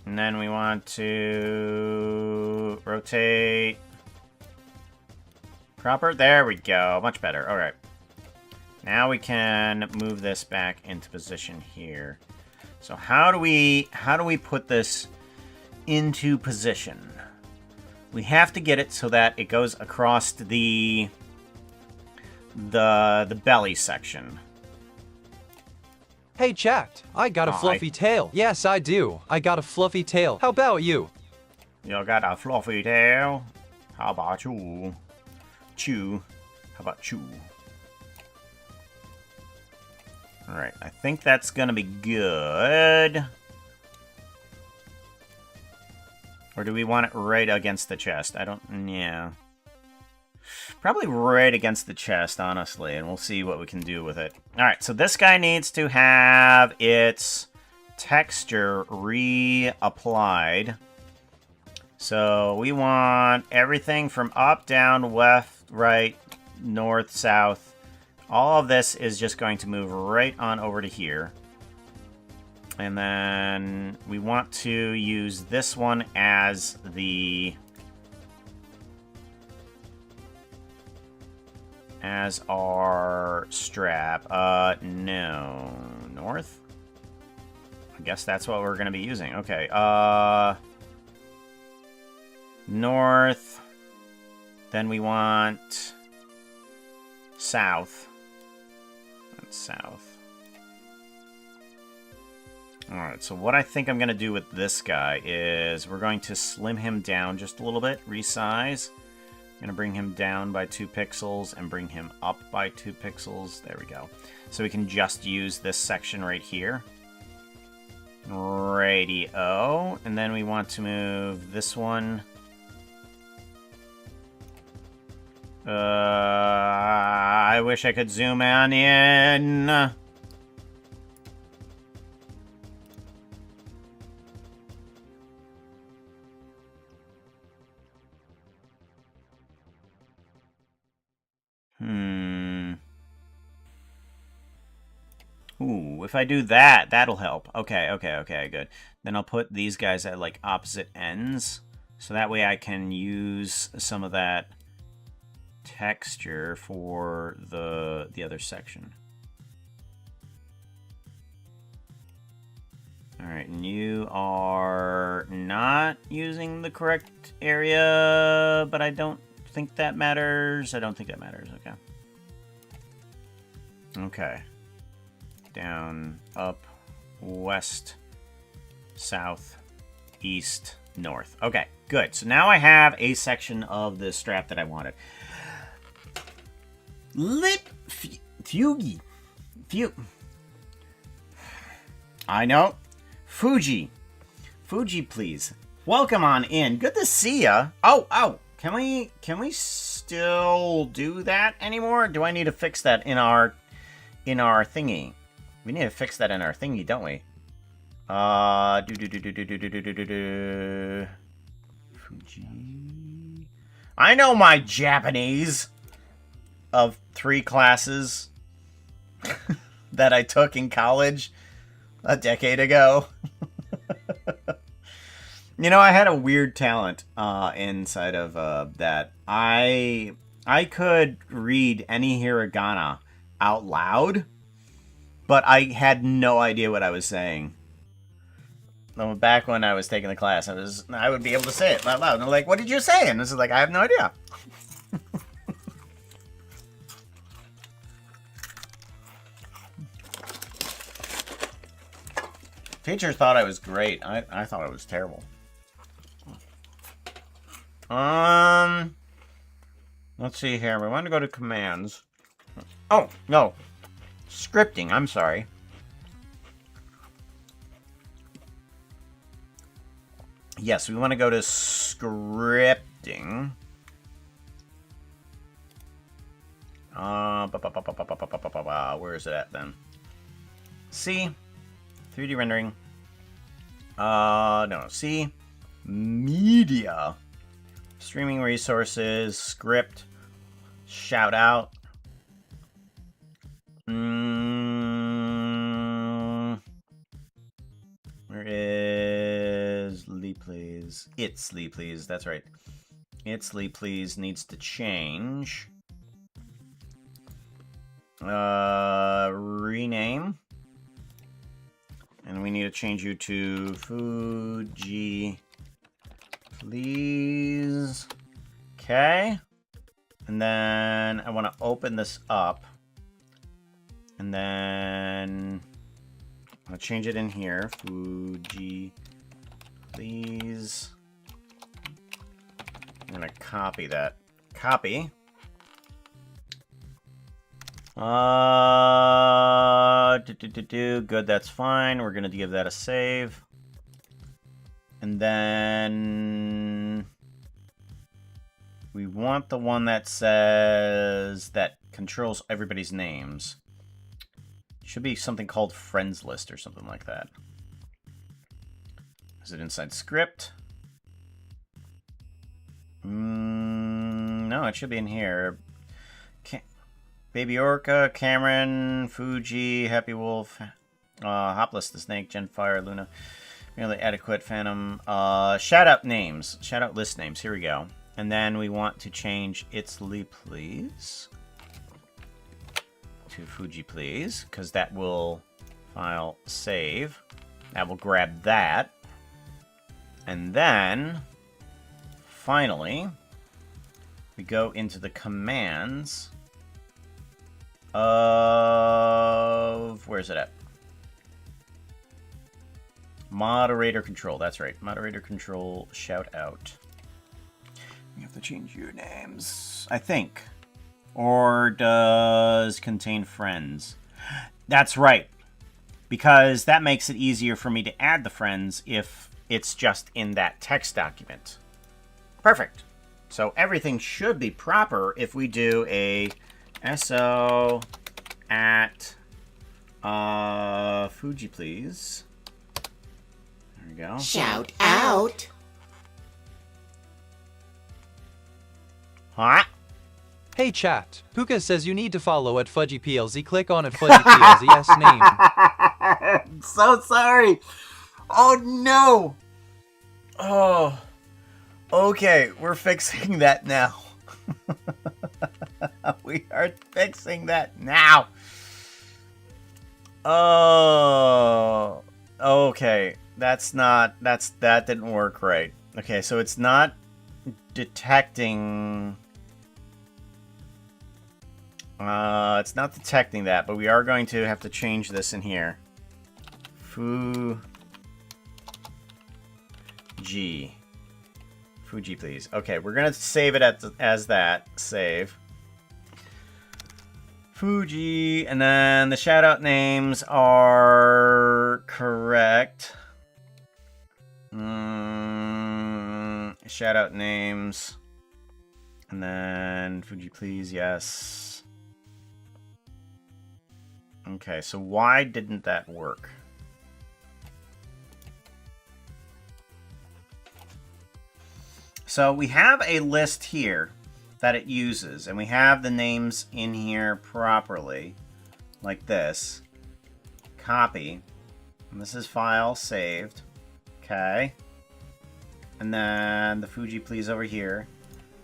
And then we want to rotate proper. There we go. Much better. All right. Now we can move this back into position here. So how do we put this into position? We have to get it so that it goes across the belly section. Hey, chat. I got a fluffy tail. Yes, I do. I got a fluffy tail. How about you? You got a fluffy tail? How about you? Chew. How about you? Alright, I think that's gonna be good. Or do we want it right against the chest? I don't... yeah. Probably right against the chest, honestly, and we'll see what we can do with it. Alright, so this guy needs to have its texture reapplied. So we want everything from up, down, left, right, north, south. All of this is just going to move right on over to here. And then we want to use this one as the... as our strap. No. North? guess that's what we're going to be using. Okay, north. Then we want south. That's south. Alright, so what I think I'm going to do with this guy is we're going to slim him down just a little bit, resize. I'm going to bring him down by 2 pixels and bring him up by 2 pixels. There we go. So we can just use this section right here. Radio. And then we want to move this one. I wish I could zoom in. Ooh, if I do that, that'll help. Okay, good. Then I'll put these guys at, like, opposite ends. So that way I can use some of that texture for the other section. Alright, and you are not using the correct area, but I don't think that matters. Okay. Okay. Down, up, west, south, east, north. Okay, good. So now I have a section of the strap that I wanted. Fugi. I know. Fuji, please. Welcome on in. Good to see ya. Oh. Can we still do that anymore? Do I need to fix that in our thingy? We need to fix that in our thingy, don't we? Fuji. I know my Japanese of 3 classes that I took in college a decade ago. You know, I had a weird talent inside of that. I could read any hiragana out loud, but I had no idea what I was saying. Back when I was taking the class, I would be able to say it out loud. And they're like, "What did you say?" And this is like, I have no idea. Teachers thought I was great. I thought I was terrible. Let's see here. We want to go to commands. Oh, no. Scripting, I'm sorry. Yes, we want to go to scripting. Where is it at then? C. 3D rendering. No. C. Media. Streaming resources. Script. Shout out. Where is Lee Please? It's Lee Please. That's right. It's Lee Please needs to change. Rename. And we need to change you to Fuji, please. Okay. And then I want to open this up. And then I'll change it in here. Fuji, please. I'm going to copy that. Copy. Good, that's fine. We're gonna give that a save. And then we want the one that says that controls everybody's names. Should be something called friends list or something like that. Is it inside script? No, it should be in here. Baby Orca, Cameron, Fuji, Happy Wolf, Hopless the Snake, Genfire, Luna, Merely Adequate, Phantom, shout out names, shout out list names, here we go. And then we want to change It's Lee Please to Fuji Please, because that will file save. That will grab that. And then, finally, we go into the commands of... Where's it at? Moderator control. That's right. Moderator control shout out. You have to change your names, I think. Or does contain friends? That's right. Because that makes it easier for me to add the friends if it's just in that text document. Perfect. So everything should be proper if we do a SO at Fuji, please. There we go. Shout out. Huh? Hey chat, Puka says you need to follow at Fudgy PLZ. Click on at Fudgy PLZ's name. I'm so sorry. Oh no. Oh. Okay, we're fixing that now. We are fixing that now. Oh. Okay. That didn't work right. Okay, so it's not detecting... it's not detecting that, but we are going to have to change this in here. Fuji, please. Okay, we're gonna save it as that. Save. Fuji, and then the shoutout names are correct. Shoutout names. And then Fuji, please, yes. Okay, so why didn't that work? So we have a list here that it uses, and we have the names in here properly, like this. Copy. And this is file saved. Okay. And then the Fuji, please, over here.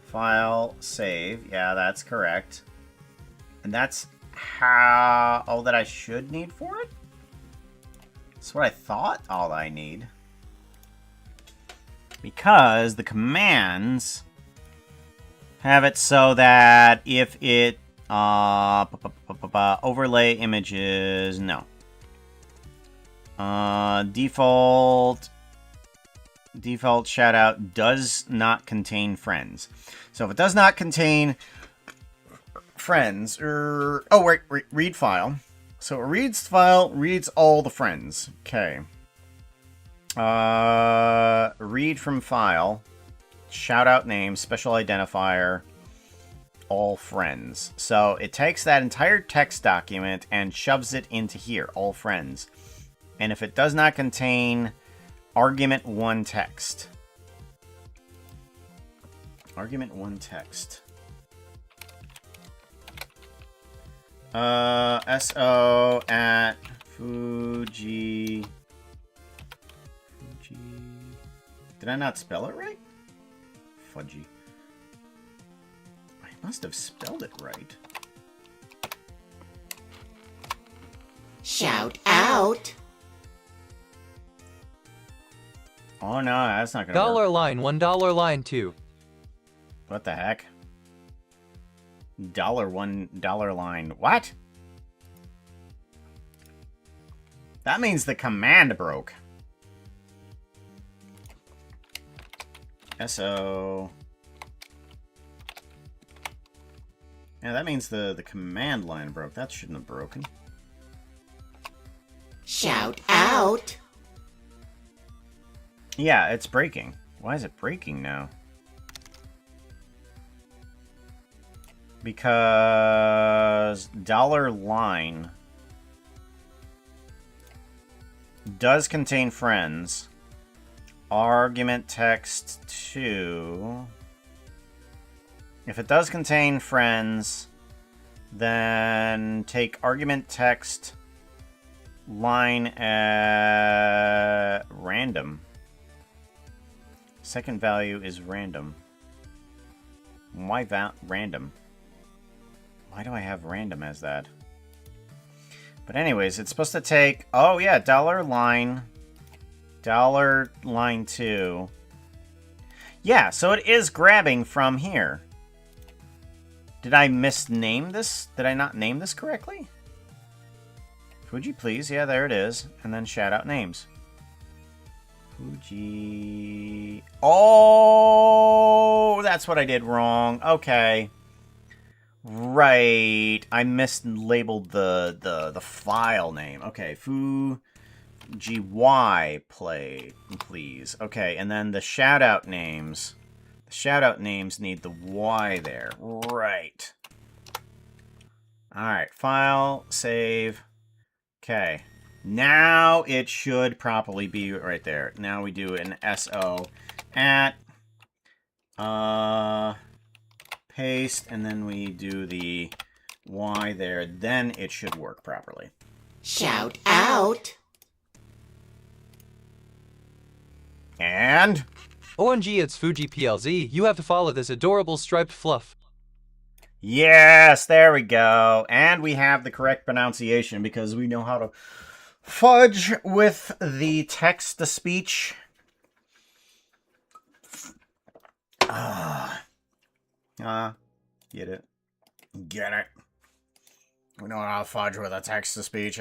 File save. Yeah, that's correct. And that's how all that I should need for it? That's what I thought all I need. Because the commands have it so that if it overlay images, no. Default shoutout does not contain friends. So if it does not contain friends, read file. So it reads file, reads all the friends. Okay. Read from file, shoutout name, special identifier, all friends. So it takes that entire text document and shoves it into here, all friends. And if it does not contain argument 1 text. Argument 1 text. SO at Fuji. Did I not spell it right? Fudgy. I must have spelled it right. Shout out. Oh no, that's not gonna Dollar work. line, $1 line 2. What the heck? $1 line. What? That means the command broke. SO. Yeah, that means the command line broke. That shouldn't have broken. Shout out. Yeah, it's breaking. Why is it breaking now? Because $line does contain friends. Argument text 2. If it does contain friends, then take argument text line at random. Second value is random. Why random? Why do I have random as that? But anyways, it's supposed to take... Oh yeah, $line Dollar line 2. Yeah, so it is grabbing from here. Did I misname this? Did I not name this correctly? Fuji, please. Yeah, there it is. And then shout out names. Fuji. Oh, that's what I did wrong. Okay. Right. I mislabeled the file name. Okay, Fuji play, please. Okay, and then the shout out names. The shout out names need the Y there. Right. Alright, file, save. Okay. Now it should properly be right there. Now we do an SO at paste, and then we do the Y there. Then it should work properly. Shout out. And OMG, it's Fuji PLZ. You have to follow this adorable striped fluff. yes, there we go. And we have the correct pronunciation because we know how to fudge with the text-to-speech. Get it? Get it? We know how to fudge with a text-to-speech.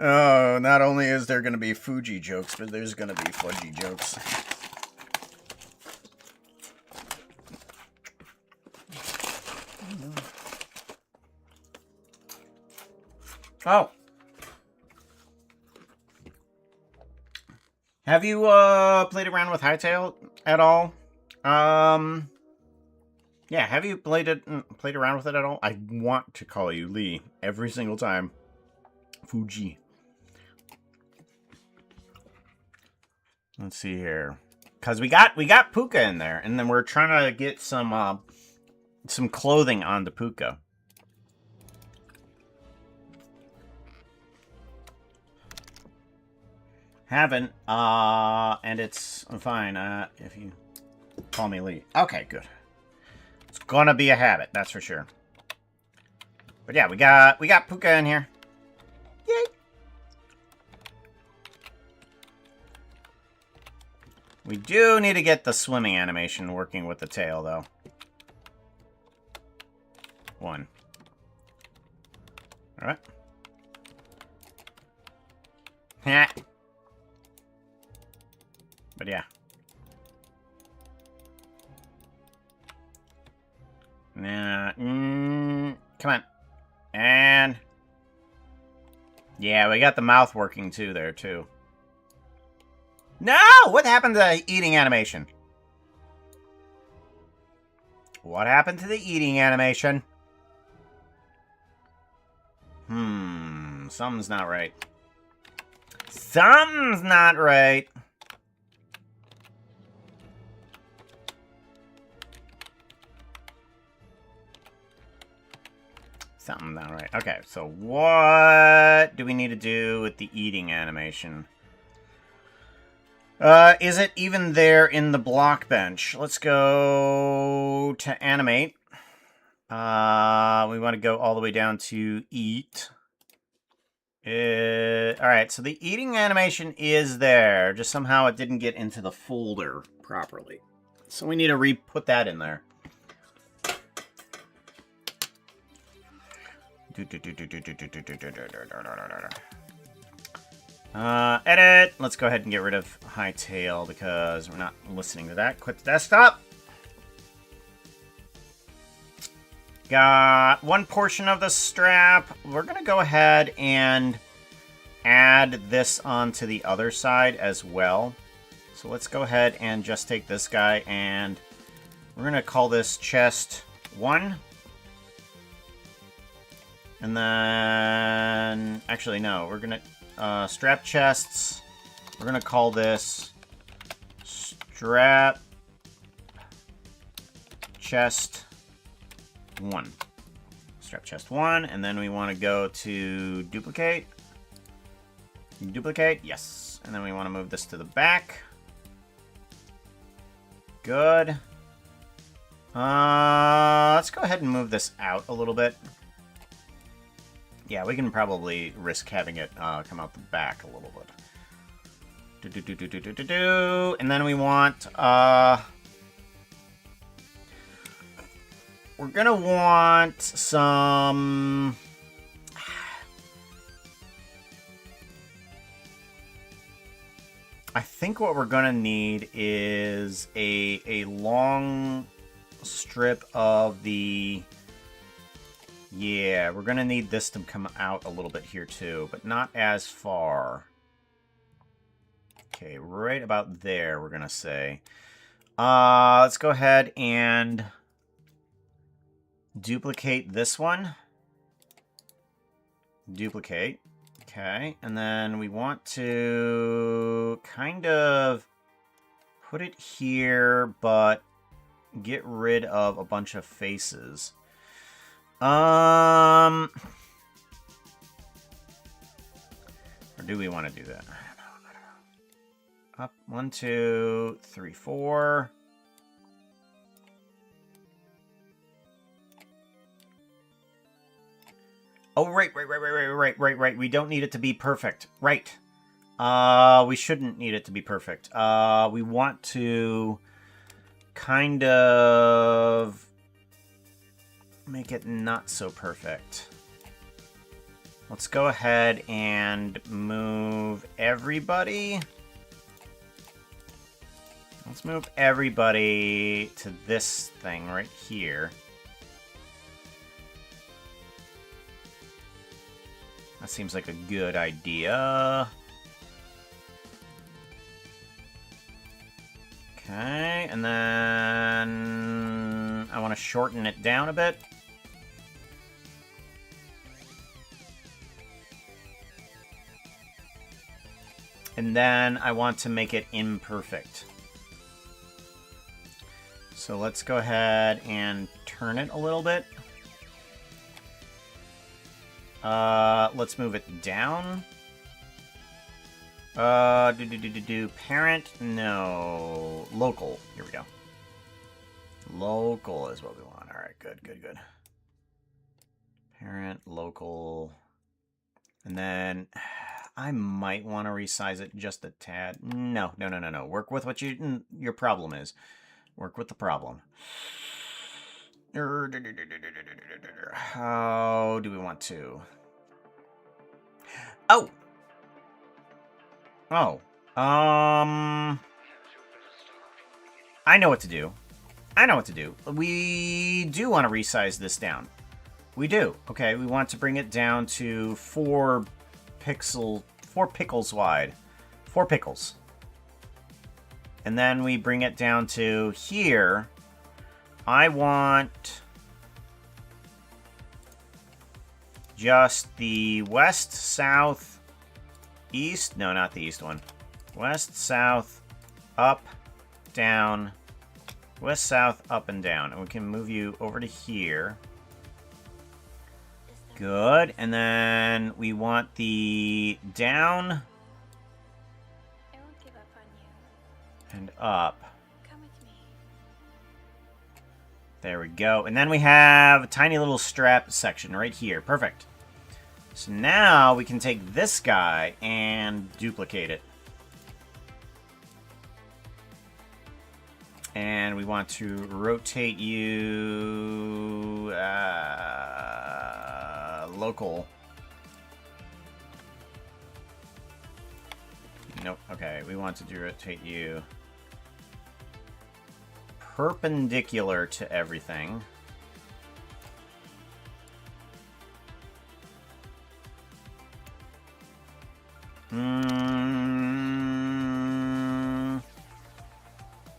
Oh, not only is there going to be Fuji jokes, but there's going to be fudgy jokes. Oh. Have you played around with Hytale at all? Yeah, have you played around with it at all? I want to call you Lee every single time. Fuji. Let's see here. Cause we got Puka in there, and then we're trying to get some clothing onto Puka. Haven't, and it's fine, if you call me Lee. Okay, good. It's gonna be a habit, that's for sure. But yeah, we got Puka in here. Yay! We do need to get the swimming animation working with the tail, though. 1. Alright. Ha! But yeah. Nah, come on. And... yeah, we got the mouth working too there, too. No! What happened to the eating animation? What happened to the eating animation? Something's not right. Something's not right. Something not right. Okay, so what do we need to do with the eating animation? Is it even there in the block bench? Let's go to animate. We want to go all the way down to eat. Alright, so the eating animation is there. Just somehow it didn't get into the folder properly. So we need to re-put that in there. Edit. Let's go ahead and get rid of Hytale because we're not listening to that. Quit the desktop. Got one portion of the strap. We're going to go ahead and add this onto the other side as well. So let's go ahead and just take this guy and we're going to call this chest 1. And then, actually no, we're going to strap chests. We're going to call this strap chest 1. Strap chest 1, and then we want to go to duplicate. Duplicate, yes. And then we want to move this to the back. Good. Let's go ahead and move this out a little bit. Yeah, we can probably risk having it come out the back a little bit. And then we want, we're gonna want some... I think what we're gonna need is a long strip of the... Yeah, we're gonna need this to come out a little bit here too, but not as far. Okay, right about there, we're gonna say. Let's go ahead and duplicate this one. Duplicate. Okay, and then we want to kind of put it here, but get rid of a bunch of faces. Or do we want to do that? Up, 1, 2, 3, 4. Oh, right. We don't need it to be perfect. Right. We shouldn't need it to be perfect. We want to kind of make it not so perfect. Let's go ahead and move everybody. Let's move everybody to this thing right here. That seems like a good idea. Okay, and then I want to shorten it down a bit. And then I want to make it imperfect. So let's go ahead and turn it a little bit. Let's move it down. Parent? No. Local. Here we go. Local is what we want. Alright, good. Parent, local. And then I might want to resize it just a tad. No. Work with what your problem is. Work with the problem. How do we want to? Oh! I know what to do. We do want to resize this down. We do. Okay, we want to bring it down to 4 pickles wide. 4 pickles. And then we bring it down to here. I want just the west, south, east. No, not the east one. West, south, up, down. West, south, up, and down. And we can move you over to here. Good. And then we want the down. I won't give up on you. And up. Come with me. There we go. And then we have a tiny little strap section right here. Perfect. So now we can take this guy and duplicate it. And we want to rotate you local. Nope. Okay, we want to rotate you perpendicular to everything.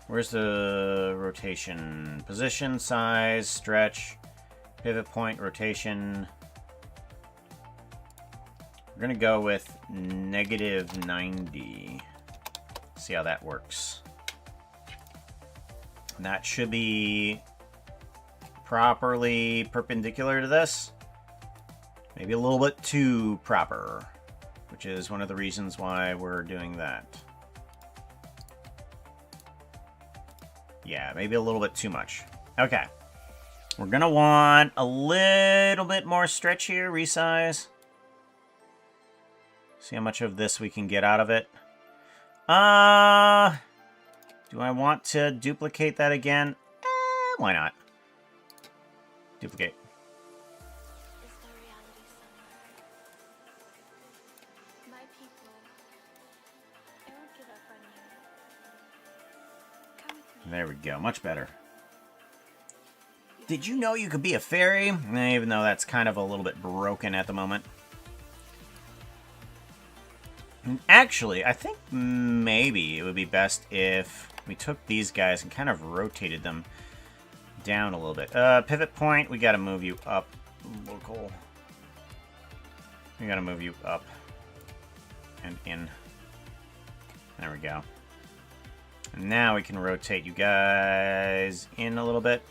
Where's the rotation? Position, size, stretch, pivot point, rotation. We're gonna go with -90. See how that works. And that should be properly perpendicular to this. Maybe a little bit too proper, which is one of the reasons why we're doing that. Yeah, maybe a little bit too much. Okay. We're gonna want a little bit more stretch here, resize. See how much of this we can get out of it. Do I want to duplicate that again? Why not? Duplicate. Is the reality somewhere? My people, I won't give up on you. Come with me. There we go. Much better. Did you know you could be a fairy? Even though that's kind of a little bit broken at the moment. And actually, I think maybe it would be best if we took these guys and kind of rotated them down a little bit. Pivot point, we gotta move you up. Local. We gotta move you up. And in. There we go. And now we can rotate you guys in a little bit.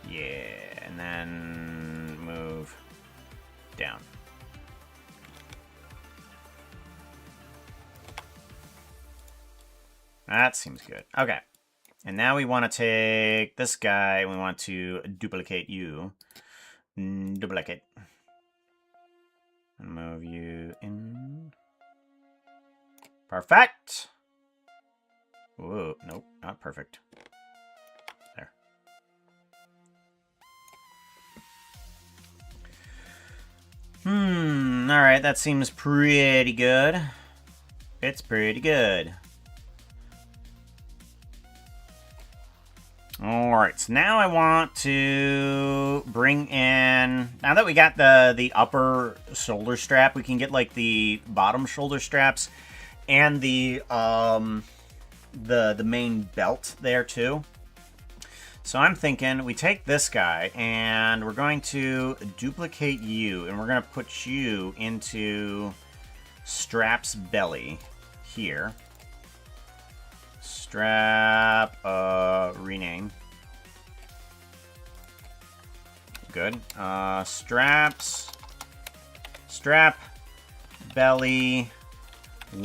Yeah, and then move down. That seems good. Okay. And now we want to take this guy and we want to duplicate you. Duplicate. And move you in. Perfect. Whoa, nope, not perfect. There. Alright, that seems pretty good. It's pretty good. Alright, so now I want to bring in... Now that we got the upper shoulder strap, we can get, like, the bottom shoulder straps and the main belt there, too. So I'm thinking we take this guy, and we're going to duplicate you, and we're going to put you into Strap's belly here. Strap, rename. Good. Strap, belly,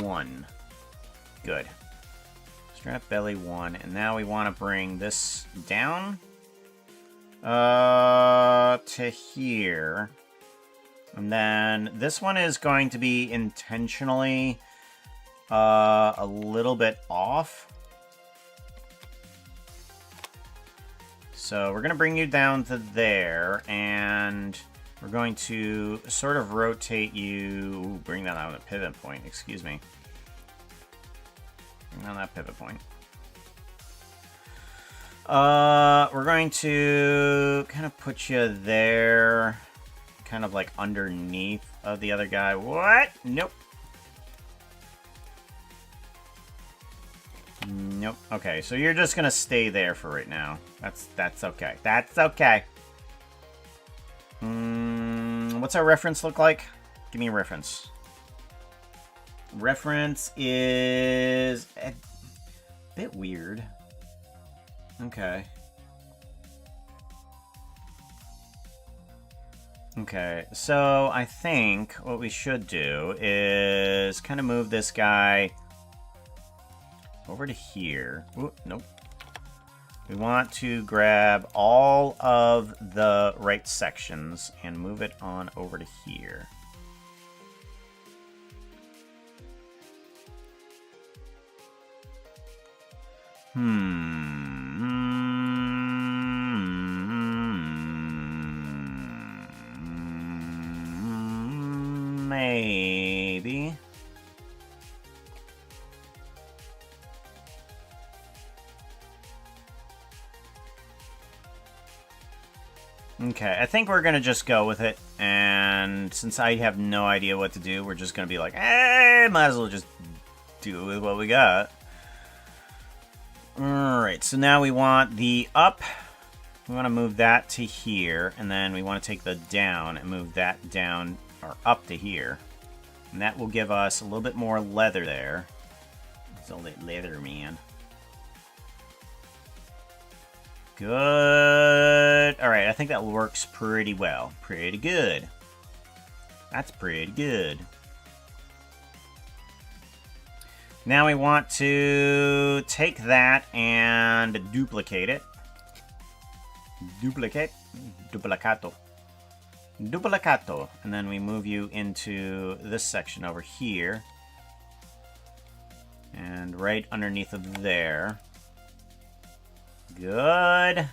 1. Good. Strap, belly, 1. And now we want to bring this down, to here. And then this one is going to be intentionally, a little bit off. So we're going to bring you down to there, and we're going to sort of rotate you... Ooh, bring that on the pivot point, excuse me. Bring down that pivot point. We're going to kind of put you there, kind of like underneath of the other guy. What? Nope. Nope. Okay, so you're just gonna stay there for right now. That's okay. That's okay. What's our reference look like? Give me a reference. Reference is a bit weird. Okay. Okay, so I think what we should do is kind of move this guy over to here. Ooh, nope. We want to grab all of the right sections and move it on over to here. Maybe. Okay, I think we're gonna just go with it, and since I have no idea what to do, we're just gonna be like, might as well just do with what we got. Alright, so now we want the up. We want to move that to here, and then we want to take the down and move that down, or up to here. And that will give us a little bit more leather there. It's all that leather, man. Good. Alright, I think that works pretty well. Pretty good. That's pretty good. Now we want to take that and duplicate it. Duplicate. Duplicato. duplicato. And then we move you into this section over here. And right underneath of there. Good.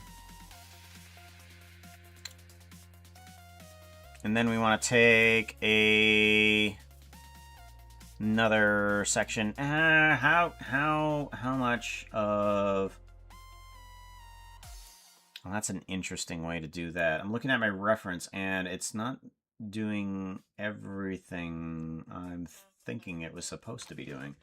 And then we want to take another section. How much of... Well, that's an interesting way to do that. I'm looking at my reference, and it's not doing everything I'm thinking it was supposed to be doing.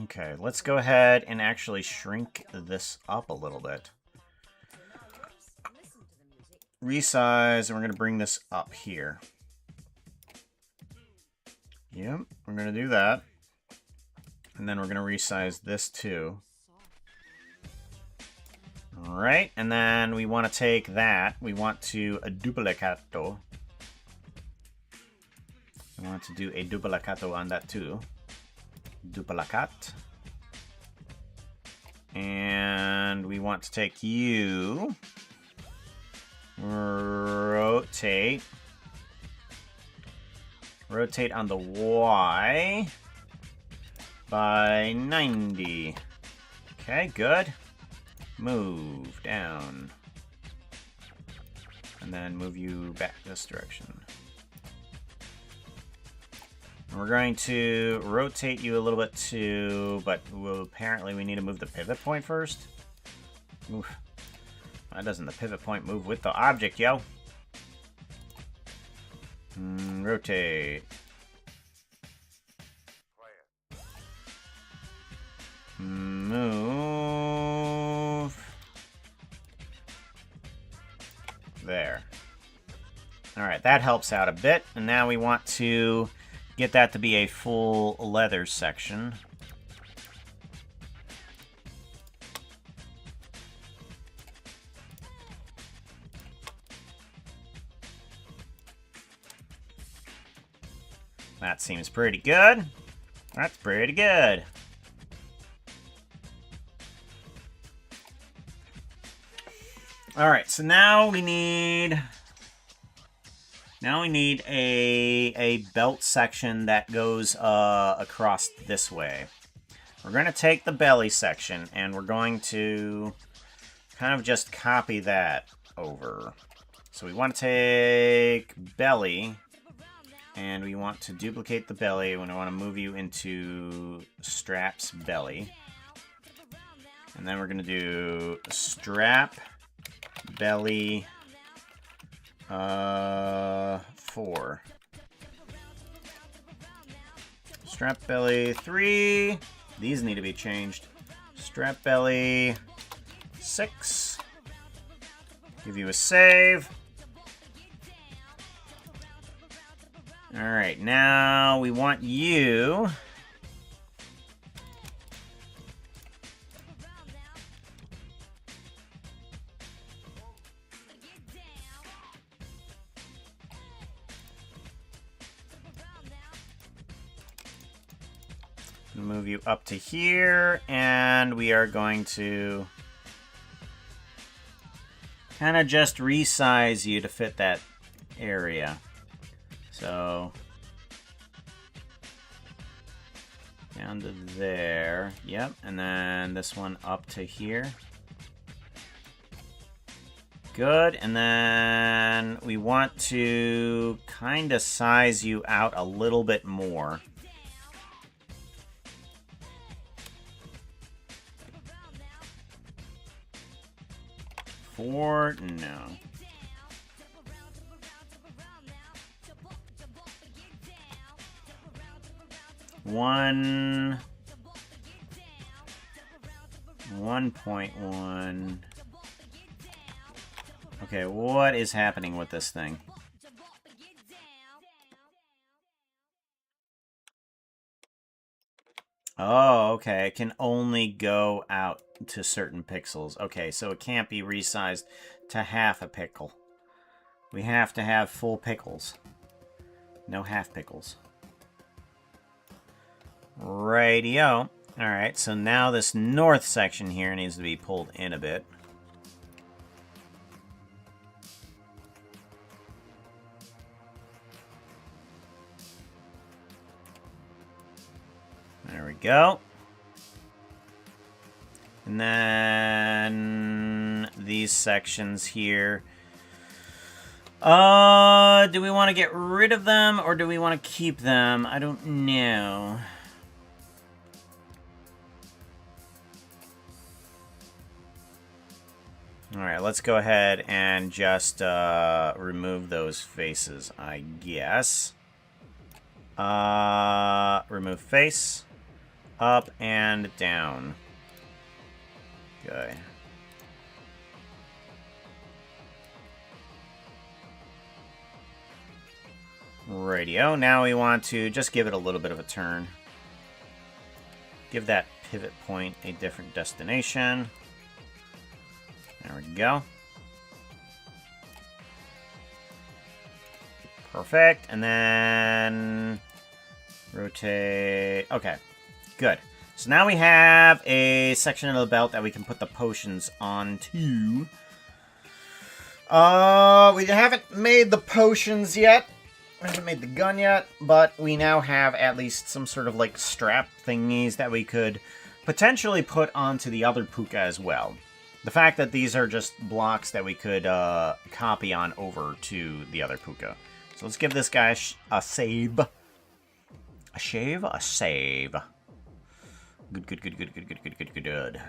Okay, let's go ahead and actually shrink this up a little bit. Resize, and we're going to bring this up here. Yep, we're going to do that. And then we're going to resize this too. Alright, and then we want to take that. We want to duplicato. We want to do a duplicato on that too. Duplicat. And we want to take you. Rotate. Rotate on the Y by 90. Okay, good. Move down. And then move you back this direction. And we're going to rotate you a little bit too, but apparently we need to move the pivot point first. Oof. Why doesn't the pivot point move with the object, yo? Rotate. Move. There. Alright, that helps out a bit. And now we want to get that to be a full leather section. That seems pretty good. That's pretty good. Alright, so now we need a belt section that goes across this way. We're going to take the belly section and we're going to kind of just copy that over. So we want to take belly and we want to duplicate the belly when I want to move you into straps belly. And then we're going to do strap belly 4. Strap belly 3. These need to be changed. Strap belly 6. Give you a save. Alright, now we want you move you up to here, and we are going to kind of just resize you to fit that area. So down to there, yep, and then this one up to here. Good, and then we want to kind of size you out a little bit more. No. 1.1. Okay, what is happening with this thing? Oh, okay. It can only go out to certain pixels. Okay, so it can't be resized to half a pickle. We have to have full pickles. No half pickles. Radio. Alright, so now this north section here needs to be pulled in a bit. There we go. And then these sections here. Do we want to get rid of them or do we want to keep them? I don't know. Alright, let's go ahead and just remove those faces, I guess. Remove face. Up and down. Okay. Radio. Now we want to just give it a little bit of a turn. Give that pivot point a different destination. There we go. Perfect. And then rotate. Okay, good. So now we have a section of the belt that we can put the potions onto. We haven't made the potions yet. We haven't made the gun yet, but we now have at least some sort of like strap thingies that we could potentially put onto the other puka as well. The fact that these are just blocks that we could copy on over to the other puka. So let's give this guy a save. A shave? A save. Good.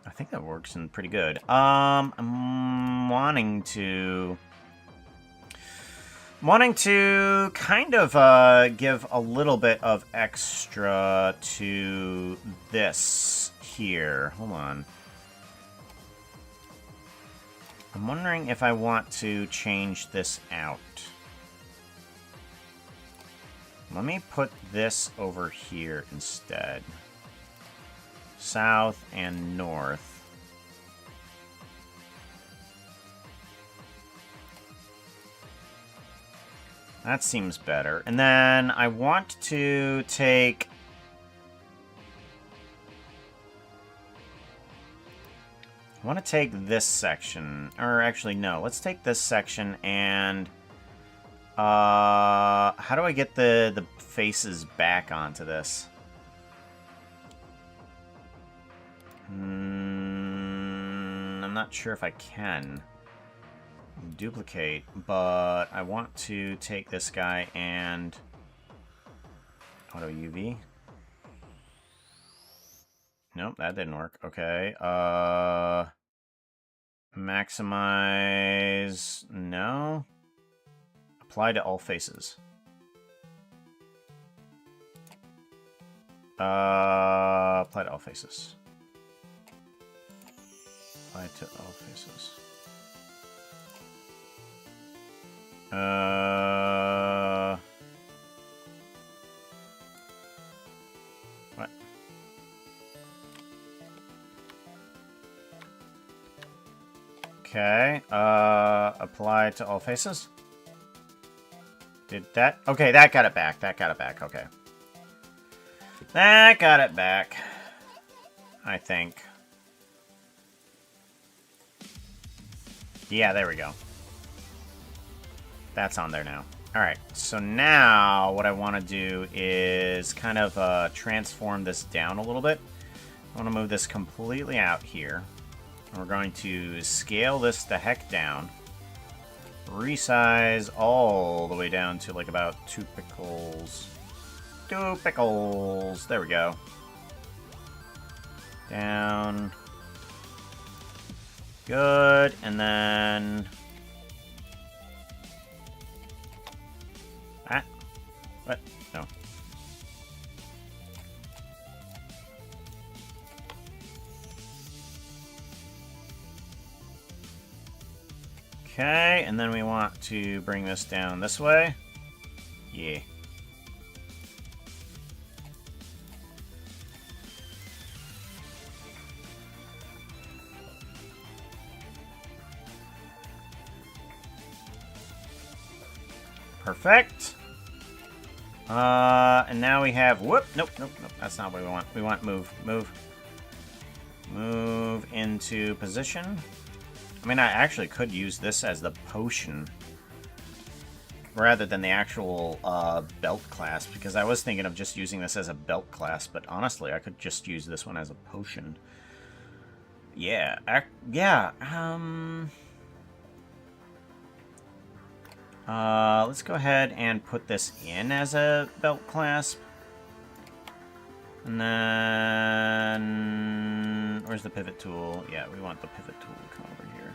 I think that works in pretty good. I'm wanting to kind of give a little bit of extra to this here. Hold on. I'm wondering if I want to change this out. Let me put this over here instead. South and north. That seems better. And then I want to take... I want to take this section. Or actually, no. Let's take this section and... how do I get the faces back onto this? I'm not sure if I can duplicate, but I want to take this guy and auto UV. Nope, that didn't work. Okay. Maximize. No. Apply to all faces. Apply to all faces. Apply to all faces. What? Okay, apply to all faces. Did that? Okay, that got it back. That got it back. Okay. That got it back. I think. Yeah, there we go. That's on there now. Alright, so now what I want to do is kind of transform this down a little bit. I want to move this completely out here. And we're going to scale this the heck down. Resize all the way down to like about 2 pickles. 2 pickles. There we go. Down. Good. And then... Ah. What? No. Okay, and then we want to bring this down this way. Yeah. Perfect. And now we have, whoop, nope, that's not what we want. We want move into position. I mean, I actually could use this as the potion rather than the actual belt clasp, because I was thinking of just using this as a belt clasp, but honestly, I could just use this one as a potion. Yeah, let's go ahead and put this in as a belt clasp. And then... where's the pivot tool? Yeah, we want the pivot tool to come over here.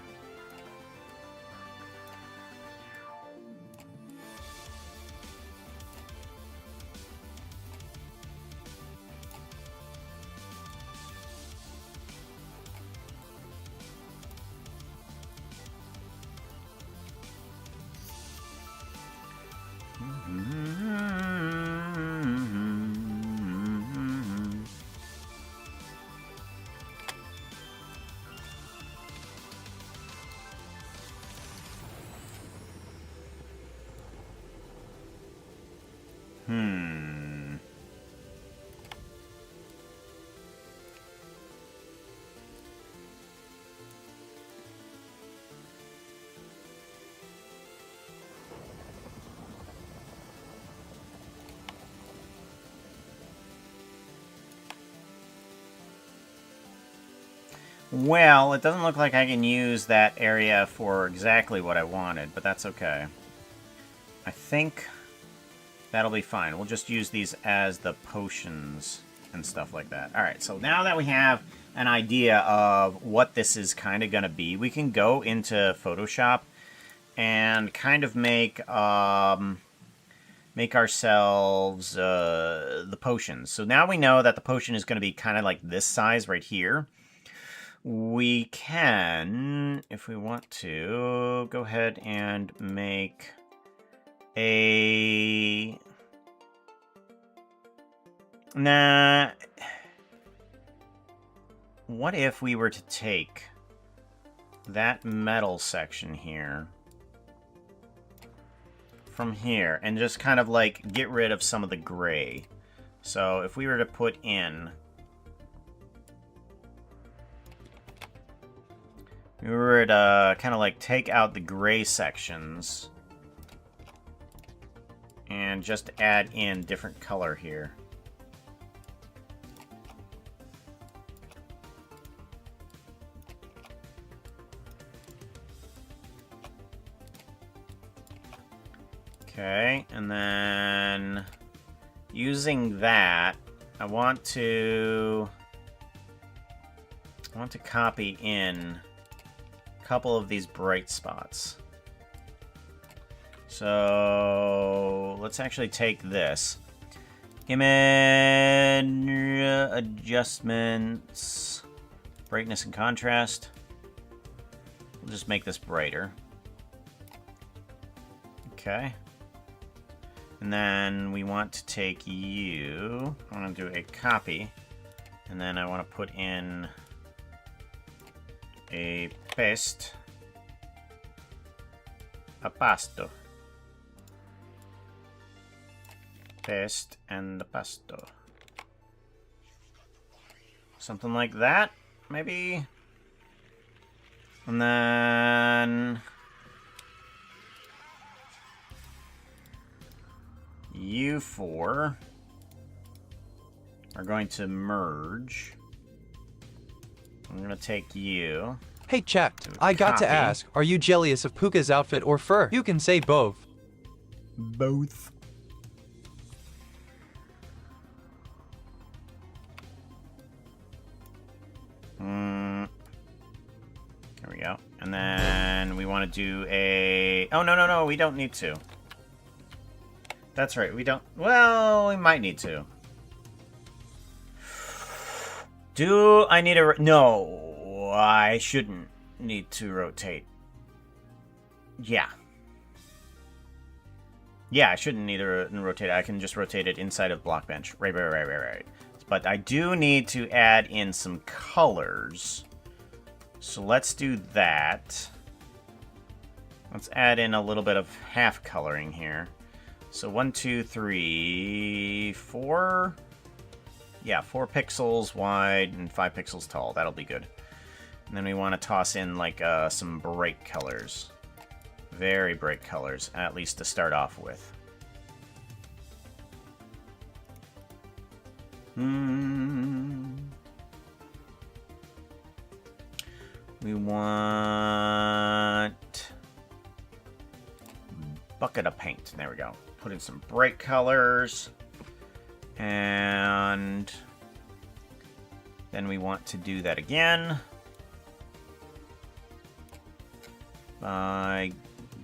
Well, it doesn't look like I can use that area for exactly what I wanted, but that's okay. I think that'll be fine. We'll just use these as the potions and stuff like that. Alright, so now that we have an idea of what this is kind of going to be, we can go into Photoshop and kind of make ourselves the potions. So now we know that the potion is going to be kind of like this size right here. We can, if we want to, go ahead and make a... Nah. What if we were to take that metal section here from here and just kind of like get rid of some of the gray? So if we were to put in... we were to kind of like take out the gray sections and just add in different color here. Okay, and then using that, I want to copy in couple of these bright spots. So let's actually take this. Image adjustments, brightness and contrast. We'll just make this brighter. Okay. And then we want to take you. I want to do a copy. And then I want to put in a paste, a pasto, paste and the pasto, something like that, maybe. And then you four are going to merge. I'm gonna take you. Hey, chat, I got to ask, are you jealous of Puka's outfit or fur? You can say both. Both. There we go. And then we want to do a... oh, no, we don't need to. That's right, we don't... well, we might need to. Do I need a... no, I shouldn't need to rotate. Yeah. Yeah, I shouldn't need to rotate. I can just rotate it inside of block bench. Right. But I do need to add in some colors. So let's do that. Let's add in a little bit of half coloring here. So 1, 2, 3, 4. Yeah, 4 pixels wide and 5 pixels tall. That'll be good. And then we want to toss in like some bright colors. Very bright colors, at least to start off with. We want bucket of paint. There we go. Put in some bright colors. And then we want to do that again by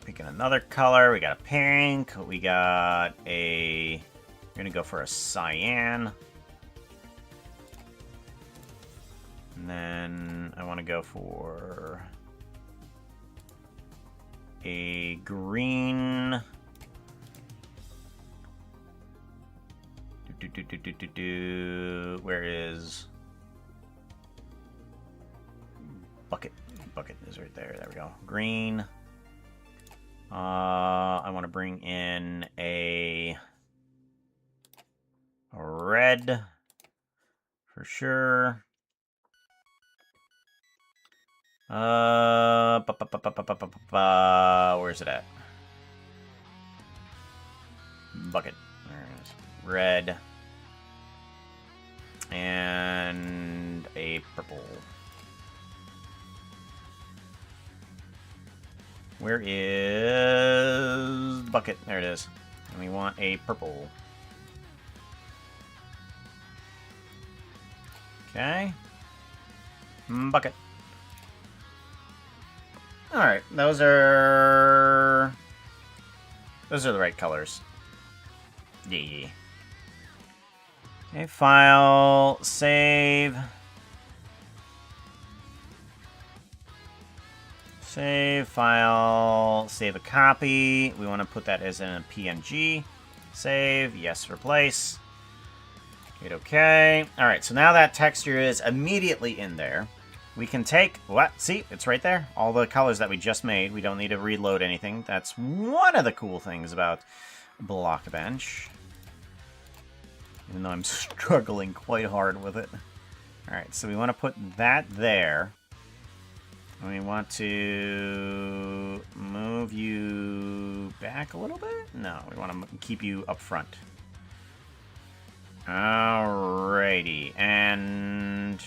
picking another color. We got a pink. We got a... We're going to go for a cyan. And then I want to go for a green. Where is bucket? Bucket is right there. There we go. Green. I want to bring in a red for sure. Where's it at? Bucket. There it is. Red. And a purple. Where is bucket? There it is. And we want a purple. Okay. Bucket. Alright, those are the right colors. Yeah. Okay, file, save. Save, file, save a copy. We want to put that as in a PNG. Save, yes, replace. Hit OK. Alright, so now that texture is immediately in there. We can take, what? See, it's right there. All the colors that we just made. We don't need to reload anything. That's one of the cool things about BroKEn. Even though I'm struggling quite hard with it. Alright, so we want to put that there. And we want to move you back a little bit? No, we want to keep you up front. Alrighty, and...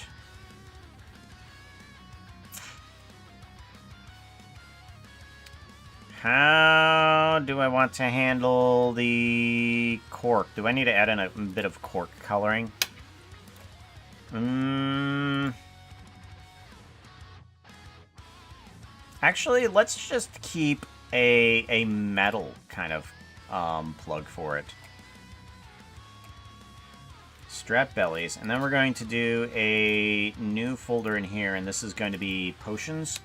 how do I want to handle the cork? Do I need to add in a bit of cork coloring? Actually, let's just keep a metal kind of plug for it. Strap bellies. And then we're going to do a new folder in here, and this is going to be potions.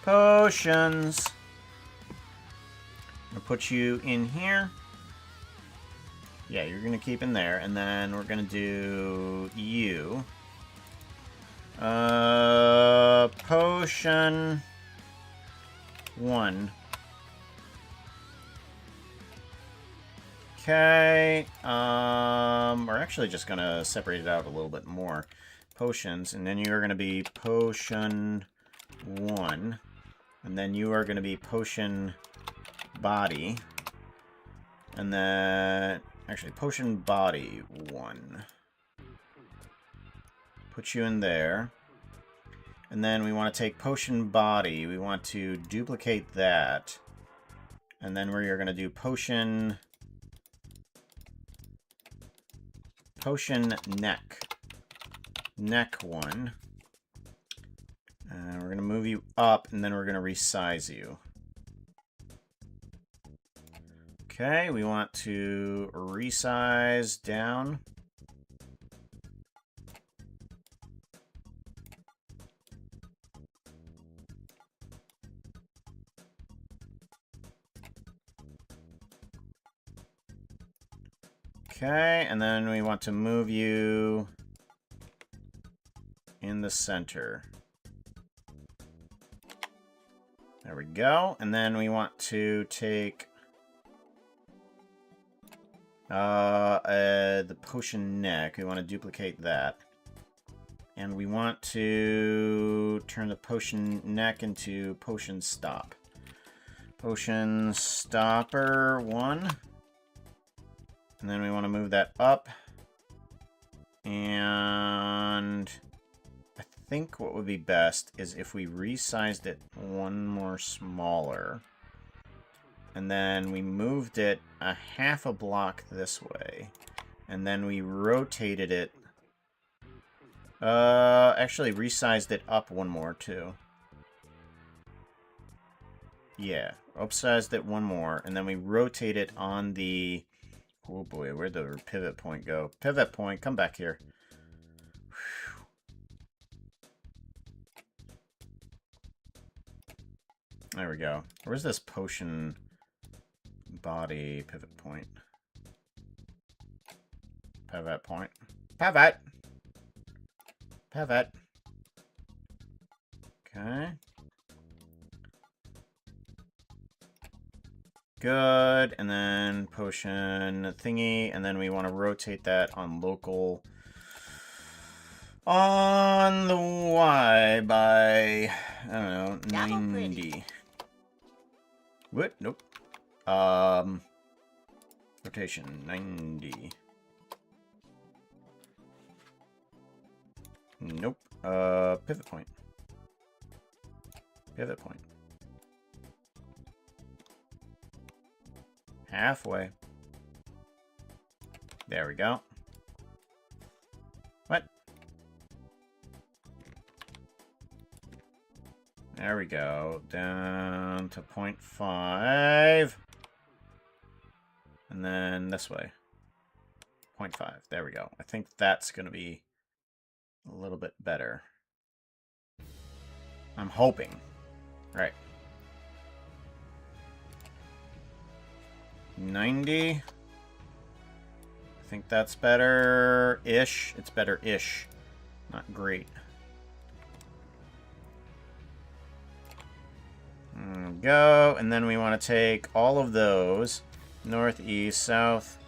Potions! I'm going to put you in here. Yeah, you're going to keep in there. And then we're going to do you. Potion 1. Okay. We're actually just going to separate it out a little bit more. Potions. And then you're going to be potion 1. And then you are going to be potion body. And then... actually, potion body 1. Put you in there. And then we want to take potion body. We want to duplicate that. And then we're going to do potion neck. Neck 1. And we're going to move you up, and then we're going to resize you. Okay, we want to resize down. Okay, and then we want to move you in the center. There we go. And then we want to take The potion neck. We want to duplicate that. And we want to turn the potion neck into potion stop. Potion stopper 1. And then we want to move that up. And I think what would be best is if we resized it one more smaller. And then we moved it a half a block this way. And then we rotated it. Actually resized it up one more too. Yeah, upsized it one more. And then we rotate it on the... Oh boy, where'd the pivot point go? Pivot point, come back here. Whew. There we go. Where's this potion body pivot point? Pivot point. Pivot! Pivot. Okay. Good, and then potion thingy, and then we want to rotate that on local on the Y by, I don't know, 90. What? Nope. Rotation 90. Nope. Pivot point. Pivot point. Halfway. There we go. What? There we go. Down to 0.5. And then this way. 0.5. There we go. I think that's going to be a little bit better. I'm hoping. Right. 90. I think that's better-ish. It's better-ish. Not great. There we go. And then we want to take all of those. North, east, south,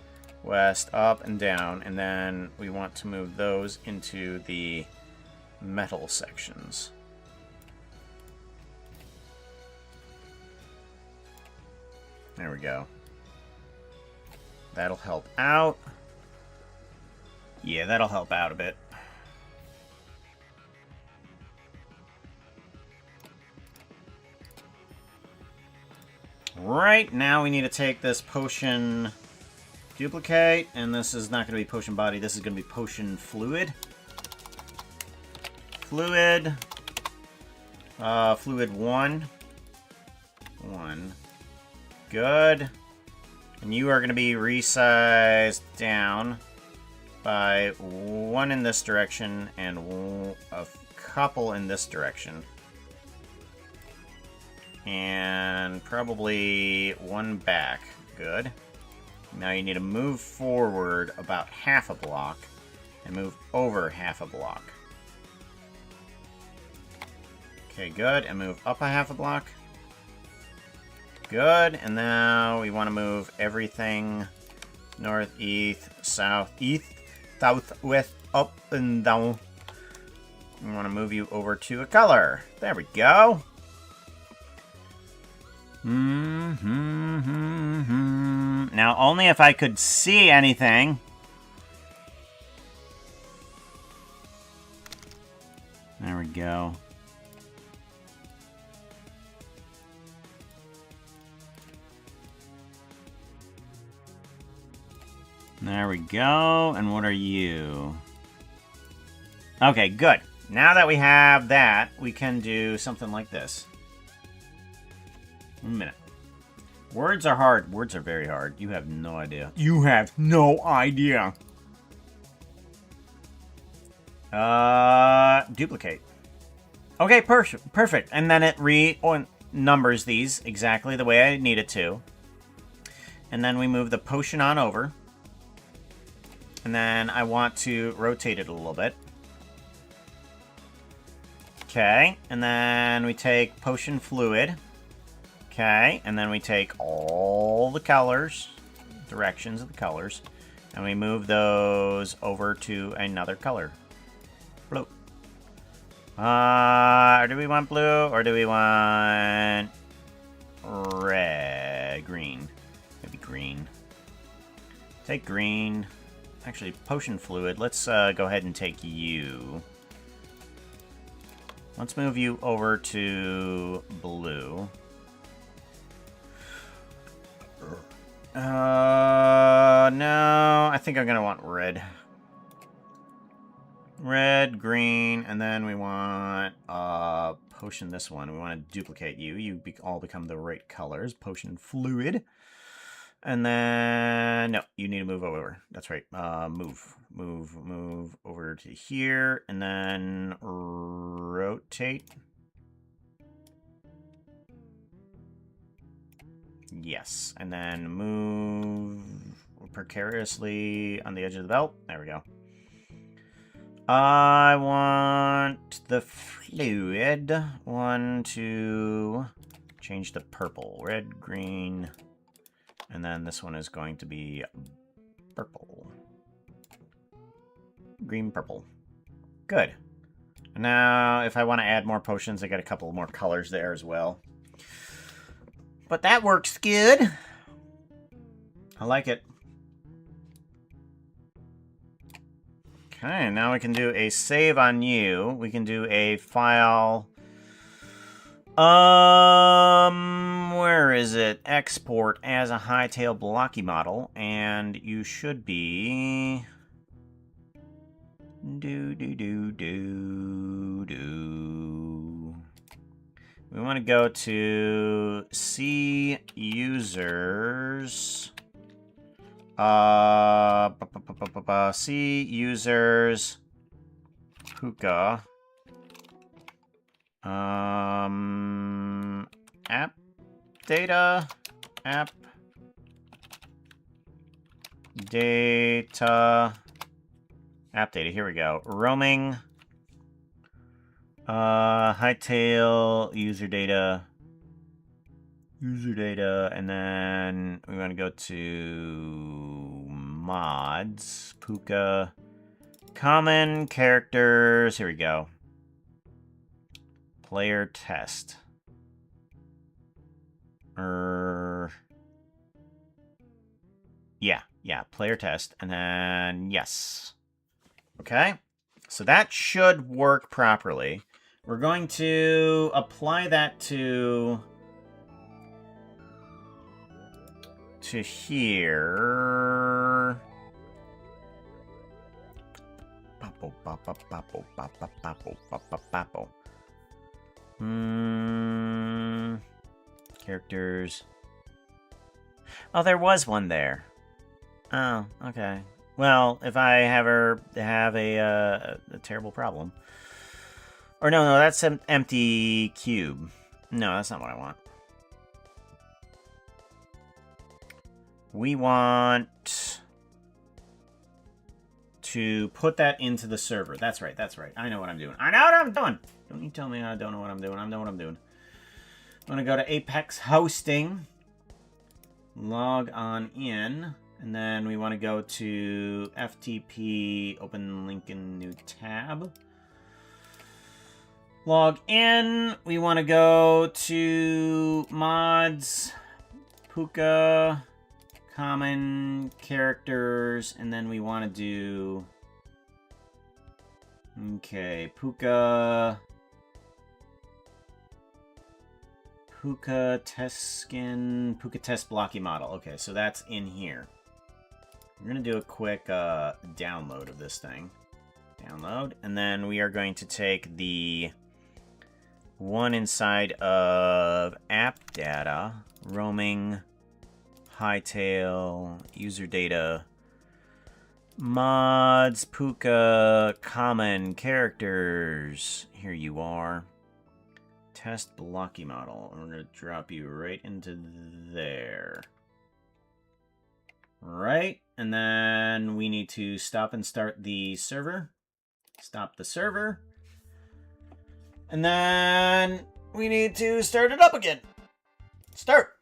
west, up, and down. And then we want to move those into the metal sections. There we go. That'll help out. Yeah, that'll help out a bit. Right, now we need to take this potion duplicate, and this is not going to be potion body, this is going to be potion fluid. Fluid. Fluid 1. 1. Good. And you are going to be resized down by 1 in this direction and a couple in this direction. And probably 1 back. Good. Now you need to move forward about half a block and move over half a block. Okay, good. And move up a half a block. Good, and now we want to move everything north, east, south, west, up, and down. We want to move you over to a color. There we go. Now, only if I could see anything. There we go. There we go. And what are you? Okay, good. Now that we have that, we can do something like this. 1 minute. Words are hard. Words are very hard. You have no idea. You have no idea. Duplicate. Okay, perfect. And then it numbers these exactly the way I need it to. And then we move the potion on over. And then I want to rotate it a little bit. Okay, and then we take potion fluid. Okay, and then we take all the colors. directions of the colors. And we move those over to another color. Blue. Do we want blue or do we want red? Green. Maybe green. Take green. Actually, potion fluid. Let's go ahead and take you. Let's move you over to blue. No, I think I'm gonna want red. Red, green, and then we want potion this one. We want to duplicate you. You all become the right colors. Potion fluid. And then, no, you need to move over. That's right. Move over to here, and then rotate. Yes, and then move precariously on the edge of the belt. There we go. I want the fluid one to change to purple. Red, green, and then this one is going to be purple. Green, purple. Good. Now, if I want to add more potions, I got a couple more colors there as well. But that works good. I like it. Okay, now we can do a save on you. We can do a file. Where is it? Export as a Hytale blocky model, and you should be. We want to go to C users. C users. Puka. App data. App data. App data. Here we go. Roaming. Hytale user data, and then we want to go to mods, Puka, common characters. Here we go. Player test. Yeah, player test, and then yes. Okay, so that should work properly. We're going to apply that to here. Characters. Oh, there was one there. Oh, okay. Well, if I ever have a terrible problem. Or no, that's an empty cube. No, that's not what I want. We want to put that into the server. That's right, that's right. I know what I'm doing. I know what I'm doing! Don't you tell me I don't know what I'm doing. I know what I'm doing. I'm going to go to Apex Hosting. Log on in. And then we want to go to FTP, open link in new tab. Log in. We want to go to mods, Puka, common characters, and then we want to do, okay, Puka test skin, Puka test blocky model. Okay, so that's in here. We're going to do a quick download of this thing. Download, and then we are going to take the one inside of app data, roaming, Hytale, user data, mods, Puka, common characters. Here you are. Test blocky model. I'm going to drop you right into there. Right, and then we need to stop and start the server. Stop the server. And then we need to start it up again. Start.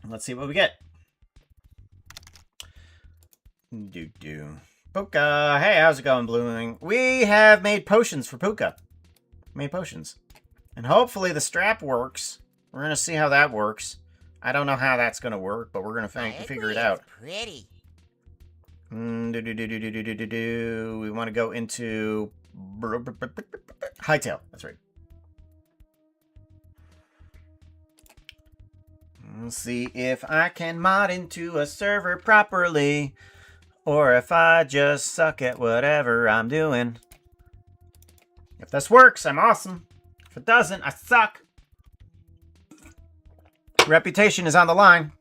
Let's see what we get. Do. Puka! Hey, how's it going, Blooming? We have made potions for Puka. Made potions. And hopefully the strap works. We're gonna see how that works. I don't know how that's gonna work, but we're gonna figure it out. Pretty. We want to go into Hytale. That's right. Let's see if I can mod into a server properly, or if I just suck at whatever I'm doing. If this works, I'm awesome. If it doesn't, I suck. Reputation is on the line.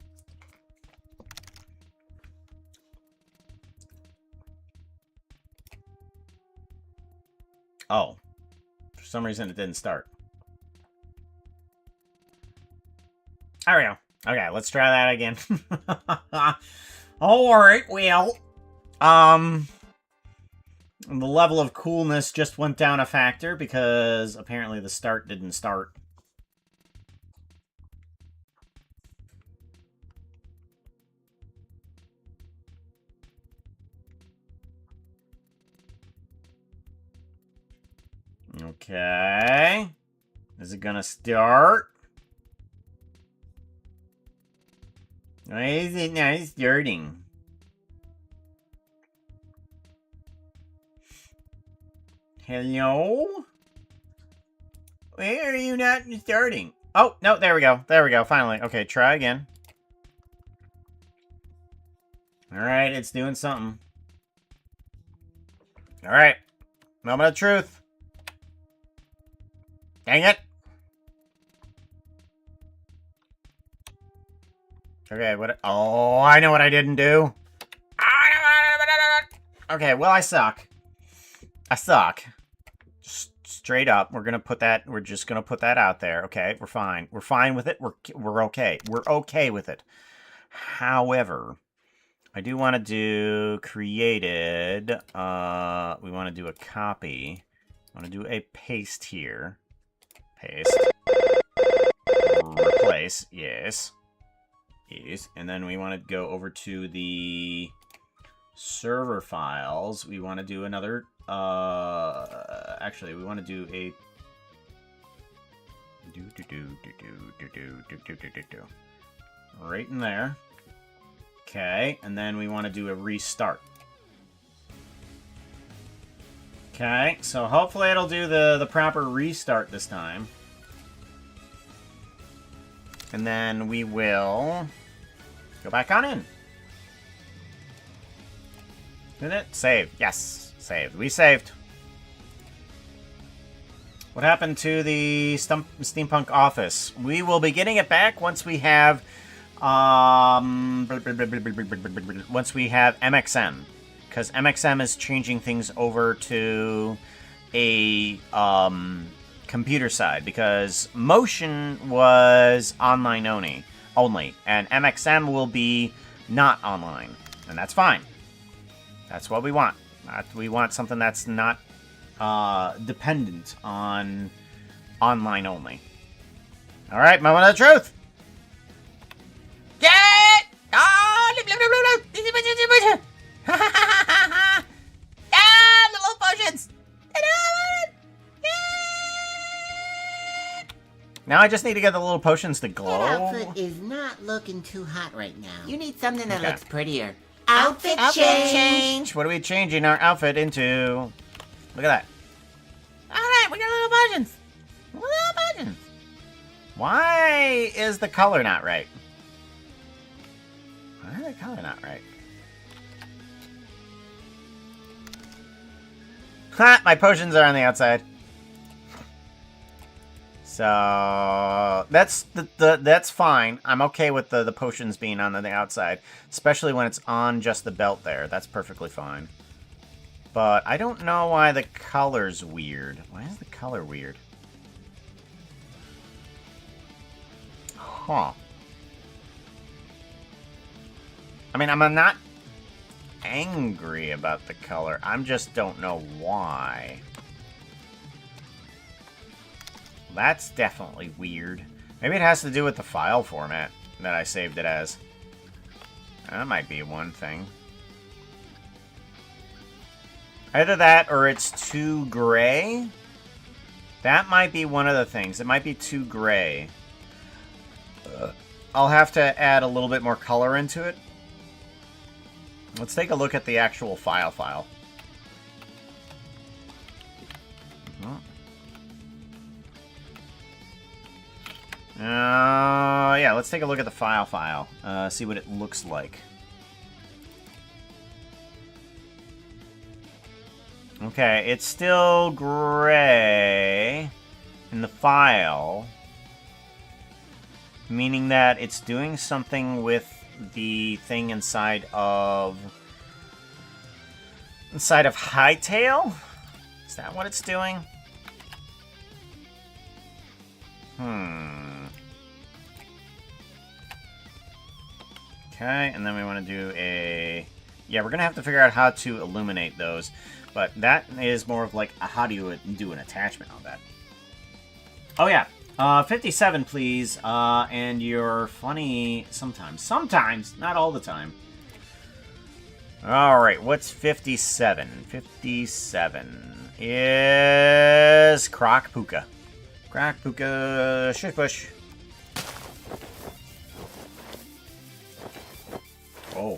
Oh. For some reason it didn't start. There we go. Okay, let's try that again. Alright, well. The level of coolness just went down a factor because apparently the start didn't start. Okay. Is it gonna start? Why is it not starting? Hello? Why are you not starting? Oh, no, there we go. There we go, finally. Okay, try again. Alright, it's doing something. Alright. Moment of truth. Dang it. Okay, what? Oh, I know what I didn't do. Okay, well, I suck. I suck. Straight up, we're gonna put that. We're just gonna put that out there. Okay, we're fine. We're fine with it. We're okay. We're okay with it. However, I do want to do created. We want to do a copy. I want to do a paste here. Paste. Replace. Yes. Yes. And then we want to go over to the server files. We want to do another. Actually, we want to do a. Right in there. Okay, and then we want to do a restart. Okay, so hopefully it'll do the proper restart this time. And then we will go back on in. Did it? Save. Yes, saved. We saved. What happened to the steampunk office? We will be getting it back once we have MXM, because MXM is changing things over to a computer side, because motion was online only, and MXM will be not online, and that's fine. That's what we want. We want something that's not dependent on online only. All right, moment of truth. Yeah! Ah, the little potions. Now I just need to get the little potions to glow. That outfit is not looking too hot right now. You need something that Okay. looks prettier. Outfit change! What are we changing our outfit into? Look at that. Alright, we got little potions. Little potions. Why is the color not right? Why is the color not right? Ha! My potions are on the outside. So that's that's fine. I'm okay with the potions being on the outside, especially when it's on just the belt there. That's perfectly fine. But I don't know why the color's weird. Why is the color weird? Huh. I mean, I'm not angry about the color. I just don't know why. That's definitely weird. Maybe it has to do with the file format that I saved it as. That might be one thing. Either that or it's too gray. That might be one of the things. It might be too gray. I'll have to add a little bit more color into it. Let's take a look at the actual file. Yeah, let's take a look at the file. See what it looks like. Okay, it's still gray in the file, meaning that it's doing something with the thing inside of Hytale? Is that what it's doing? Okay, and then we want to do a... Yeah, we're going to have to figure out how to illuminate those. But that is more of like, how do you do an attachment on that? Oh, yeah. 57, please. And you're funny sometimes. Sometimes, not all the time. Alright, what's 57? 57 is Croc Puka. Croc Puka, Shush Bush. Oh.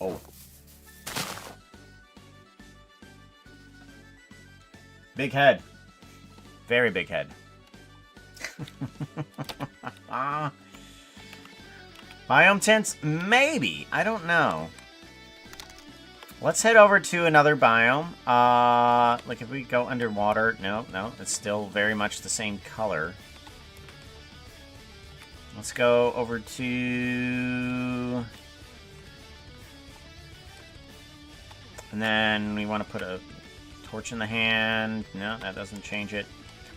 Oh. Big head. Very big head. Biome tints? Maybe. I don't know. Let's head over to another biome. Like if we go underwater. No, it's still very much the same color. Let's go over to... And then we want to put a torch in the hand. No, that doesn't change it.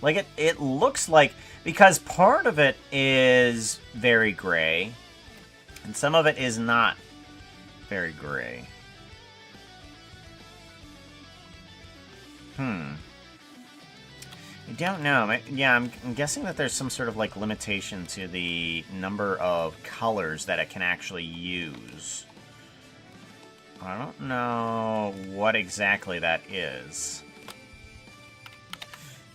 Like, it looks like... Because part of it is very gray. And some of it is not very gray. I don't know. Yeah, I'm guessing that there's some sort of, like, limitation to the number of colors that it can actually use. I don't know what exactly that is.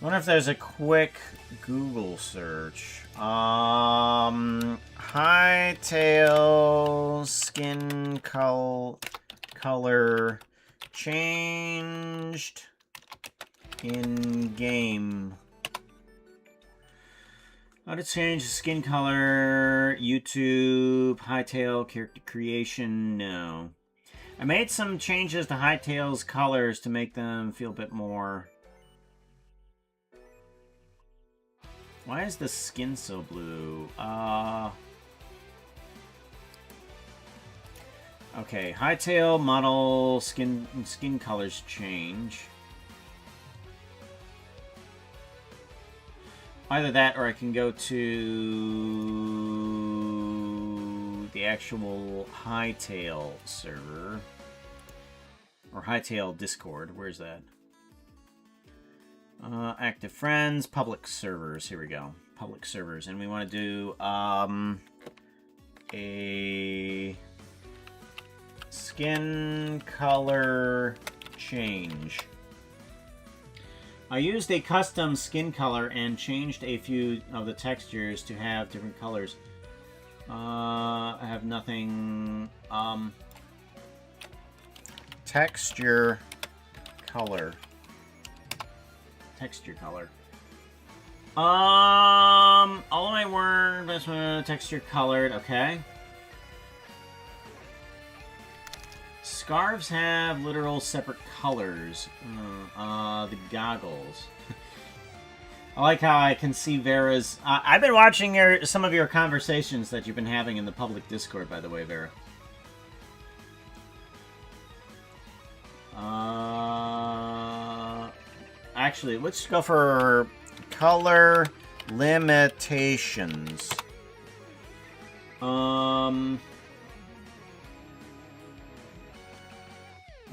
I wonder if there's a quick Google search. Hytale skin color changed in game. How to change the skin color, YouTube, Hytale character creation, no. I made some changes to Hytale's colors to make them feel a bit more... Why is the skin so blue? Okay, Hytale model skin colors change. Either that or I can go to the actual Hytale server. Or Hytale Discord. Where's that? Active friends, public servers. Here we go. Public servers. And we want to do a skin color change. I used a custom skin color and changed a few of the textures to have different colors. I have nothing. Texture color. Texture color. All of my words texture colored. Okay. Scarves have literal separate colors. The goggles. I like how I can see Vera's... I've been watching some of your conversations that you've been having in the public Discord, by the way, Vera. Actually, let's go for color limitations. The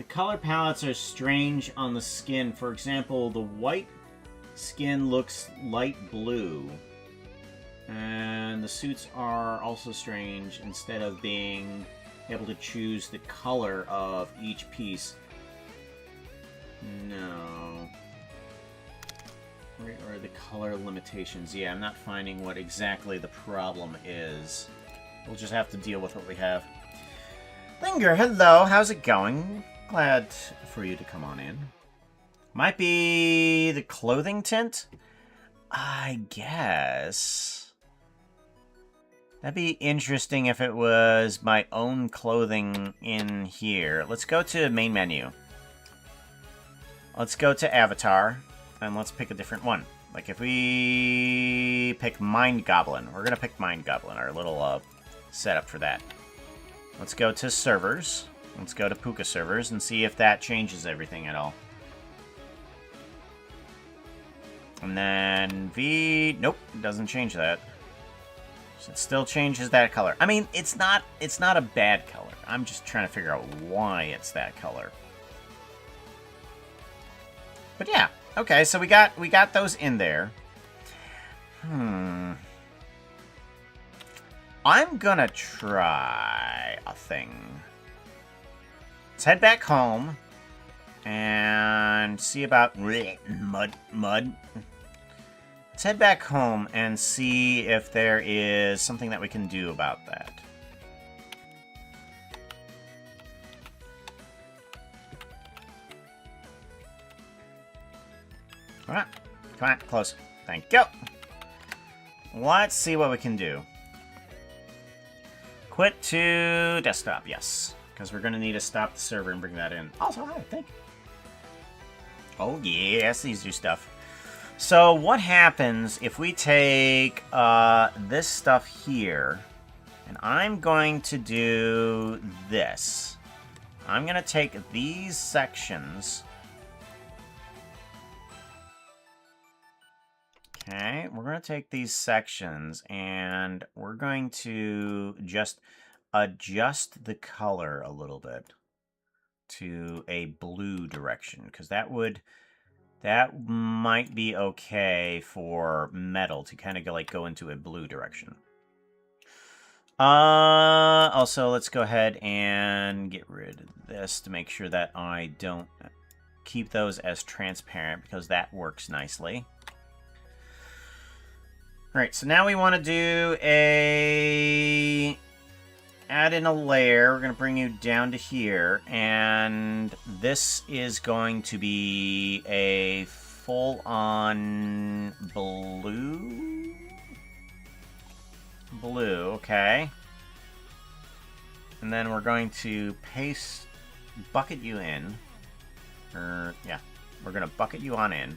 color palettes are strange on the skin. For example, the white skin looks light blue. And the suits are also strange. Instead of being able to choose the color of each piece. No. Where are the color limitations? Yeah, I'm not finding what exactly the problem is. We'll just have to deal with what we have. Linger, hello, how's it going? Glad for you to come on in. Might be the clothing tint? I guess. That'd be interesting if it was my own clothing in here. Let's go to main menu. Let's go to avatar, and let's pick a different one. Like if we pick Mind Goblin, we're gonna pick Mind Goblin, our little setup for that. Let's go to servers. Let's go to Puka servers and see if that changes everything at all. And then nope, it doesn't change that. So it still changes that color. I mean, it's not a bad color. I'm just trying to figure out why it's that color. But yeah, okay, so we got those in there. I'm gonna try a thing. Let's head back home and see about mud. Let's head back home and see if there is something that we can do about that. Come on, close. Thank you. Let's see what we can do. Quit to desktop, yes. Because we're going to need to stop the server and bring that in. Also, hi, thank you. Oh, yes, these do stuff. So, what happens if we take this stuff here, and I'm going to do this. I'm going to take these sections. Okay, we're going to take these sections, and we're going to just adjust the color a little bit to a blue direction, because that might be okay for metal to kind of go into a blue direction. Also, let's go ahead and get rid of this to make sure that I don't keep those as transparent, because that works nicely. Alright, so now we want to do add in a layer. We're going to bring you down to here, and this is going to be a full-on blue? Blue, okay. And then we're going to bucket you in. Yeah, we're going to bucket you on in.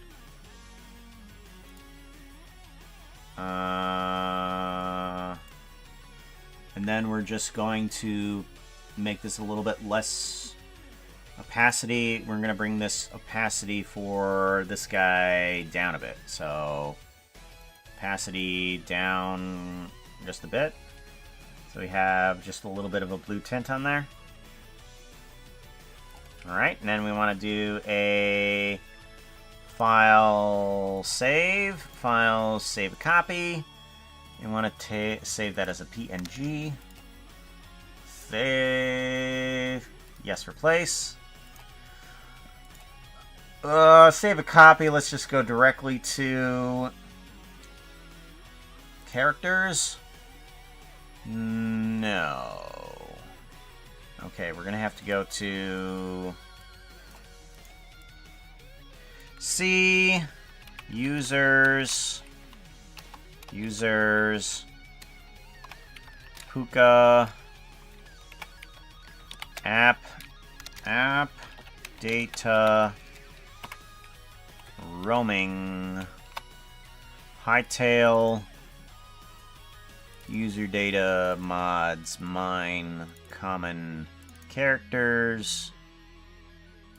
And then we're just going to make this a little bit less opacity. We're going to bring this opacity for this guy down a bit. So, opacity down just a bit. So we have just a little bit of a blue tint on there. Alright, and then we want to do a file save a copy. You want to save that as a PNG. Save. Yes, replace. Save a copy. Let's just go directly to characters. No. Okay, we're going to have to go to C, users, Puka, app, data, roaming, Hytale, user data, mods, mine, common, characters.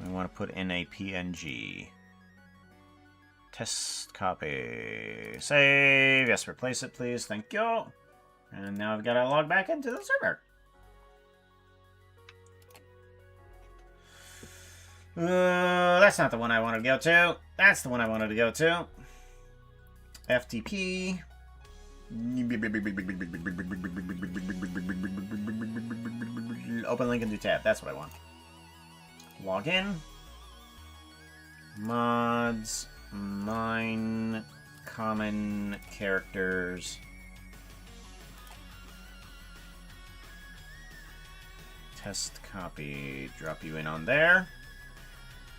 We want to put in a PNG. Test copy. Save. Yes, replace it, please. Thank you. And now I've got to log back into the server. That's not the one I wanted to go to. That's the one I wanted to go to. FTP. Open link and do tab. That's what I want. Log in. Mods. Mine. Common characters. Test copy. Drop you in on there.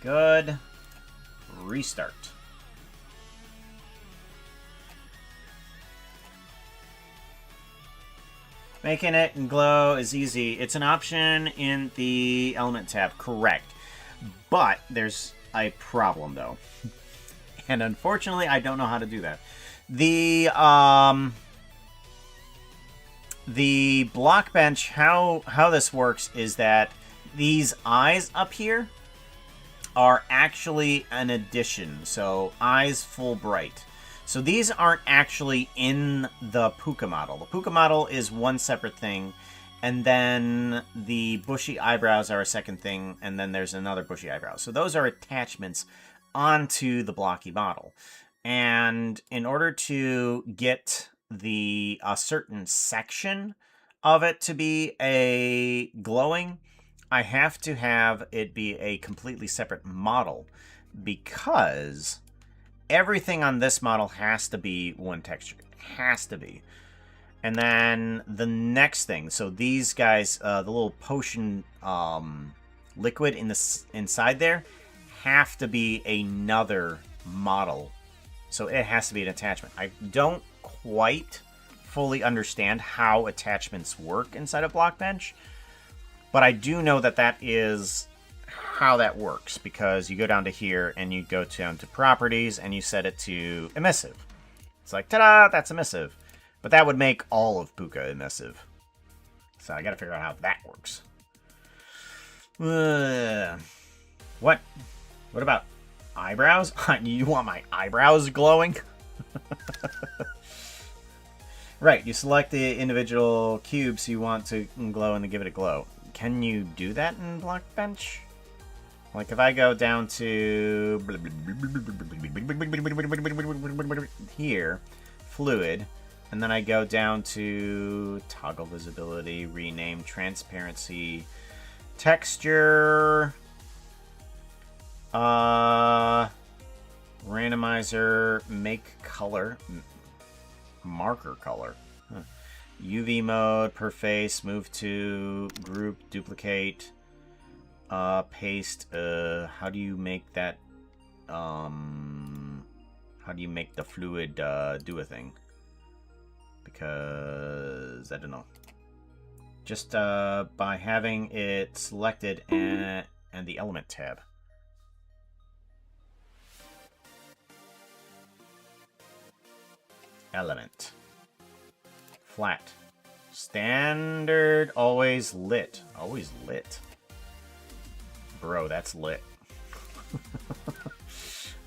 Good. Restart. Making it glow is easy. It's an option in the element tab, correct. But there's a problem though. And unfortunately, I don't know how to do that. The block bench, how this works is that these eyes up here are actually an addition. So eyes full bright. So these aren't actually in the Puka model. The Puka model is one separate thing, and then the bushy eyebrows are a second thing, and then there's another bushy eyebrow. So those are attachments onto the blocky model. And in order to get a certain section of it to be a glowing, I have to have it be a completely separate model, because everything on this model has to be one texture. It has to be. And then the next thing, so these guys, the little potion liquid inside there, have to be another model. So it has to be an attachment. I don't quite fully understand how attachments work inside of Blockbench, but I do know that that is how that works, because you go down to here and you go down to properties and you set it to emissive. It's like, ta-da, that's emissive. But that would make all of Puka emissive. So I gotta figure out how that works. What? What about eyebrows? You want my eyebrows glowing? Right, you select the individual cubes you want to glow and to give it a glow. Can you do that in Blockbench? Like if I go down to here, fluid, and then I go down to toggle visibility, rename transparency, texture, randomizer, make color, marker color, UV mode, per face, move to, group, duplicate, paste. How do you make that, how do you make the fluid do a thing? Because I don't know. Just by having it selected and the element tab. Element. Flat. Standard, always lit. Always lit. Bro, that's lit.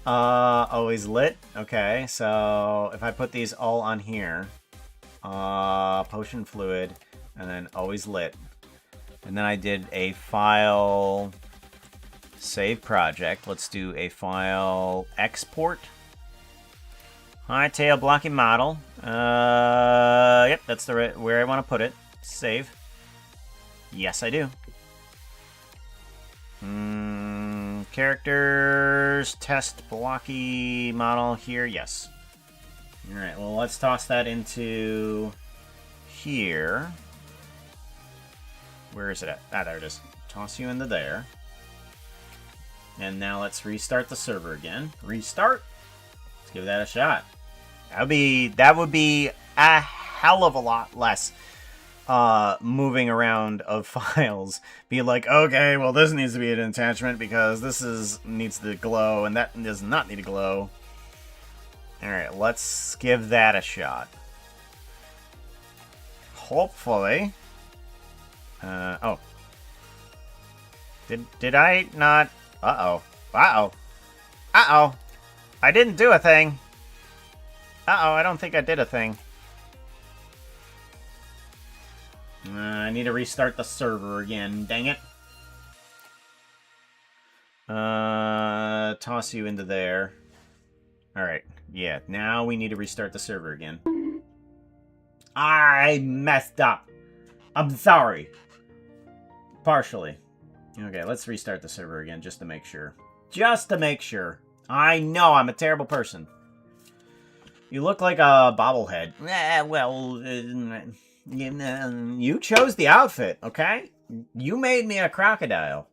Always lit. Okay, so if I put these all on here, potion fluid, and then always lit, and then I did a file save project. Let's do a file export. Hytale blocking model. Yep, that's the where I want to put it. Save. Yes, I do. Characters, test blocky model here. Yes. All right. Well, let's toss that into here. Where is it at? Ah, there it is. Toss you into there. And now let's restart the server again. Restart. Let's give that a shot. That would be a hell of a lot less moving around of files. Be like, okay, well this needs to be an attachment because this needs to glow and that does not need to glow. Alright, let's give that a shot. Hopefully. Oh. Did I not? Uh-oh. Uh-oh. Uh-oh. I didn't do a thing. Uh-oh, I don't think I did a thing. I need to restart the server again. Dang it. Toss you into there. Alright. Yeah, now we need to restart the server again. I messed up. I'm sorry. Partially. Okay, let's restart the server again just to make sure. Just to make sure. I know I'm a terrible person. You look like a bobblehead. Well, you chose the outfit, okay? You made me a crocodile.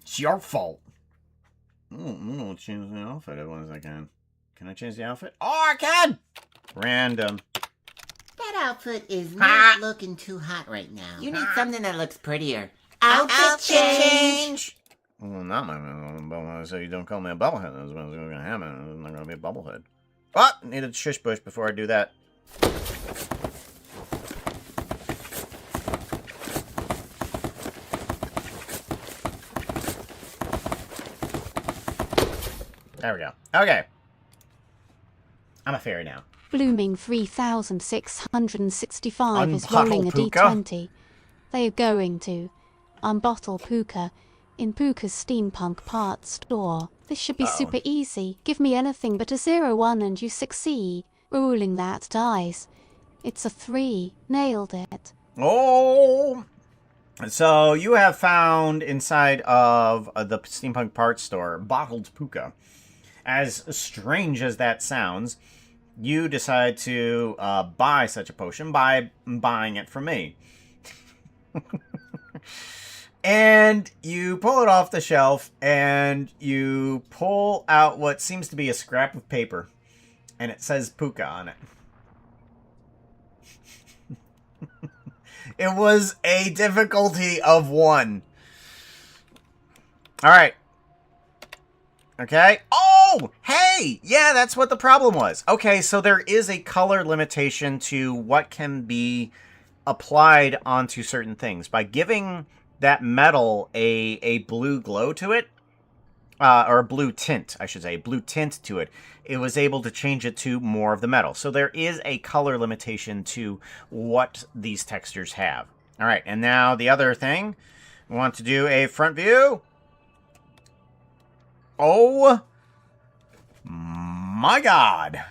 It's your fault. I'm gonna change the outfit as long as I can. Can I change the outfit? Oh, I can! Random. That outfit is not looking too hot right now. You need something that looks prettier. Outfit change! Well, not my bubblehead, so you don't call me a bubblehead. That's what's going to happen. I'm not going to be a bubblehead. But, need a shush bush before I do that. There we go. Okay. I'm a fairy now. Blooming 3665 is Unbottle rolling a Puka? D20. They are going to unbottle Puka in Puka's steampunk parts store. This should be super easy. Give me anything but a 0-1 and you succeed. Rolling that dice. It's a 3. Nailed it. Oh! So, you have found inside of the steampunk parts store bottled Puka. As strange as that sounds, you decide to buy such a potion by buying it from me. And you pull it off the shelf, and you pull out what seems to be a scrap of paper. And it says Puka on it. It was a difficulty of 1. Alright. Okay. Oh! Hey! Yeah, that's what the problem was. Okay, so there is a color limitation to what can be applied onto certain things. By giving that metal a blue glow to it, or a blue tint, I should say, blue tint to it, it was able to change it to more of the metal. So there is a color limitation to what these textures have. All right, and now the other thing, we want to do a front view. Oh my God.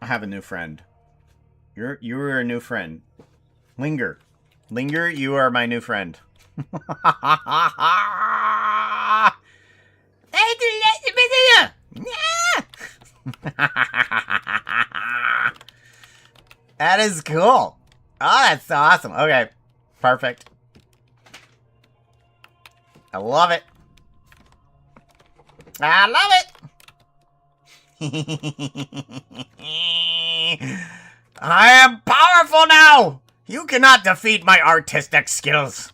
I have a new friend. You're a new friend. Linger. Linger, you are my new friend. That is cool. Oh, that's awesome. Okay. Perfect. I love it. I love it. I am powerful now! You cannot defeat my artistic skills.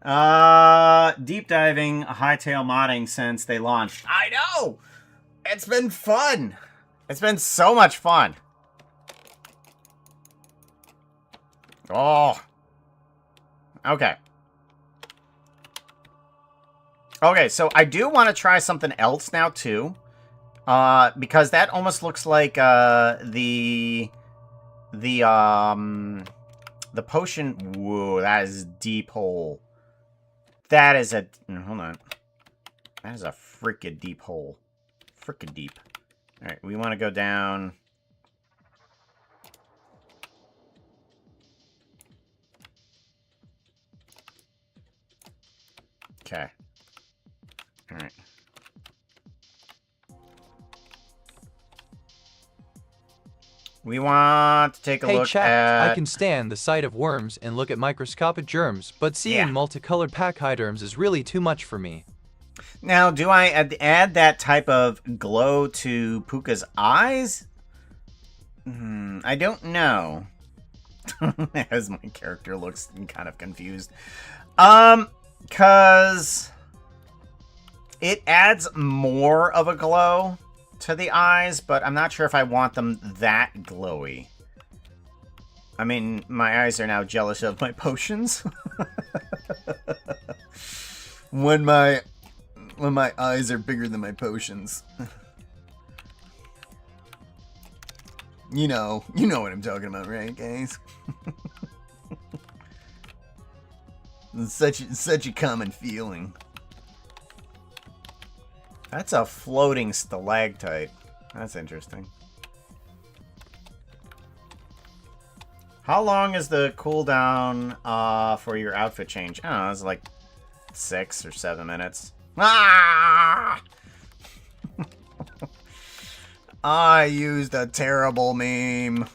Deep diving Hytale modding since they launched. I know! It's been fun! It's been so much fun. Oh. Okay. Okay, so I do want to try something else now, too. Because that almost looks like, the potion. Whoa, that is deep hole. That is a, hold on. That is a freaking deep hole. Freaking deep. Alright, we want to go down. Okay. Alright. We want to take a look chat, at... I can stand the sight of worms and look at microscopic germs, but seeing multicolored pachyderms is really too much for me. Now, do I add that type of glow to Puka's eyes? I don't know. As my character looks kind of confused. Because it adds more of a glow to the eyes, but I'm not sure if I want them that glowy. I mean, my eyes are now jealous of my potions. when my eyes are bigger than my potions. You know what I'm talking about, right, guys? It's such a common feeling. That's a floating stalactite. That's interesting. How long is the cooldown for your outfit change? I don't know, it's like 6 or 7 minutes. Ah! I used a terrible meme.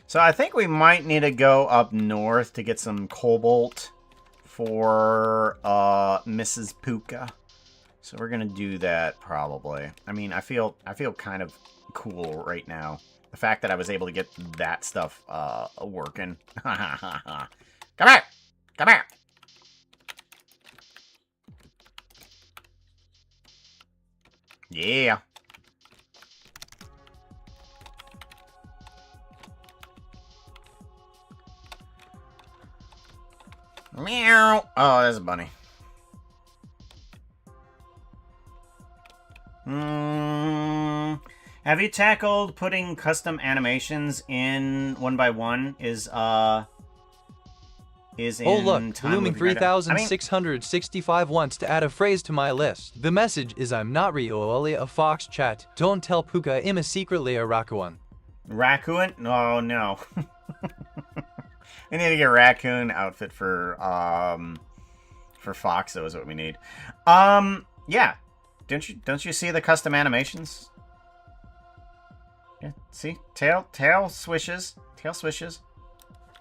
So I think we might need to go up north to get some cobalt for Mrs. Puka. So we're gonna do that probably. I mean, I feel kind of cool right now. The fact that I was able to get that stuff working. Come here! Come here! Yeah. Meow. Oh, there's a bunny. Have you tackled putting custom animations in 1x1? Is in Oh look, time Blooming moving right up. 3665 wants to add a phrase to my list. The message is I'm not really a fox chat. Don't tell Puka I'm a secretly a raccoon. Raccoon? Oh no. I need to get a raccoon outfit for Fox, though, is what we need. Yeah. Don't you see the custom animations? Yeah, see? Tail swishes. Tail swishes.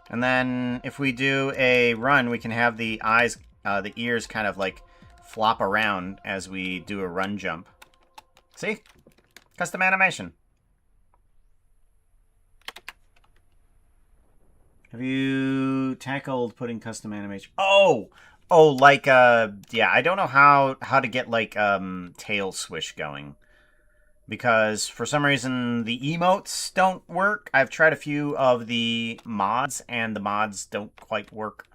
And then if we do a run, we can have the eyes, the ears kind of like flop around as we do a run jump. See? Custom animation. Have you tackled putting custom animation? Oh, like yeah. I don't know how to get like tail swish going, because for some reason the emotes don't work. I've tried a few of the mods, and the mods don't quite work.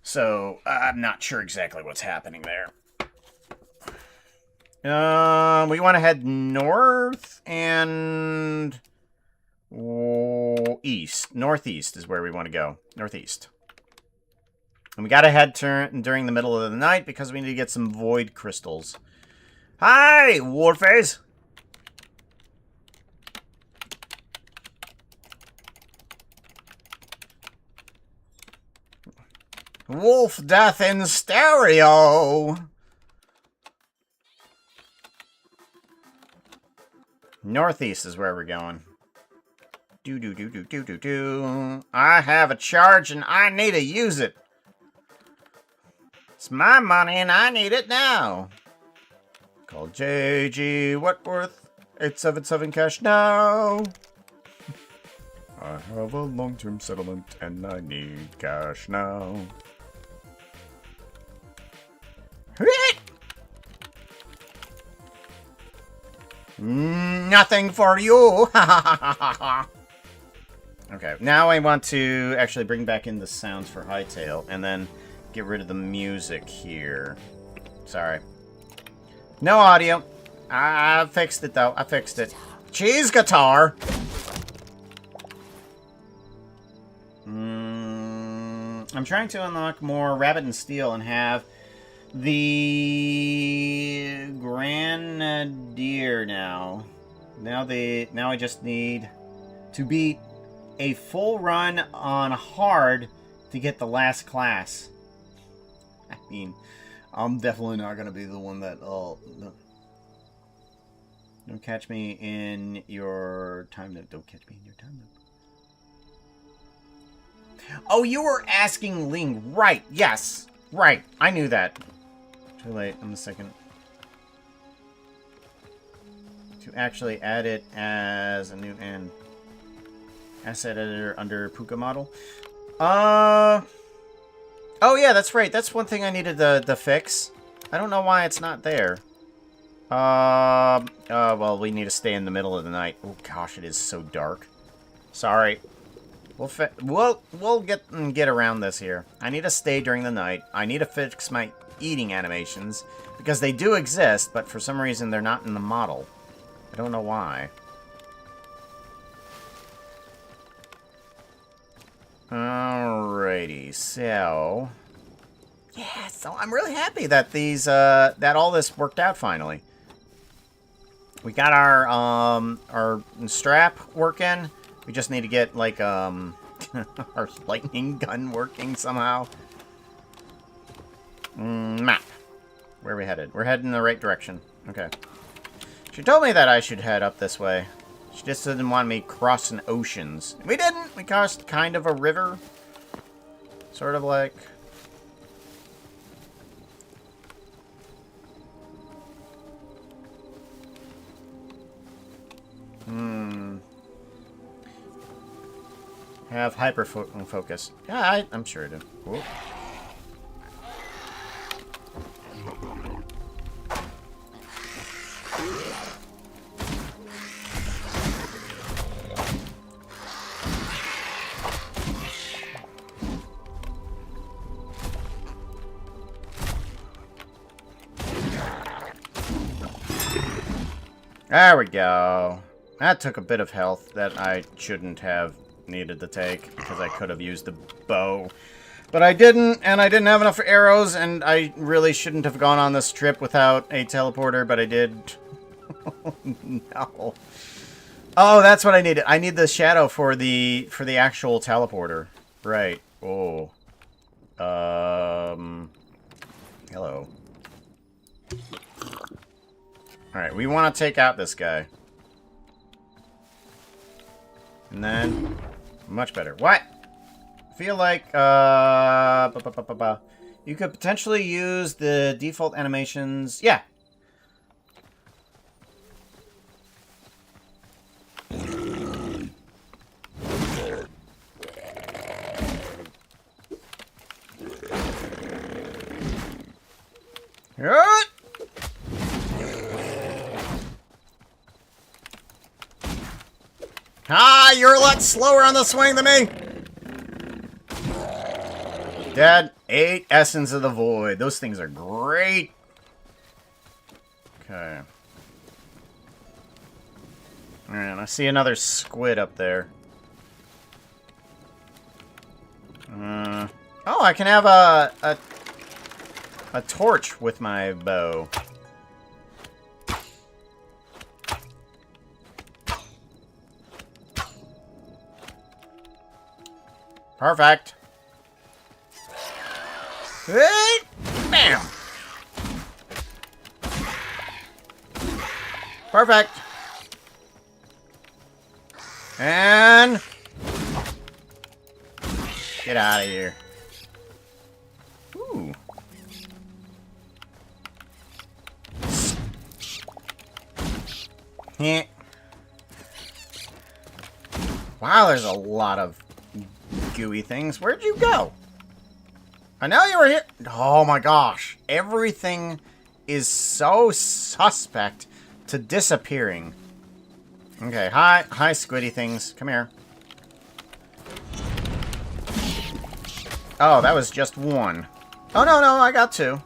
So I'm not sure exactly what's happening there. We want to head north and east. Northeast is where we want to go. Northeast. And we gotta head during the middle of the night because we need to get some void crystals. Hi, Warface! Wolf Death in stereo! Northeast is where we're going. Do. I have a charge and I need to use it. It's my money and I need it now. Call JG Wentworth. 877 cash now. I have a long-term settlement and I need cash now. Nothing for you. Okay, now I want to actually bring back in the sounds for Hytale and then get rid of the music here. Sorry. No audio. I fixed it, though. I fixed it. Cheese guitar! I'm trying to unlock more Rabbit and Steel and have the Grenadier now. Now I just need to beat a full run on hard to get the last class. I mean, I'm definitely not gonna be the one that no. Don't catch me in your time limit. Don't catch me in your time limit. Oh, you were asking Ling, right? Yes, right. I knew that. Too late. I'm the second to actually add it as a new asset editor under Puka model. Oh yeah, that's right. That's one thing I needed to fix. I don't know why it's not there. Well, we need to stay in the middle of the night. Oh gosh, it is so dark. Sorry. We'll get around this here. I need to stay during the night. I need to fix my eating animations because they do exist, but for some reason they're not in the model. I don't know why. Alrighty, so yeah, so I'm really happy that these that all this worked out finally. We got our strap working. We just need to get like our lightning gun working somehow. Map. Where are we headed? We're heading in the right direction. Okay. She told me that I should head up this way. She just didn't want me crossing oceans. We didn't. We crossed kind of a river. Sort of like... Have hyper focus. Yeah, I'm sure I do. Whoa. There we go. That took a bit of health that I shouldn't have needed to take, because I could have used the bow. But I didn't, and I didn't have enough arrows, and I really shouldn't have gone on this trip without a teleporter, but I did. No. Oh, that's what I needed. I need the shadow for the actual teleporter. Right. Oh. Hello. Alright, we want to take out this guy. And then... Much better. What? I feel like, you could potentially use the default animations. Yeah. Good. Ah, you're a lot slower on the swing than me. Dad, 8 Essence of the Void. Those things are great. Okay. Alright, I see another squid up there. Oh, I can have a torch with my bow. Perfect. Hey, bam. Perfect. And get out of here. Ooh. Yeah. Wow, there's a lot of gooey things. Where'd you go? I know you were here. Oh my gosh. Everything is so suspect to disappearing. Okay, hi squiddy things. Come here. Oh, that was just one. Oh, no, I got 2.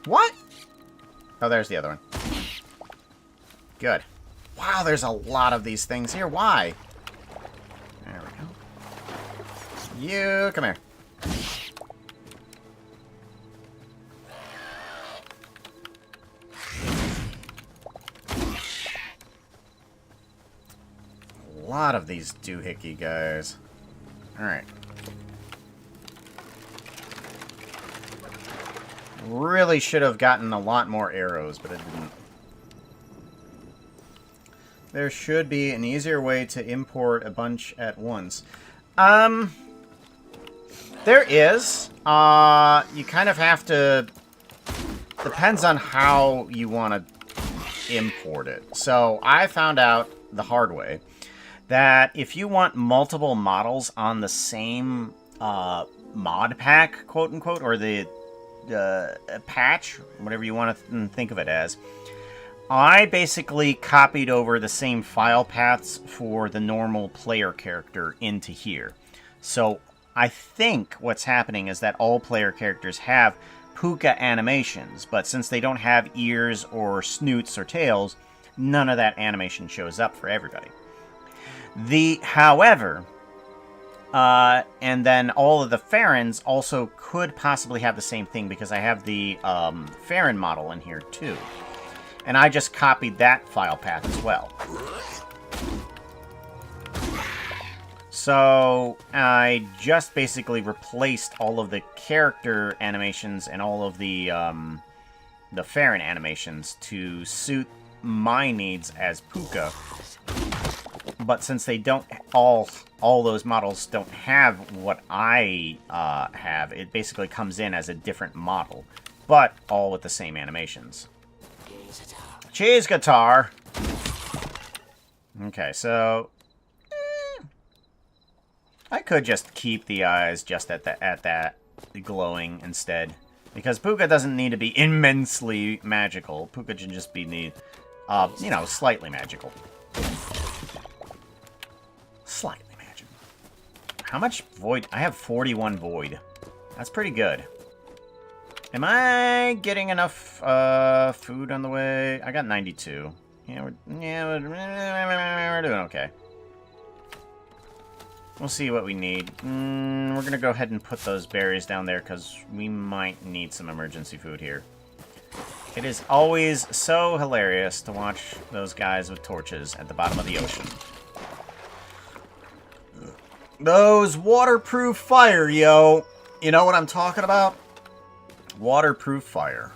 What? Oh, there's the other one. Good. Wow, there's a lot of these things here. Why? There we go. You, come here. A lot of these doohickey guys. Alright. Really should have gotten a lot more arrows, but I didn't. There should be an easier way to import a bunch at once. There is. You kind of have to... Depends on how you want to import it. So, I found out the hard way that if you want multiple models on the same mod pack, quote-unquote, or the patch, whatever you want to think of it as, I basically copied over the same file paths for the normal player character into here. So I think what's happening is that all player characters have Puka animations, but since they don't have ears or snoots or tails, none of that animation shows up for everybody. However, and then all of the Farons also could possibly have the same thing because I have the Faron model in here too. And I just copied that file path as well. So I just basically replaced all of the character animations and all of the Faron animations to suit my needs as Puka. But since they don't all those models don't have what I have, it basically comes in as a different model, but all with the same animations. Cheese guitar. Okay, so I could just keep the eyes just at that glowing instead, because Puka doesn't need to be immensely magical. Puka should just be you know, slightly magical. Slightly magical. How much void? I have 41 void. That's pretty good. Am I getting enough food on the way? I got 92. Yeah, we're doing okay. We'll see what we need. We're gonna go ahead and put those berries down there because we might need some emergency food here. It is always so hilarious to watch those guys with torches at the bottom of the ocean. Those waterproof fire, yo. You know what I'm talking about? Waterproof fire.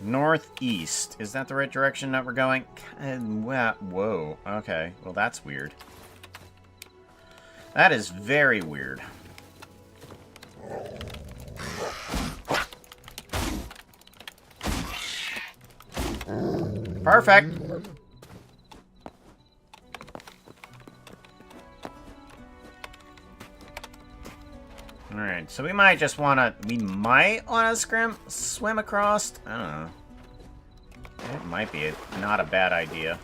Northeast. Is that the right direction that we're going? Whoa. Okay. Well, that's weird. That is very weird. Perfect. Alright, so we might just wanna... We might wanna swim across? I don't know. It might be not a bad idea.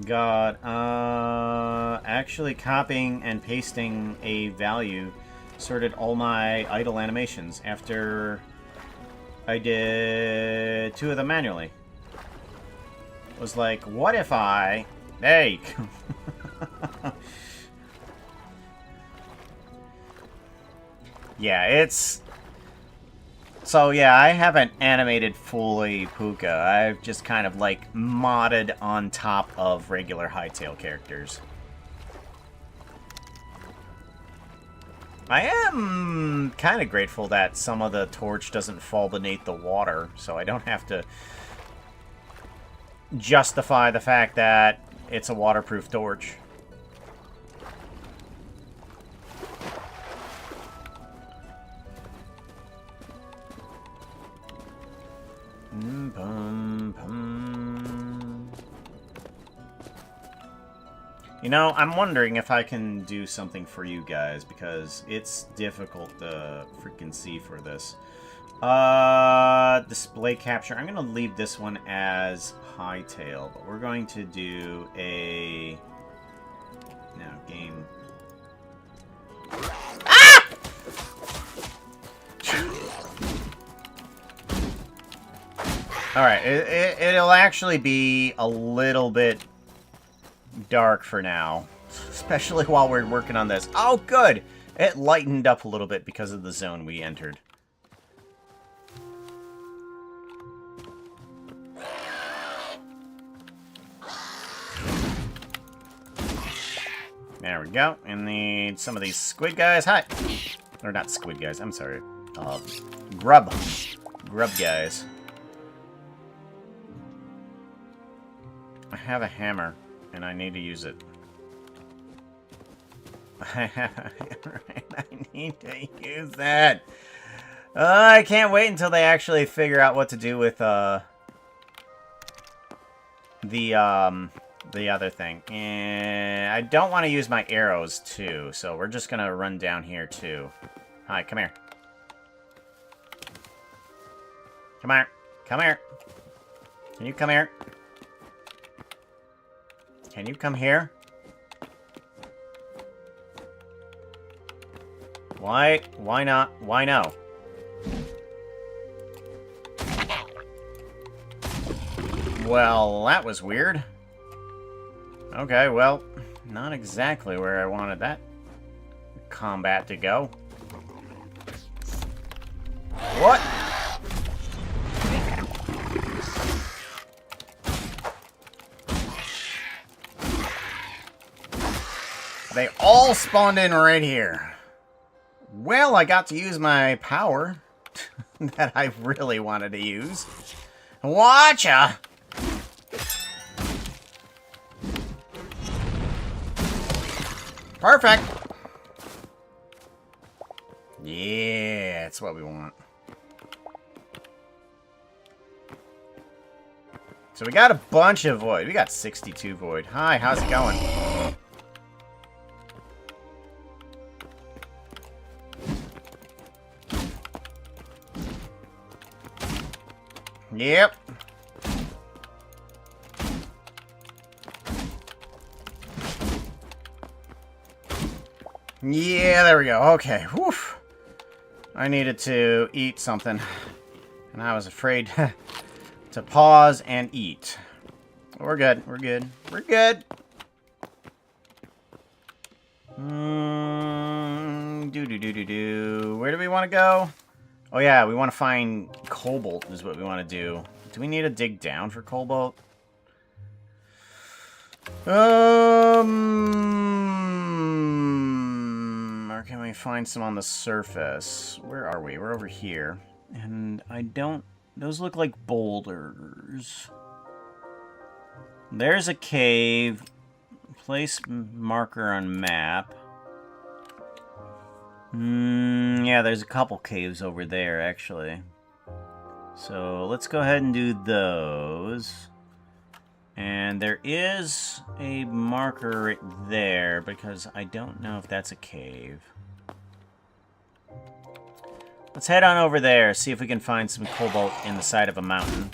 God, actually copying and pasting a value sorted all my idle animations after I did 2 of them manually. It was like, what if I... Hey! Yeah, it's... So yeah, I haven't animated fully Puka. I've just kind of like modded on top of regular Hytale characters. I am kind of grateful that some of the torch doesn't fall beneath the water, so I don't have to justify the fact that it's a waterproof torch. You know, I'm wondering if I can do something for you guys, because it's difficult to freaking see for this. Display capture. I'm going to leave this one as Hytale, but we're going to do a... No, game... Ah! Alright, it'll actually be a little bit dark for now, especially while we're working on this. Oh, good! It lightened up a little bit because of the zone we entered. There we go. And need some of these squid guys. Hi! Or not squid guys, I'm sorry. Grub. Grub guys. I have a hammer, and I need to use it. I need to use that. I can't wait until they actually figure out what to do with the other thing. And I don't want to use my arrows too, so we're just gonna run down here too. Hi, come here. Come here. Come here. Can you come here? Can you come here? Why? Why not? Why no? Well, that was weird. Okay, well, not exactly where I wanted that combat to go. What? They all spawned in right here. Well, I got to use my power that I really wanted to use. Watcha! Perfect! Yeah, that's what we want. So we got a bunch of void. We got 62 void. Hi, how's it going? Yep. Yeah, there we go. Okay. Whew. I needed to eat something. And I was afraid to pause and eat. We're good. We're good. We're good. Where do we want to go? Oh yeah, we want to find cobalt is what we want to do. Do we need to dig down for cobalt? Or can we find some on the surface? Where are we? We're over here. And I don't... Those look like boulders. There's a cave. Place marker on map. Yeah, there's a couple caves over there, actually. So, let's go ahead and do those. And there is a marker right there, because I don't know if that's a cave. Let's head on over there, see if we can find some cobalt in the side of a mountain.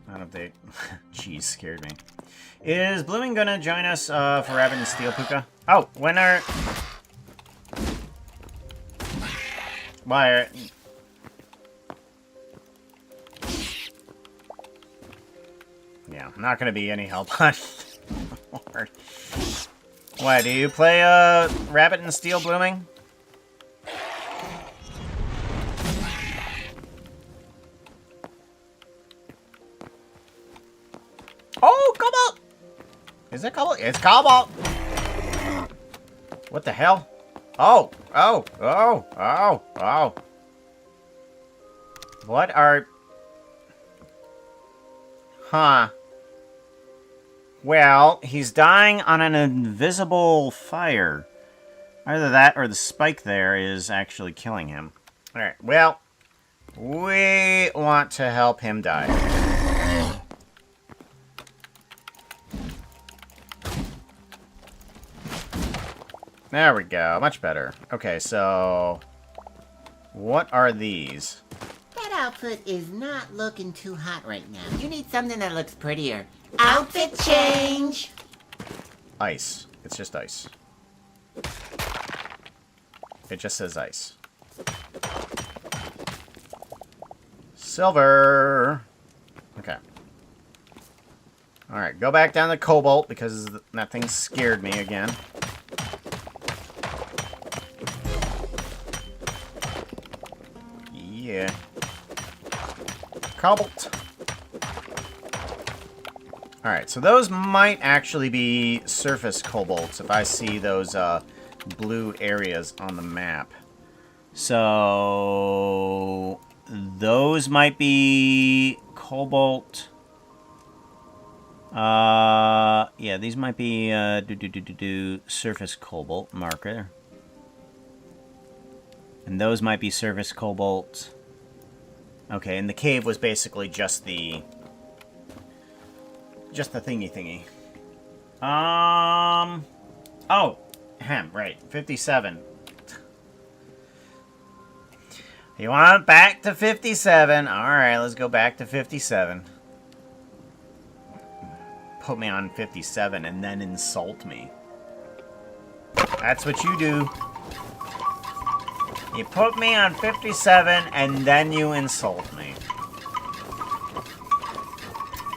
I don't think... Jeez, scared me. Is Blooming gonna join us for Rabbit and Steel Puka? Oh, when are... Why? Yeah, not gonna be any help on Lord. Why, do you play Rabbit and Steel Blooming? Oh, cobalt! Is that cobalt? It's cobalt! What the hell? Oh, oh, oh, oh, oh. What are... Huh. Well, he's dying on an invisible fire. Either that or the spike there is actually killing him. Alright, well, we want to help him die. There we go. Much better. Okay, so... What are these? That outfit is not looking too hot right now. You need something that looks prettier. Outfit change! Ice. It's just ice. It just says ice. Silver! Okay. Alright, go back down to cobalt because that thing scared me again. Yeah. Cobalt. Alright, so those might actually be surface cobalts if I see those blue areas on the map. So those might be cobalt. Yeah, these might be surface cobalt marker. And those might be surface cobalt. Okay, and the cave was basically just the thingy. Oh, right. 57. You want back to 57? Alright, let's go back to 57. Put me on 57 and then insult me. That's what you do. You put me on 57 and then you insult me.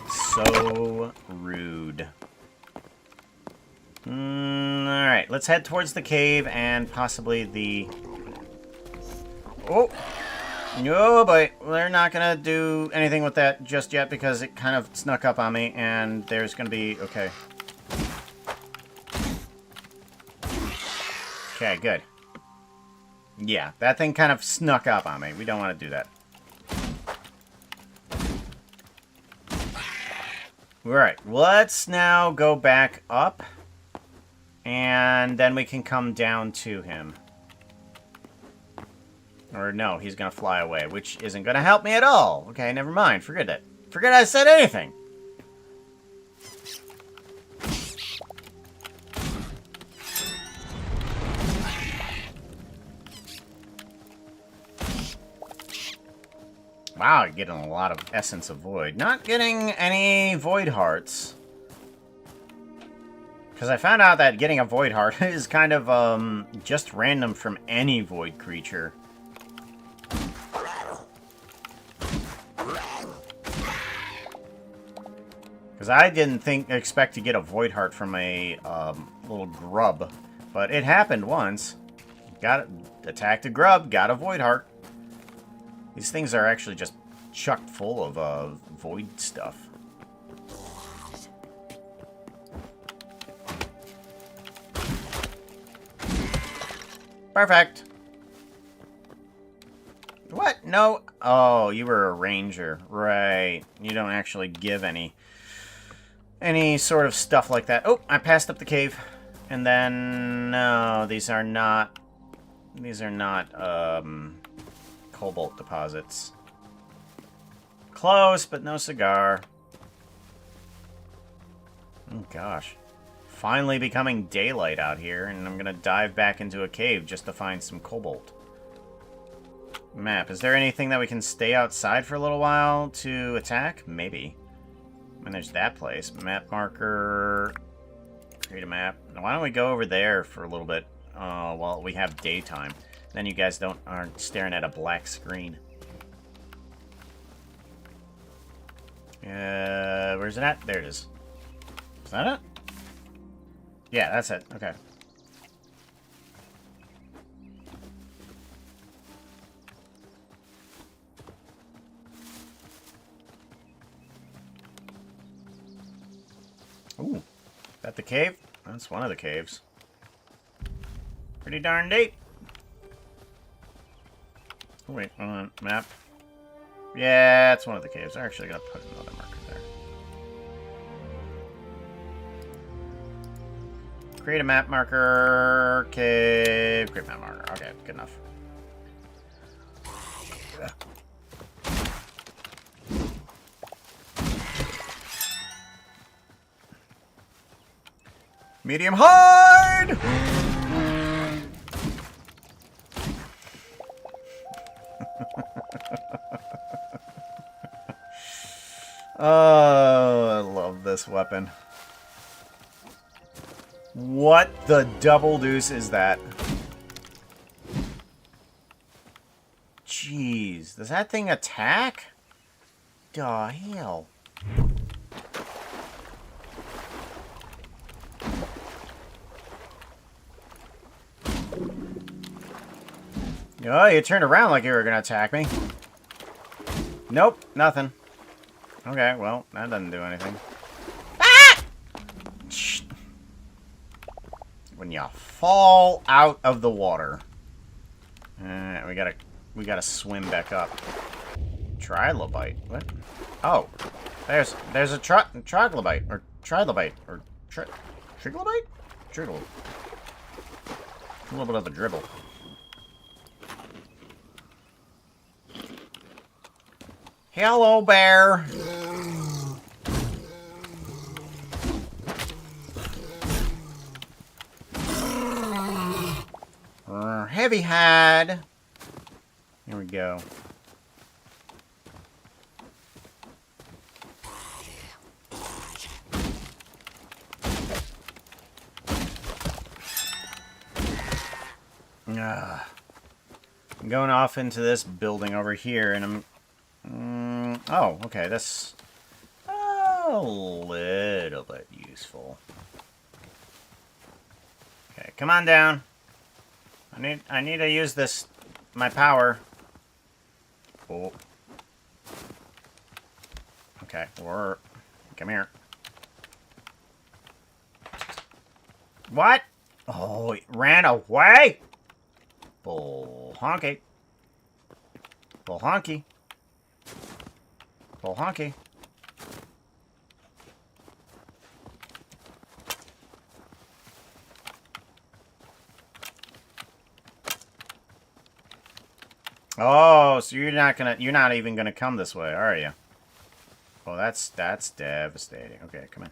So rude. Alright, let's head towards the cave and possibly the... Oh! No, but they're not gonna do anything with that just yet because it kind of snuck up on me and there's gonna be... Okay. Okay, good. Yeah, that thing kind of snuck up on me. We don't want to do that. Alright, let's now go back up. And then we can come down to him. Or no, he's gonna fly away, which isn't gonna help me at all. Okay, never mind. Forget it. Forget I said anything. Wow, you're getting a lot of Essence of Void. Not getting any Void Hearts. Because I found out that getting a Void Heart is kind of, just random from any Void creature. Because I didn't expect to get a Void Heart from a, little grub. But it happened once. Attacked a grub, got a Void Heart. These things are actually just chucked full of void stuff. Perfect. What? No. Oh, you were a ranger. Right. You don't actually give any sort of stuff like that. Oh, I passed up the cave. And then... No, these are not... Cobalt deposits. Close, but no cigar. Oh, gosh. Finally becoming daylight out here, and I'm gonna dive back into a cave just to find some cobalt. Map. Is there anything that we can stay outside for a little while to attack? Maybe. And there's that place. Map marker. Create a map. Now, why don't we go over there for a little bit while we have daytime? Then you guys aren't staring at a black screen. Where's it at? There it is. Is that it? Yeah, that's it. Okay. Ooh. Is that the cave? That's one of the caves. Pretty darn deep. Oh, wait, hold on. Map. Yeah, it's one of the caves. I'm actually going to put another marker there. Create a map marker. Cave. Create map marker. Okay, good enough. Medium hard! Oh, I love this weapon. What the double deuce is that? Jeez, does that thing attack? The hell? Oh, you turned around like you were gonna attack me. Nope, nothing. Okay, well, that doesn't do anything. Ah! When you fall out of the water. We gotta swim back up. Trilobite. What? Oh, there's a troglodyte or trilobite or triglobite. Triggle. A little bit of a dribble. Hello, bear. more heavy hide. Here we go. I'm going off into this building over here, and I'm... oh, okay, that's a little bit useful. Okay, come on down. I need to use this, my power. Oh. Okay, come here. What? Oh, it ran away? Bull honky. Bull honky. Bull honky. Oh, so you're not even gonna come this way, are you? Well, that's devastating. Okay, come in.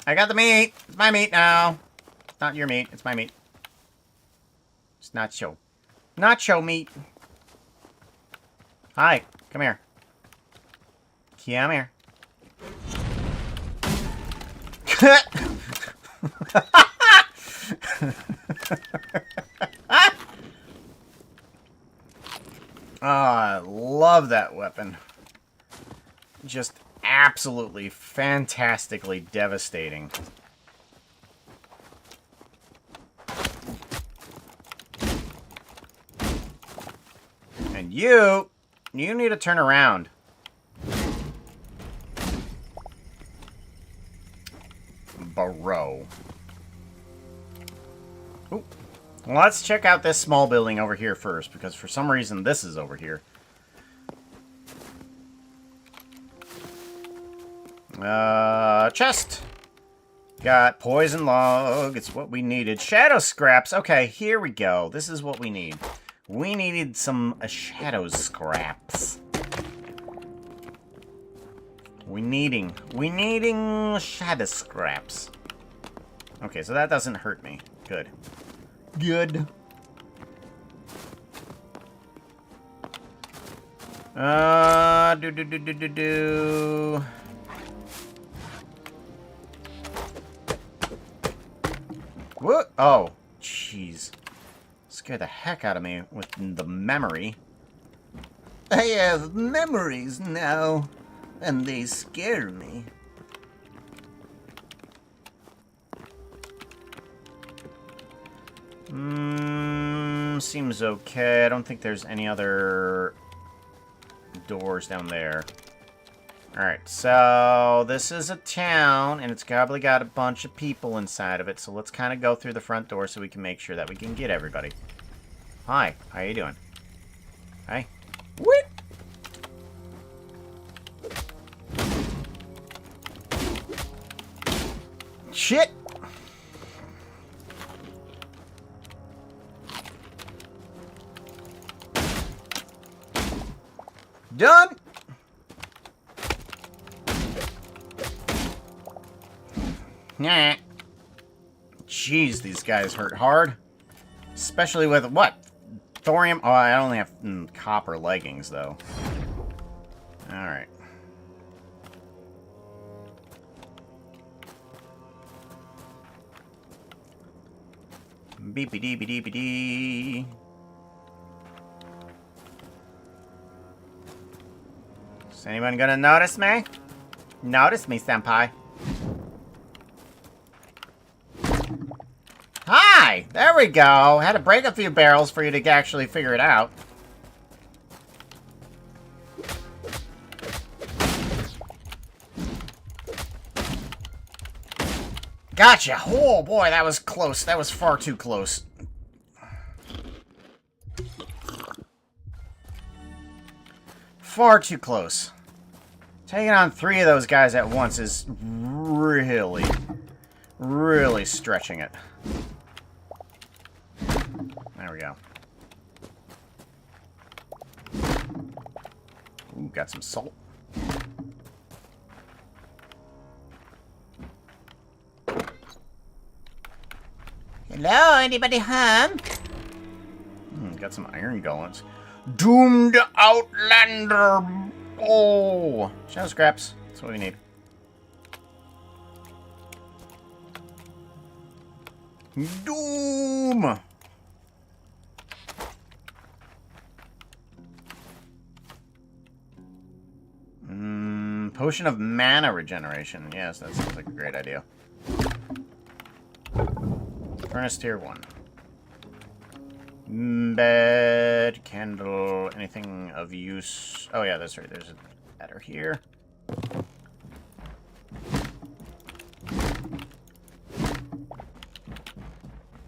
I got the meat. It's my meat now. It's not your meat. It's my meat. It's nacho meat. Hi, come here. Come here. Oh, I love that weapon. Just absolutely fantastically devastating. And you need to turn around. Bro. Ooh. Let's check out this small building over here first, because for some reason this is over here. Chest. Got poison log. It's what we needed. Shadow scraps. Okay, here we go. This is what we need. We needed some shadow scraps. We needing shadow scraps. Okay, so that doesn't hurt me. Good. Good. Do. What? Oh, jeez. Scared the heck out of me with the memory. I have memories now, and they scare me. Seems okay. I don't think there's any other doors down there. Alright, so this is a town, and it's probably got a bunch of people inside of it, so let's kind of go through the front door so we can make sure that we can get everybody. Hi, how you doing? Hi. What? Shit! Done! Nah. Jeez, these guys hurt hard. Especially with what? Thorium? Oh, I only have copper leggings, though. Alright. Beepy-dee-dee-dee-dee. Is anyone gonna notice me? Notice me, senpai. Hi! There we go! Had to break a few barrels for you to actually figure it out. Gotcha! Oh boy, that was close. That was far too close. Far too close. Taking on 3 of those guys at once is really, really stretching it. There we go. Ooh, got some salt. Hello, anybody home? Got some iron gauntlets. Doomed Outlander. Oh, shadow scraps. That's what we need. Doom. Potion of mana regeneration. Yes, that sounds like a great idea. Furnace tier 1. Bed, candle, anything of use. Oh yeah, that's right. There's a ladder here.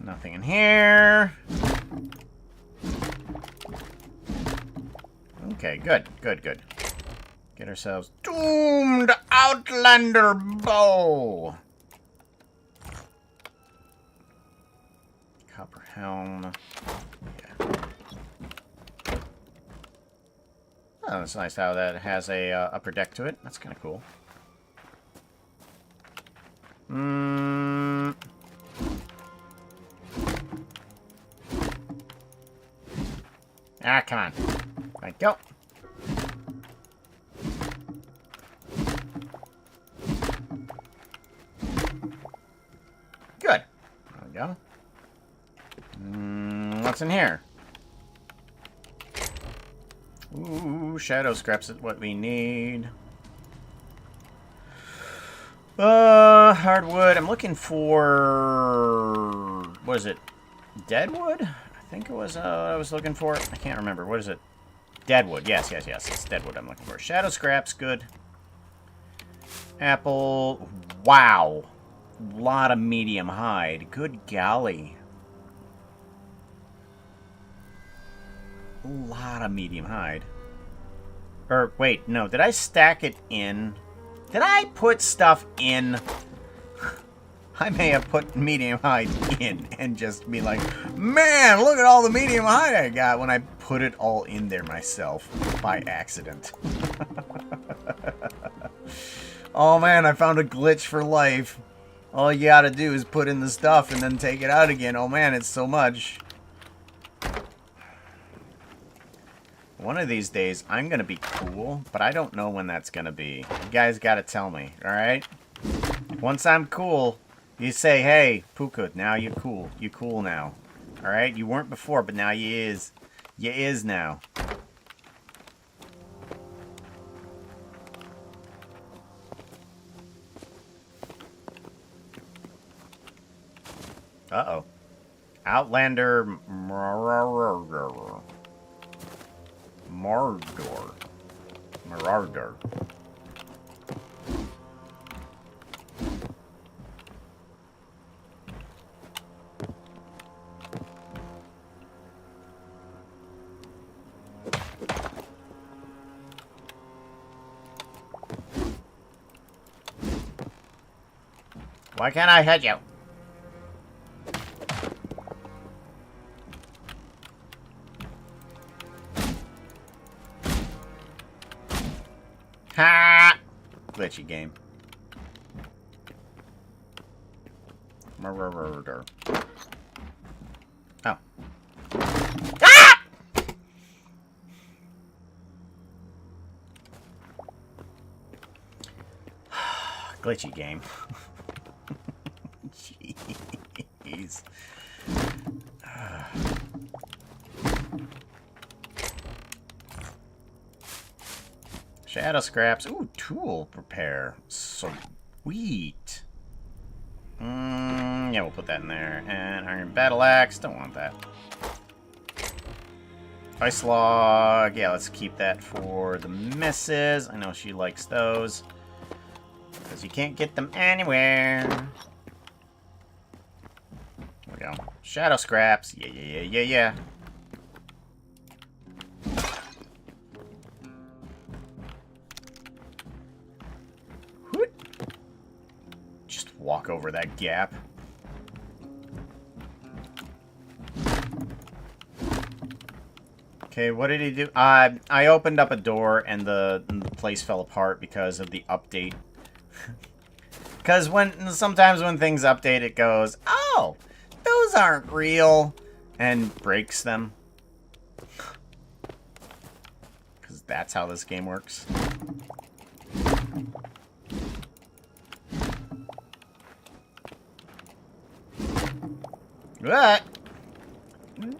Nothing in here. Okay, good, good, good. Get ourselves Doomed Outlander Bow. Copper helm. Yeah. Oh, that's nice how that has a upper deck to it. That's kind of cool. Ah, come on. Thank you. Good. There we go. What's in here? Ooh, shadow scraps is what we need. Hardwood. I'm looking for... What is it? Deadwood? I think it was, I was looking for. I can't remember. What is it? Deadwood. Yes, yes, yes. It's Deadwood I'm looking for. Shadow scraps. Good. Apple. Wow. A lot of medium hide. Good golly. A lot of medium hide. Or, wait, no. Did I stack it in? Did I put stuff in? I may have put medium hide in and just be like, man, look at all the medium hide I got when I put it all in there myself by accident. Oh man, I found a glitch for life. All you gotta do is put in the stuff and then take it out again. Oh man, it's so much. One of these days, I'm gonna be cool, but I don't know when that's gonna be. You guys gotta tell me, alright? Once I'm cool, you say, hey, Puka, now you're cool. You cool now. Alright? You weren't before, but now you is. You is now. Uh-oh. Outlander... Mordor. Marauder. Why can't I hit you? Ha! Glitchy game. Murder. Oh. Ah! Glitchy game. Jeez. Shadow scraps. Ooh, tool prepare. Sweet. Yeah, we'll put that in there. And iron battle axe. Don't want that. Ice log. Yeah, let's keep that for the missus. I know she likes those. Because you can't get them anywhere. There we go. Shadow scraps. Yeah. Just walk over that gap. Okay, what did he do? I opened up a door and the place fell apart because of the update. Because sometimes when things update, it goes, oh, those those aren't real, and breaks them. Because that's how this game works. What?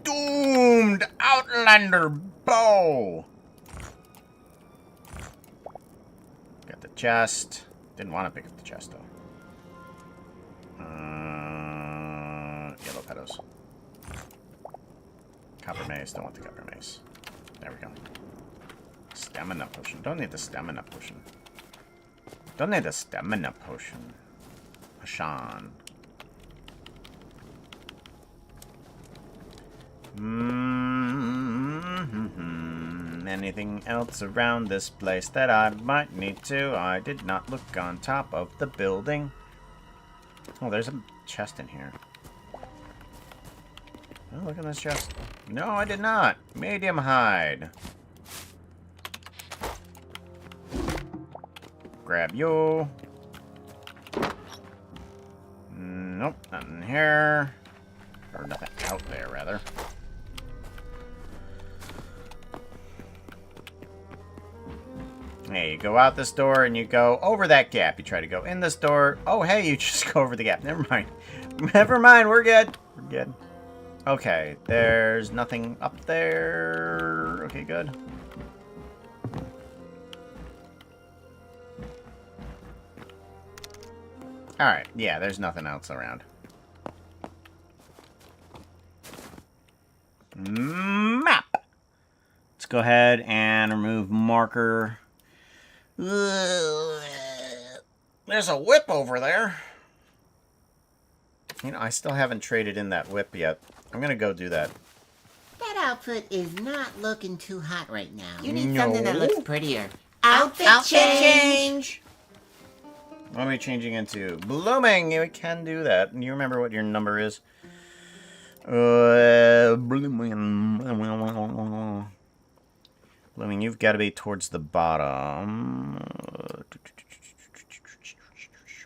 Doomed Outlander bow. Got the chest. Didn't want to pick up the chest though. Yellow petals. Copper mace. Don't want the copper mace. There we go. Stamina potion. Don't need the stamina potion. Don't need the stamina potion. Potion. Anything else around this place that I might need to? I did not look on top of the building. Oh, there's a chest in here. Oh, look at this chest. No, I did not. Medium hide. Grab you. Nope, nothing here. Or nothing out there, rather. Hey, you go out this door and you go over that gap. You try to go in this door. Oh, hey, you just go over the gap. Never mind. Never mind, we're good. We're good. Okay, there's nothing up there. Okay, good. Alright, yeah, there's nothing else around. Map! Let's go ahead and remove marker. There's a whip over there. You know, I still haven't traded in that whip yet. I'm gonna go do that. That outfit is not looking too hot right now. You need No. something that looks prettier. Outfit change! What am I changing into? Blooming! You can do that. You remember what your number is? Blooming. Blooming, you've got to be towards the bottom.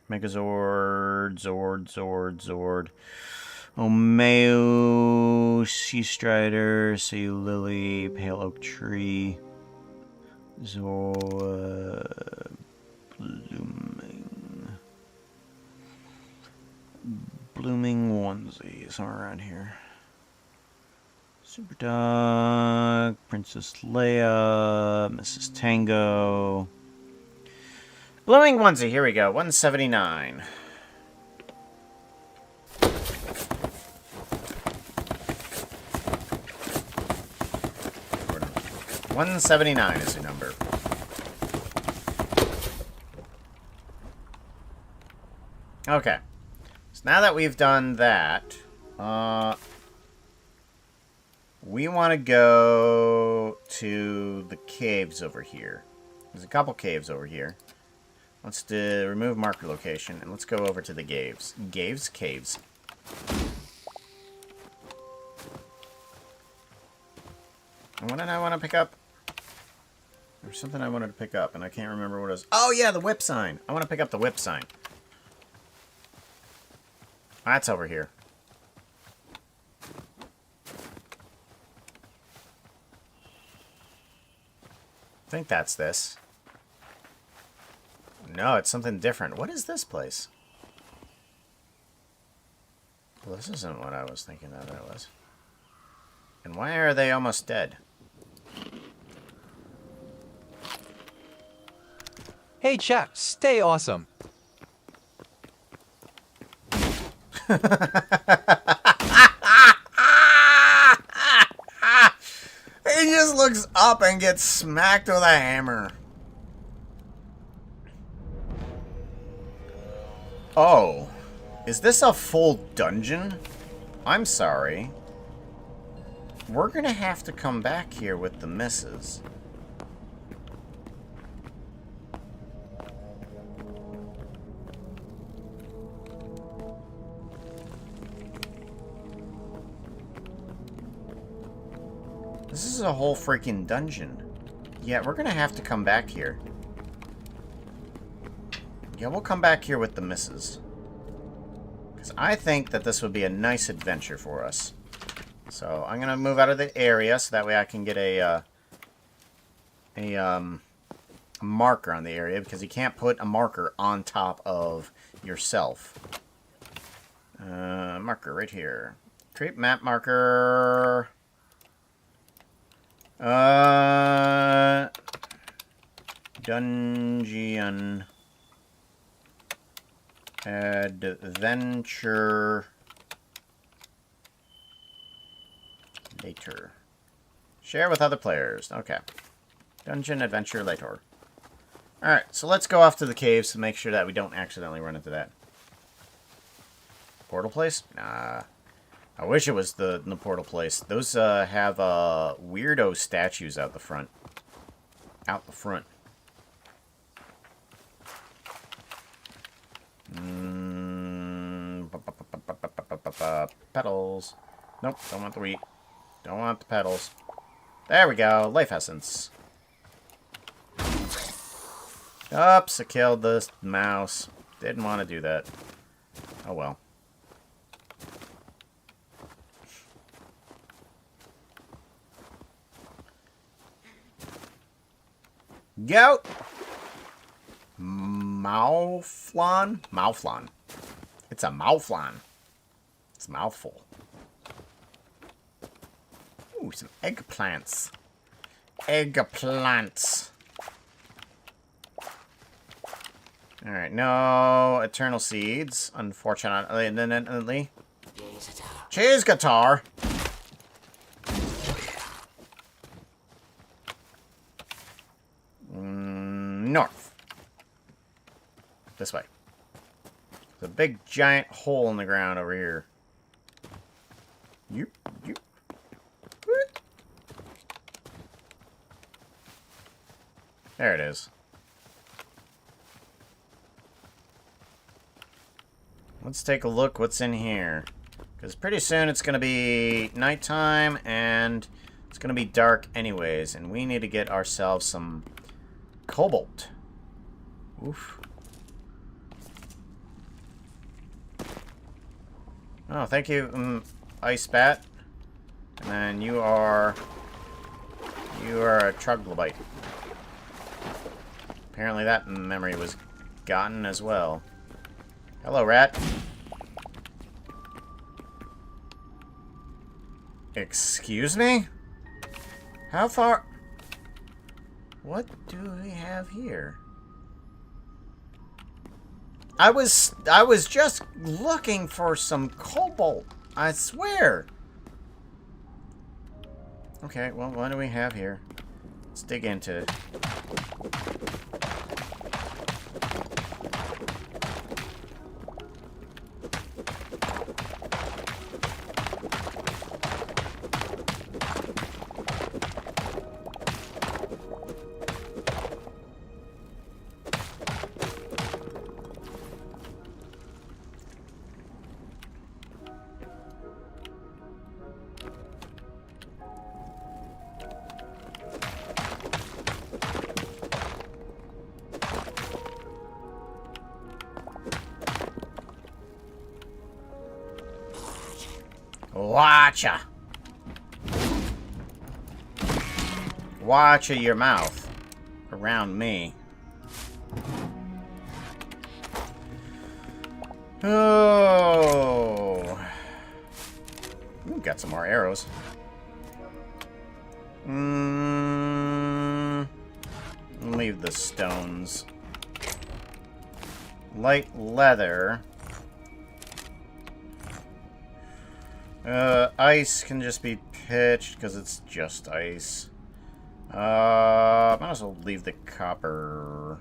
Megazord, Zord. Omeo, Sea Strider, Sea Lily, Pale Oak Tree. Zord. Blooming onesie, somewhere around here. Super Dog, Princess Leia, Mrs. Tango. Blooming onesie, here we go, 179. $179 is the number. Okay. So now that we've done that, we want to go to the caves over here. There's a couple caves over here. Let's remove marker location, and let's go over to the caves. Caves. And what did I want to pick up? There's something I wanted to pick up, and I can't remember what it was. Oh, yeah, the whip sign. I want to pick up the whip sign. That's over here. I think that's this. No, it's something different. What is this place? Well, this isn't what I was thinking that it was. And why are they almost dead? Hey chat, stay awesome. He just looks up and gets smacked with a hammer. Oh. Is this a full dungeon? I'm sorry. We're gonna have to come back here with the misses. This is a whole freaking dungeon. Yeah, we're gonna have to come back here. Yeah, we'll come back here with the misses. Because I think that this would be a nice adventure for us. So I'm going to move out of the area so that way I can get a marker on the area, because you can't put a marker on top of yourself. Marker right here. Create map marker. Dungeon adventure later. Share with other players. Okay. Dungeon adventure later. Alright, so let's go off to the caves to make sure that we don't accidentally run into that. Portal place? Nah. I wish it was the portal place. Those have weirdo statues out the front. Out the front. Petals. Nope, don't want the wheat. Don't want the petals. There we go. Life essence. Oops, I killed the mouse. Didn't want to do that. Oh well. Goat. Mouflon? Mouflon. It's a mouflon. It's a mouthful. Ooh, some eggplants. Eggplants. Alright, no eternal seeds, unfortunately. Cheese guitar. North. This way. There's a big giant hole in the ground over here. Yoop, yoop. There it is. Let's take a look what's in here. Because pretty soon it's going to be nighttime and it's going to be dark anyways. And we need to get ourselves some cobalt. Oof. Oh, thank you, Ice Bat. And then you are a troglodyte. Apparently that memory was gotten as well. Hello, rat. Excuse me? How far? What do we have here? I was just looking for some cobalt. I swear. Okay, well, what do we have here? Let's dig into it. Watcha! Watcha your mouth around me. Oh. Ooh, got some more arrows. Leave the stones. Light leather. Ice can just be pitched because it's just ice. Might as well leave the copper.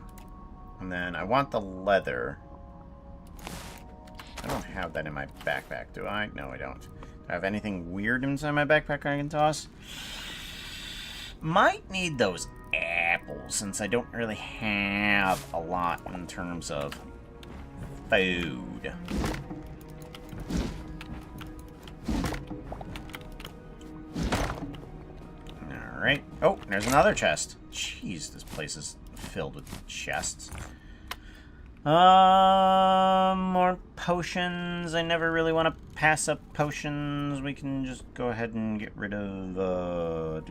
And then I want the leather. I don't have that in my backpack, do I? No, I don't. Do I have anything weird inside my backpack I can toss? Might need those apples, since I don't really have a lot in terms of food. Alright. Oh, there's another chest. Jeez, this place is filled with chests. More potions. I never really want to pass up potions. We can just go ahead and get rid of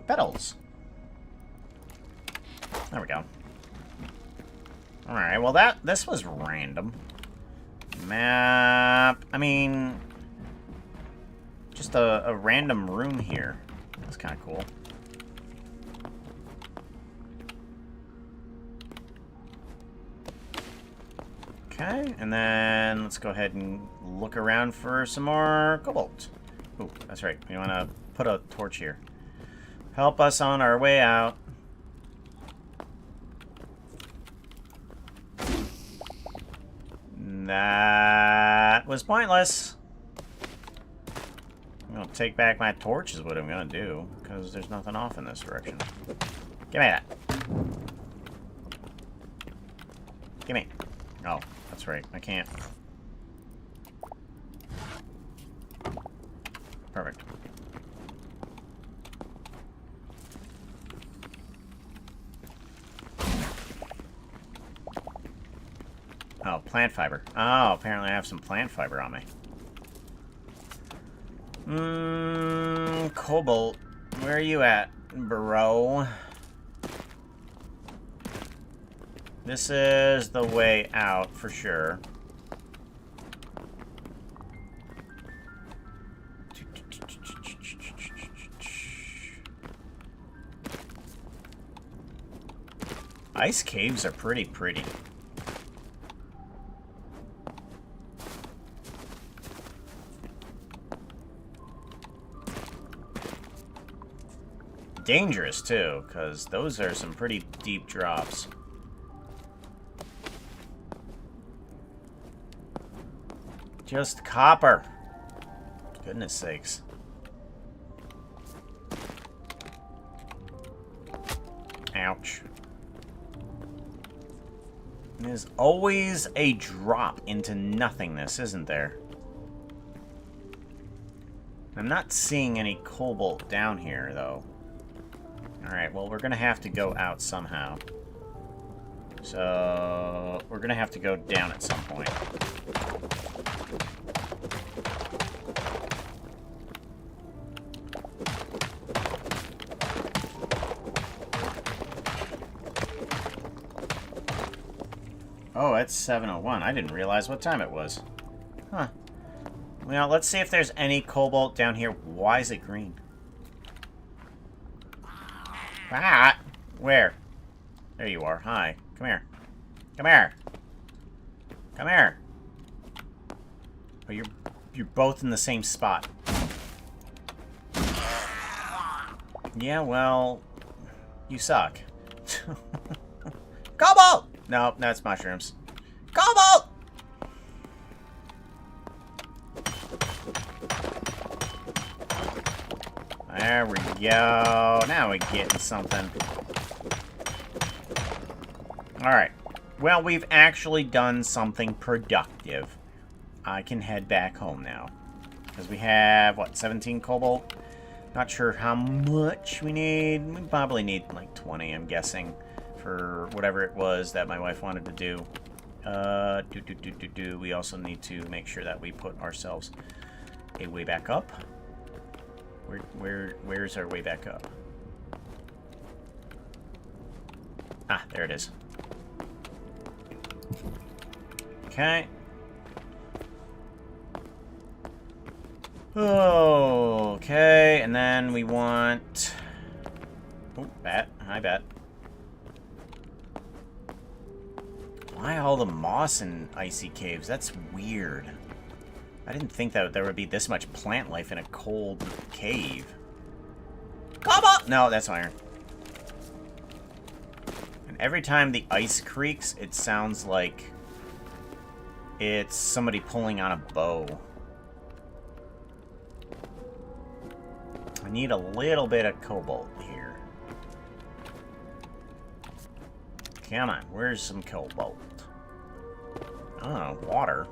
petals. There we go. Alright, well this was random. Map. I mean, just a random room here. That's kind of cool. Okay, and then let's go ahead and look around for some more cobalt. Ooh, that's right. We want to put a torch here. Help us on our way out. That was pointless. I'm going to take back my torch is what I'm going to do, because there's nothing off in this direction. Give me that. Give me. Oh, that's right. I can't. Perfect. Oh, plant fiber. Oh, apparently I have some plant fiber on me. Cobalt. Where are you at, bro? This is the way out, for sure. Ice caves are pretty. Dangerous, too, because those are some pretty deep drops. Just copper. Goodness sakes. Ouch. There's always a drop into nothingness, isn't there? I'm not seeing any cobalt down here, though. Alright, well, we're gonna have to go out somehow. So, we're gonna have to go down at some point. Oh, it's 7:01. I didn't realize what time it was. Huh. Well, let's see if there's any cobalt down here. Why is it green? Ah! Where? There you are. Hi. Come here. Come here. Come here. Oh, you're both in the same spot. Yeah, well, you suck. Cobalt! No, that's mushrooms. Cobalt! There we go. Now we're getting something. Alright. Well, we've actually done something productive. I can head back home now. Because we have, what, 17 cobalt? Not sure how much we need. We probably need like 20, I'm guessing, for whatever it was that my wife wanted to do. We also need to make sure that we put ourselves a way back up. Where's our way back up? Ah, there it is. Okay. Okay, and then we want... Oh, bat. Hi, bat. Why all the moss in icy caves? That's weird. I didn't think that there would be this much plant life in a cold cave. Cobalt! No, that's iron. And every time the ice creaks, it sounds like it's somebody pulling on a bow. I need a little bit of cobalt here. Come on, where's some cobalt? Oh, water.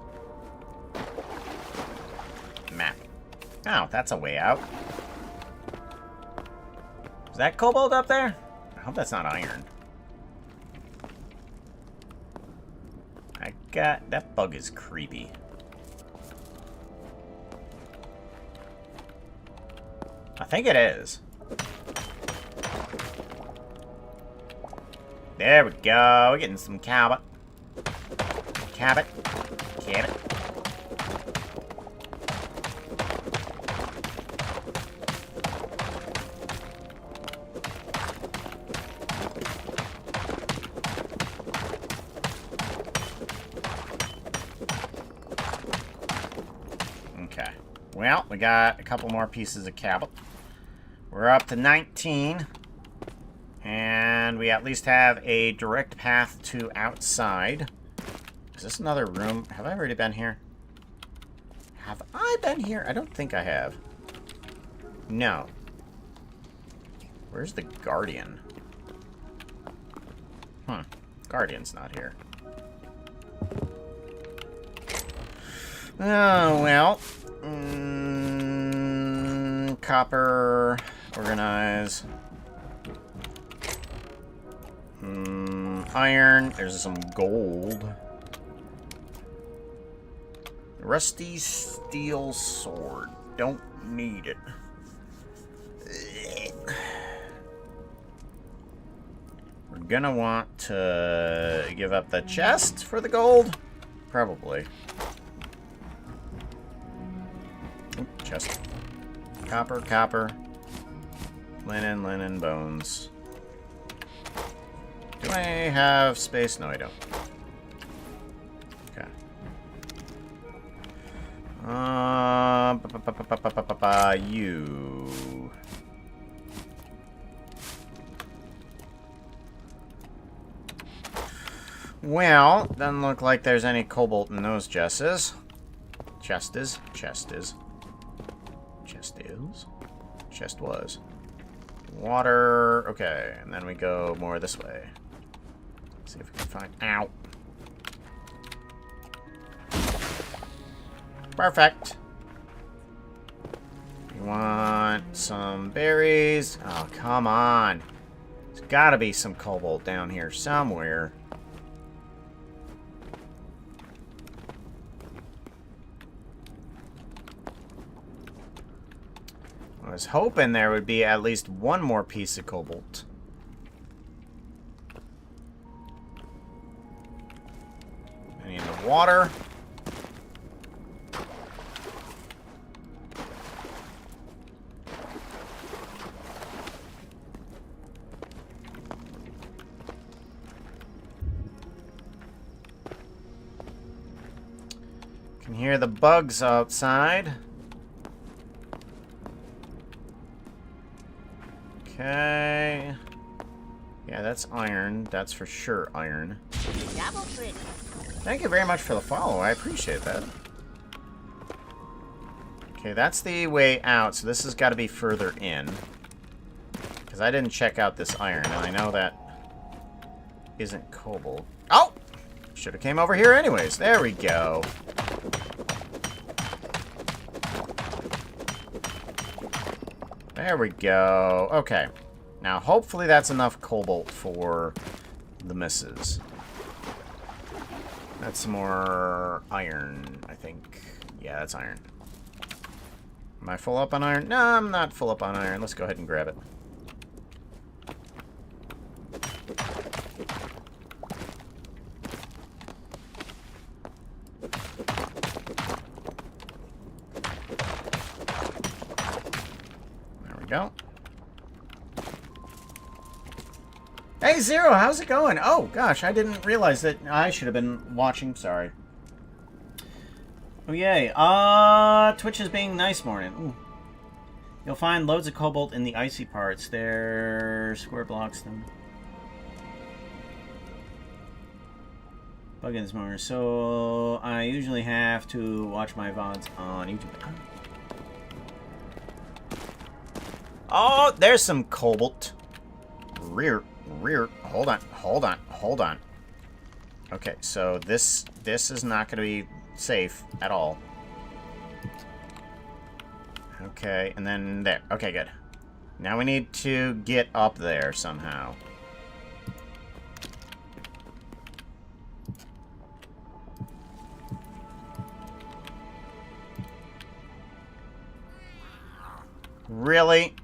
Map. Oh, that's a way out. Is that cobalt up there? I hope that's not iron. That bug is creepy. I think it is. There we go. We're getting some cabot. Cabot. Cabot. Okay. Well, we got a couple more pieces of cabot. We're up to 19. And we at least have a direct path to outside. Is this another room? Have I already been here? Have I been here? I don't think I have. No. Where's the Guardian? Guardian's not here. Oh, well. Copper. Organize. Iron. There's some gold. Rusty steel sword. Don't need it. We're gonna want to give up the chest for the gold. Probably. Oop, chest. Copper, copper. Linen, linen, bones. Do I have space? No, I don't. Okay. You. Well, doesn't look like there's any cobalt in those chests. Chest is. Chest was. Water. Okay, and then we go more this way. See if we can find... Ow. Perfect. We want some berries. Oh, come on. There's gotta be some cobalt down here somewhere. I was hoping there would be at least one more piece of cobalt. Any in the water? Can hear the bugs outside. Okay. Yeah, that's iron. That's for sure iron. Thank you very much for the follow. I appreciate that. Okay, that's the way out, so this has got to be further in. Because I didn't check out this iron, and I know that isn't cobalt. Oh! Should have came over here anyways. There we go. There we go. Okay. Now, hopefully that's enough cobalt for the misses. That's some more iron, I think. Yeah, that's iron. Am I full up on iron? No, I'm not full up on iron. Let's go ahead and grab it. There we go. Hey, Zero, how's it going? Oh, gosh, I didn't realize that I should have been watching. Sorry. Oh, yay. Twitch is being nice morning. Ooh. You'll find loads of cobalt in the icy parts. They're square blocks, then. Buggins more. So, I usually have to watch my VODs on YouTube. Oh, there's some cobalt. Rear. Hold on. Okay, so this is not going to be safe at all. Okay, and then there. Okay, good. Now we need to get up there somehow. Really?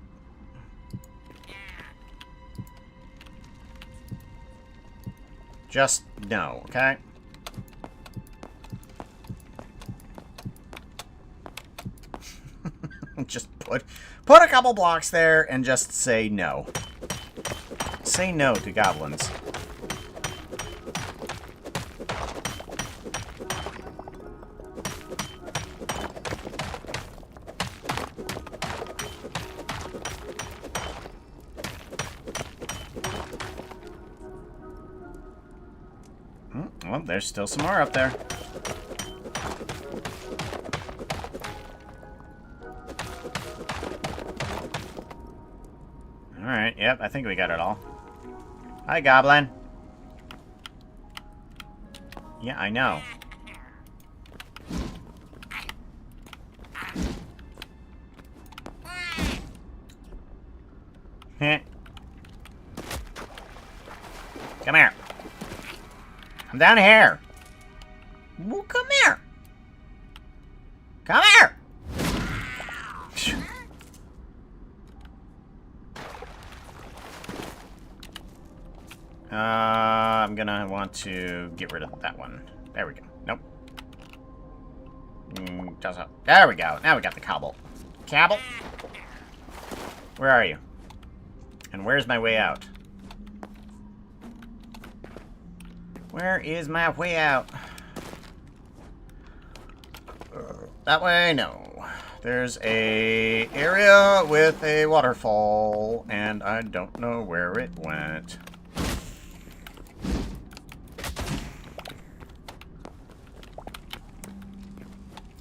Just no, okay? Just put a couple blocks there and just say no. Say no to goblins. Well, there's still some more up there. Alright, yep, I think we got it all. Hi, Goblin. Yeah, I know. Heh. Come here. Come down here. Well, come here. Come here. I'm gonna want to get rid of that one. There we go. Nope. There we go. Now we got the cobble. Cabble? Where are you? And where's my way out? Where is my way out? That way? No. There's a area with a waterfall, and I don't know where it went.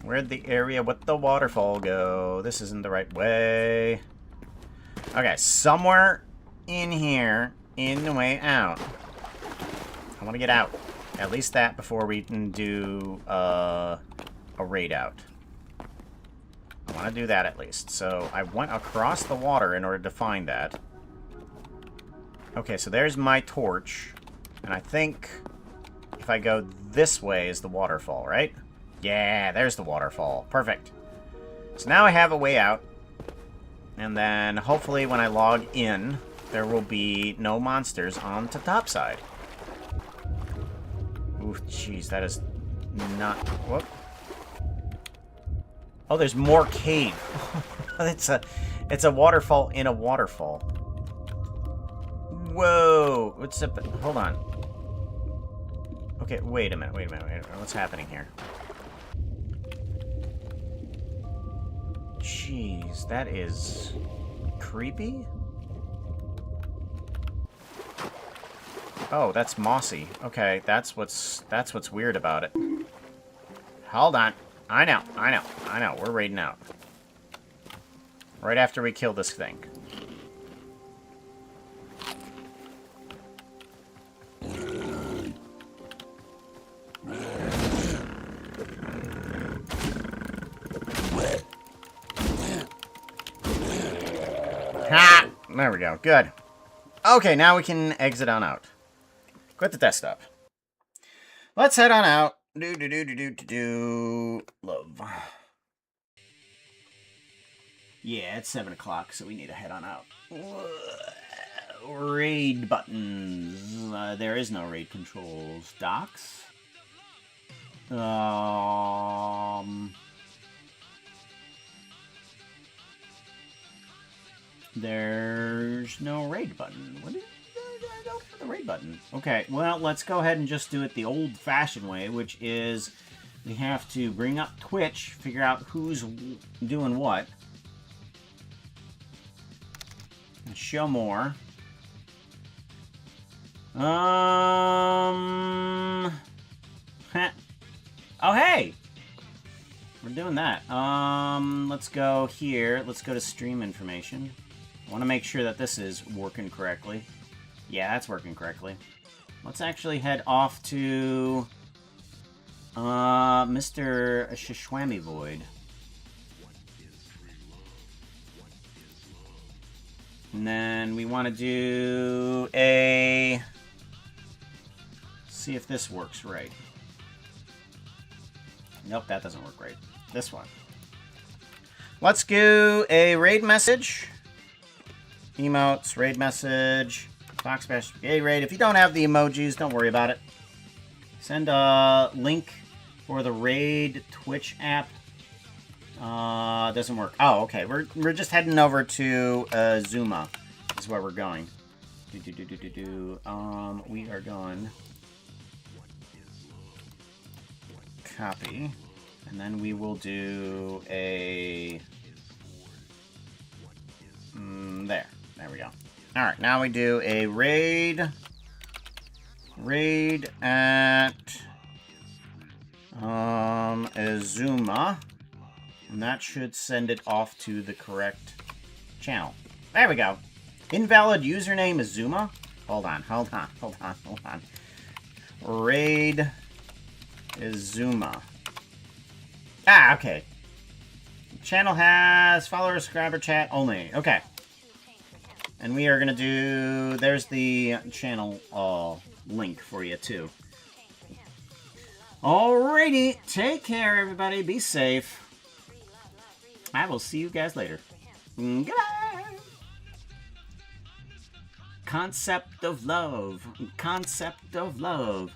Where'd the area with the waterfall go? This isn't the right way. Okay, somewhere in here, in the way out. I want to get out. At least that before we can do a raid out. I want to do that at least. So I went across the water in order to find that. Okay, so there's my torch. And I think if I go this way is the waterfall, right? Yeah, there's the waterfall. Perfect. So now I have a way out. And then hopefully when I log in, there will be no monsters on the top side. Ooh, jeez, that is not... Whoop. Oh, there's more cave. It's a waterfall in a waterfall. Whoa. What's up? Hold on. Okay, wait a minute. What's happening here? Jeez, that is creepy. Oh, that's mossy. Okay, that's what's weird about it. Hold on. I know. We're raiding out. Right after we kill this thing. Ha! There we go. Good. Okay, now we can exit on out. Quit the desktop. Let's head on out. Love. Yeah, it's 7 o'clock, so we need to head on out. Raid buttons. There is no raid controls. Docs. There's no raid button. What did I go for the raid button? Okay, well, let's go ahead and just do it the old-fashioned way, which is we have to bring up Twitch, figure out who's doing what, and show more. Oh, hey! We're doing that. Let's go here. Let's go to stream information. I want to make sure that this is working correctly. Yeah, that's working correctly. Let's actually head off to Mr. Shishwami Void. And then we want to do a... See if this works right. Nope, that doesn't work right. This one. Let's do a raid message. Emotes, raid message, Fox Bash, yay raid. If you don't have the emojis, don't worry about it. Send a link for the raid Twitch app. Doesn't work. Oh, okay. We're just heading over to Zuma. Is where we're going. We are going. Copy. And then we will do a... there. There we go. Alright, now we do a raid. Raid at... Azuma. And that should send it off to the correct channel. There we go. Invalid username Azuma. Hold on. Raid Azuma. Ah, okay. Channel has follower, subscriber, chat only. Okay. And we are going to do... There's the channel link for you, too. Alrighty. Take care, everybody. Be safe. I will see you guys later. Goodbye. Concept of love. Concept of love.